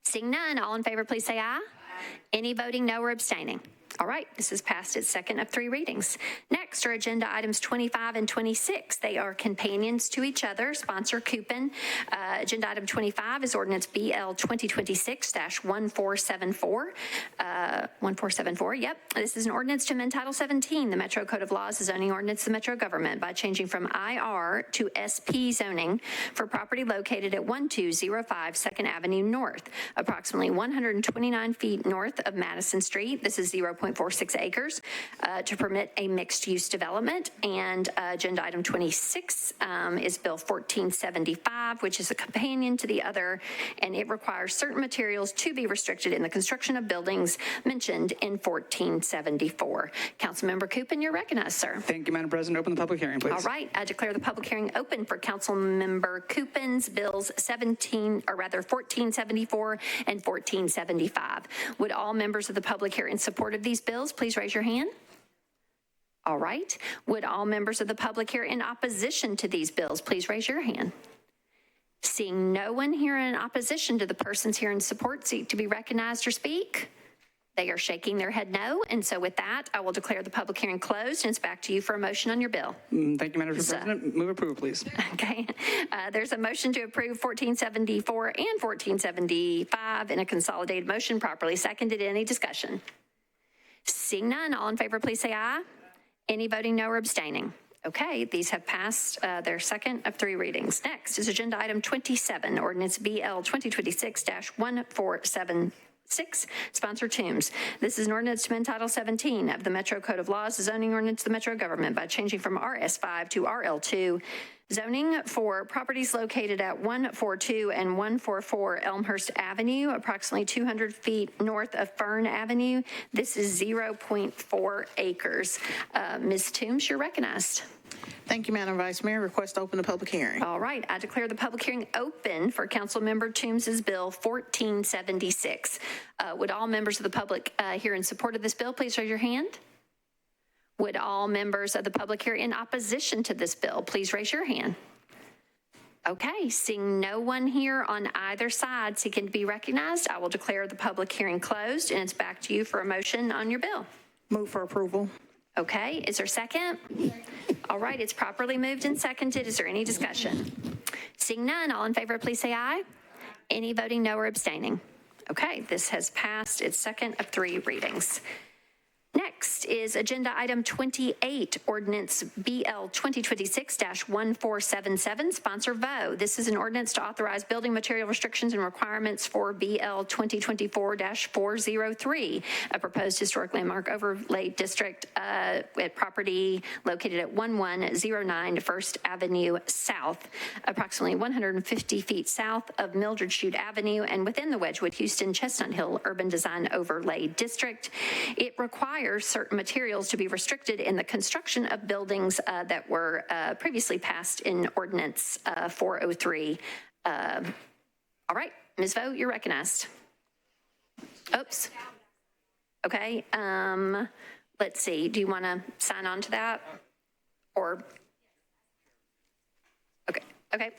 Seeing none, all in favor, please say aye. Any voting no or abstaining? All right, this is passed its second of 3 readings. Next are agenda items 25 and 26. They are companions to each other. Sponsor Coupon. Agenda item 25 is ordinance BL 2026-1474. 1474, yep. This is an ordinance to amend Title 17, the Metro Code of Laws, the zoning ordinance of the Metro government by changing from IR to SP zoning for property located at 1205 2nd Avenue North, approximately 129 feet north of Madison Street. This is 0.46 acres to permit a mixed-use development. And agenda item 26 is Bill 1475, which is a companion to the other, and it requires certain materials to be restricted in the construction of buildings mentioned in 1474. Councilmember Coupon, you're recognized, sir. Thank you, Madam President. Open the public hearing, please. All right. I declare the public hearing open for Councilmember Coupon's Bills 1474 and 1475. Would all members of the public here in support of these bills please raise your hand? All right. Would all members of the public here in opposition to these bills please raise your hand? Seeing no one here in opposition to the persons here in support seek to be recognized or speak? They are shaking their head no. And so with that, I will declare the public hearing closed, and it's back to you for a motion on your bill. Thank you, Madam President. Move approval, please. Okay. There's a motion to approve 1474 and 1475 in a consolidated motion, properly seconded. Any discussion? Seeing none, all in favor, please say aye. Any voting no or abstaining? Okay, these have passed their second of 3 readings. Next is agenda item 27, ordinance BL 2026-1476, 6, sponsor Toombs. This is an ordinance to amend Title 17 of the Metro Code of Laws, the zoning ordinance of the Metro government by changing from RS5 to RL2, zoning for properties located at 142 and 144 Elmhurst Avenue, approximately 200 feet north of Fern Avenue. This is 0.4 acres. Ms. Toombs, you're recognized. Thank you, Madam Vice Mayor. Request to open the public hearing. All right, I declare the public hearing open for Councilmember Toombs's Bill 1476. Would all members of the public here in support of this bill please raise your hand? Would all members of the public here in opposition to this bill please raise your hand? Okay, seeing no one here on either side seeking to be recognized, I will declare the public hearing closed, and it's back to you for a motion on your bill. Move for approval. Okay, is there a second? All right, it's properly moved and seconded. Is there any discussion? Seeing none, all in favor, please say aye. Any voting no or abstaining? Okay, this has passed its second of 3 readings. Next is agenda item 28, ordinance BL 2026-1477, sponsor Vo. This is an ordinance to authorize building material restrictions and requirements for BL 2024-403, a proposed historic landmark overlay district at property located at 1109 First Avenue South, approximately 150 feet south of Mildred Chute Avenue and within the Wedgwood Houston Chestnut Hill Urban Design Overlay District. It requires certain materials to be restricted in the construction of buildings that were previously passed in Ordinance 403. All right, Ms. Vo, you're recognized. Oops. Okay, let's see. Do you want to sign on to that? Or, okay.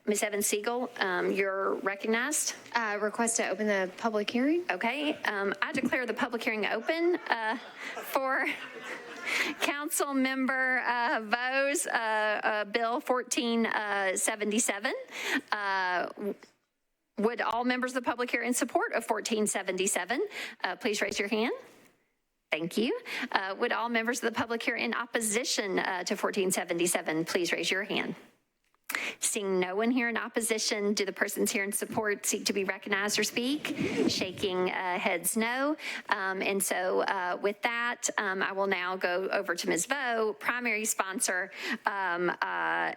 Ms. Evans-Siegel, you're recognized. Request to open the public hearing. Okay, I declare the public hearing open for Council Member Vo's Bill 1477. Would all members of the public here in support of 1477 please raise your hand? Thank you. Would all members of the public here in opposition to 1477 please raise your hand? Seeing no one here in opposition, do the persons here in support seek to be recognized or speak? Shaking heads no. And so with that, I will now go over to Ms. Vo, primary sponsor, and I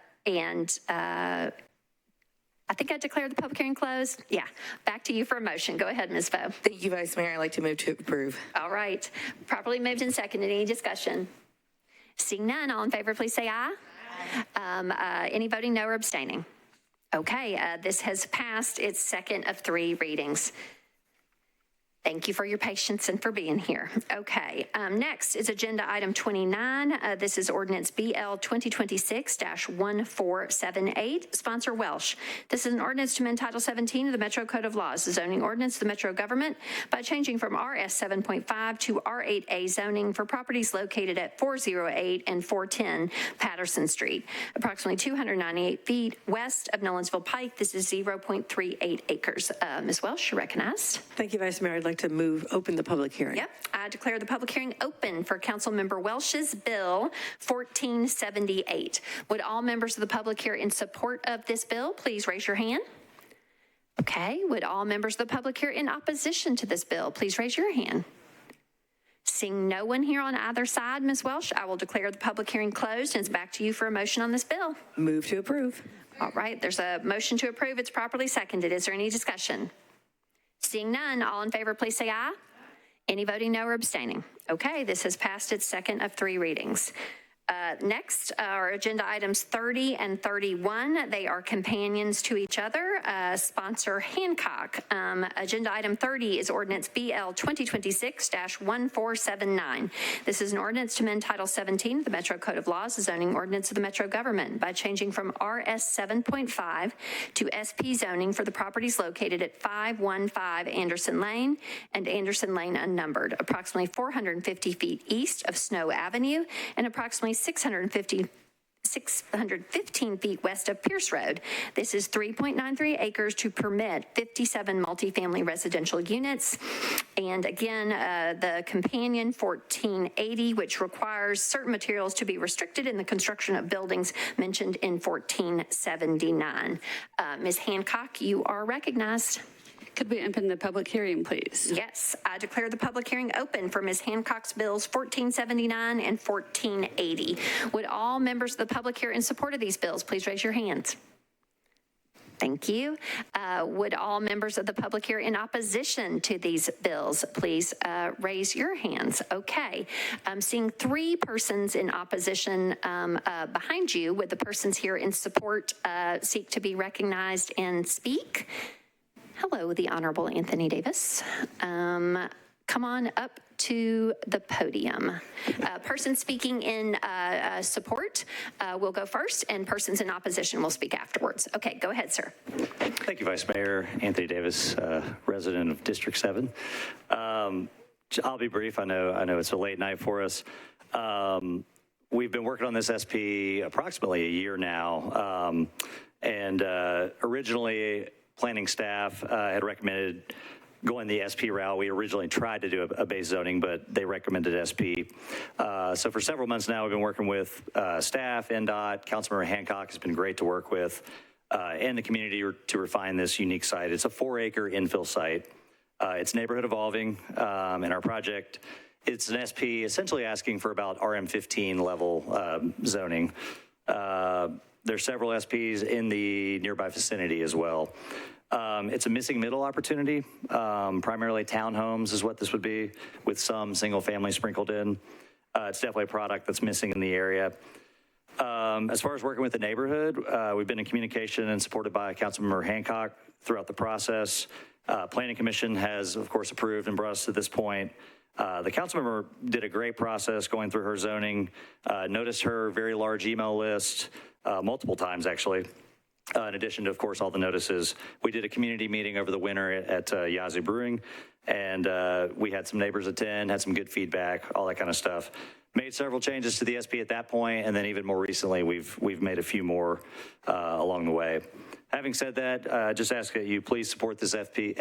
think I declared the public hearing closed. Yeah, back to you for a motion. Go ahead, Ms. Vo. Thank you, Vice Mayor. I'd like to move to approve. All right, properly moved and seconded. Any discussion? Seeing none, all in favor, please say aye. Any voting no or abstaining? Okay, this has passed its second of 3 readings. Thank you for your patience and for being here. Okay, next is agenda item 29. This is ordinance BL 2026-1478, sponsor Welsh. This is an ordinance to amend Title 17 of the Metro Code of Laws, the zoning ordinance of the Metro government by changing from RS 7.5 to R8A zoning for properties located at 408 and 410 Patterson Street, approximately 298 feet west of Nolensville Pike. This is 0.38 acres. Ms. Welsh, you're recognized. Thank you, Vice Mayor. I'd like to open the public hearing. Yep, I declare the public hearing open for Councilmember Welsh's Bill 1478. Would all members of the public here in support of this bill please raise your hand? Okay, would all members of the public here in opposition to this bill please raise your hand? Seeing no one here on either side, Ms. Welsh, I will declare the public hearing closed, and it's back to you for a motion on this bill. Move to approve. All right, there's a motion to approve. It's properly seconded. Is there any discussion? Seeing none, all in favor, please say aye. Any voting no or abstaining? Okay, this has passed its second of 3 readings. Next are agenda items 30 and 31. They are companions to each other. Sponsor Hancock. Agenda item 30 is ordinance BL 2026-1479. This is an ordinance to amend Title 17 of the Metro Code of Laws, the zoning ordinance of the Metro government by changing from RS 7.5 to SP zoning for the properties located at 515 Anderson Lane and Anderson Lane unnumbered, approximately 450 feet east of Snow Avenue and approximately 615 feet west of Pierce Road. This is 3.93 acres to permit 57 multifamily residential units. And again, the companion 1480, which requires certain materials to be restricted in the construction of buildings mentioned in 1479. Ms. Hancock, you are recognized. Could we open the public hearing, please? Yes, I declare the public hearing open for Ms. Hancock's bills 1479 and 1480. Would all members of the public here in support of these bills please raise your hands? Thank you. Would all members of the public here in opposition to these bills please raise your hands? Okay. I'm seeing 3 persons in opposition behind you. Would the persons here in support seek to be recognized and speak? Hello, the Honorable Anthony Davis. Come on up to the podium. Person speaking in support will go first, and persons in opposition will speak afterwards. Okay, go ahead, sir. Thank you, Vice Mayor. Anthony Davis, resident of District 7. I'll be brief. I know it's a late night for us. We've been working on this SP approximately a year now, and originally planning staff had recommended going the SP route. We originally tried to do a base zoning, but they recommended SP. So for several months now, we've been working with staff, NDOT, Councilmember Hancock has been great to work with, and the community to refine this unique site. It's a 4-acre infill site. It's neighborhood evolving, and our project, it's an SP essentially asking for about RM15 level zoning. There's several SPs in the nearby vicinity as well. It's a missing middle opportunity. Primarily townhomes is what this would be, with some single family sprinkled in. It's definitely a product that's missing in the area. As far as working with the neighborhood, we've been in communication and supported by Councilmember Hancock throughout the process. Planning Commission has, of course, approved and brought us to this point. The councilmember did a great process going through her zoning, noticed her very large email list multiple times, actually. In addition to, of course, all the notices. We did a community meeting over the winter at Yazoo Brewing, and we had some neighbors attend, had some good feedback, all that kind of stuff. Made several changes to the SP at that point, and then even more recently, we've made a few more along the way. Having said that, just ask that you please support this SP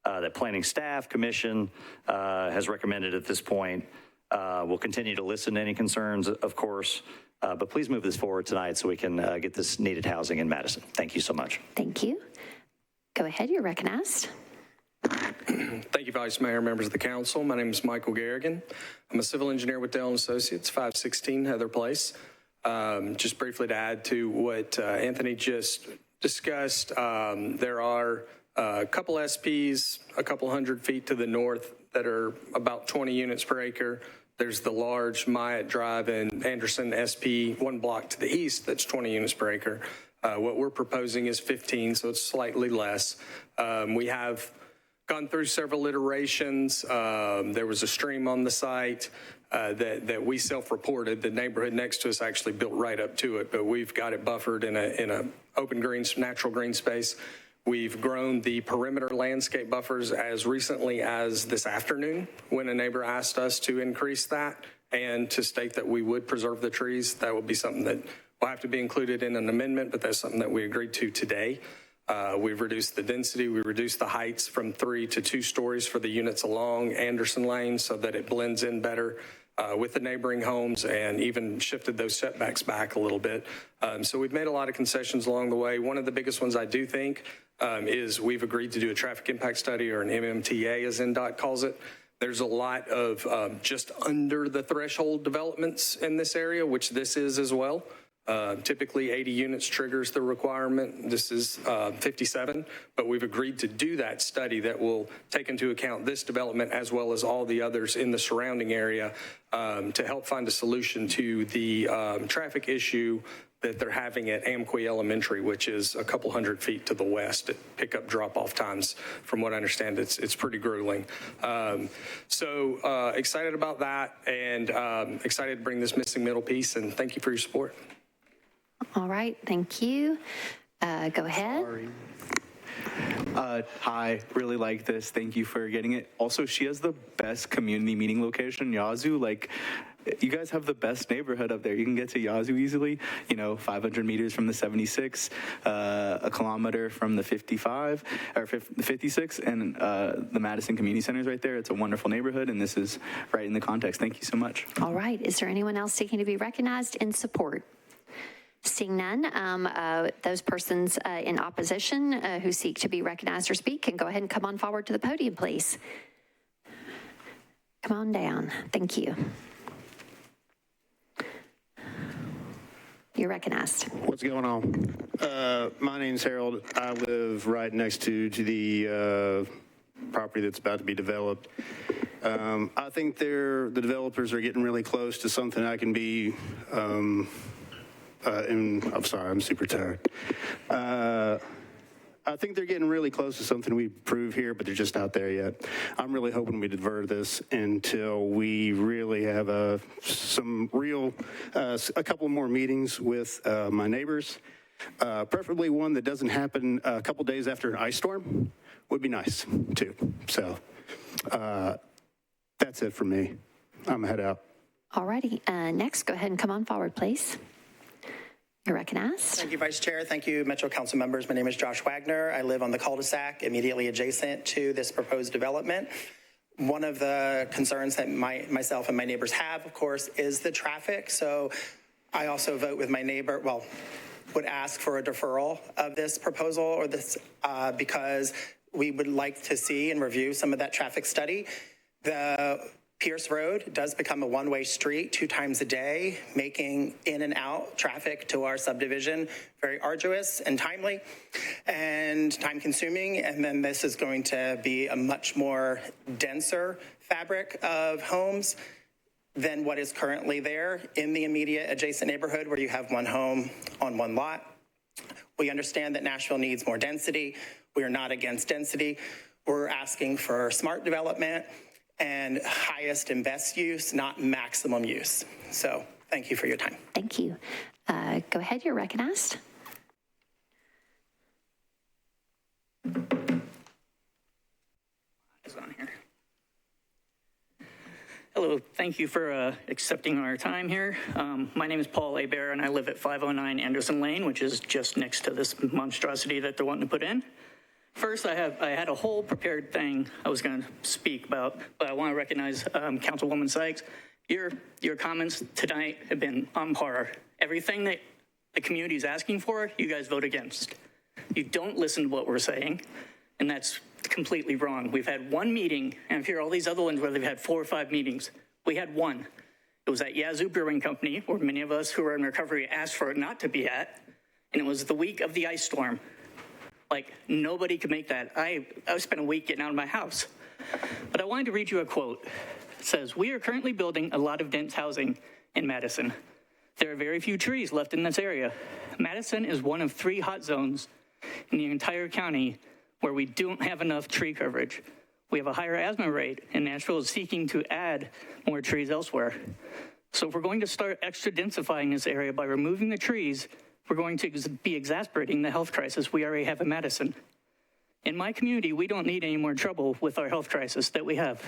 that planning staff, commission has recommended at this point. We'll continue to listen to any concerns, of course. But please move this forward tonight so we can get this needed housing in Madison. Thank you so much. Thank you. Go ahead, you're recognized. Thank you, Vice Mayor, members of the council. My name is Michael Garrigan. I'm a civil engineer with Dell & Associates, 516 Heather Place. Just briefly to add to what Anthony just discussed, there are a couple SPs, a couple hundred feet to the north that are about 20 units per acre. There's the large Myatt Drive and Anderson SP 1 block to the east that's 20 units per acre. What we're proposing is 15, so it's slightly less. We have gone through several iterations. There was a stream on the site that we self-reported. The neighborhood next to us actually built right up to it, but we've got it buffered in a open green, natural green space. We've grown the perimeter landscape buffers as recently as this afternoon when a neighbor asked us to increase that and to state that we would preserve the trees. That would be something that will have to be included in an amendment, but that's something that we agreed to today. We've reduced the density. We reduced the heights from 3 to 2 stories for the units along Anderson Lane so that it blends in better with the neighboring homes, and even shifted those setbacks back a little bit. So we've made a lot of concessions along the way. One of the biggest ones I do think is we've agreed to do a traffic impact study, or an MMTA as NDOT calls it. There's a lot of just under the threshold developments in this area, which this is as well. Typically 80 units triggers the requirement. This is 57, but we've agreed to do that study that will take into account this development as well as all the others in the surrounding area to help find a solution to the traffic issue that they're having at Amqui Elementary, which is a couple hundred feet to the west. At pickup drop-off times, from what I understand, it's pretty grueling. So excited about that, and excited to bring this missing middle piece, and thank you for your support. All right, thank you. Go ahead. Sorry. Hi, really like this. Thank you for getting it. Also, she has the best community meeting location, Yazoo. Like, you guys have the best neighborhood up there. You can get to Yazoo easily, 500 meters from the 76, a kilometer from the 55, or 56, and the Madison Community Center is right there. It's a wonderful neighborhood, and this is right in the context. Thank you so much. All right, is there anyone else seeking to be recognized in support? Seeing none, those persons in opposition who seek to be recognized or speak can go ahead and come on forward to the podium, please. Come on down. Thank you. You're recognized. What's going on? My name's Harold. I live right next to the property that's about to be developed. I think the developers are getting really close to something I can be, and I'm sorry, I'm super tired. I think they're getting really close to something we prove here, but they're just not there yet. I'm really hoping we divert this until we really have a couple more meetings with my neighbors. Preferably one that doesn't happen a couple days after an ice storm would be nice too. So that's it for me. I'm gonna head out. All righty. Next, go ahead and come on forward, please. You're recognized. Thank you, Vice Chair. Thank you, Metro Council members. My name is Josh Wagner. I live on the cul-de-sac immediately adjacent to this proposed development. One of the concerns that myself and my neighbors have, of course, is the traffic. So I also vote with my neighbor, well, would ask for a deferral of this proposal or this because we would like to see and review some of that traffic study. The Pierce Road does become a one-way street 2 times a day, making in and out traffic to our subdivision very arduous and timely and time-consuming. And then this is going to be a much more denser fabric of homes than what is currently there in the immediate adjacent neighborhood where you have one home on one lot. We understand that Nashville needs more density. We are not against density. We're asking for smart development and highest and best use, not maximum use. So thank you for your time. Thank you. Go ahead, you're recognized. Hello, thank you for accepting our time here. My name is Paul Abear and I live at 509 Anderson Lane, which is just next to this monstrosity that they're wanting to put in. First, I had a whole prepared thing I was going to speak about, but I want to recognize Councilwoman Sykes. Your comments tonight have been on par. Everything that the community is asking for, you guys vote against. You don't listen to what we're saying, and that's completely wrong. We've had one meeting, and I hear all these other ones where they've had 4 or 5 meetings. We had one. It was at Yazoo Brewing Company, where many of us who are in recovery asked for it not to be at, and it was the week of the ice storm. Like, nobody could make that. I spent a week getting out of my house. But I wanted to read you a quote. It says, "We are currently building a lot of dense housing in Madison. There are very few trees left in this area. Madison is one of 3 hot zones in the entire county where we don't have enough tree coverage. We have a higher asthma rate, and Nashville is seeking to add more trees elsewhere. So if we're going to start extra densifying this area by removing the trees, we're going to be exacerbating the health crisis we already have in Madison. In my community, we don't need any more trouble with our health crisis that we have.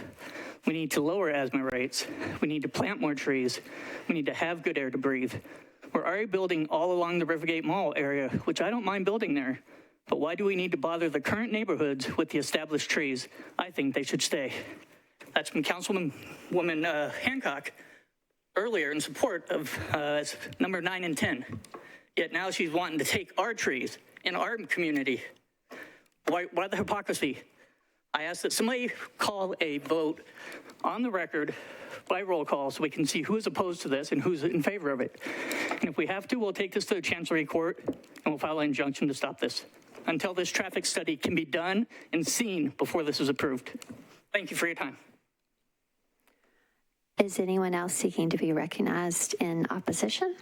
We need to lower asthma rates. We need to plant more trees. We need to have good air to breathe. We're already building all along the Rivergate Mall area, which I don't mind building there. But why do we need to bother the current neighborhoods with the established trees? I think they should stay." That's from Councilwoman Hancock earlier in support of number 9 and 10. Yet now she's wanting to take our trees in our community. Why the hypocrisy? I ask that somebody call a vote on the record by roll call so we can see who is opposed to this and who's in favor of it. And if we have to, we'll take this to the Chancery Court and we'll file an injunction to stop this until this traffic study can be done and seen before this is approved. Thank you for your time. Is anyone else seeking to be recognized in opposition?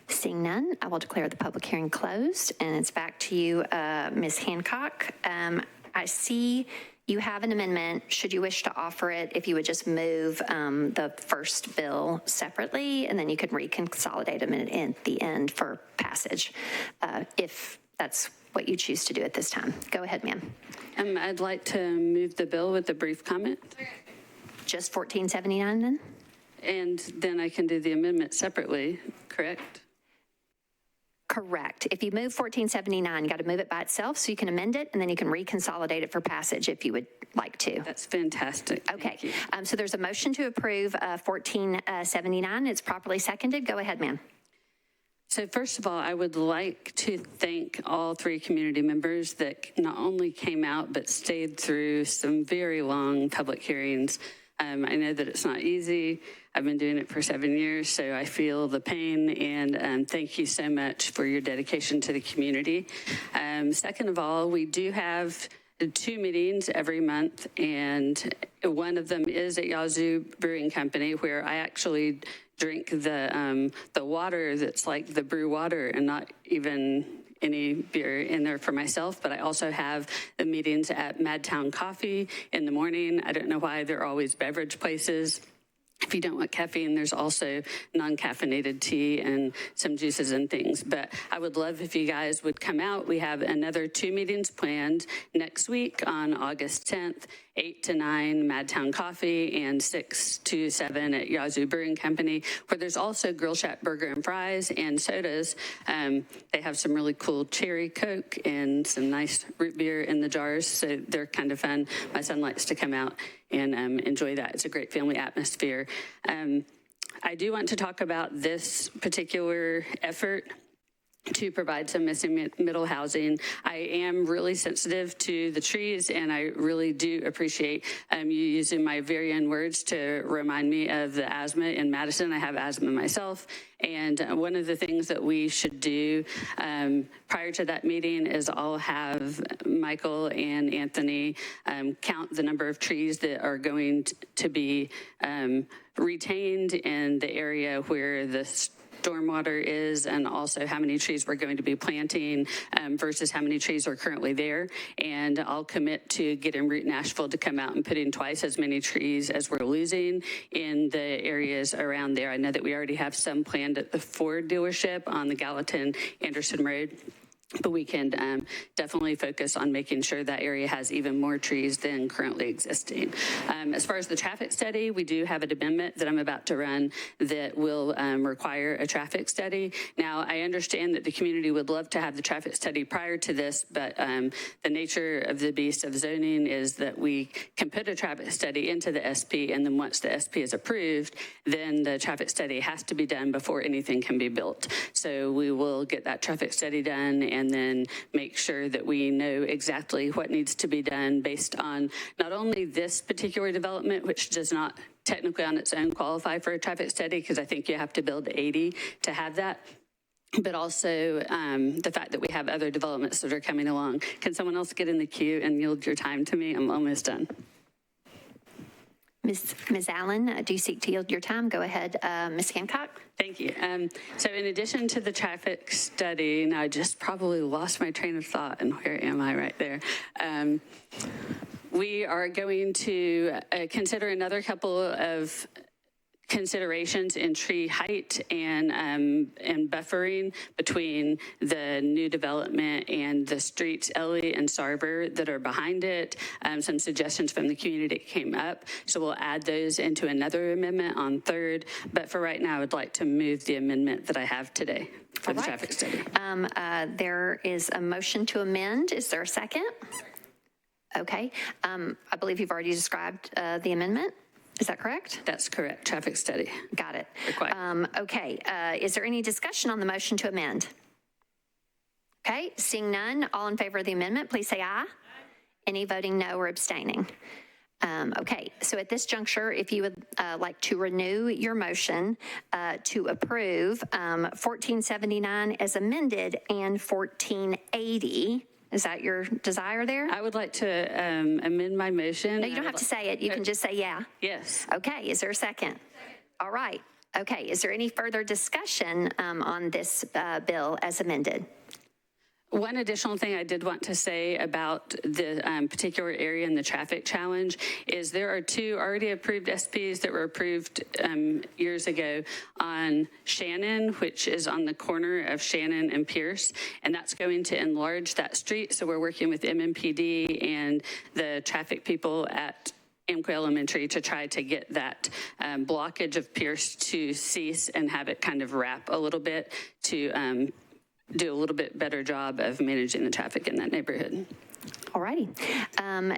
Seeing none, I will declare the public hearing closed, and it's back to you, Ms. Hancock. I see you have an amendment. Should you wish to offer it, if you would just move the first bill separately, and then you could reconsolidate them at the end for passage, if that's what you choose to do at this time. Go ahead, ma'am. I'd like to move the bill with a brief comment. Just 1479 then? And then I can do the amendment separately, correct? Correct. If you move 1479, you got to move it by itself so you can amend it, and then you can reconsolidate it for passage if you would like to. That's fantastic. Okay. So there's a motion to approve 1479. It's properly seconded. Go ahead, ma'am. So first of all, I would like to thank all three community members that not only came out, but stayed through some very long public hearings. I know that it's not easy. I've been doing it for 7 years, so I feel the pain, and thank you so much for your dedication to the community. Second of all, we do have 2 meetings every month, and one of them is at Yazoo Brewing Company, where I actually drink the water that's like the brew water and not even any beer in there for myself, but I also have the meetings at Madtown Coffee in the morning. I don't know why they're always beverage places. If you don't want caffeine, there's also non-caffeinated tea and some juices and things. But I would love if you guys would come out. We have another 2 meetings planned next week on August 10th, 8 to 9, Madtown Coffee, and 6 to 7 at Yazoo Brewing Company, where there's also Grill Shack Burger and Fries and sodas. They have some really cool cherry Coke and some nice root beer in the jars, so they're kind of fun. My son likes to come out and enjoy that. It's a great family atmosphere. I do want to talk about this particular effort to provide some missing middle housing. I am really sensitive to the trees, and I really do appreciate you using my very own words to remind me of the asthma in Madison. I have asthma myself, and one of the things that we should do prior to that meeting is I'll have Michael and Anthony count the number of trees that are going to be retained in the area where the stormwater is, and also how many trees we're going to be planting versus how many trees are currently there. And I'll commit to getting Root Nashville to come out and put in twice as many trees as we're losing in the areas around there. I know that we already have some planned at the Ford dealership on the Gallatin-Anderson Road, but we can definitely focus on making sure that area has even more trees than currently existing. As far as the traffic study, we do have an amendment that I'm about to run that will require a traffic study. Now, I understand that the community would love to have the traffic study prior to this, but the nature of the beast of zoning is that we can put a traffic study into the SP, and then once the SP is approved, then the traffic study has to be done before anything can be built. So we will get that traffic study done and then make sure that we know exactly what needs to be done based on not only this particular development, which does not technically on its own qualify for a traffic study, because I think you have to build 80 to have that, but also the fact that we have other developments that are coming along. Can someone else get in the queue and yield your time to me? I'm almost done. Ms. Allen, do you seek to yield your time? Go ahead, Ms. Hancock. Thank you. So in addition to the traffic study, and I just probably lost my train of thought, and where am I right there? We are going to consider another couple of considerations in tree height and buffering between the new development and the streets, Ellie and Sarver, that are behind it. Some suggestions from the community came up, so we'll add those into another amendment on 3rd. But for right now, I would like to move the amendment that I have today for the traffic study. There is a motion to amend. Is there a second? Okay. I believe you've already described the amendment. Is that correct? That's correct. Traffic study. Got it. Okay. Is there any discussion on the motion to amend? Okay. Seeing none, all in favor of the amendment, please say aye. Any voting no or abstaining? Okay. So at this juncture, if you would like to renew your motion to approve 1479 as amended and 1480. Is that your desire there? I would like to amend my motion. No, you don't have to say it. You can just say yeah. Yes. Okay. Is there a second? All right. Okay. Is there any further discussion on this bill as amended? One additional thing I did want to say about the particular area in the traffic challenge is there are 2 already approved SPs that were approved years ago on Shannon, which is on the corner of Shannon and Pierce, and that's going to enlarge that street. So we're working with MMPD and the traffic people at Amco Elementary to try to get that blockage of Pierce to cease and have it kind of wrap a little bit to do a little bit better job of managing the traffic in that neighborhood. All righty.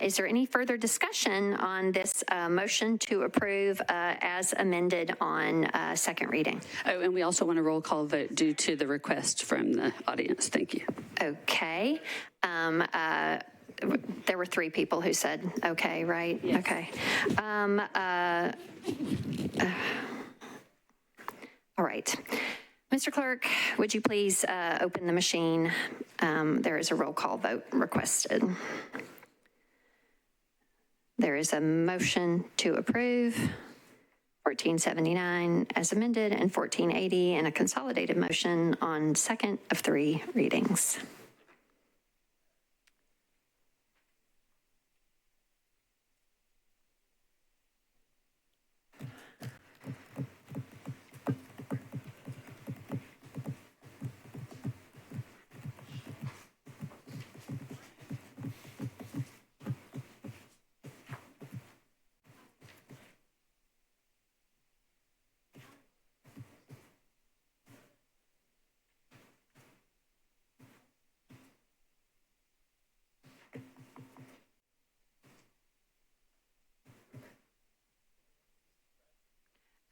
Is there any further discussion on this motion to approve as amended on second reading? Oh, and we also want a roll call vote due to the request from the audience. Thank you. Okay. There were 3 people who said okay, right? Yes. Okay. All right. Mr. Clerk, would you please open the machine? There is a roll call vote requested. There is a motion to approve 1479 as amended and 1480 and a consolidated motion on second of 3 readings.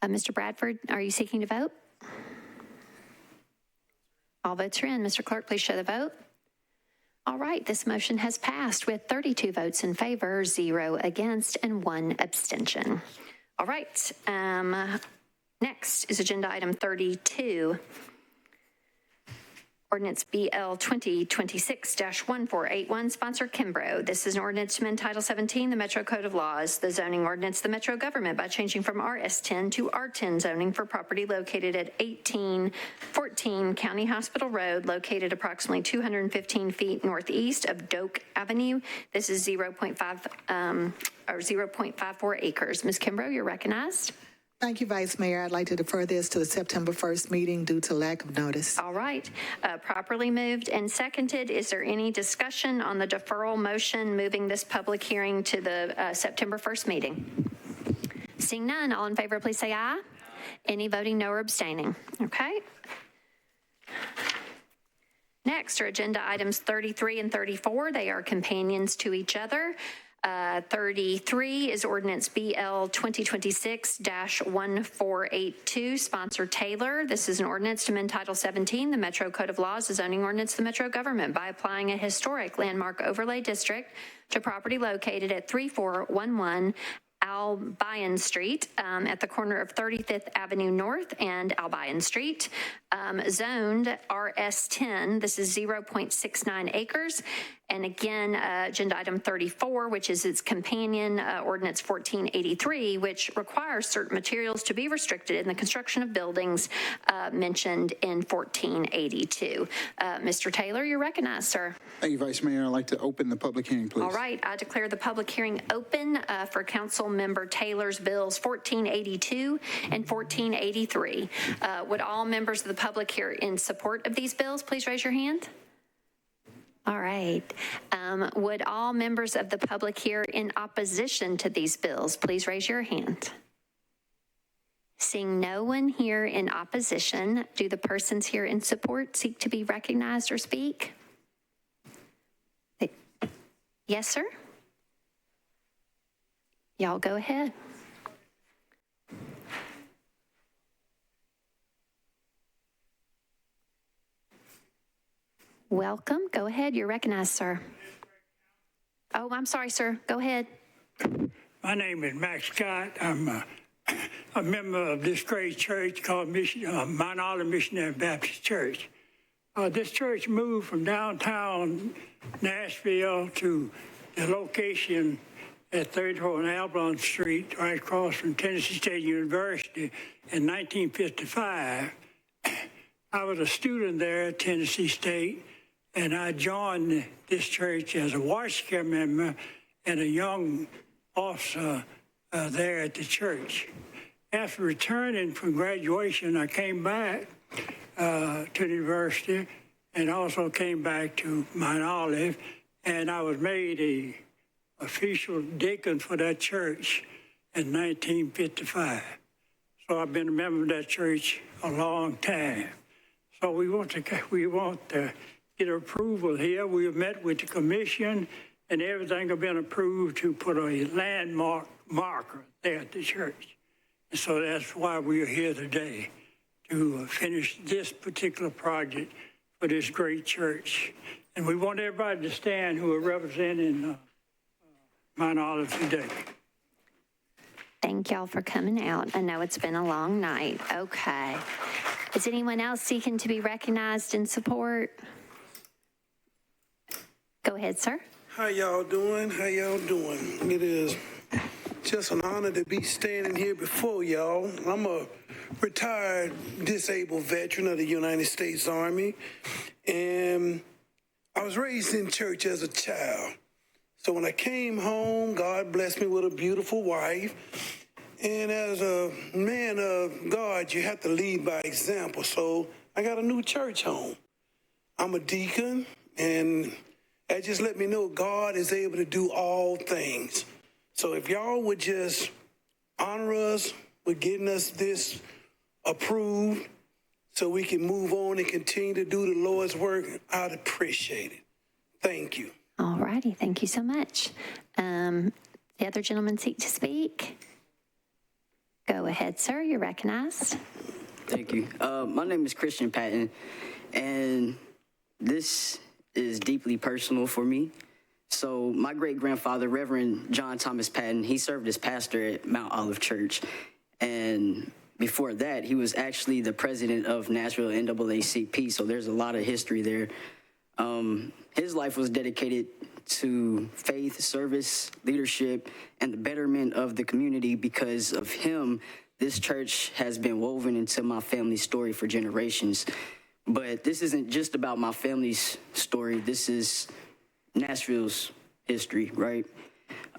Mr. Bradford, are you seeking to vote? All votes are in. Mr. Clerk, please show the vote. All right, this motion has passed with 32 votes in favor, 0 against, and 1 abstention. All right, next is agenda item 32. Ordinance BL 2026-1481, sponsor Kimbrough. This is an ordinance to amend Title 17, the Metro Code of Laws, the zoning ordinance, the Metro government by changing from RS10 to R10 zoning for property located at 1814 County Hospital Road, located approximately 215 feet northeast of Doak Avenue. This is 0.54 acres. Ms. Kimbrough, you're recognized. Thank you, Vice Mayor. I'd like to defer this to the September 1st meeting due to lack of notice. All right. Properly moved and seconded. Is there any discussion on the deferral motion moving this public hearing to the September 1st meeting? Seeing none, all in favor, please say aye. Any voting no or abstaining? Okay. Next are agenda items 33 and 34. They are companions to each other. 33 is ordinance BL 2026-1482, sponsor Taylor. This is an ordinance to amend Title 17, the Metro Code of Laws, the zoning ordinance, the Metro government by applying a historic landmark overlay district to property located at 3411 Albion Street at the corner of 35th Avenue North and Albion Street, zoned RS10. This is 0.69 acres. And again, agenda item 34, which is its companion ordinance 1483, which requires certain materials to be restricted in the construction of buildings mentioned in 1482. Mr. Taylor, you're recognized, sir. Thank you, Vice Mayor. I'd like to open the public hearing, please. All right, I declare the public hearing open for Council Member Taylor's bills 1482 and 1483. Would all members of the public here in support of these bills please raise your hand? All right. Would all members of the public here in opposition to these bills please raise your hand? Seeing no one here in opposition, do the persons here in support seek to be recognized or speak? Yes, sir? Y'all go ahead. Welcome. Go ahead. You're recognized, sir. Oh, I'm sorry, sir. Go ahead. My name is Max Scott. I'm a member of this great church called Mount Olive Missionary Baptist Church. This church moved from downtown Nashville to the location at 34 and Albion Street, right across from Tennessee State University in 1955. I was a student there at Tennessee State, and I joined this church as a watch care member and a young officer there at the church. After returning from graduation, I came back to the university and also came back to Mount Olive, and I was made a official deacon for that church in 1955. So I've been a member of that church a long time. So we want to get approval here. We have met with the commission, and everything have been approved to put a landmark marker there at the church. And so that's why we are here today, to finish this particular project for this great church. And we want everybody to stand who are representing Mount Olive today. Thank y'all for coming out. I know it's been a long night. Okay. Is anyone else seeking to be recognized in support? Go ahead, sir. How y'all doing? How y'all doing? It is just an honor to be standing here before y'all. I'm a retired disabled veteran of the United States Army, and I was raised in church as a child. So when I came home, God blessed me with a beautiful wife. And as a man of God, you have to lead by example. So I got a new church home. I'm a deacon, and that just let me know God is able to do all things. So if y'all would just honor us with getting us this approved so we can move on and continue to do the Lord's work, I'd appreciate it. Thank you. All righty. Thank you so much. The other gentleman seek to speak. Go ahead, sir. You're recognized. Thank you. My name is Christian Patton, and this is deeply personal for me. So my great-grandfather, Reverend John Thomas Patton, he served as pastor at Mount Olive Church. And before that, he was actually the president of Nashville NAACP, so there's a lot of history there. His life was dedicated to faith, service, leadership, and the betterment of the community. Because of him, this church has been woven into my family's story for generations. But this isn't just about my family's story. This is Nashville's history, right?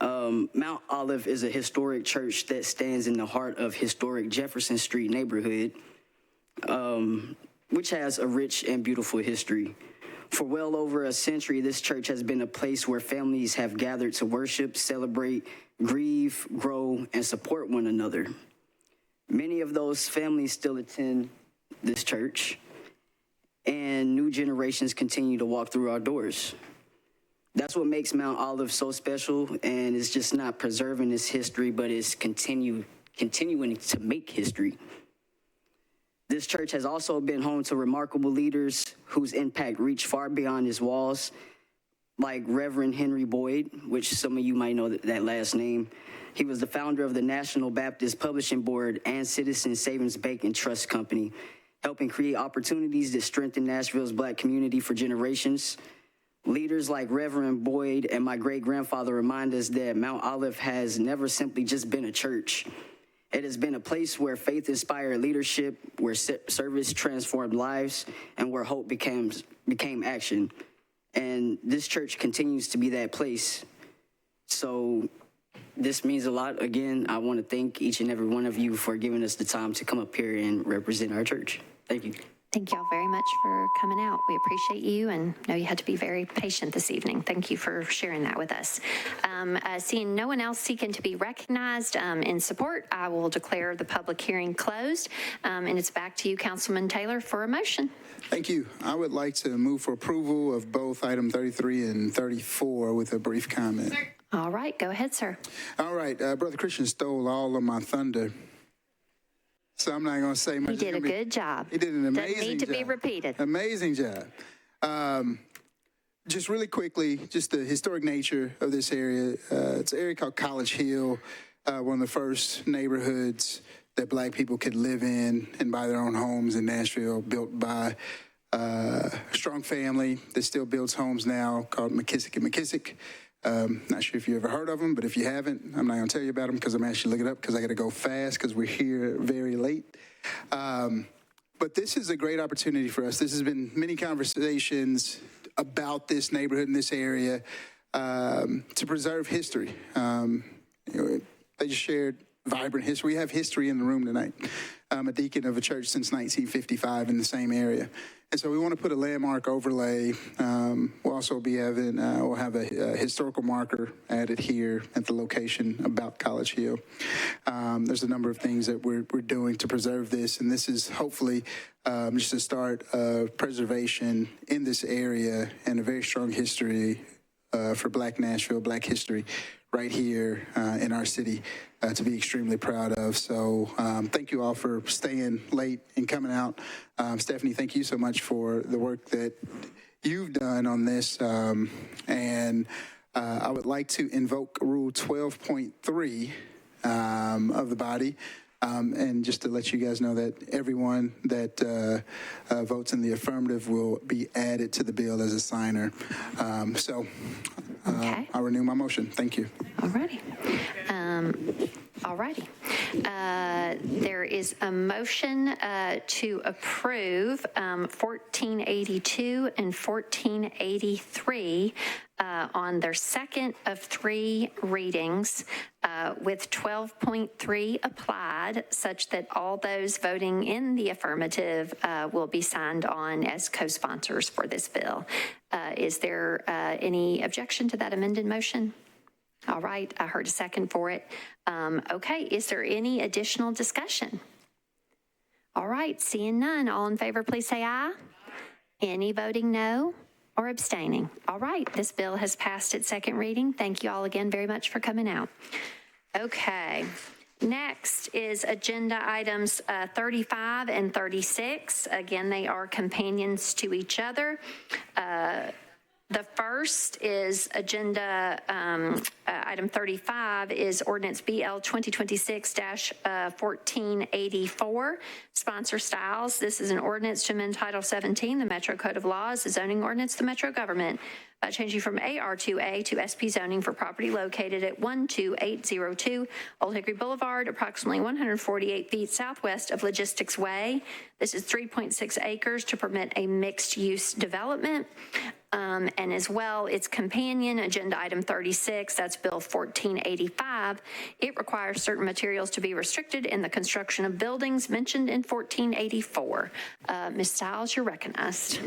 Mount Olive is a historic church that stands in the heart of historic Jefferson Street neighborhood, which has a rich and beautiful history. For well over a century, this church has been a place where families have gathered to worship, celebrate, grieve, grow, and support one another. Many of those families still attend this church, and new generations continue to walk through our doors. That's what makes Mount Olive so special, and it's just not preserving its history, but it's continuing to make history. This church has also been home to remarkable leaders whose impact reached far beyond its walls, like Reverend Henry Boyd, which some of you might know that last name. He was the founder of the National Baptist Publishing Board and Citizen Savings Bank and Trust Company, helping create opportunities that strengthen Nashville's Black community for generations. Leaders like Reverend Boyd and my great-grandfather remind us that Mount Olive has never simply just been a church. It has been a place where faith inspired leadership, where service transformed lives, and where hope became action. And this church continues to be that place. So this means a lot. Again, I want to thank each and every one of you for giving us the time to come up here and represent our church. Thank you. Thank y'all very much for coming out. We appreciate you and know you had to be very patient this evening. Thank you for sharing that with us. Seeing no one else seeking to be recognized in support, I will declare the public hearing closed. And it's back to you, Councilman Taylor, for a motion. Thank you. I would like to move for approval of both item 33 and 34 with a brief comment. All right, go ahead, sir. All right, Brother Christian stole all of my thunder, so I'm not going to say much. He did a good job. He did an amazing job. Doesn't need to be repeated. Amazing job. Just really quickly, just the historic nature of this area. It's an area called College Hill, one of the first neighborhoods that Black people could live in and buy their own homes in Nashville, built by a strong family that still builds homes now called McKissick & McKissick. Not sure if you ever heard of them, but if you haven't, I'm not going to tell you about them because I'm actually looking it up because I got to go fast because we're here very late. But this is a great opportunity for us. This has been many conversations about this neighborhood in this area to preserve history. They just shared vibrant history. We have history in the room tonight. I'm a deacon of a church since 1955 in the same area. And so we want to put a landmark overlay. We'll also be having, we'll have a historical marker added here at the location about College Hill. There's a number of things that we're doing to preserve this, and this is hopefully just a start of preservation in this area and a very strong history for Black Nashville, Black history right here in our city to be extremely proud of. So thank you all for staying late and coming out. Stephanie, thank you so much for the work that you've done on this. And I would like to invoke Rule 12.3 of the body. And just to let you guys know that everyone that votes in the affirmative will be added to the bill as a signer. Okay. I'll renew my motion. Thank you. All righty. There is a motion to approve 1482 and 1483 on their second of three readings with 12.3 applied, such that all those voting in the affirmative will be signed on as co-sponsors for this bill. Is there any objection to that amended motion? All right, I heard a second for it. Okay, is there any additional discussion? All right, seeing none, all in favor, please say aye. Any voting no or abstaining? All right, this bill has passed its second reading. Thank you all again very much for coming out. Okay, next is agenda items 35 and 36. Again, they are companions to each other. The first is agenda item 35 is ordinance BL 2026-1484, sponsor Styles. This is an ordinance to amend Title 17, the Metro Code of Laws, the zoning ordinance, the Metro government, changing from AR2A to SP zoning for property located at 12802 Old Hickory Boulevard, approximately 148 feet southwest of Logistics Way. This is 3.6 acres to permit a mixed-use development. And as well, its companion, agenda item 36, that's Bill 1485. It requires certain materials to be restricted in the construction of buildings mentioned in 1484. Ms. Stiles, you're recognized.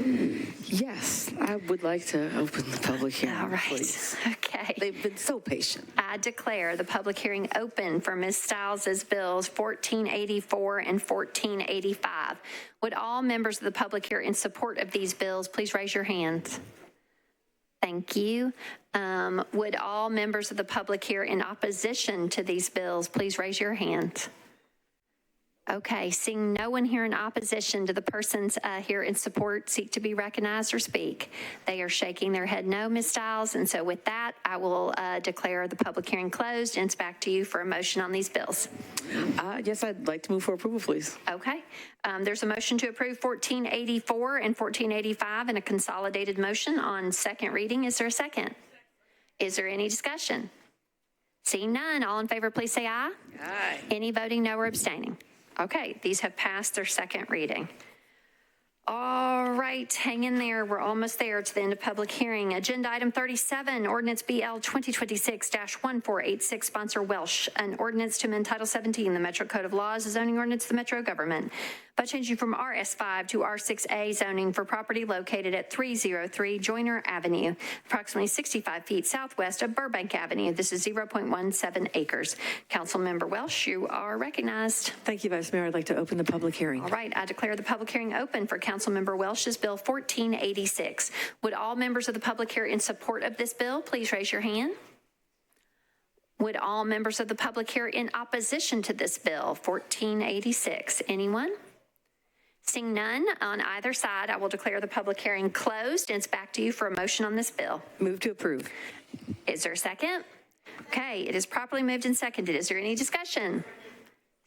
Yes, I would like to open the public hearing. All right. Please. Okay. They've been so patient. I declare the public hearing open for Ms. Stiles' bills 1484 and 1485. Would all members of the public here in support of these bills please raise your hands? Thank you. Would all members of the public here in opposition to these bills please raise your hand? Okay, seeing no one here in opposition to the persons here in support seek to be recognized or speak. They are shaking their head no, Ms. Stiles, and so with that, I will declare the public hearing closed, and it's back to you for a motion on these bills. Yes, I'd like to move for approval, please. Okay. There's a motion to approve 1484 and 1485 in a consolidated motion on second reading. Is there a second? Is there any discussion? Seeing none, all in favor, please say aye. Aye. Any voting no or abstaining? Okay, these have passed their second reading. All right, hang in there. We're almost there to the end of public hearing. Agenda item 37, ordinance BL 2026-1486, sponsor Welsh, an ordinance to amend Title 17, the Metro Code of Laws, the zoning ordinance, the Metro government, by changing from RS5 to R6A zoning for property located at 303 Joyner Avenue, approximately 65 feet southwest of Burbank Avenue. This is 0.17 acres. Councilmember Welsh, you are recognized. Thank you, Vice Mayor. I'd like to open the public hearing. All right, I declare the public hearing open for Councilmember Welsh's Bill 1486. Would all members of the public here in support of this bill please raise your hand? Would all members of the public here in opposition to this bill 1486? Anyone? Seeing none on either side, I will declare the public hearing closed, and it's back to you for a motion on this bill. Move to approve. Is there a second? Okay, it is properly moved and seconded. Is there any discussion?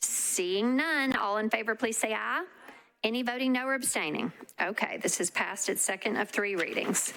Seeing none, all in favor, please say aye. Any voting no or abstaining? Okay, this has passed its second of three readings.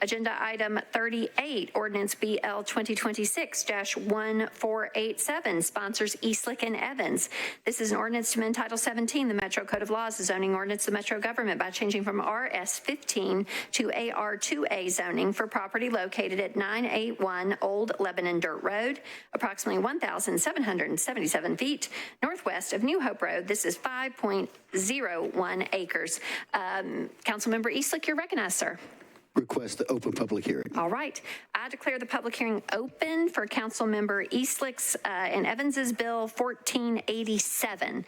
Agenda item 38, ordinance BL 2026-1487, sponsors Eastlick and Evans. This is an ordinance to amend Title 17, the Metro Code of Laws, the zoning ordinance, the Metro government, by changing from RS15 to AR2A zoning for property located at 981 Old Lebanon Dirt Road, approximately 1,777 feet northwest of New Hope Road. This is 5.01 acres. Councilmember Eastlick, you're recognized, sir. Request to open public hearing. All right. I declare the public hearing open for Councilmember Eastlick's and Evans's Bill 1487.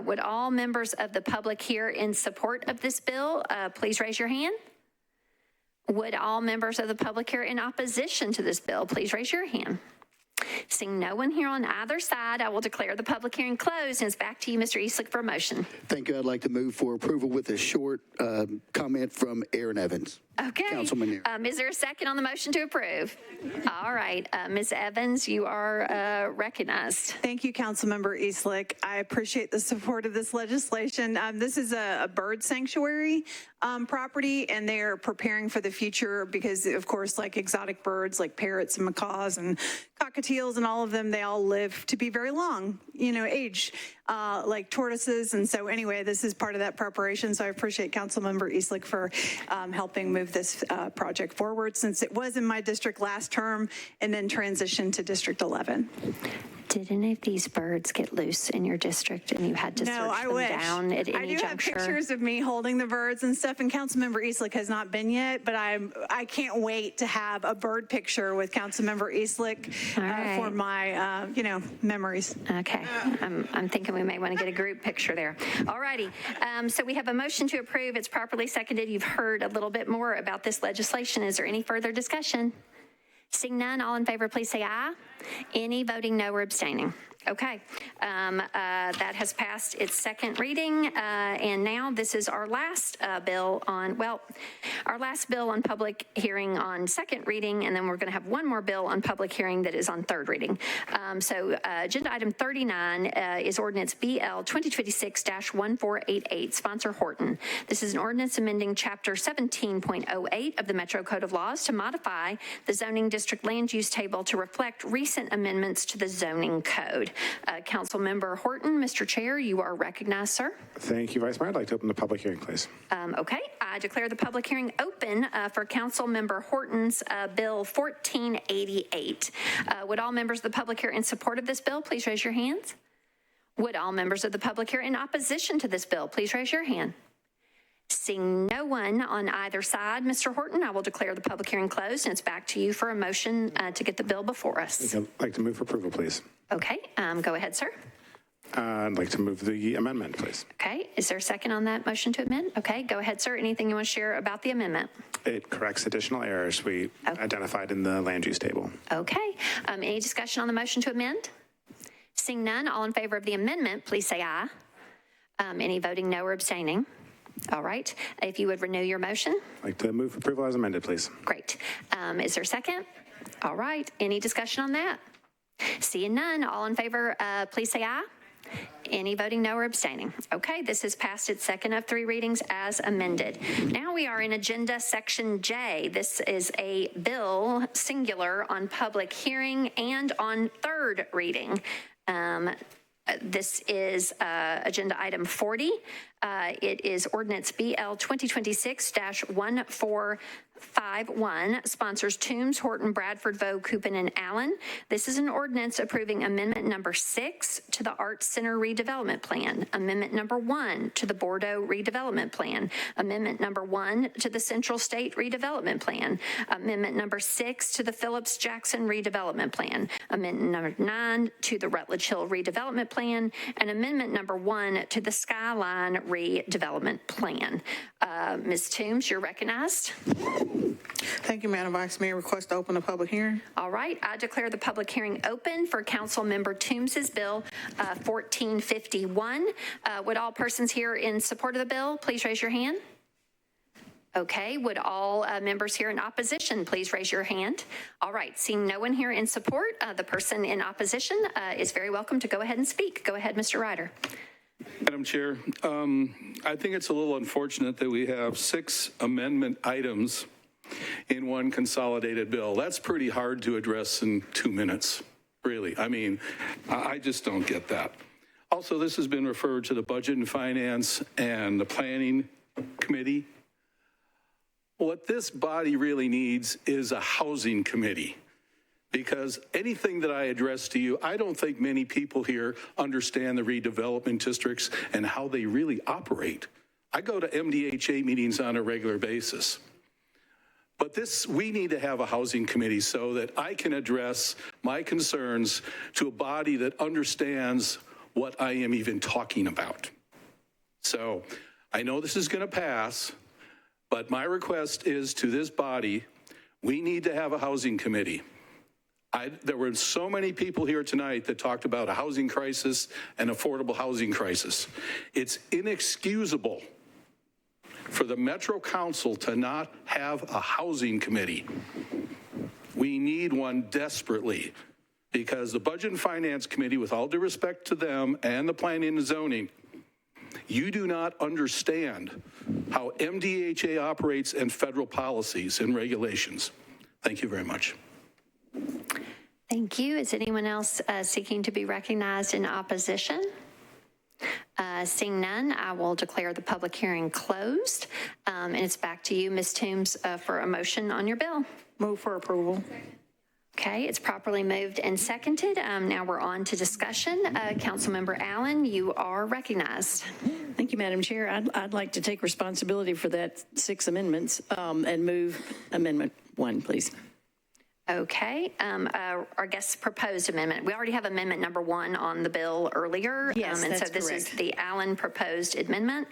Would all members of the public here in support of this bill please raise your hand? Would all members of the public here in opposition to this bill please raise your hand? Seeing no one here on either side, I will declare the public hearing closed, and it's back to you, Mr. Eastlick, for a motion. Thank you. I'd like to move for approval with a short comment from Aaron Evans. Okay. Councilman Aaron. Is there a second on the motion to approve? All right. Ms. Evans, you are recognized. Thank you, Councilmember Eastlick. I appreciate the support of this legislation. This is a bird sanctuary property, and they're preparing for the future because, of course, like exotic birds like parrots and macaws and cockatiels and all of them, they all live to be very long, age, like tortoises. And so anyway, this is part of that preparation. So I appreciate Councilmember Eastlick for helping move this project forward, since it was in my district last term and then transitioned to District 11. Did any of these birds get loose in your district and you had to search them down at any I do juncture? have pictures of me holding the birds and stuff, and Councilmember Eastlick has not been yet, but I can't wait to have a bird picture with Councilmember Eastlick for my, memories. Okay. I'm thinking we may want to get a group picture there. All righty. So we have a motion to approve. It's properly seconded. You've heard a little bit more about this legislation. Is there any further discussion? Seeing none, all in favor, please say aye. Any voting no or abstaining? Okay, that has passed its second reading, and now this is our last bill on public hearing on second reading, and then we're going to have one more bill on public hearing that is on third reading. So agenda item 39 is ordinance BL 2026-1488, sponsor Horton. This is an ordinance amending chapter 17.08 of the Metro Code of Laws to modify the zoning district land use table to reflect recent amendments to the zoning code. Council Member Horton, Mr. Chair, you are recognized, sir. Thank you, Vice Mayor. I'd like to open the public hearing, please. Okay, I declare the public hearing open for Council Member Horton's Bill 1488. Would all members of the public here in support of this bill please raise your hands? Would all members of the public here in opposition to this bill please raise your hand? Seeing no one on either side, Mr. Horton, I will declare the public hearing closed, and it's back to you for a motion to get the bill before us. I'd like to move for approval, please. Okay, go ahead, sir. I'd like to move the amendment, please. Okay, is there a second on that motion to amend? Okay, go ahead, sir. Anything you want to share about the amendment? It corrects additional errors we identified in the land use table. Okay, any discussion on the motion to amend? Seeing none, all in favor of the amendment, please say aye. Any voting no or abstaining? All right, if you would renew your motion. I'd like to move for approval as amended, please. Great. Is there a second? All right, any discussion on that? Seeing none, all in favor, please say aye. Any voting no or abstaining? Okay, this has passed its second of three readings as amended. Now we are in agenda section J. This is a bill singular on public hearing and on third reading. This is agenda item 40. It is ordinance BL 2026-1451, sponsors Toombs, Horton, Bradford, Vogue, Coupon, and Allen. This is an ordinance approving amendment number 6 to the Arts Center redevelopment plan, amendment number 1 to the Bordeaux redevelopment plan, amendment number 1 to the Central State redevelopment plan, amendment number 6 to the Phillips Jackson redevelopment plan, amendment number 9 to the Rutledge Hill redevelopment plan, and amendment number 1 to the Skyline redevelopment plan. Ms. Toombs, you're recognized. Thank you, Madam Vice Mayor. Request to open the public hearing. All right, I declare the public hearing open for Council Member Toombs's bill 1451. Would all persons here in support of the bill please raise your hand? Okay, would all members here in opposition please raise your hand? All right, seeing no one here in support, the person in opposition is very welcome to go ahead and speak. Go ahead, Mr. Ryder. Madam Chair, I think it's a little unfortunate that we have 6 amendment items in one consolidated bill. That's pretty hard to address in 2 minutes, really. I mean, I just don't get that. Also, this has been referred to the Budget and Finance and the Planning Committee. What this body really needs is a housing committee. Because anything that I address to you, I don't think many people here understand the redevelopment districts and how they really operate. I go to MDHA meetings on a regular basis. But we need to have a housing committee so that I can address my concerns to a body that understands what I am even talking about. So I know this is going to pass, But my request is to this body, we need to have a housing committee. There were so many people here tonight that talked about a housing crisis and affordable housing crisis. It's inexcusable for the Metro Council to not have a housing committee. We need one desperately, because the Budget and Finance Committee, with all due respect to them and the Planning and Zoning, you do not understand how MDHA operates and federal policies and regulations. Thank you very much. Thank you. Is anyone else seeking to be recognized in opposition? Seeing none, I will declare the public hearing closed. And it's back to you, Ms. Toombs, for a motion on your bill. Move for approval. Okay, it's properly moved and seconded. Now we're on to discussion. Councilmember Allen, you are recognized. Thank you, Madam Chair. I'd like to take responsibility for that 6 amendments and move Amendment 1, please. Okay, our guest's proposed amendment. We already have amendment number 1 on the bill earlier. Yes, and that's so this correct. is the Allen proposed amendment.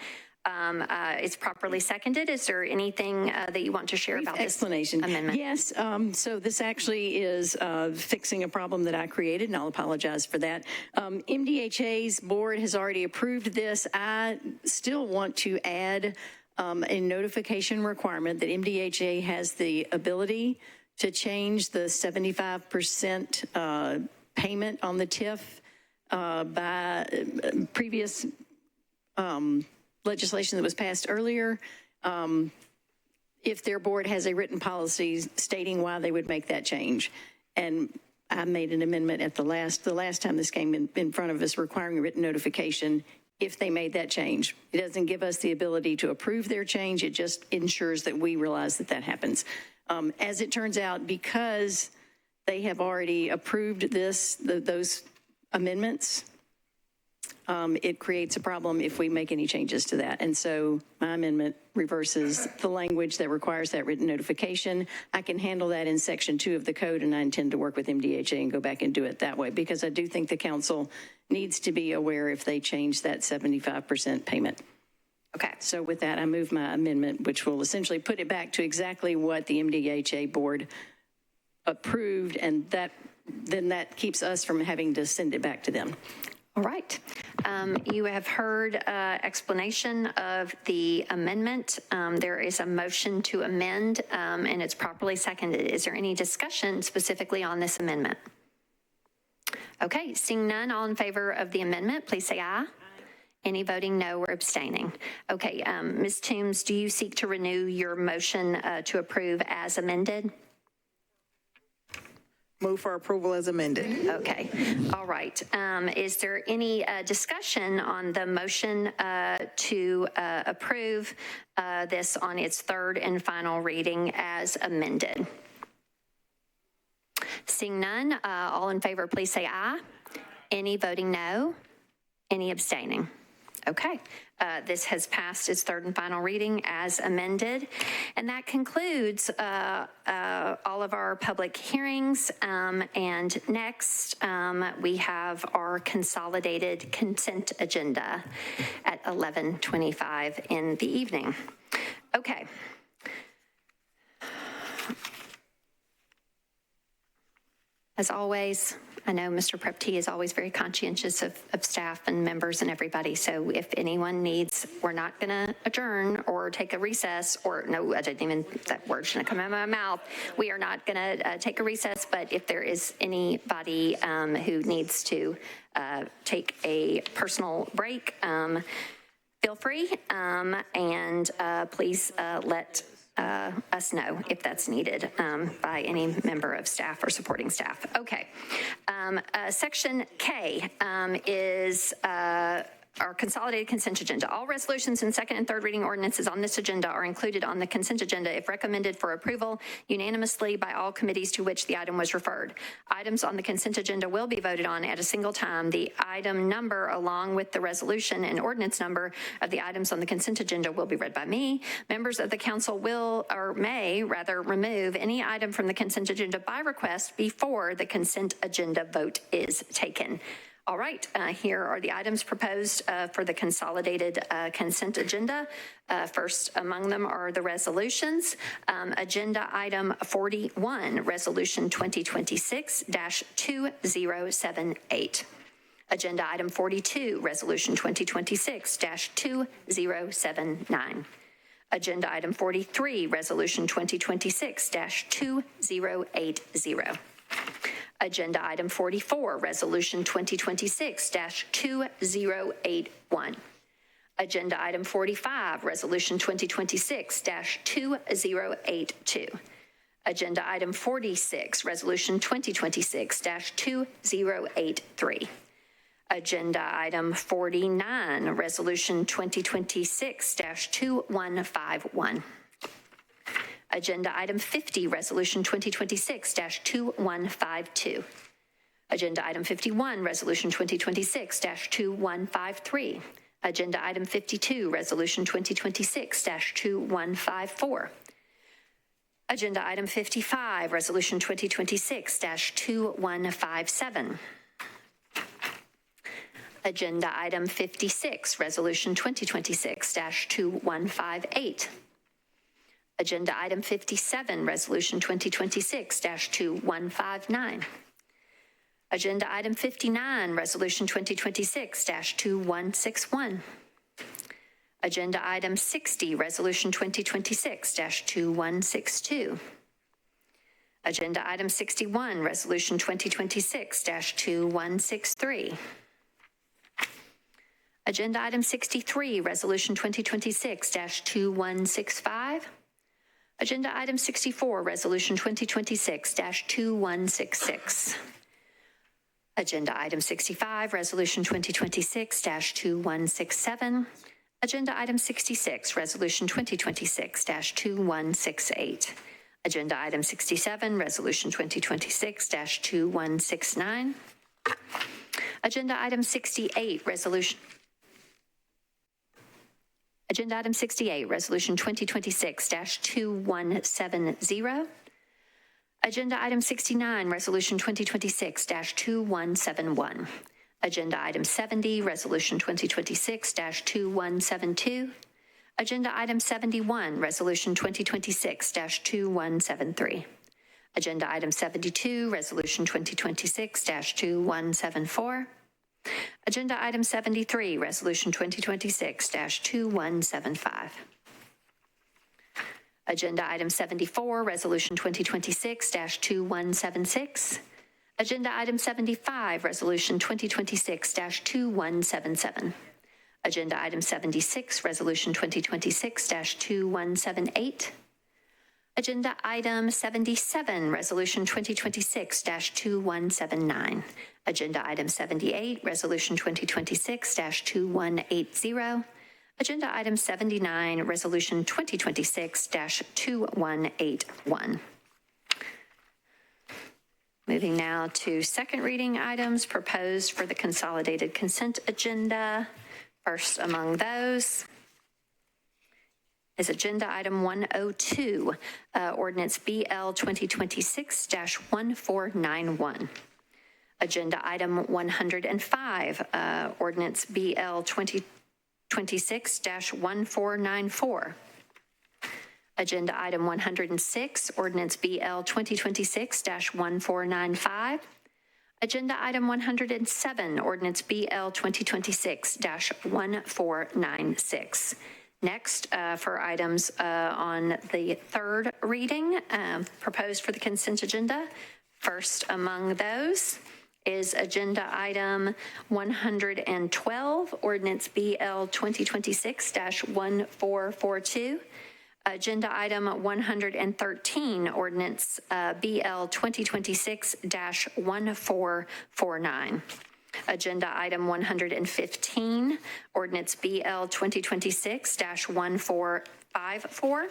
It's properly seconded. Is there anything that you want to share about this amendment? Yes, so this actually is fixing a problem that I created, and I'll apologize for that. MDHA's board has already approved this. I still want to add a notification requirement that MDHA has the ability to change the 75% payment on the TIF by previous legislation that was passed earlier, if their board has a written policy stating why they would make that change. And I made an amendment at the last time this came in front of us requiring a written notification if they made that change. It doesn't give us the ability to approve their change. It just ensures that we realize that that happens. As it turns out, because they have already approved those amendments, it creates a problem if we make any changes to that. And so my amendment reverses the language that requires that written notification. I can handle that in Section 2 of the code, and I intend to work with MDHA and go back and do it that way, because I do think the council needs to be aware if they change that 75% payment. Okay. So with that, I move my amendment, which will essentially put it back to exactly what the MDHA board approved, and then that keeps us from having to send it back to them. All right. You have heard explanation of the amendment. There is a motion to amend, and it's properly seconded. Is there any discussion specifically on this amendment? Okay, seeing none, all in favor of the amendment, please say aye. Any voting no or abstaining? Okay, Ms. Toombs, do you seek to renew your motion to approve as amended? Move for approval as amended. Okay, all right. Is there any discussion on the motion to approve this on its 3rd and final reading as amended? Seeing none, all in favor, please say aye. Any voting no? Any abstaining? Okay, this has passed its 3rd and final reading as amended. And that concludes all of our public hearings. And next, we have our consolidated consent agenda at 11:25 in the evening. Okay. As always, I know Mr. Prepty is always very conscientious of staff and members and everybody. So if anyone needs, we're not going to adjourn or take a recess, or no, I didn't even, that word shouldn't come out of my mouth. We are not going to take a recess, but if there is anybody who needs to take a personal break, feel free, and please let us know if that's needed by any member of staff or supporting staff. Okay. Section K is our consolidated consent agenda. All resolutions and 2nd and 3rd reading ordinances on this agenda are included on the consent agenda if recommended for approval unanimously by all committees to which the item was referred. Items on the consent agenda will be voted on at a single time. The item number, along with the resolution and ordinance number of the items on the consent agenda, will be read by me. Members of the council will, or may rather, remove any item from the consent agenda by request before the consent agenda vote is taken. All right, here are the items proposed for the consolidated consent agenda. First among them are the resolutions. Agenda item 41, Resolution 2026-2078. Agenda item 42, Resolution 2026-2079. Agenda item 43, Resolution 2026-2080. Agenda item 44, Resolution 2026-2081. Agenda item 45, Resolution 2026-2082. Agenda item 46, Resolution 2026-2083. Agenda item 49, Resolution 2026-2151. Agenda item 50, Resolution 2026-2152. Agenda item 51, Resolution 2026-2153. Agenda item 52, Resolution 2026-2154. Agenda item 55, Resolution 2026-2157. Agenda item 56, Resolution 2026-2158. Agenda item 57, Resolution 2026-2159. Agenda item 59, Resolution 2026-2161. Agenda item 60, Resolution 2026-2162. Agenda item 61, Resolution 2026-2163. Agenda item 63, Resolution 2026-2165. Agenda item 64, Resolution 2026-2166. Agenda item 65, Resolution 2026-2167. Agenda item 66, Resolution 2026-2168. Agenda item 67, Resolution 2026-2169. Agenda item 68, Resolution 2026-2170. Agenda item 69, Resolution 2026-2171. Agenda item 70, Resolution 2026-2172. Agenda item 71, Resolution 2026-2173. Agenda item 72, Resolution 2026-2174. Agenda item 73, Resolution 2026-2175. Agenda item 74, Resolution 2026-2176. Agenda item 75, Resolution 2026-2177. Agenda item 76, Resolution 2026-2178. Agenda item 77, Resolution 2026-2179. Agenda item 78, Resolution 2026-2180. Agenda item 79, Resolution 2026-2181. Moving now to second reading items proposed for the consolidated consent agenda. First among those is agenda item 102, ordinance BL 2026-1491. Agenda item 105, ordinance BL 2026-1494. Agenda item 106, ordinance BL 2026-1495. Agenda item 107, ordinance BL 2026-1496. Next, for items on the third reading proposed for the consent agenda, first among those is agenda item 112, ordinance BL 2026-1442. Agenda item 113, ordinance BL 2026-1449. Agenda item 115, ordinance BL 2026-1454.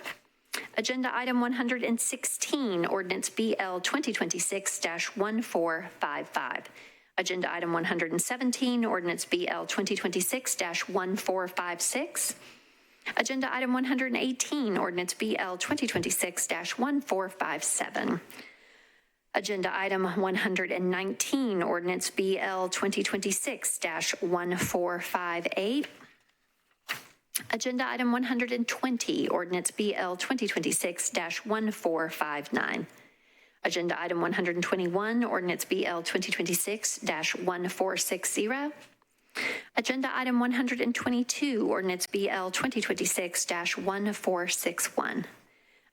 Agenda item 116, ordinance BL 2026-1455. Agenda item 117, ordinance BL 2026-1456. Agenda item 118, ordinance BL 2026-1457. Agenda item 119, ordinance BL 2026-1458. Agenda item 120, ordinance BL 2026-1459. Agenda item 121, ordinance BL 2026-1460. Agenda item 122, ordinance BL 2026-1461.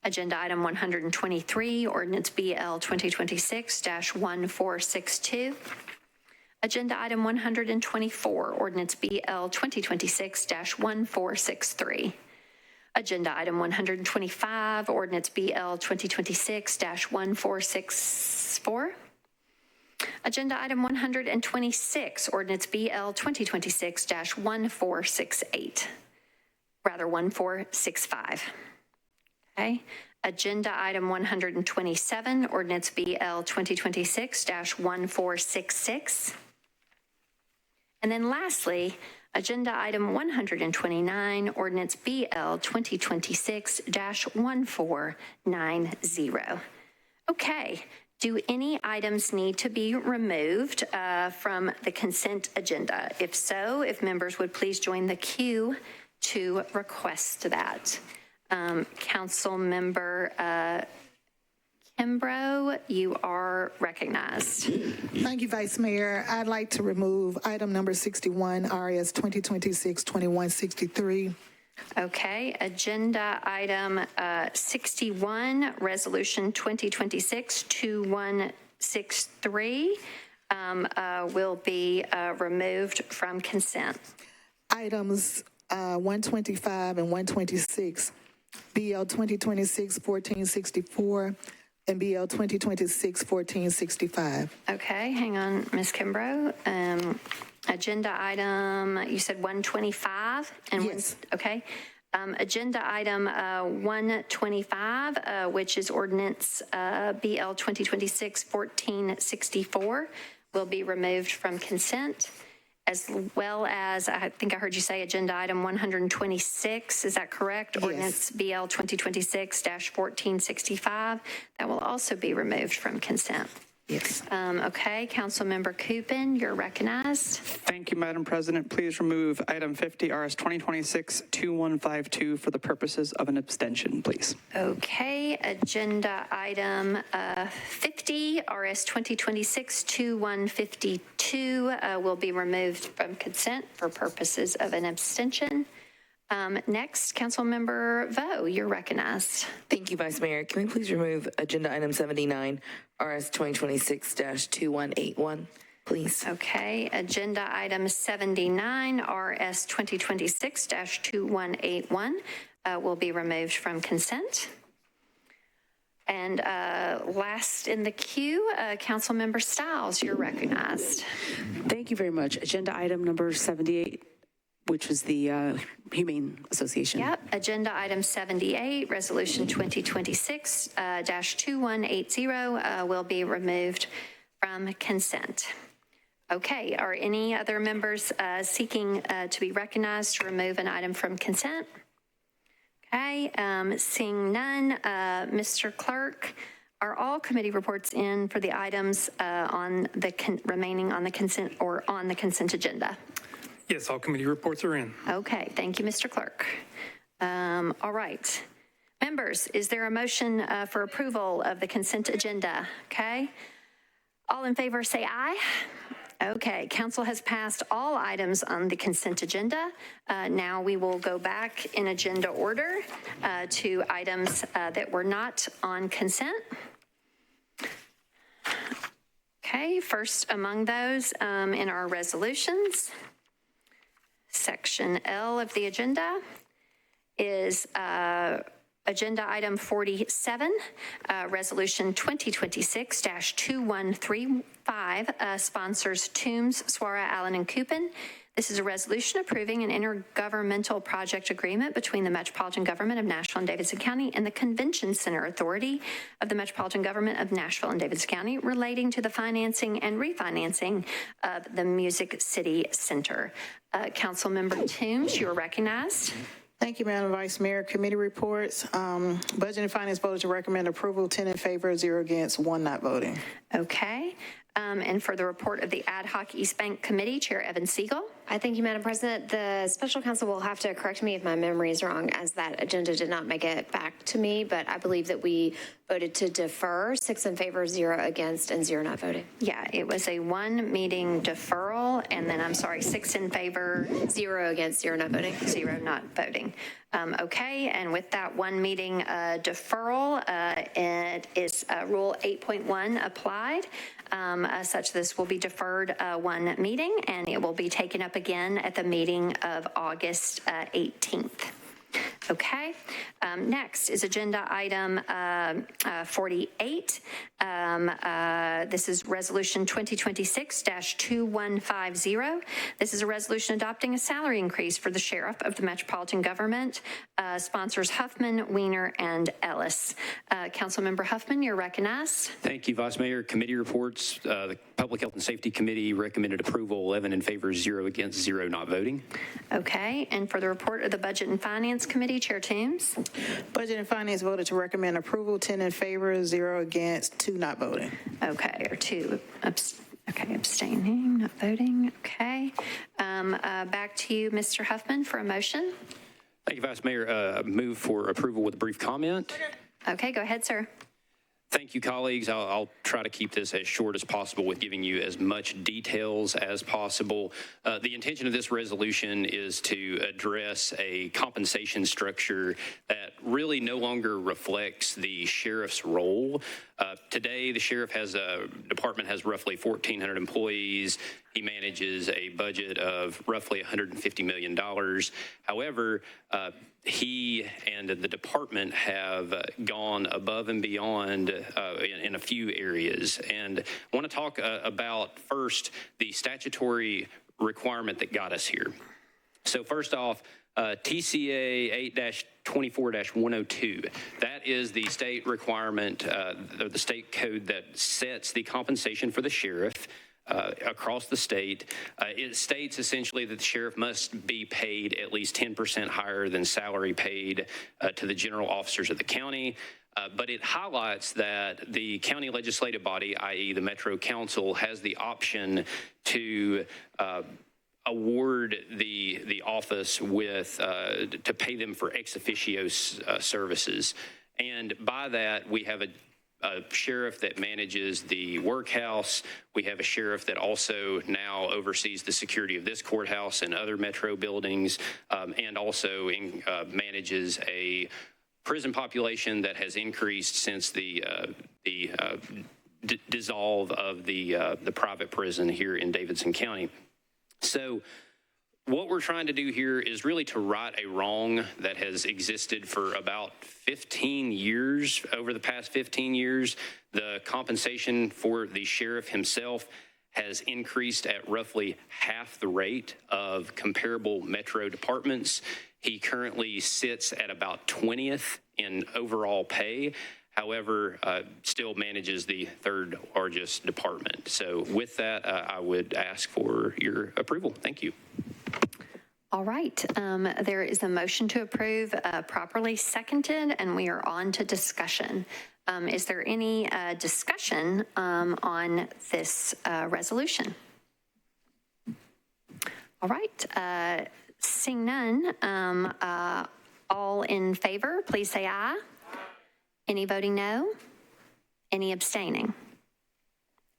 Agenda item 123, ordinance BL 2026-1462. Agenda item 124, ordinance BL 2026-1463. Agenda item 125, ordinance BL 2026-1464. Agenda item 126, ordinance BL 2026-1468. Rather, 1465. Okay. Agenda item 127, ordinance BL 2026-1466. And then lastly, agenda item 129, ordinance BL 2026-1490. Okay. Do any items need to be removed from the consent agenda? If so, if members would please join the queue to request that. Council Member Kimbrough, you are recognized. Thank you, Vice Mayor. I'd like to remove item number 61, RS 2026-2163. Okay, agenda item 61, resolution 2026-2163 will be removed from consent. Items 125 and 126, BL 2026-1464 and BL 2026-1465. Okay, hang on, Ms. Kimbrough. Agenda item, you said 125? And yes. Okay. Agenda item 125, which is ordinance BL 2026-1464, will be removed from consent, as well as, I think I heard you say agenda item 126, is that correct? Yes. Ordinance BL 2026-1465, that will also be removed from consent. Yes. Okay, Councilmember Coopin, you're recognized. Thank you, Madam President. Please remove item 50, RS 2026-2152 for the purposes of an abstention, please. Okay, agenda item 50, RS 2026-2152 will be removed from consent for purposes of an abstention. Next, Councilmember Vo, you're recognized. Thank you, Vice Mayor. Can we please remove agenda item 79, RS 2026-2181, please? Okay, agenda item 79, RS 2026-2181 will be removed from consent. And last in the queue, Councilmember Stiles, you're recognized. Thank you very much. Agenda item number 78, which was the Humane Association. Yep, agenda item 78, resolution 2026-2180 will be removed from consent. Okay, are any other members seeking to be recognized to remove an item from consent? Okay, seeing none, Mr. Clerk, are all committee reports in for the items on the remaining on the consent or on the consent agenda? Yes, all committee reports are in. Okay, thank you, Mr. Clerk. All right. Members, is there a motion for approval of the consent agenda? Okay. All in favor say aye. Okay, council has passed all items on the consent agenda. Now we will go back in agenda order to items that were not on consent. Okay, first among those in our resolutions, Section L of the agenda is agenda item 47, resolution 2026-2135, sponsors Toombs, Swara, Allen, and Coopin. This is a resolution approving an intergovernmental project agreement between the Metropolitan Government of Nashville and Davidson County and the Convention Center Authority of the Metropolitan Government of Nashville and Davidson County relating to the financing and refinancing of the Music City Center. Councilmember Toombs, you are recognized. Thank you, Madam Vice Mayor. Committee reports. Budget and Finance voted to recommend approval, 10 in favor, 0 against, 1 not voting. Okay. And for the report of the Ad Hoc East Bank Committee, Chair Evan Siegel. I thank you, Madam President. The special counsel will have to correct me if my memory is wrong, as that agenda did not make it back to me, but I believe that we voted to defer, 6 in favor, 0 against, and 0 not voting. Yeah, it was a 1-meeting deferral, and then, I'm sorry, 6 in favor. 0 against, 0 not voting. 0 not voting. Okay, and with that 1-meeting deferral, it is Rule 8.1 applied. Such this will be deferred 1 meeting, and it will be taken up again at the meeting of August 18th. Okay. Next is agenda item 48. This is resolution 2026-2150. This is a resolution adopting a salary increase for the sheriff of the Metropolitan Government. Sponsors Huffman, Weiner, and Ellis. Councilmember Huffman, you're recognized. Thank you, Vice Mayor. Committee reports. The Public Health and Safety Committee recommended approval, 11 in favor, 0 against, 0 not voting. Okay. And for the report of the Budget and Finance Committee, Chair Toombs. Budget and Finance voted to recommend approval, 10 in favor, 0 against, 2 not voting. Okay, or 2 abstaining, not voting. Okay. Back to you, Mr. Huffman, for a motion. Thank you, Vice Mayor. Move for approval with a brief comment. Okay, go ahead, sir. Thank you, colleagues. I'll try to keep this as short as possible with giving you as much details as possible. The intention of this resolution is to address a compensation structure that really no longer reflects the sheriff's role. Today, the sheriff department has roughly 1,400 employees. He manages a budget of roughly $150 million. However, he and the department have gone above and beyond in a few areas. And I want to talk about first the statutory requirement that got us here. So first off, TCA 8-24-102, that is the state requirement, the state code that sets the compensation for the sheriff across the state. It states essentially that the sheriff must be paid at least 10% higher than salary paid to the general officers of the county. But it highlights that the county legislative body, i.e. the Metro Council, has the option to award the office with to pay them for ex officio services. And by that, we have a sheriff that manages the workhouse. We have a sheriff that also now oversees the security of this courthouse and other Metro buildings, and also manages a prison population that has increased since the dissolve of the private prison here in Davidson County. So what we're trying to do here is really to right a wrong that has existed for about 15 years. Over the past 15 years, the compensation for the sheriff himself has increased at roughly half the rate of comparable Metro departments. He currently sits at about 20th in overall pay. However, still manages the third largest department. So with that, I would ask for your approval. Thank you. All right. There is a motion to approve properly seconded, and we are on to discussion. Is there any discussion on this resolution? All right. Seeing none, all in favor, please say aye. Any voting no? Any abstaining?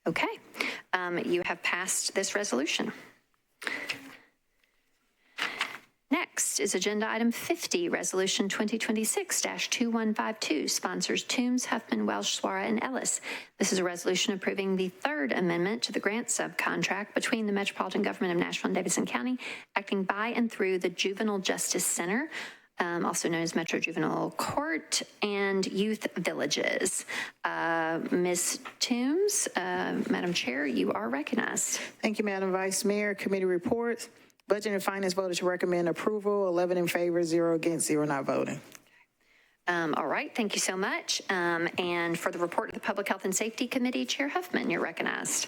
Okay. You have passed this resolution. Next is agenda item 50, resolution 2026-2152, sponsors Toombs, Huffman, Welsh, Suara, and Ellis. This is a resolution approving the third amendment to the grant subcontract between the Metropolitan Government of Nashville and Davidson County, acting by and through the Juvenile Justice Center, also known as Metro Juvenile Court, and Youth Villages. Ms. Toombs, Madam Chair, you are recognized. Thank you, Madam Vice Mayor. Committee reports. Budget and Finance voted to recommend approval, 11 in favor, 0 against, 0 not voting. All right, thank you so much. And for the report of the Public Health and Safety Committee, Chair Huffman, you're recognized.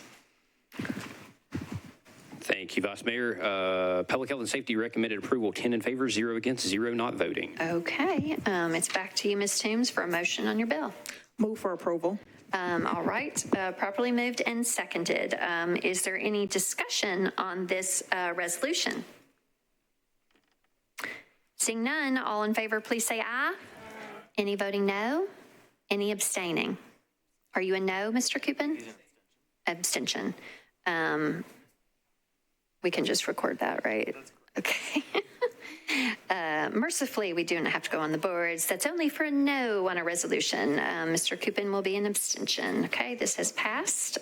Thank you, Vice Mayor. Public Health and Safety recommended approval, 10 in favor, 0 against, 0 not voting. Okay, it's back to you, Ms. Toombs, for a motion on your bill. Move for approval. All right, properly moved and seconded. Is there any discussion on this resolution? Seeing none, all in favor, please say aye. Any voting no? Any abstaining? Are you a no, Mr. Coupin? Abstention. We can just record that, right? Okay. Mercifully, we do not have to go on the boards. That's only for a no on a resolution. Mr. Coupin will be an abstention. Okay, this has passed.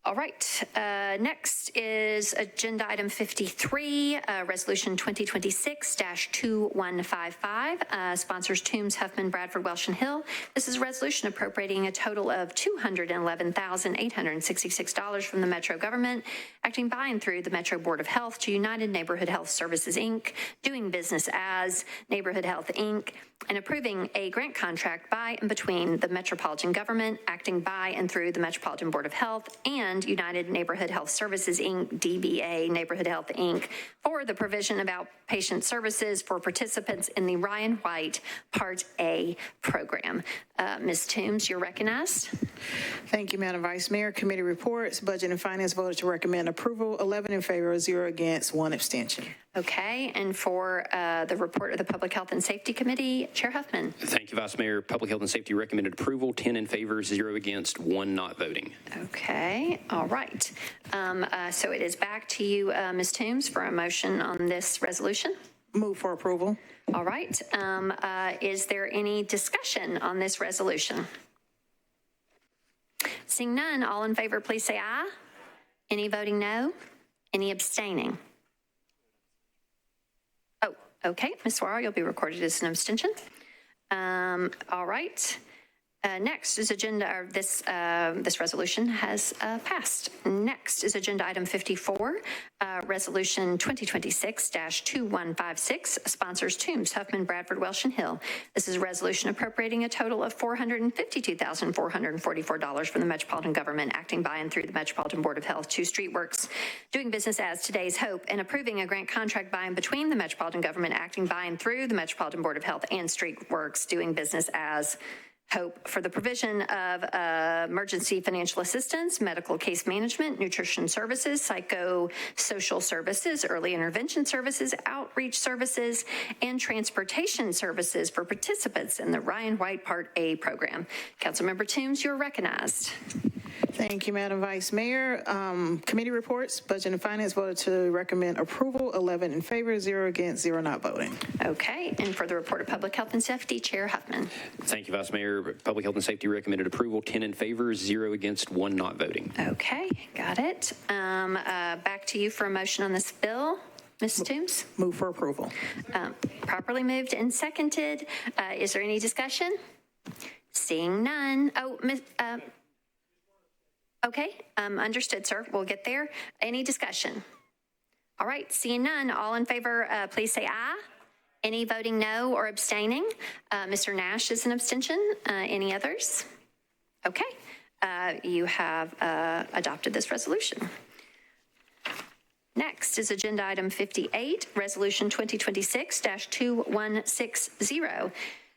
All right, next is agenda item 53, resolution 2026-2155, sponsors Toombs, Huffman, Bradford, Welsh, and Hill. This is a resolution appropriating a total of $211,866 from the Metro government, acting by and through the Metro Board of Health to United Neighborhood Health Services, Inc., doing business as Neighborhood Health, Inc., and approving a grant contract by and between the Metropolitan government, acting by and through the Metropolitan Board of Health, and United Neighborhood Health Services, Inc., DBA Neighborhood Health, Inc., for the provision of outpatient services for participants in the Ryan White Part A program. Ms. Toombs, you're recognized. Thank you, Madam Vice Mayor. Committee reports. Budget and Finance voted to recommend approval, 11 in favor, 0 against, 1 abstention. Okay, and for the report of the Public Health and Safety Committee, Chair Huffman. Thank you, Vice Mayor. Public Health and Safety recommended approval, 10 in favor, 0 against, 1 not voting. Okay, all right. So it is back to you, Ms. Toombs, for a motion on this resolution. Move for approval. All right. Is there any discussion on this resolution? Seeing none, all in favor, please say aye. Any voting no? Any abstaining? Oh, okay. Ms. Suarez, you'll be recorded as an abstention. All right. Next is agenda, this resolution has passed. Next is agenda item 54, resolution 2026-2156, sponsors Toombs, Huffman, Bradford, Welsh, and Hill. This is a resolution appropriating a total of $452,444 from the Metropolitan government, acting by and through the Metropolitan Board of Health to Streetworks, doing business as Today's Hope, and approving a grant contract by and between the Metropolitan government, acting by and through the Metropolitan Board of Health and Streetworks, doing business as Hope, for the provision of emergency financial assistance, medical case management, nutrition services, psychosocial services, early intervention services, outreach services, and transportation services for participants in the Ryan White Part A program. Councilmember Toombs, you're recognized. Thank you, Madam Vice Mayor. Committee reports. Budget and Finance voted to recommend approval, 11 in favor, 0 against, 0 not voting. Okay, and for the report of Public Health and Safety, Chair Huffman. Thank you, Vice Mayor. Public Health and Safety recommended approval, 10 in favor, 0 against, 1 not voting. Okay, got it. Back to you for a motion on this bill. Ms. Toombs? Move for approval. Properly moved and seconded. Is there any discussion? Seeing none. Oh, okay, understood, sir. We'll get there. Any discussion? All right, seeing none. All in favor, please say aye. Any voting no or abstaining? Mr. Nash is an abstention. Any others? Okay, you have adopted this resolution. Next is agenda item 58, resolution 2026-2160.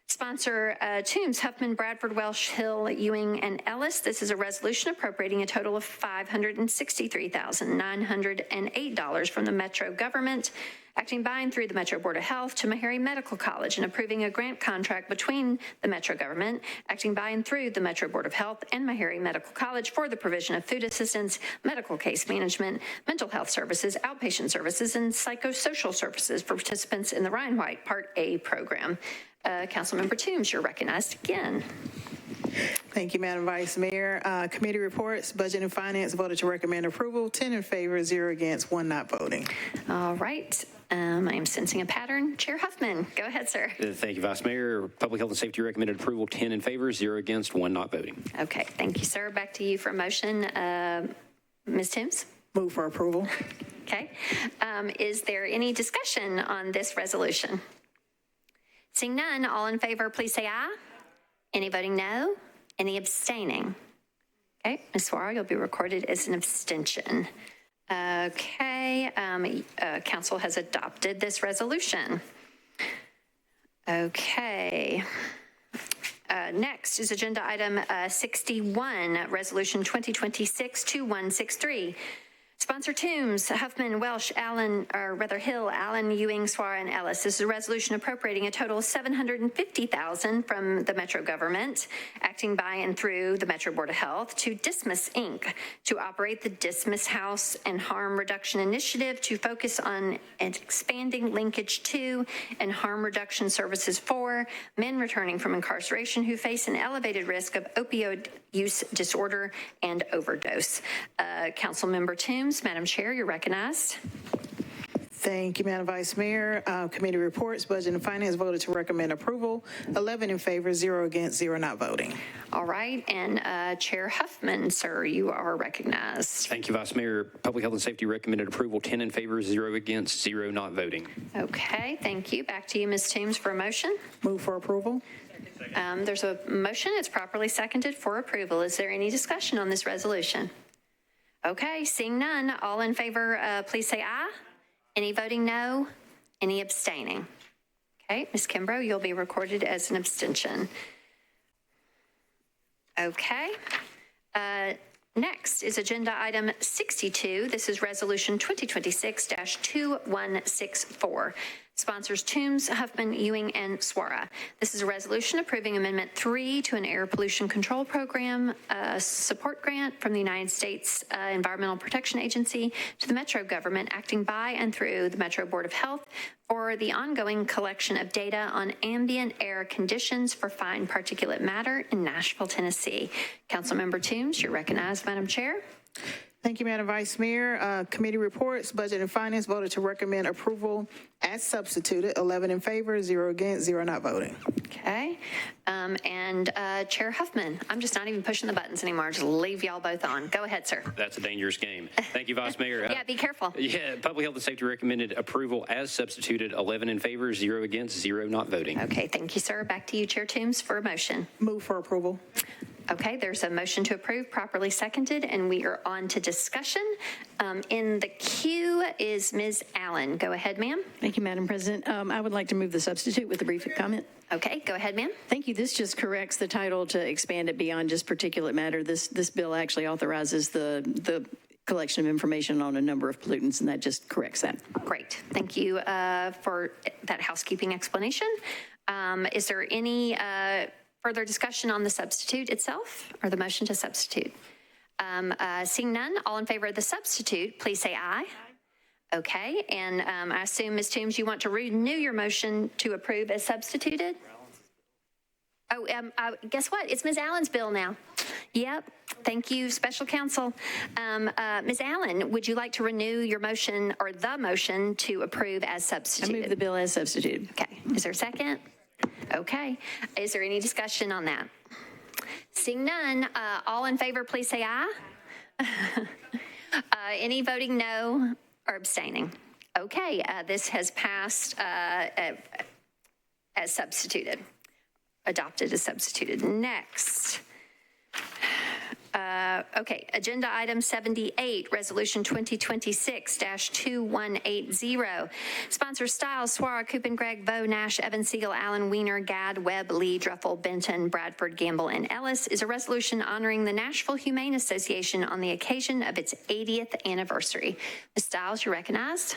Sponsor Toombs, Huffman, Bradford, Welsh, Hill, Ewing, and Ellis. This is a resolution appropriating a total of $563,908 from the Metro government, acting by and through the Metro Board of Health to Meharry Medical College, and approving a grant contract between the Metro government, acting by and through the Metro Board of Health and Meharry Medical College for the provision of food assistance, medical case management, mental health services, outpatient services, and psychosocial services for participants in the Ryan White Part A program. Councilmember Toombs, you're recognized again. Thank you, Madam Vice Mayor. Committee reports. Budget and Finance voted to recommend approval, 10 in favor, 0 against, 1 not voting. All right. I am sensing a pattern. Chair Huffman, go ahead, sir. Thank you, Vice Mayor. Public Health and Safety recommended approval, 10 in favor, 0 against, 1 not voting. Okay, thank you, sir. Back to you for a motion. Ms. Toombs? Move for approval. Okay. Is there any discussion on this resolution? Seeing none, all in favor, please say aye. Any voting no? Any abstaining? Okay, Ms. Suarez, you'll be recorded as an abstention. Okay, council has adopted this resolution. Okay. Next is agenda item 61, resolution 2026-2163. Sponsor Toombs, Huffman, Welsh, Allen, or rather Hill, Allen, Ewing, Swara, and Ellis. This is a resolution appropriating a total of $750,000 from the Metro government, acting by and through the Metro Board of Health, to Dismiss Inc., to operate the Dismiss House and Harm Reduction Initiative, to focus on expanding linkage to and harm reduction services for men returning from incarceration who face an elevated risk of opioid use disorder and overdose. Councilmember Toombs, Madam Chair, you're recognized. Thank you, Madam Vice Mayor. Committee reports, Budget and Finance voted to recommend approval. 11 in favor, 0 against, 0 not voting. All right, and Chair Huffman, sir, you are recognized. Thank you, Vice Mayor. Public Health and Safety recommended approval, 10 in favor, 0 against, 0 not voting. Okay, thank you. Back to you, Ms. Toombs, for a motion. Move for approval. There's a motion. It's properly seconded for approval. Is there any discussion on this resolution? Okay, seeing none, all in favor, please say aye. Any voting no? Any abstaining? Okay, Ms. Kimbrough, you'll be recorded as an abstention. Okay. Next is agenda item 62. This is resolution 2026-2164. Sponsors Toombs, Huffman, Ewing, and Swara. This is a resolution approving Amendment 3 to an air pollution control program support grant from the United States Environmental Protection Agency to the Metro government, acting by and through the Metro Board of Health for the ongoing collection of data on ambient air conditions for fine particulate matter in Nashville, Tennessee. Councilmember Toombs, you're recognized, Madam Chair. Thank you, Madam Vice Mayor. Committee reports, Budget and Finance voted to recommend approval as substituted. 11 in favor, 0 against, 0 not voting. Okay. And Chair Huffman, I'm just not even pushing the buttons anymore. Just leave y'all both on. Go ahead, sir. That's a dangerous game. Thank you, Vice Mayor. Yeah, be careful. Yeah, Public Health and Safety recommended approval as substituted, 11 in favor, 0 against, 0 not voting. Okay, thank you, sir. Back to you, Chair Toombs, for a motion. Move for approval. Okay, there's a motion to approve, properly seconded, and we are on to discussion. In the queue is Ms. Allen. Go ahead, ma'am. Thank you, Madam President. I would like to move the substitute with a brief comment. Okay, go ahead, ma'am. Thank you. This just corrects the title to expand it beyond just particulate matter. This bill actually authorizes the collection of information on a number of pollutants, and that just corrects that. Great. Thank you for that housekeeping explanation. Is there any further discussion on the substitute itself or the motion to substitute? Seeing none, all in favor of the substitute, please say aye. Okay, and I assume, Ms. Toombs, you want to renew your motion to approve as substituted? Oh, guess what? It's Ms. Allen's bill now. Yep. Thank you, Special Counsel. Ms. Allen, would you like to renew your motion or the motion to approve as substituted? I move the bill as substituted. Okay. Is there a second? Okay. Is there any discussion on that? Seeing none, all in favor, please say aye. Any voting no or abstaining? Okay. This has passed as substituted, adopted as substituted. Next. Okay, agenda item 78, resolution 2026-2180. Sponsors Stiles, Swara, Coop and Gregg, Vo, Nash, Evans, Siegel, Allen, Wiener, Gadd, Webb, Lee, Druffel, Benton, Bradford, Gamble, and Ellis is a resolution honoring the Nashville Humane Association on the occasion of its 80th anniversary. Ms. Stiles, you're recognized.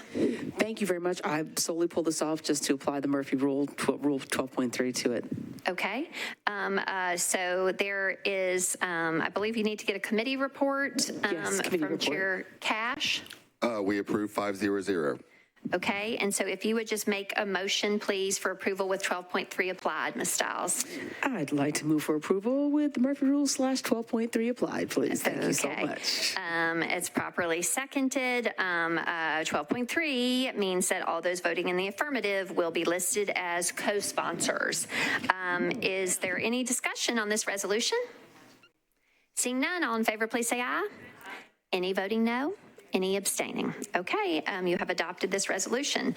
Thank you very much. I solely pulled this off just to apply the Murphy Rule 12.3 to it. Okay. So there is, I believe you need to get a committee report from Chair Cash. We approve 5-0-0. Okay, and so if you would just make a motion, please, for approval with 12.3 applied, Ms. Stiles. I'd like to move for approval with the Murphy Rule / 12.3 applied, please. Thank you so much. It's properly seconded. 12.3 means that all those voting in the affirmative will be listed as co-sponsors. Is there any discussion on this resolution? Seeing none, all in favor, please say aye. Any voting no? Any abstaining? Okay, you have adopted this resolution.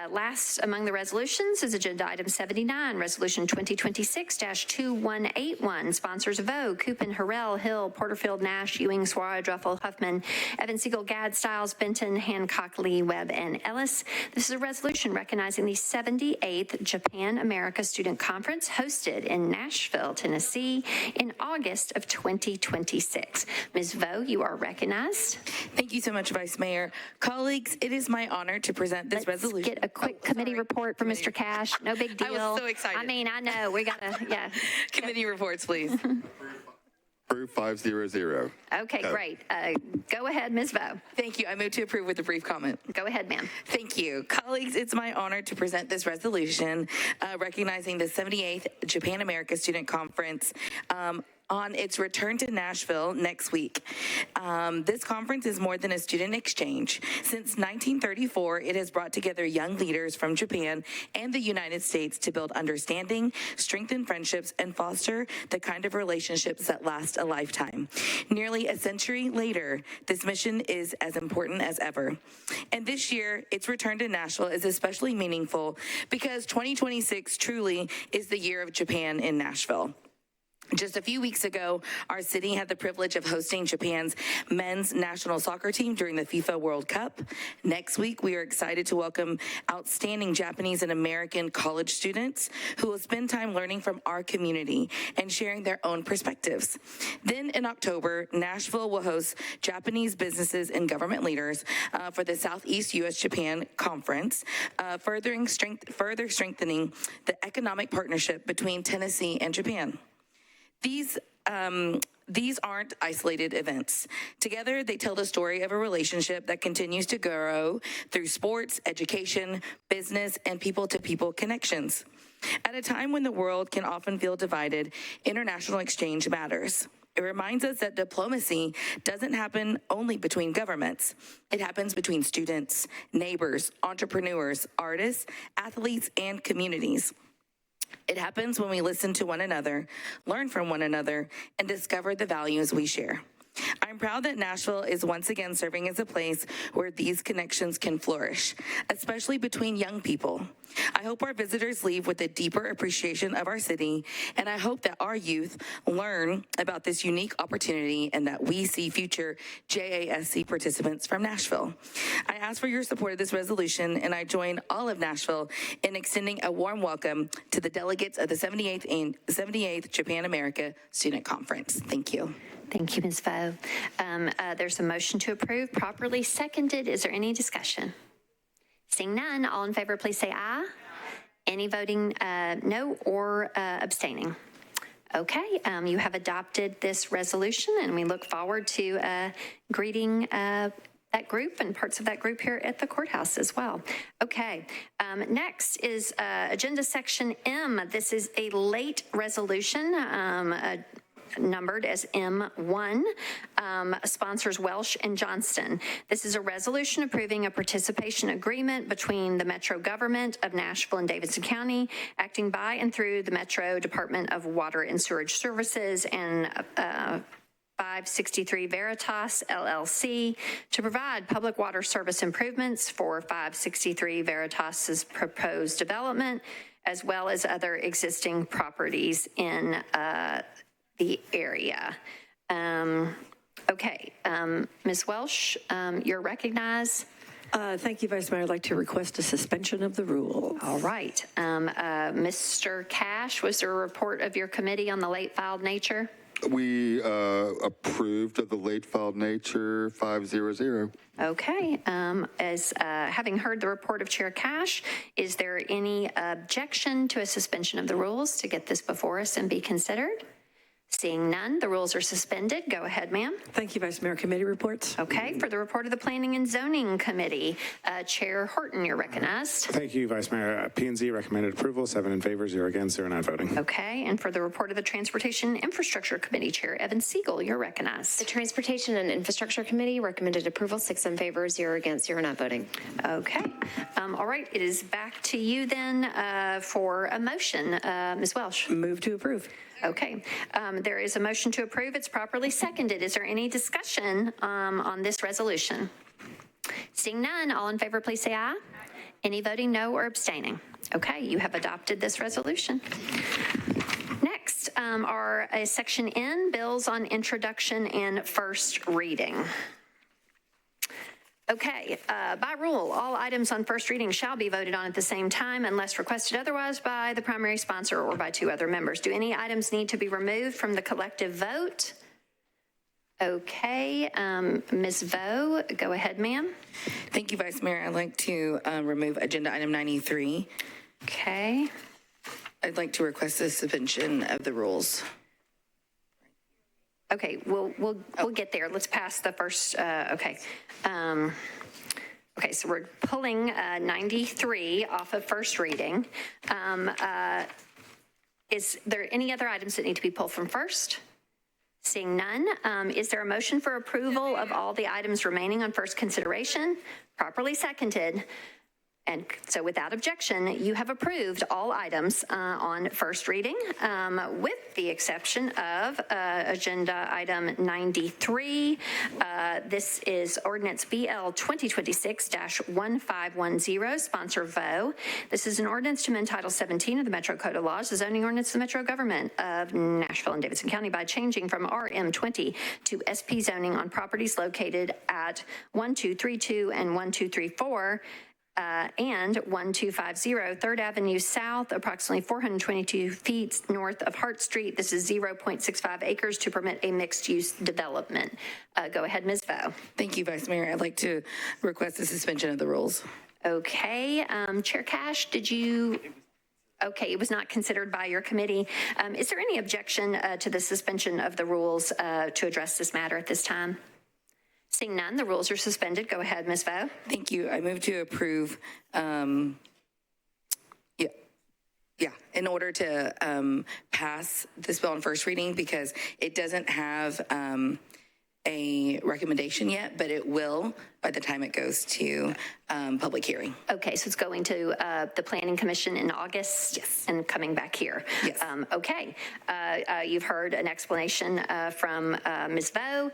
Last among the resolutions is Agenda Item 79, Resolution 2026-2181. Sponsors Vogue, Coopin, Harrell, Hill, Porterfield, Nash, Ewing, Suarez, Druffel, Huffman, Evans, Siegel, Gadd, Stiles, Benton, Hancock, Lee, Webb, and Ellis. This is a resolution recognizing the 78th Japan America Student Conference hosted in Nashville, Tennessee in August of 2026. Ms. Vogue, you are recognized. Thank you so much, Vice Mayor. Colleagues, it is my honor to present this resolution. Get a quick committee report from Mr. Cash. No big deal. I was so excited. I mean, I know. We got to, yeah. Committee reports, please. Approve 500. Okay, great. Go ahead, Ms. Vo. Thank you. I move to approve with a brief comment. Go ahead, ma'am. Thank you. Colleagues, it's my honor to present this resolution recognizing the 78th Japan America Student Conference on its return to Nashville next week. This conference is more than a student exchange. Since 1934, it has brought together young leaders from Japan and the United States to build understanding, strengthen friendships, and foster the kind of relationships that last a lifetime. Nearly a century later, this mission is as important as ever. And this year, its return to Nashville is especially meaningful because 2026 truly is the year of Japan in Nashville. Just a few weeks ago, our city had the privilege of hosting Japan's men's national soccer team during the FIFA World Cup. Next week, we are excited to welcome outstanding Japanese and American college students who will spend time learning from our community and sharing their own perspectives. Then in October, Nashville will host Japanese businesses and government leaders for the Southeast U.S.-Japan Conference, further strengthening the economic partnership between Tennessee and Japan. These aren't isolated events. Together, they tell the story of a relationship that continues to grow through sports, education, business, and people-to-people connections. At a time when the world can often feel divided, international exchange matters. It reminds us that diplomacy doesn't happen only between governments. It happens between students, neighbors, entrepreneurs, artists, athletes, and communities. It happens when we listen to one another, learn from one another, and discover the values we share. I'm proud that Nashville is once again serving as a place where these connections can flourish, especially between young people. I hope our visitors leave with a deeper appreciation of our city, and I hope that our youth learn about this unique opportunity and that we see future JASC participants from Nashville. I ask for your support of this resolution, and I join all of Nashville in extending a warm welcome to the delegates of the 78th Japan America Student Conference. Thank you. Thank you, Ms. Vo. There's a motion to approve, properly seconded. Is there any discussion? Seeing none, all in favor, please say aye. Any voting no or abstaining? Okay, you have adopted this resolution, and we look forward to greeting that group and parts of that group here at the courthouse as well. Okay, next is Agenda Section M. This is a late resolution, numbered as M1, sponsors Welsh and Johnston. This is a resolution approving a participation agreement between the Metro government of Nashville and Davidson County, acting by and through the Metro Department of Water and Sewerage Services and 563 Veritas LLC to provide public water service improvements for 563 Veritas's proposed development, as well as other existing properties in the area. Okay, Ms. Welsh, you're recognized. Thank you, Vice Mayor. I'd like to request a suspension of the rules. All right. Mr. Cash, was there a report of your committee on the late filed nature? We approved of the late filed nature 500. Okay. As having heard the report of Chair Cash, is there any objection to a suspension of the rules to get this before us and be considered? Seeing none, the rules are suspended. Go ahead, ma'am. Thank you, Vice Mayor. Committee reports. Okay, for the report of the Planning and Zoning Committee, Chair Horton, you're recognized. Thank you, Vice Mayor. P&Z recommended approval, 7 in favor, 0 against, 0 not voting. Okay, and for the report of the Transportation Infrastructure Committee, Chair Evans Siegel, you're recognized. The Transportation and Infrastructure Committee recommended approval, 6 in favor, 0 against, 0 not voting. Okay, all right, it is back to you then for a motion. Ms. Welsh. Move to approve. Okay, there is a motion to approve. It's properly seconded. Is there any discussion on this resolution? Seeing none, all in favor, please say aye. Any voting no or abstaining? Okay, you have adopted this resolution. Next are a section N, bills on introduction and first reading. Okay, by rule, all items on first reading shall be voted on at the same time unless requested otherwise by the primary sponsor or by two other members. Do any items need to be removed from the collective vote? Okay, Ms. Vo, go ahead, ma'am. Thank you, Vice Mayor. I'd like to remove agenda item 93. Okay. I'd like to request the suspension of the rules. Okay, we'll get there. Let's pass the first. Okay. Okay, so we're pulling 93 off of first reading. Is there any other items that need to be pulled from first? Seeing none, is there a motion for approval of all the items remaining on first consideration? Properly seconded. And so without objection, you have approved all items on first reading, with the exception of agenda item 93. This is ordinance BL 2026-1510, sponsor Vo. This is an ordinance to amend Title 17 of the Metro Code of Laws, the zoning ordinance of the Metro Government of Nashville and Davidson County by changing from RM20 to SP zoning on properties located at 1232 and 1234, and 1250 3rd Avenue South, approximately 422 feet north of Hart Street. This is 0.65 acres to permit a mixed-use development. Go ahead, Ms. Vo. Thank you, Vice Mayor. I'd like to request the suspension of the rules. Okay. Chair Cash, did you... Okay, it was not considered by your committee. Is there any objection to the suspension of the rules to address this matter at this time? Seeing none, the rules are suspended. Go ahead, Ms. Vo. Thank you. I move to approve, in order to pass this bill on first reading, because it doesn't have a recommendation yet, but it will by the time it goes to public hearing. Okay, so it's going to the Planning Commission in August. Yes. And coming back here. Yes. Okay, you've heard an explanation from Ms. Vo.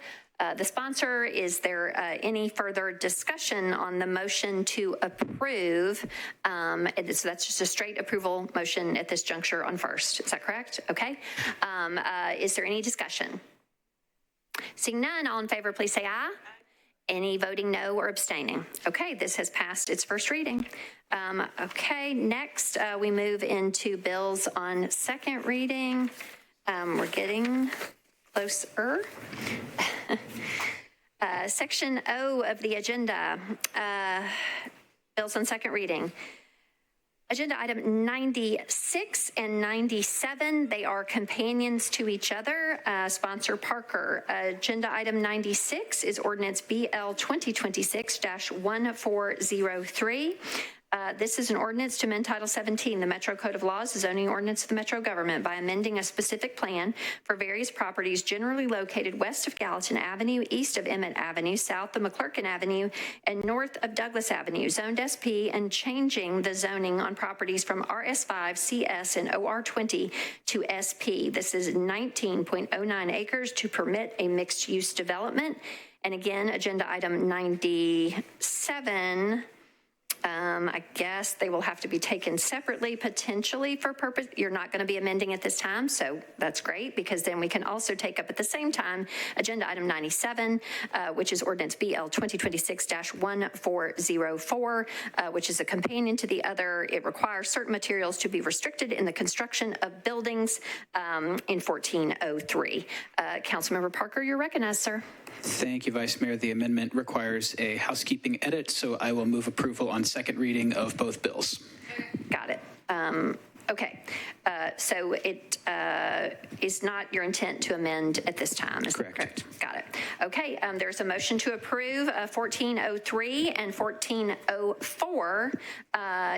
The sponsor, is there any further discussion on the motion to approve? So that's just a straight approval motion at this juncture on first. Is that correct? Okay. Is there any discussion? Seeing none, all in favor, please say aye. Any voting no or abstaining? Okay, this has passed its first reading. Okay, next we move into bills on second reading. We're getting closer. Section O of the agenda, bills on second reading. Agenda item 96 and 97, they are companions to each other. Sponsor Parker. Agenda item 96 is ordinance BL 2026-1403. This is an ordinance to amend Title 17, the Metro Code of Laws, the zoning ordinance of the Metro Government, by amending a specific plan for various properties generally located west of Gallatin Avenue, east of Emmett Avenue, south of McClurkin Avenue, and north of Douglas Avenue, zoned SP, and changing the zoning on properties from RS5, CS, and OR20 to SP. This is 19.09 acres to permit a mixed-use development. And again, agenda item 97, I guess they will have to be taken separately, potentially for purpose. You're not going to be amending at this time, so that's great, because then we can also take up at the same time agenda item 97, which is ordinance BL 2026-1404, which is a companion to the other. It requires certain materials to be restricted in the construction of buildings in 1403. Councilmember Parker, you're recognized, sir. Thank you, Vice Mayor. The amendment requires a housekeeping edit, so I will move approval on second reading of both bills. Got it. Okay. So it is not your intent to amend at this time, is that correct? Got it. Okay. There's a motion to approve 1403 and 1404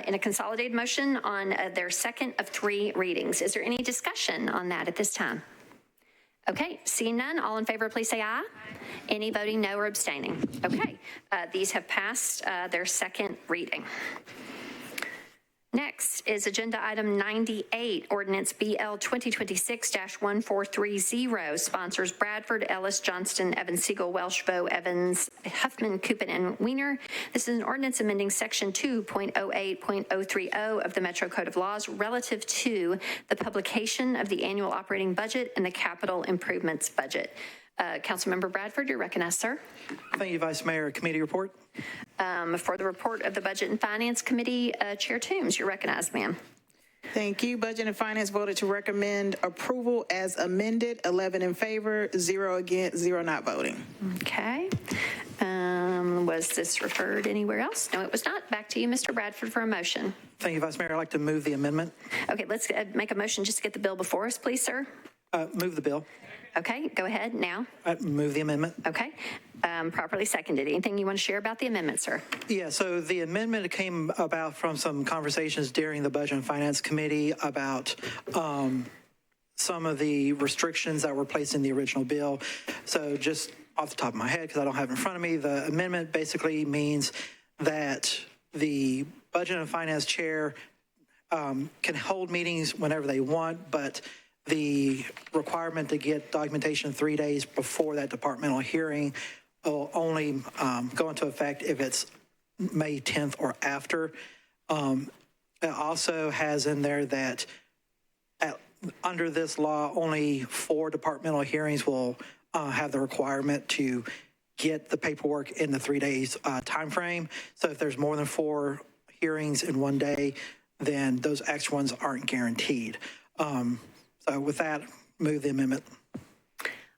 in a consolidated motion on their second of three readings. Is there any discussion on that at this time? Okay, seeing none, all in favor, please say aye. Any voting no or abstaining? Okay, these have passed their second reading. Next is agenda item 98, ordinance BL 2026-1430, sponsors Bradford, Ellis, Johnston, Evans, Siegel, Welsh, Bow, Evans, Huffman, Coopin, and Weiner. This is an ordinance amending section 2.08.030 of the Metro Code of Laws relative to the publication of the annual operating budget and the capital improvements budget. Councilmember Bradford, you're recognized, sir. Thank you, Vice Mayor. Committee report. For the report of the Budget and Finance Committee, Chair Toombs, you're recognized, ma'am. Thank you. Budget and Finance voted to recommend approval as amended, 11 in favor, 0 against, 0 not voting. Okay. Was this referred anywhere else? No, it was not. Back to you, Mr. Bradford, for a motion. Thank you, Vice Mayor. I'd like to move the amendment. Okay, let's make a motion just to get the bill before us, please, sir. Move the bill. Okay, go ahead now. Move the amendment. Okay, properly seconded. Anything you want to share about the amendment, sir? Yeah, so the amendment came about from some conversations during the Budget and Finance Committee about some of the restrictions that were placed in the original bill. So just off the top of my head, because I don't have it in front of me, the amendment basically means that the Budget and Finance Chair can hold meetings whenever they want, but the requirement to get documentation 3 days before that departmental hearing will only go into effect if it's May 10th or after. It also has in there that under this law, only 4 departmental hearings will have the requirement to get the paperwork in the 3 days time frame. So if there's more than 4 hearings in one day, then those extra ones aren't guaranteed. So with that, move the amendment.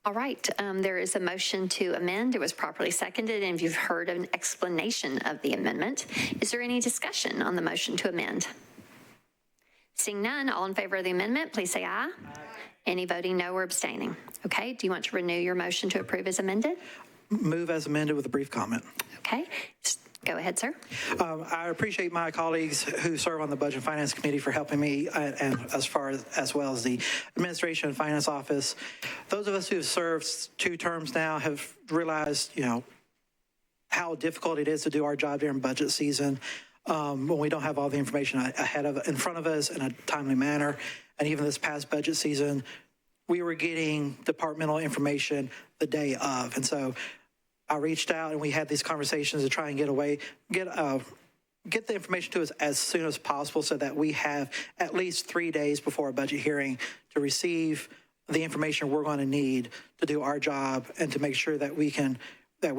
All right, there is a motion to amend. It was properly seconded, and you've heard an explanation of the amendment. Is there any discussion on the motion to amend? Seeing none, all in favor of the amendment, please say aye. Any voting no or abstaining? Okay, do you want to renew your motion to approve as amended? Move as amended with a brief comment. Okay, go ahead, sir. I appreciate my colleagues who serve on the Budget and Finance Committee for helping me, and as well as the Administration and Finance Office. Those of us who have served 2 terms now have realized, how difficult it is to do our job during budget season when we don't have all the information in front of us in a timely manner. And even this past budget season, we were getting departmental information the day of, and so I reached out and we had these conversations to try and get the information to us as soon as possible so that we have at least 3 days before a budget hearing to receive the information we're going to need to do our job and to make sure that we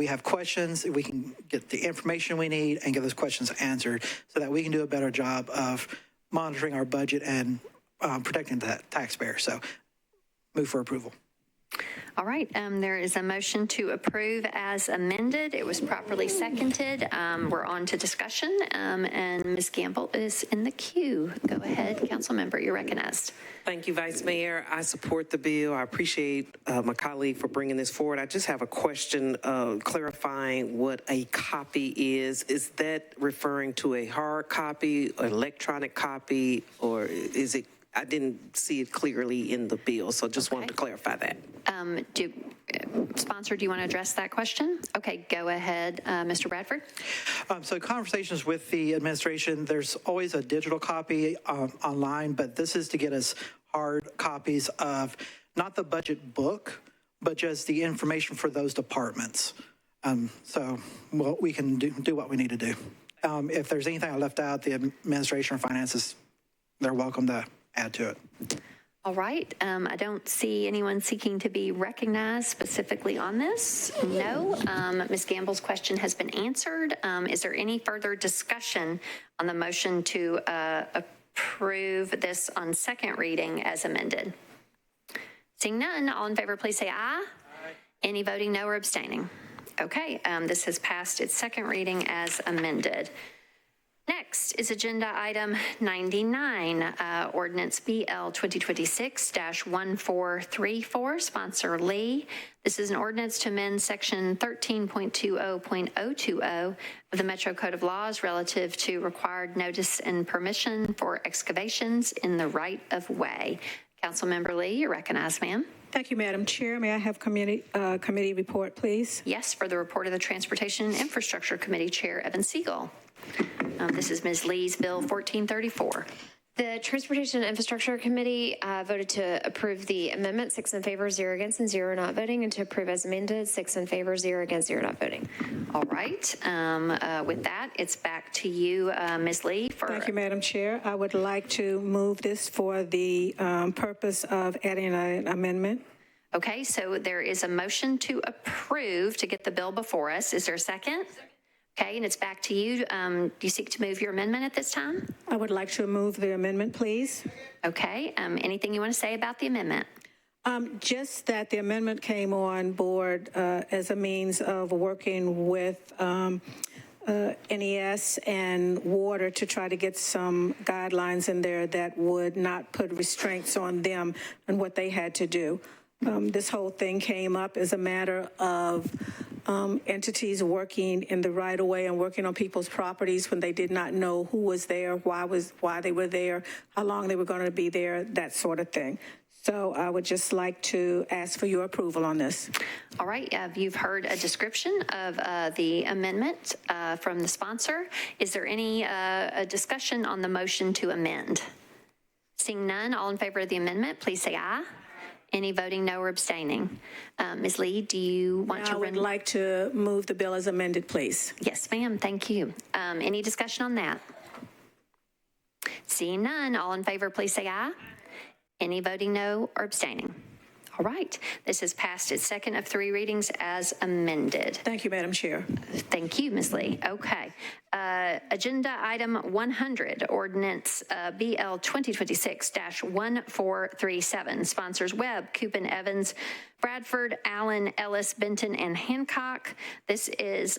have questions, we can get the information we need and get those questions answered so that we can do a better job of monitoring our budget and protecting the taxpayer. So move for approval. All right, there is a motion to approve as amended. It was properly seconded. We're on to discussion, and Ms. Gamble is in the queue. Go ahead, council member, you're recognized. Thank you, Vice Mayor. I support the bill. I appreciate my colleague for bringing this forward. I just have a question clarifying what a copy is. Is that referring to a hard copy, an electronic copy, or is it? I didn't see it clearly in the bill, so just wanted to clarify that. Sponsor, do you want to address that question? Okay, go ahead, Mr. Bradford. So conversations with the administration, there's always a digital copy online, but this is to get us hard copies of not the budget book, but just the information for those departments. So we can do what we need to do. If there's anything I left out, the administration or finances, they're welcome to add to it. All right. I don't see anyone seeking to be recognized specifically on this. No. Ms. Gamble's question has been answered. Is there any further discussion on the motion to approve this on second reading as amended? Seeing none, all in favor, please say aye. Any voting no or abstaining? Okay. This has passed its second reading as amended. Next is agenda item 99, ordinance BL 2026-1434, sponsor Lee. This is an ordinance to amend section 13.20.020 of the Metro Code of Laws relative to required notice and permission for excavations in the right of way. Councilmember Lee, you're recognized, ma'am. Thank you, Madam Chair. May I have committee report, please? Yes, for the report of the Transportation and Infrastructure Committee Chair, Evan Siegel. This is Ms. Lee's Bill 1434. The Transportation and Infrastructure Committee voted to approve the amendment, 6 in favor, 0 against, and 0 not voting, and to approve as amended, 6 in favor, 0 against, 0 not voting. All right. With that, it's back to you, Ms. Lee. Thank you, Madam Chair. I would like to move this for the purpose of adding an amendment. Okay, so there is a motion to approve to get the bill before us. Is there a second? Okay, and it's back to you. Do you seek to move your amendment at this time? I would like to move the amendment, please. Okay, anything you want to say about the amendment? Just that the amendment came on board as a means of working with NES and water to try to get some guidelines in there that would not put restraints on them and what they had to do. This whole thing came up as a matter of entities working in the right of way and working on people's properties when they did not know who was there, why they were there, how long they were going to be there, that sort of thing. So I would just like to ask for your approval on this. All right, you've heard a description of the amendment from the sponsor. Is there any discussion on the motion to amend? Seeing none, all in favor of the amendment, please say aye. Any voting no or abstaining? Ms. Lee, do you want to? I would like to move the bill as amended, please. Yes, ma'am. Thank you. Any discussion on that? Seeing none, all in favor, please say aye. Any voting no or abstaining? All right. This has passed its second of 3 readings as amended. Thank you, Madam Chair. Thank you, Ms. Lee. Okay. Agenda item 100, ordinance BL 2026-1437. Sponsors Webb, Coopin, Evans, Bradford, Allen, Ellis, Benton, and Hancock. This is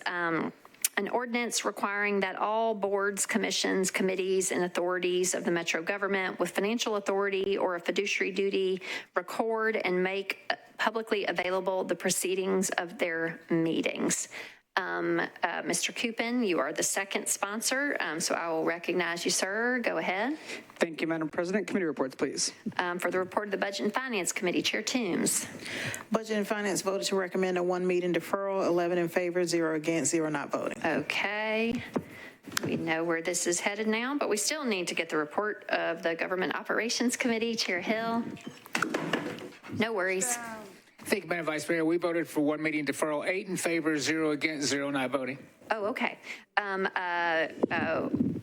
an ordinance requiring that all boards, commissions, committees, and authorities of the Metro government with financial authority or a fiduciary duty record and make publicly available the proceedings of their meetings. Mr. Coopin, you are the second sponsor, so I will recognize you, sir. Go ahead. Thank you, Madam President. Committee reports, please. For the report of the Budget and Finance Committee, Chair Toombs. Budget and Finance voted to recommend a 1 meeting deferral, 11 in favor, 0 against, 0 not voting. Okay. We know where this is headed now, but we still need to get the report of the Government Operations Committee, Chair Hill. No worries. Thank you, Madam Vice Mayor. We voted for 1 meeting deferral, 8 in favor, 0 against, 0 not voting. Oh, okay.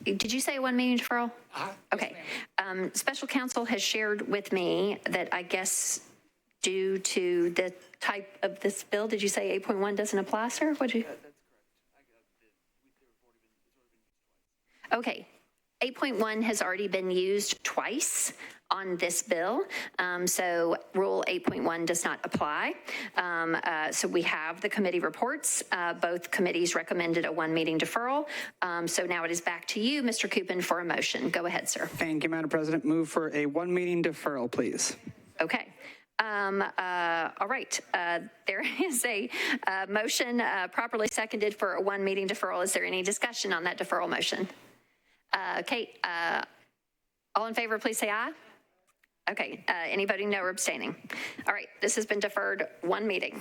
Did you say 1 meeting deferral? Okay. Special counsel has shared with me that I guess due to the type of this bill, did you say 8.1 doesn't apply, sir? What'd you? That's correct. Okay. 8.1 has already been used twice on this bill, so Rule 8.1 does not apply. So we have the committee reports. Both committees recommended a 1 meeting deferral. So now it is back to you, Mr. Coopin, for a motion. Go ahead, sir. Thank you, Madam President. Move for a 1 meeting deferral, please. Okay. All right. There is a motion properly seconded for a 1 meeting deferral. Is there any discussion on that deferral motion? Kate, all in favor, please say aye. Okay, any voting no or abstaining? All right, this has been deferred 1 meeting.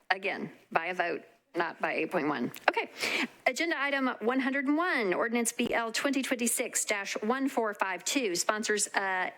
Again, by a vote, not by 8.1. Okay, agenda item 101, ordinance BL 2026-1452, sponsors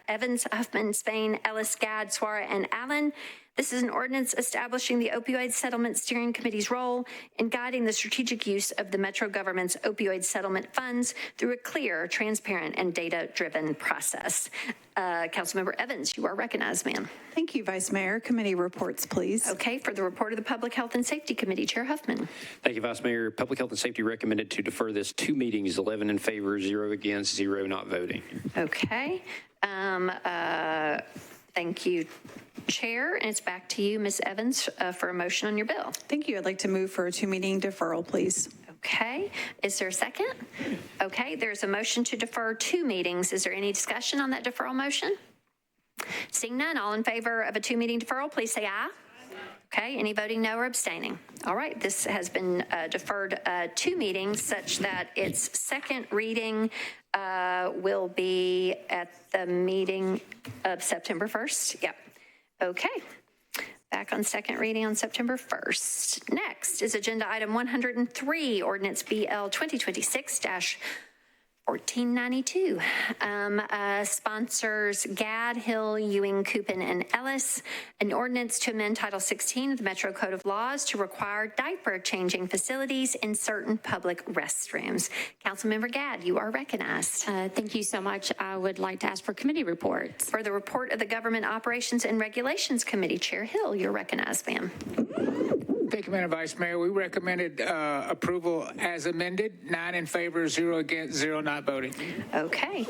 Evans, Huffman, Spain, Ellis, Gadd, Suara, and Allen. This is an ordinance establishing the Opioid Settlement Steering Committee's role in guiding the strategic use of the Metro government's opioid settlement funds through a clear, transparent, and data-driven process. Councilmember Evans, you are recognized, ma'am. Thank you, Vice Mayor. Committee reports, please. Okay, for the report of the Public Health and Safety Committee, Chair Huffman. Thank you, Vice Mayor. Public Health and Safety recommended to defer this 2 meetings, 11 in favor, 0 against, 0 not voting. Okay. Thank you, Chair. And it's back to you, Ms. Evans, for a motion on your bill. Thank you. I'd like to move for a 2 meeting deferral, please. Okay. Is there a second? Okay. There's a motion to defer 2 meetings. Is there any discussion on that deferral motion? Seeing none, all in favor of a 2 meeting deferral, please say aye. Okay. Any voting no or abstaining? All right. This has been deferred 2 meetings such that its second reading will be at the meeting of September 1st. Yep. Okay. Back on second reading on September 1st. Next is agenda item 103, ordinance BL 2026-1492. Sponsors Gadd, Hill, Ewing, Coupin, and Ellis. An ordinance to amend Title 16 of the Metro Code of Laws to require diaper changing facilities in certain public restrooms. Councilmember Gadd, you are recognized. Thank you so much. I would like to ask for committee reports. For the report of the Government Operations and Regulations Committee, Chair Hill, you're recognized, ma'am. Thank you, Madam Vice Mayor. We recommended approval as amended, 9 in favor, 0 against, 0 not voting. Okay.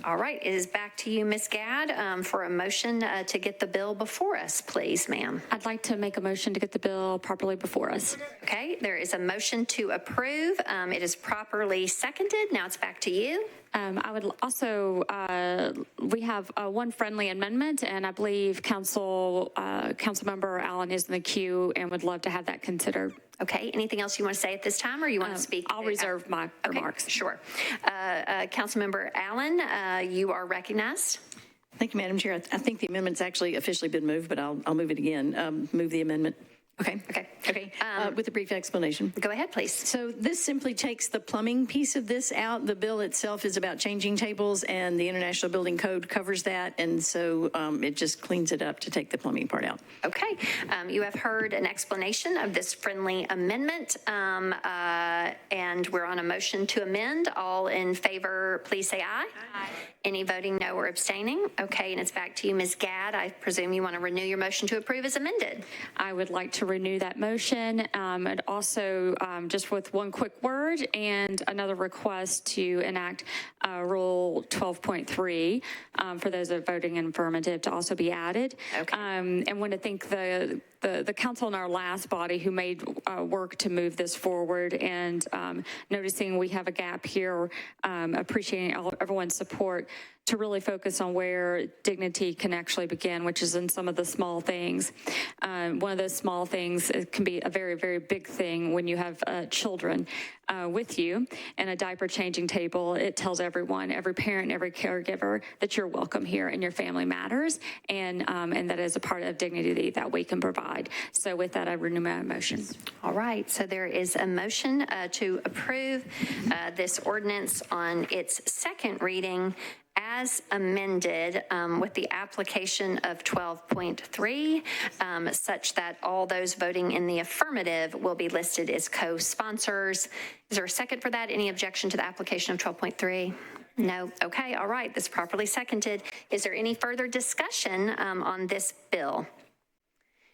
All right. It is back to you, Ms. Gadd, for a motion to get the bill before us, please, ma'am. I'd like to make a motion to get the bill properly before us. Okay. There is a motion to approve. It is properly seconded. Now it's back to you. I would also, we have one friendly amendment, and I believe Councilmember Allen is in the queue and would love to have that considered. Okay. Anything else you want to say at this time, or you want to speak? I'll reserve my remarks. Sure. Councilmember Allen, you are recognized. Thank you, Madam Chair. I think the amendment's actually officially been moved, but I'll move it again. Move the amendment. Okay. With a brief explanation. Go ahead, please. So this simply takes the plumbing piece of this out. The bill itself is about changing tables, and the International Building Code covers that, and so it just cleans it up to take the plumbing part out. Okay. You have heard an explanation of this friendly amendment, and we're on a motion to amend. All in favor, please say aye. Aye. Any voting no or abstaining? Okay, and it's back to you, Ms. Gadd. I presume you want to renew your motion to approve as amended. I would like to renew that motion, and also just with one quick word and another request to enact Rule 12.3 for those that are voting in affirmative to also be added. Okay. And want to thank the council in our last body who made work to move this forward, and noticing we have a gap here, appreciating everyone's support to really focus on where dignity can actually begin, which is in some of the small things. One of those small things, it can be a very, very big thing when you have children with you and a diaper changing table. It tells everyone, every parent, every caregiver, that you're welcome here and your family matters, and that is a part of dignity that we can provide. So with that, I renew my motion. All right. So there is a motion to approve this ordinance on its second reading as amended, with the application of 12.3, such that all those voting in the affirmative will be listed as co-sponsors. Is there a second for that? Any objection to the application of 12.3? No. Okay. All right. That's properly seconded. Is there any further discussion on this bill?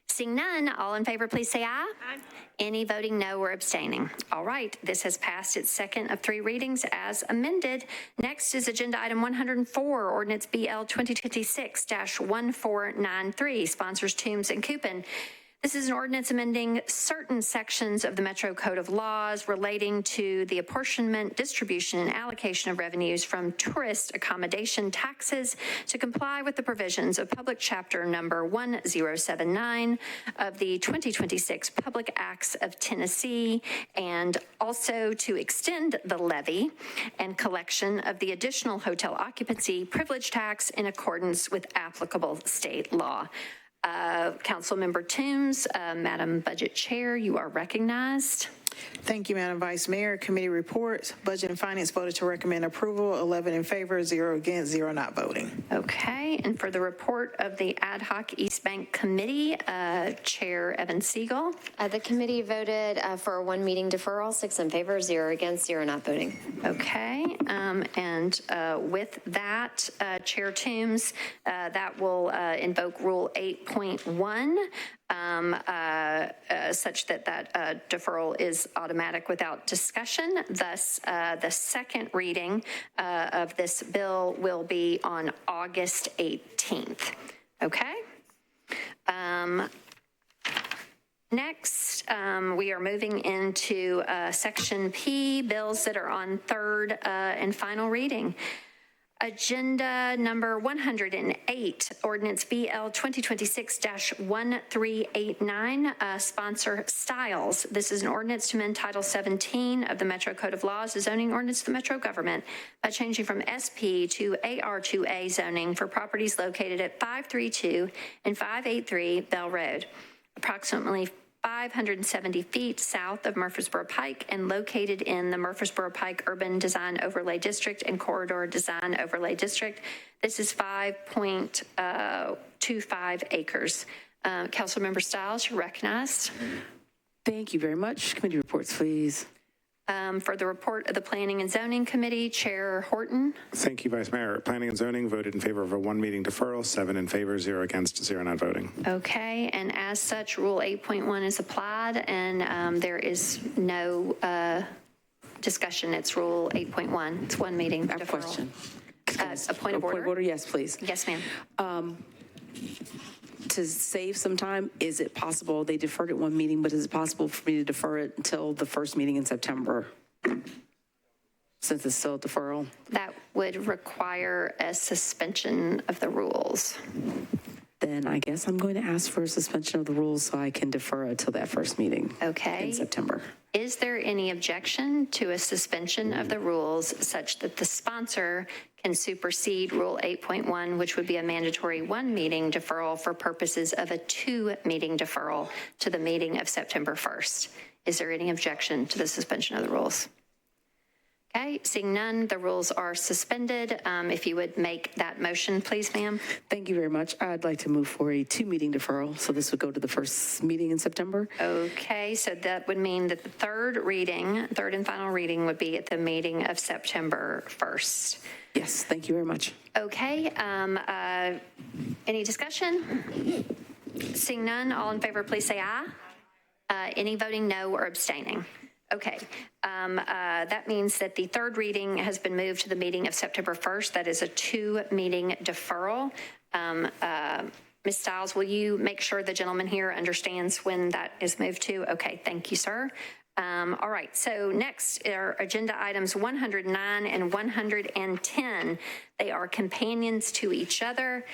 Seeing none, all in favor, please say aye. Aye. Any voting no or abstaining? All right, this has passed its second of three readings as amended. Next is agenda item 104, ordinance BL 2026-1493, sponsors Toombs and Coupin. This is an ordinance amending certain sections of the Metro Code of Laws relating to the apportionment, distribution, and allocation of revenues from tourist accommodation taxes to comply with the provisions of Public Chapter number 1079 of the 2026 Public Acts of Tennessee, and also to extend the levy and collection of the additional hotel occupancy privilege tax in accordance with applicable state law. Councilmember Toombs, Madam Budget Chair, you are recognized. Thank you, Madam Vice Mayor. Committee reports. Budget and Finance voted to recommend approval, 11 in favor, 0 against, 0 not voting. Okay, and for the report of the Ad Hoc East Bank Committee, Chair Evan Siegel. The committee voted for a one meeting deferral, 6 in favor, 0 against, 0 not voting. Okay, and with that, Chair Toombs, that will invoke Rule 8.1. Such that deferral is automatic without discussion. Thus, the second reading of this bill will be on August 18th. Okay? Next, we are moving into Section P, bills that are on third and final reading. Agenda number 108, ordinance BL 2026-1389, sponsor Stiles. This is an ordinance to amend Title 17 of the Metro Code of Laws, a zoning ordinance of the Metro government by changing from SP to AR2A zoning for properties located at 532 and 583 Bell Road, approximately 570 feet south of Murfreesboro Pike and located in the Murfreesboro Pike Urban Design Overlay District and Corridor Design Overlay District. This is 5.25 acres. Councilmember Stiles, you're recognized. Thank you very much. Committee reports, please. For the report of the Planning and Zoning Committee, Chair Horton. Thank you, Vice Mayor. Planning and Zoning voted in favor of a one meeting deferral, 7 in favor, 0 against, 0 not voting. Okay, and as such, Rule 8.1 is applied, and there is no discussion. It's Rule 8.1. It's one meeting deferral. Question. A point of order? Point of order, yes, please. Yes, ma'am. To save some time, is it possible, they deferred it one meeting, but is it possible for me to defer it until the first meeting in September? Since it's still a deferral? That would require a suspension of the rules. Then I guess I'm going to ask for a suspension of the rules so I can defer it till that first meeting. Okay. In September. Is there any objection to a suspension of the rules such that the sponsor can supersede Rule 8.1, which would be a mandatory one meeting deferral for purposes of a two meeting deferral to the meeting of September 1st? Is there any objection to the suspension of the rules? Okay, seeing none, the rules are suspended. If you would make that motion, please, ma'am. Thank you very much. I'd like to move for a two meeting deferral. So this would go to the first meeting in September. Okay, so that would mean that the third and final reading would be at the meeting of September 1st. Yes, thank you very much. Okay, any discussion? Seeing none, all in favor, please say aye. Any voting no or abstaining? Okay, that means that the third reading has been moved to the meeting of September 1st. That is a two-meeting deferral. Ms. Stiles, will you make sure the gentleman here understands when that is moved to? Okay, thank you, sir. All right, so next are agenda items 109 and 110. They are companions to each other.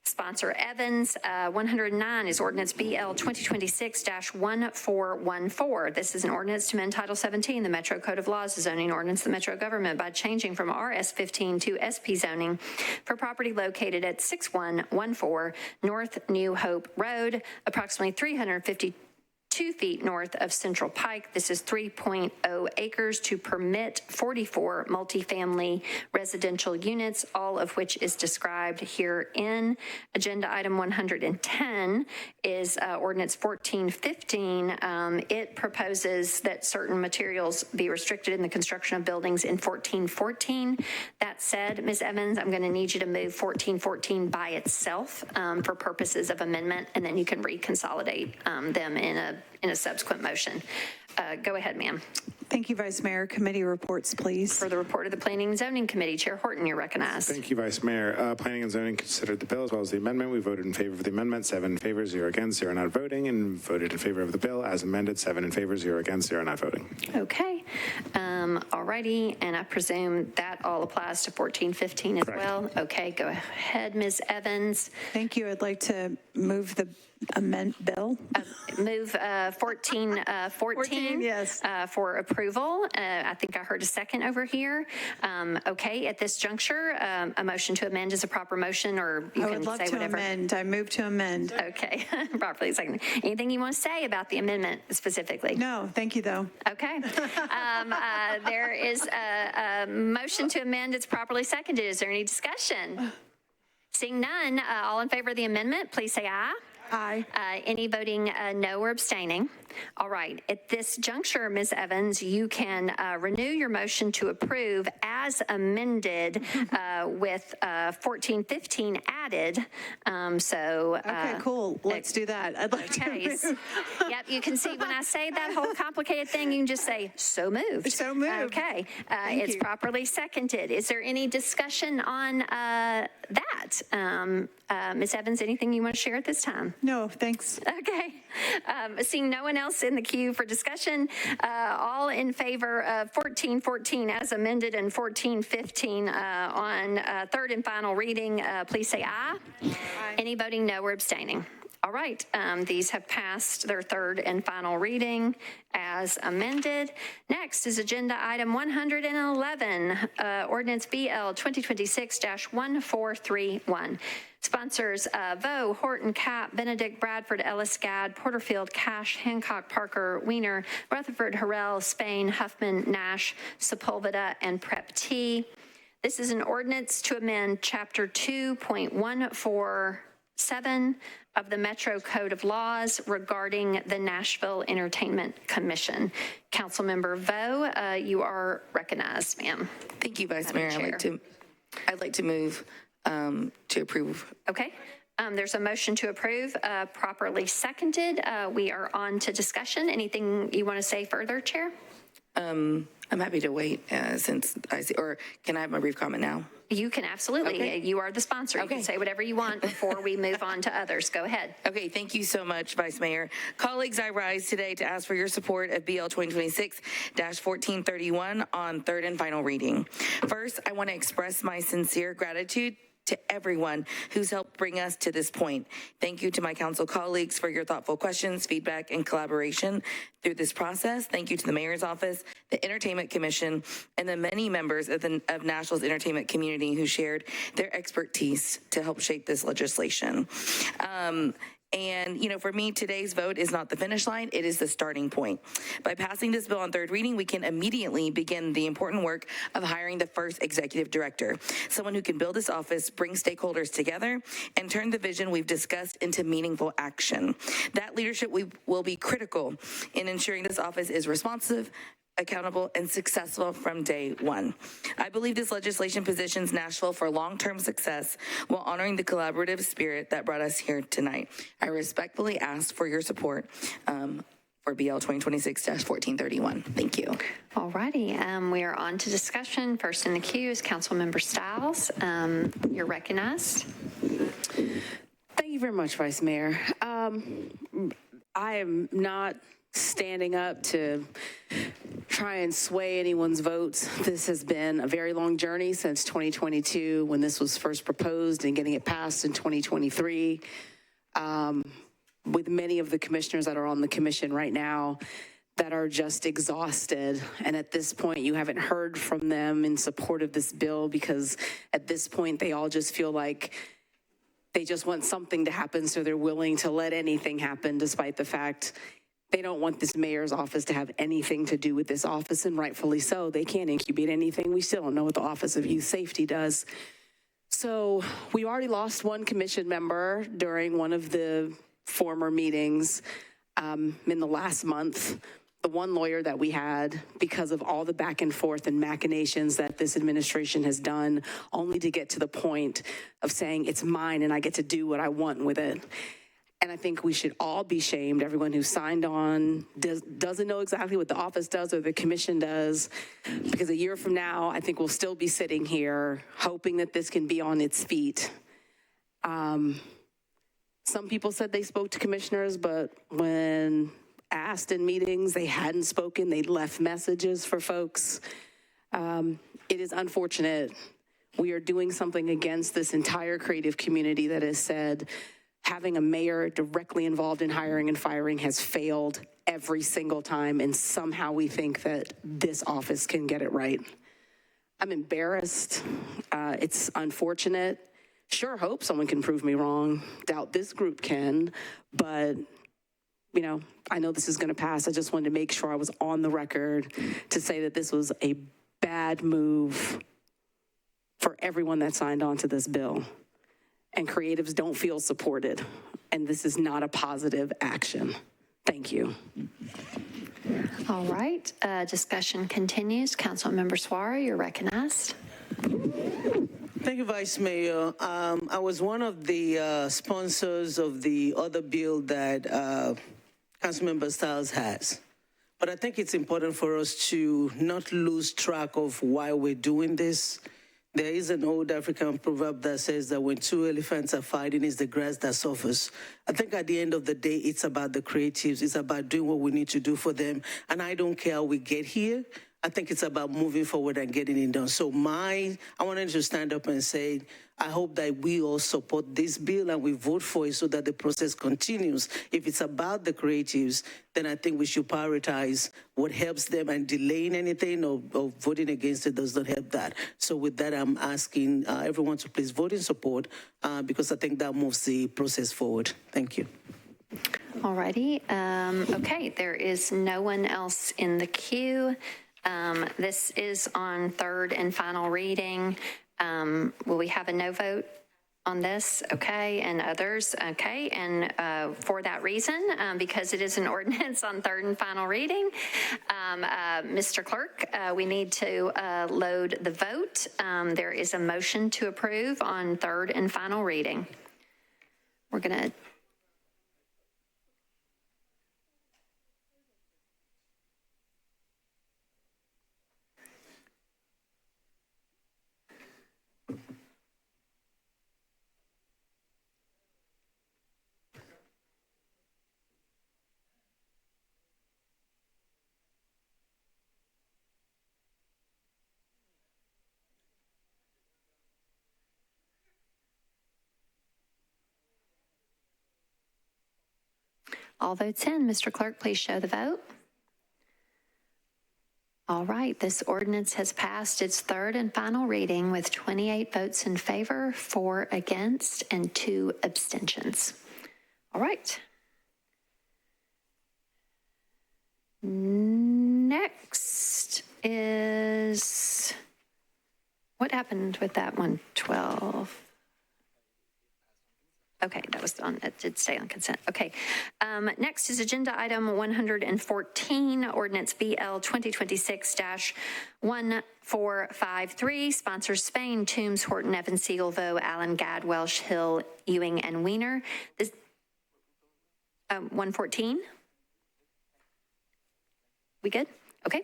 Sponsor Evans. 109 is ordinance BL 2026-1414. This is an ordinance to amend Title 17, the Metro Code of Laws, the zoning ordinance of the Metro government by changing from RS15 to SP zoning for property located at 6114 North New Hope Road, approximately 352 feet north of Central Pike. This is 3.0 acres to permit 44 multifamily residential units, all of which is described here in agenda item 110 is ordinance 1415. It proposes that certain materials be restricted in the construction of buildings in 1414. That said, Ms. Evans, I'm going to need you to move 1414 by itself for purposes of amendment, and then you can reconsolidate them in a subsequent motion. Go ahead, ma'am. Thank you, Vice Mayor. Committee reports, please. For the report of the Planning and Zoning Committee, Chair Horton, you're recognized. Thank you, Vice Mayor. Planning and Zoning considered the bill as well as the amendment. We voted in favor of the amendment, 7 in favor, 0 against, 0 not voting, and voted in favor of the bill as amended, 7 in favor, 0 against, 0 not voting. Okay. All righty. And I presume that all applies to 1415 as Correct. well. Okay. Go ahead, Ms. Evans. Thank you. I'd like to move the bill. Move 1414 yes. For approval. I think I heard a second over here. Okay. At this juncture, a motion to amend is a proper motion, or you I can would love say to whatever. amend. I move to amend. Okay. Properly second. Anything you want to say about the amendment specifically? No, thank you, though. Okay. There is a motion to amend. It's properly seconded. Is there any discussion? Seeing none, all in favor of the amendment, please say aye. Aye. Any voting no or abstaining? All right. At this juncture, Ms. Evans, you can renew your motion to approve as amended with 1415 added. Okay, cool. Let's do that. I'd like to move. Yep, you can see when I say that whole complicated thing, you can just say, so moved. So moved. Okay. It's you. properly seconded. Is there any discussion on that? that. Ms. Evans, anything you want to share at this time? No, thanks. Okay. Seeing no one else in the queue for discussion, all in favor of 1414 as amended and 1415 on third and final reading, please say aye. Aye. Any voting no or abstaining? All right, these have passed their third and final reading as amended. Next is agenda item 111, ordinance BL 2026-1431. Sponsors Vo, Horton, Cap, Benedict, Bradford, Ellis, Gadd, Porterfield, Cash, Hancock, Parker, Wiener, Rutherford, Harrell, Spain, Huffman, Nash, Sepulveda, and Prep T. This is an ordinance to amend Chapter 2.147 of the Metro Code of Laws regarding the Nashville Entertainment Commission. Councilmember Vo, you are recognized, ma'am. Thank you, Vice Mayor. I'd like to move to approve. Okay. There's a motion to approve, properly seconded. We are on to discussion. Anything you want to say further, Chair? I'm happy to wait since I see, or can I have my brief comment now? You can absolutely. Okay. You are the sponsor. You can say whatever you want before we move on to others. Go ahead. Okay, thank you so much, Vice Mayor. Colleagues, I rise today to ask for your support of BL 2026-1431 on third and final reading. First, I want to express my sincere gratitude to everyone who's helped bring us to this point. Thank you to my council colleagues for your thoughtful questions, feedback, and collaboration through this process. Thank you to the Mayor's Office, the Entertainment Commission, and the many members of Nashville's entertainment community who shared their expertise to help shape this legislation. And, you know, for me, today's vote is not the finish line, it is the starting point. By passing this bill on third reading, we can immediately begin the important work of hiring the first executive director, someone who can build this office, bring stakeholders together, and turn the vision we've discussed into meaningful action. That leadership will be critical in ensuring this office is responsive, accountable, and successful from day one. I believe this legislation positions Nashville for long-term success while honoring the collaborative spirit that brought us here tonight. I respectfully ask for your support for BL 2026-1431. Thank you. All righty. We are on to discussion. First in the queue is Councilmember Stiles. You're recognized. Thank you very much, Vice Mayor. I am not standing up to try and sway anyone's votes. This has been a very long journey since 2022 when this was first proposed and getting it passed in 2023. With many of the commissioners that are on the commission right now that are just exhausted. And at this point, you haven't heard from them in support of this bill because at this point, they all just feel like they just want something to happen, so they're willing to let anything happen despite the fact they don't want this mayor's office to have anything to do with this office, and rightfully so. They can't incubate anything. We still don't know what the Office of Youth Safety does. So we already lost one commission member during one of the former meetings in the last month. The one lawyer that we had, because of all the back and forth and machinations that this administration has done, only to get to the point of saying it's mine and I get to do what I want with it. And I think we should all be shamed. Everyone who signed on doesn't know exactly what the office does or the commission does, because a year from now, I think we'll still be sitting here hoping that this can be on its feet. Some people said they spoke to commissioners, but when asked in meetings, they hadn't spoken. They'd left messages for folks. It is unfortunate. We are doing something against this entire creative community that has said having a mayor directly involved in hiring and firing has failed every single time, and somehow we think that this office can get it right. I'm embarrassed. It's unfortunate. Sure hope someone can prove me wrong. Doubt this group can, but you know, I know this is going to pass. I just wanted to make sure I was on the record to say that this was a bad move for everyone that signed on to this bill. And creatives don't feel supported. And this is not a positive action. Thank you. All right. Discussion continues. Councilmember Suara, you're recognized. Thank you, Vice Mayor. I was one of the sponsors of the other bill that Councilmember Stiles has. But I think it's important for us to not lose track of why we're doing this. There is an old African proverb that says that when two elephants are fighting, it's the grass that suffers. I think at the end of the day, it's about the creatives. It's about doing what we need to do for them. And I don't care how we get here. I think it's about moving forward and getting it done. So I wanted to stand up and say, I hope that we all support this bill and we vote for it so that the process continues. If it's about the creatives, then I think we should prioritize what helps them, and delaying anything or voting against it does not help that. So with that, I'm asking everyone to please vote in support because I think that moves the process forward. Thank you. All righty. Okay, there is no one else in the queue. This is on third and final reading. Will we have a no vote on this? Okay, and others? Okay, and for that reason, because it is an ordinance on third and final reading, Mr. Clerk, we need to load the vote. There is a motion to approve on third and final reading. We're going to all votes in. Mr. Clerk, please show the vote. All right, this ordinance has passed its third and final reading with 28 votes in favor, 4 against, and 2 abstentions. All right. Next is, what happened with that one? 12. Okay, that was on, it did stay on consent. Okay. Next is agenda item 114, ordinance BL 2026-1453, sponsors Spain, Toombs, Horton, Evans, Siegelvo, Allen, Gadd, Welsh, Hill, Ewing, and Weiner. This 114. We good? Okay.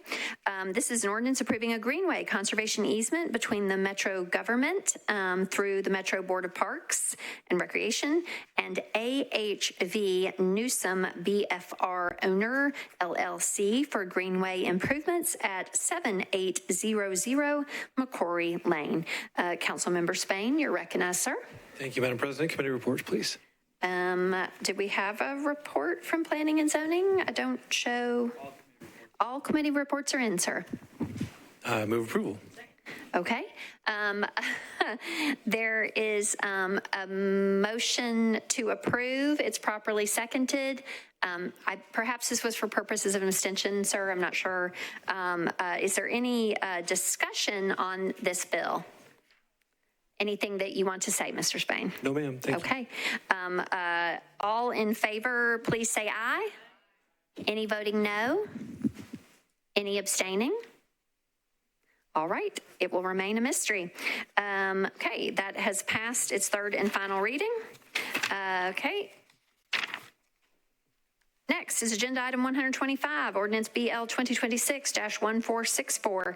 This is an ordinance approving a greenway conservation easement between the Metro government through the Metro Board of Parks and Recreation and AHV Newsom BFR owner LLC for greenway improvements at 7800 McCrory Lane. Councilmember Spain, you're recognized, sir. Thank you, Madam President. Committee reports, please. Did we have a report from Planning and Zoning? I don't show. All committee reports are in, sir. Move approval. Okay. There is a motion to approve. It's properly seconded. Perhaps this was for purposes of an abstention, sir. I'm not sure. Is there any discussion on this bill? Anything that you want to say, Mr. Spain? No, ma'am. Thank you. Okay. All in favor, please say aye. Any voting no? Any abstaining? All right, it will remain a mystery. Okay, that has passed its third and final reading. Okay. Next is agenda item 125, ordinance BL 2026-1464.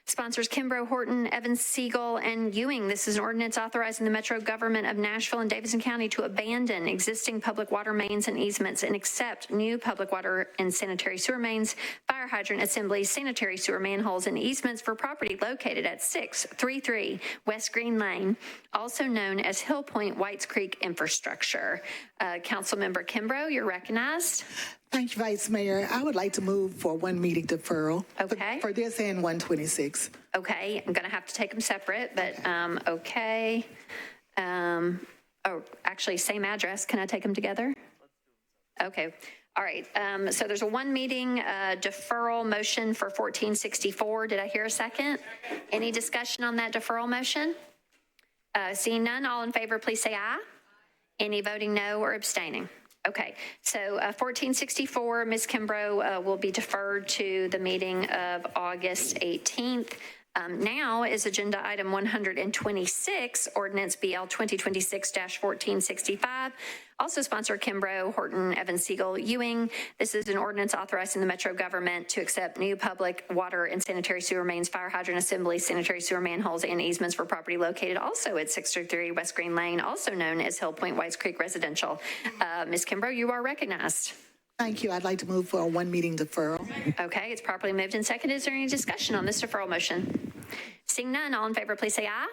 Sponsors Kimbrough, Horton, Evans, Siegel, and Ewing. This is an ordinance authorizing the Metro government of Nashville and Davidson County to abandon existing public water mains and easements and accept new public water and sanitary sewer mains, fire hydrant assemblies, sanitary sewer manholes, and easements for property located at 633 West Green Lane, also known as Hill Point Whites Creek Infrastructure. Councilmember Kimbrough, you're recognized. Thank you, Vice Mayor. I would like to move for one meeting deferral. Okay. For this and 126. Okay, I'm going to have to take them separate, but okay. Oh, actually, same address. Can I take them together? Okay. All right. So there's a one meeting deferral motion for 1464. Did I hear a second? Any discussion on that deferral motion? Seeing none, all in favor, please say aye. Any voting no or abstaining? Okay, so 1464, Ms. Kimbrough will be deferred to the meeting of August 18th. Now is agenda item 126, ordinance BL 2026-1465. Also sponsor Kimbrough, Horton, Evans, Siegel, Ewing. This is an ordinance authorizing the Metro government to accept new public water and sanitary sewer mains, fire hydrant assemblies, sanitary sewer manholes, and easements for property located also at 633 West Green Lane, also known as Hill Point Whites Creek Residential. Ms. Kimbrough, you are recognized. Thank you. I'd like to move for a one meeting deferral. Okay, it's properly moved and seconded. Is there any discussion on this deferral motion? Seeing none, all in favor, please say aye.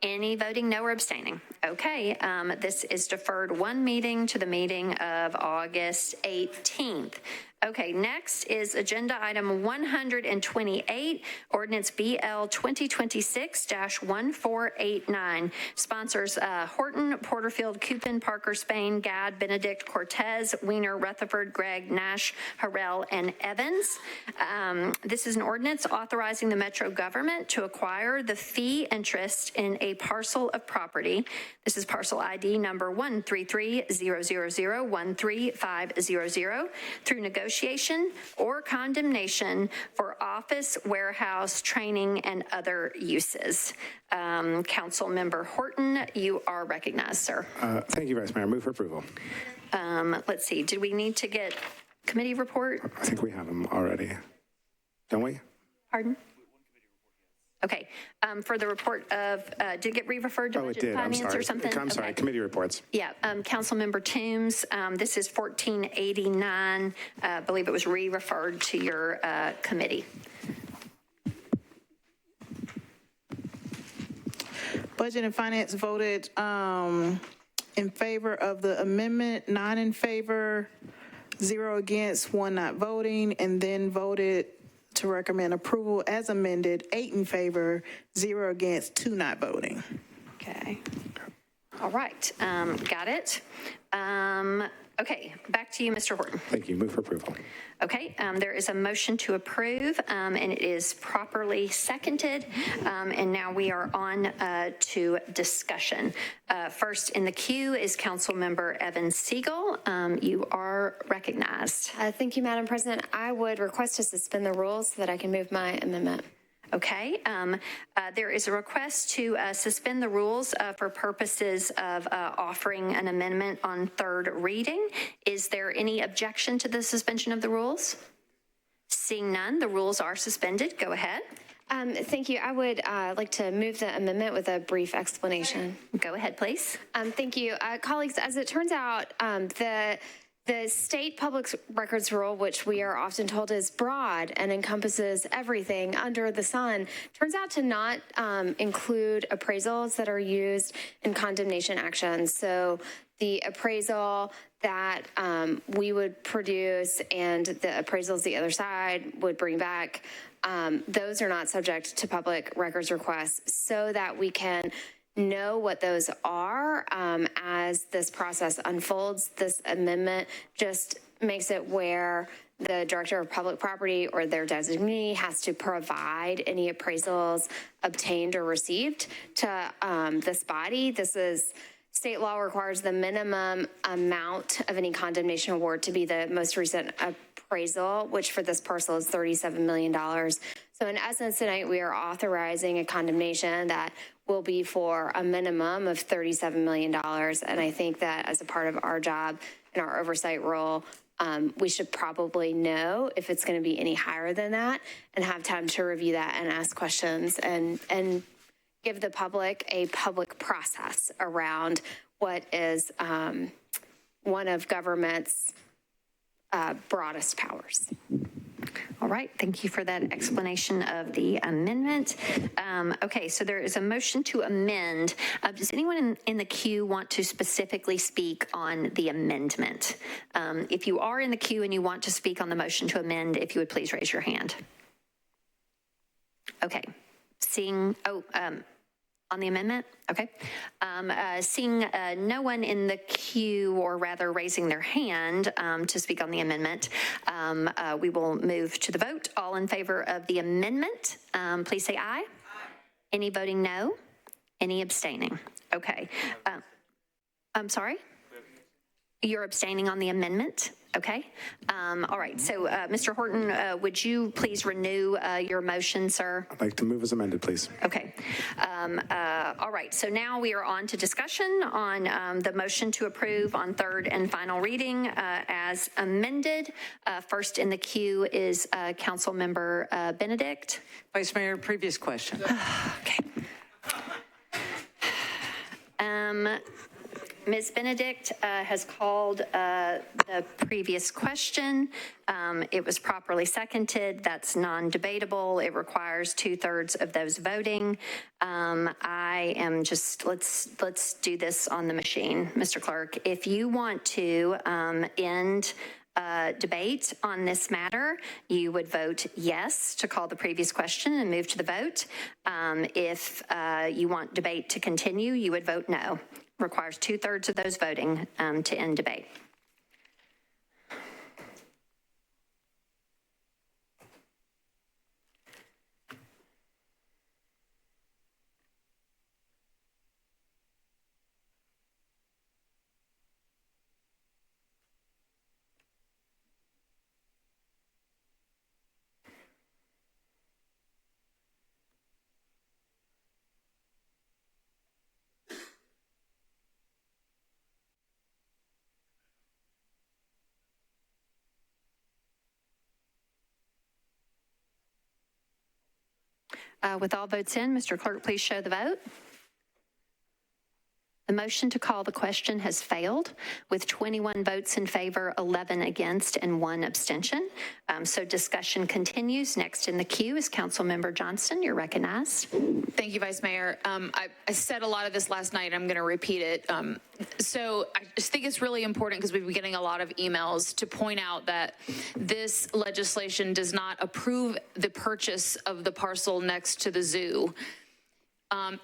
Any voting no or abstaining? Okay, this is deferred one meeting to the meeting of August 18th. Okay, next is agenda item 128, ordinance BL 2026-1489. Sponsors Horton, Porterfield, Cupin, Parker, Spain, Gadd, Benedict, Cortez, Wiener, Rutherford, Gregg, Nash, Harrell, and Evans. This is an ordinance authorizing the Metro government to acquire the fee interest in a parcel of property. This is parcel ID number 133-000-13500 through negotiation or condemnation for office, warehouse, training, and other uses. Council Member Horton, you are recognized, sir. Thank you, Vice Mayor. Move for approval. Let's see. Do we need to get committee report? I think we have them already. Don't we? Pardon? Okay. For the report of, did it get re-referred to budget finance or something? I'm sorry. Committee reports. Yeah. Councilmember Toombs, this is 1489. I believe it was re-referred to your committee. Budget and Finance voted in favor of the amendment, 9 in favor, 0 against, 1 not voting, and then voted to recommend approval as amended, 8 in favor, 0 against, 2 not voting. Okay. All right. Got it. Okay. Back to you, Mr. Horton. Thank you. Move for approval. Okay. There is a motion to approve, and it is properly seconded. And now we are on to discussion. First in the queue is Councilmember Evans Siegel. You are recognized. Thank you, Madam President. I would request to suspend the rules so that I can move my amendment. Okay. There is a request to suspend the rules for purposes of offering an amendment on third reading. Is there any objection to the suspension of the rules? Seeing none, the rules are suspended. Go ahead. Thank you. I would like to move the amendment with a brief explanation. Go ahead, please. Thank you. Colleagues, as it turns out, the state public records rule, which we are often told is broad and encompasses everything under the sun, turns out to not include appraisals that are used in condemnation actions. So the appraisal that we would produce and the appraisals the other side would bring back, those are not subject to public records requests, so that we can know what those are as this process unfolds. This amendment just makes it where the director of public property or their designee has to provide any appraisals obtained or received to this body. This is state law requires the minimum amount of any condemnation award to be the most recent appraisal, which for this parcel is $37 million. So in essence, tonight we are authorizing a condemnation that will be for a minimum of $37 million. And I think that as a part of our job and our oversight role, we should probably know if it's going to be any higher than that and have time to review that and ask questions and give the public a public process around what is one of government's broadest powers. All right. Thank you for that explanation of the amendment. Okay, so there is a motion to amend. Does anyone in the queue want to specifically speak on the amendment? If you are in the queue and you want to speak on the motion to amend, if you would please raise your hand. Okay. Seeing, on the amendment? Okay. Seeing no one in the queue, or rather raising their hand to speak on the amendment, we will move to the vote. All in favor of the amendment, please say aye. Any voting no? Any abstaining? Okay. I'm sorry? You're abstaining on the amendment? Okay. All right. So, Mr. Horton, would you please renew your motion, sir? I'd like to move as amended, please. Okay. All right. So now we are on to discussion on the motion to approve on third and final reading as amended. First in the queue is Councilmember Benedict. Vice Mayor, previous question. Okay. Ms. Benedict has called the previous question. It was properly seconded. That's non-debatable. It requires 2/3 of those voting. I am just, let's do this on the machine. Mr. Clerk, if you want to end debate on this matter, you would vote yes to call the previous question and move to the vote. If you want debate to continue, you would vote no. Requires 2/3 of those voting to end debate. With all votes in, Mr. Clerk, please show the vote. The motion to call the question has failed with 21 votes in favor, 11 against, and 1 abstention. So discussion continues. Next in the queue is Councilmember Johnston. You're recognized. Thank you, Vice Mayor. I said a lot of this last night. I'm going to repeat it. So I just think it's really important because we've been getting a lot of emails to point out that this legislation does not approve the purchase of the parcel next to the zoo.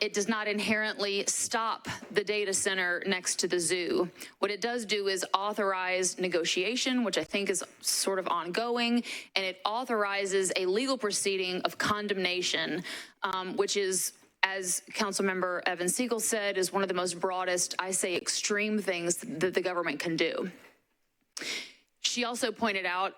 It does not inherently stop the data center next to the zoo. What it does do is authorize negotiation, which I think is sort of ongoing, and it authorizes a legal proceeding of condemnation, which is, as Councilmember Evan Siegel said, is one of the most broadest, I say, extreme things that the government can do. She also pointed out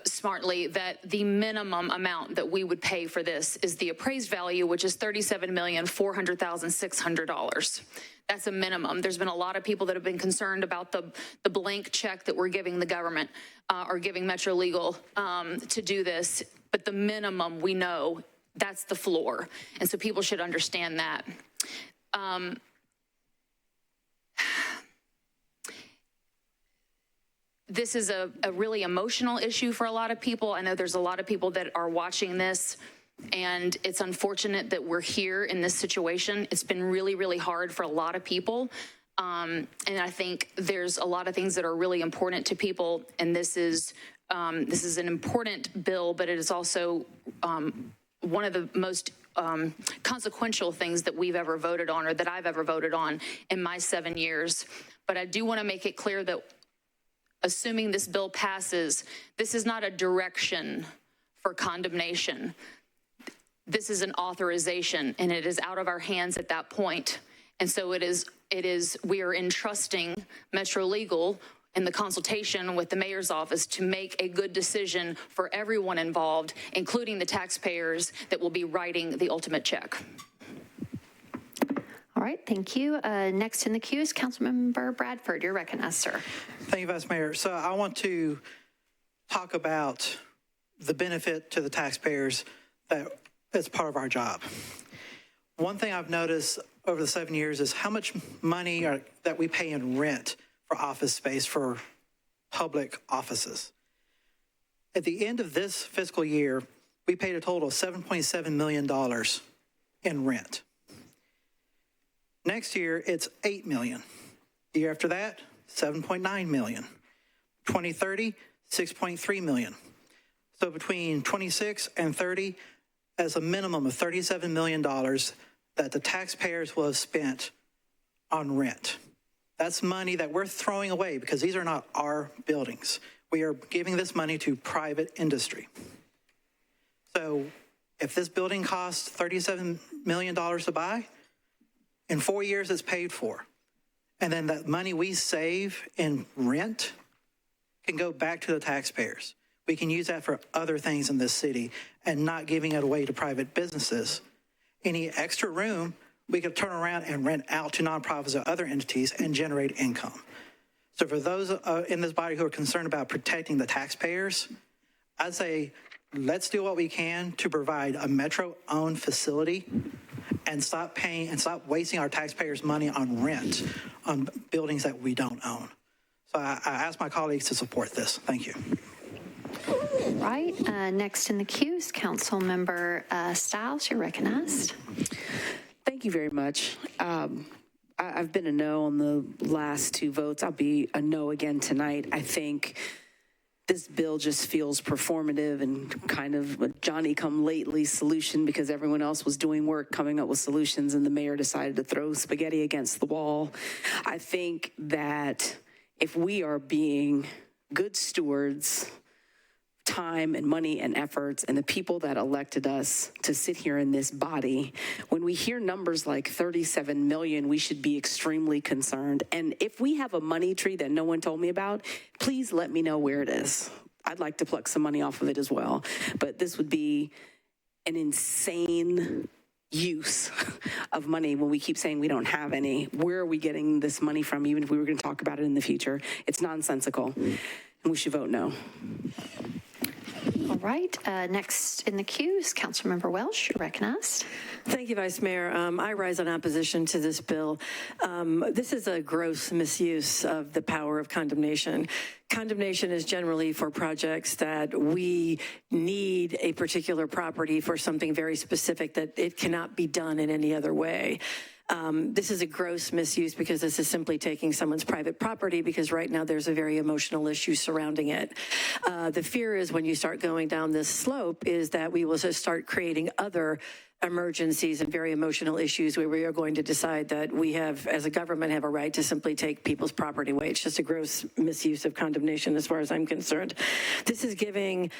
smartly that the minimum amount that we would pay for this is the appraised value, which is $37,400,600. That's a minimum. There's been a lot of people that have been concerned about the blank check that we're giving the government or giving Metro Legal to do this, but the minimum, we know that's the floor, and so people should understand that. This is a really emotional issue for a lot of people. I know there's a lot of people that are watching this, and it's unfortunate that we're here in this situation. It's been really, really hard for a lot of people. And I think there's a lot of things that are really important to people, and this is an important bill, but it is also one of the most consequential things that we've ever voted on, or that I've ever voted on in my 7 years. But I do want to make it clear that assuming this bill passes, this is not a direction for condemnation. This is an authorization, and it is out of our hands at that point. And so we are entrusting Metro Legal in the consultation with the mayor's office to make a good decision for everyone involved, including the taxpayers that will be writing the ultimate check. All right, thank you. Next in the queue is Councilmember Bradford. You're recognized, sir. Thank you, Vice Mayor. So I want to talk about the benefit to the taxpayers that is part of our job. One thing I've noticed over the 7 years is how much money that we pay in rent for office space for public offices. At the end of this fiscal year, we paid a total of $7.7 million in rent. Next year, it's $8 million. The year after that, $7.9 million. 2030, $6.3 million. So between 26 and 30, as a minimum of $37 million that the taxpayers will have spent on rent. That's money that we're throwing away because these are not our buildings. We are giving this money to private industry. So if this building costs $37 million to buy, in 4 years, it's paid for. And then that money we save in rent can go back to the taxpayers. We can use that for other things in this city and not giving it away to private businesses. Any extra room, we could turn around and rent out to nonprofits or other entities and generate income. So for those in this body who are concerned about protecting the taxpayers, I'd say let's do what we can to provide a Metro-owned facility and stop paying and stop wasting our taxpayers' money on rent on buildings that we don't own. So I ask my colleagues to support this. Thank you. Right. Next in the queue is Councilmember Stiles. You're recognized. Thank you very much. I've been a no on the last two votes. I'll be a no again tonight. I think this bill just feels performative and kind of a Johnny-come-lately solution because everyone else was doing work coming up with solutions and the mayor decided to throw spaghetti against the wall. I think that if we are being good stewards, time and money and efforts, and the people that elected us to sit here in this body, when we hear numbers like 37 million, we should be extremely concerned. And if we have a money tree that no one told me about, please let me know where it is. I'd like to pluck some money off of it as well. But this would be an insane use of money when we keep saying we don't have any. Where are we getting this money from, even if we were going to talk about it in the future? It's nonsensical, and we should vote no. All right. Next in the queue is Councilmember Welsh. You're recognized. Thank you, Vice Mayor. I rise in opposition to this bill. This is a gross misuse of the power of condemnation. Condemnation is generally for projects that we need a particular property for something very specific that it cannot be done in any other way. This is a gross misuse because this is simply taking someone's private property because right now there's a very emotional issue surrounding it. The fear is when you start going down this slope is that we will just start creating other emergencies and very emotional issues where we are going to decide that we have, as a government, have a right to simply take people's property away. It's just a gross misuse of condemnation as far as I'm concerned. This is giving,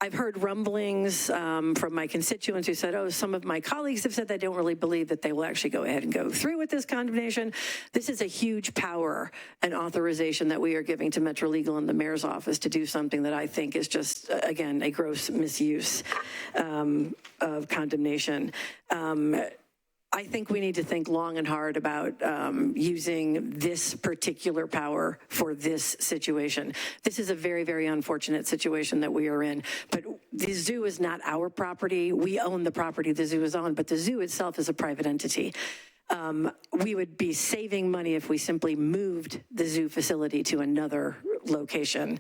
I've heard rumblings from my constituents who said, oh, some of my colleagues have said they don't really believe that they will actually go ahead and go through with this condemnation. This is a huge power and authorization that we are giving to Metro Legal and the mayor's office to do something that I think is just, again, a gross misuse of condemnation. I think we need to think long and hard about using this particular power for this situation. This is a very, very unfortunate situation that we are in, but the zoo is not our property. We own the property the zoo is on, but the zoo itself is a private entity. We would be saving money if we simply moved the zoo facility to another location.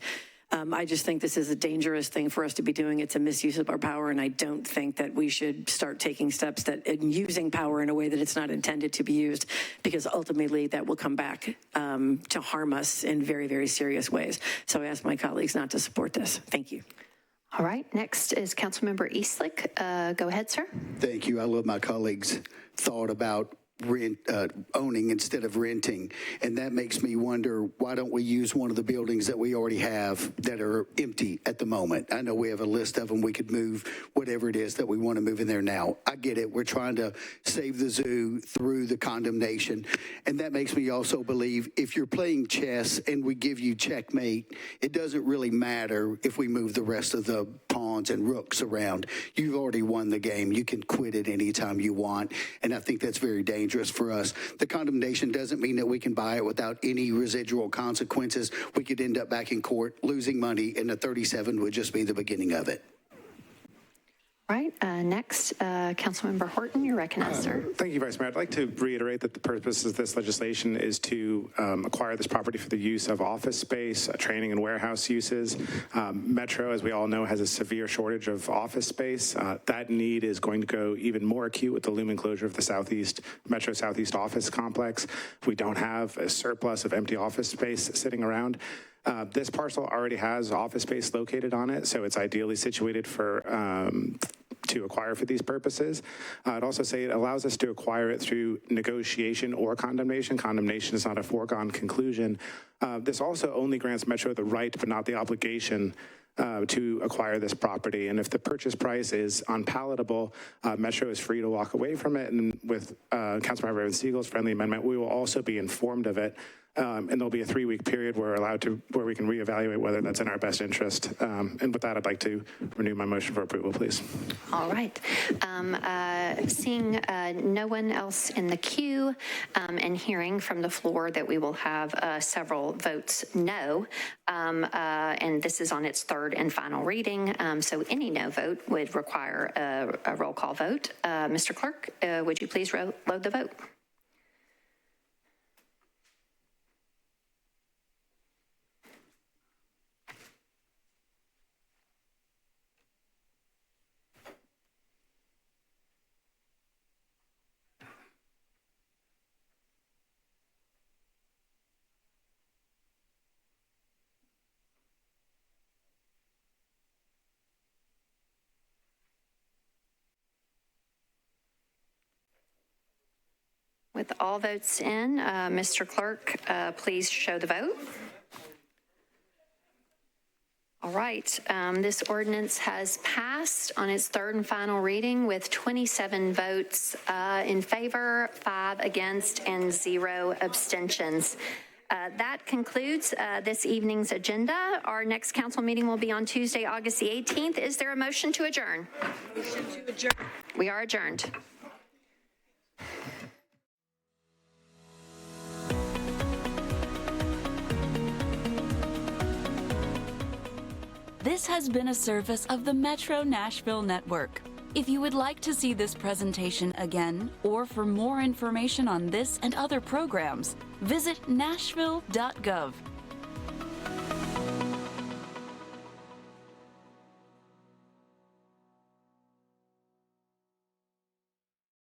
I just think this is a dangerous thing for us to be doing. It's a misuse of our power, and I don't think that we should start taking steps that in using power in a way that it's not intended to be used, because ultimately that will come back to harm us in very, very serious ways. So I ask my colleagues not to support this. Thank you. All right. Next is Councilmember Eastlick. Go ahead, sir. Thank you. I love my colleagues' thought about owning instead of renting, and that makes me wonder, why don't we use one of the buildings that we already have that are empty at the moment? I know we have a list of them. We could move whatever it is that we want to move in there now. I get it. We're trying to save the zoo through the condemnation, and that makes me also believe if you're playing chess and we give you checkmate, it doesn't really matter if we move the rest of the pawns and rooks around. You've already won the game. You can quit it anytime you want, and I think that's very dangerous for us. The condemnation doesn't mean that we can buy it without any residual consequences. We could end up back in court losing money, and the 37 would just be the beginning of it. Right. Next, Councilmember Horton, you're recognized, sir. Thank you, Vice Mayor. I'd like to reiterate that the purpose of this legislation is to acquire this property for the use of office space, training and warehouse uses. Metro, as we all know, has a severe shortage of office space. That need is going to go even more acute with the looming closure of the Metro Southeast office complex. We don't have a surplus of empty office space sitting around. This parcel already has office space located on it, so it's ideally situated for to acquire for these purposes. I'd also say it allows us to acquire it through negotiation or condemnation. Condemnation is not a foregone conclusion. This also only grants Metro the right but not the obligation to acquire this property. And if the purchase price is unpalatable, Metro is free to walk away from it. And with Councilmember Siegel's friendly amendment, we will also be informed of it. And there'll be a 3-week period where we can reevaluate whether that's in our best interest. And with that, I'd like to renew my motion for approval, please. All right. Seeing no one else in the queue and hearing from the floor that we will have several votes no, and this is on its third and final reading, so any no vote would require a roll call vote. Mr. Clerk, would you please load the vote? With all votes in, Mr. Clerk, please show the vote. All right, this ordinance has passed on its third and final reading with 27 votes in favor, 5 against, and 0 abstentions. That concludes this evening's agenda. Our next council meeting will be on Tuesday, August the 18th. Is there a motion to adjourn? Motion to adjourn. We are adjourned. This has been a service of the Metro Nashville Network. If you would like to see this presentation again, or for more information on this and other programs, visit nashville.gov.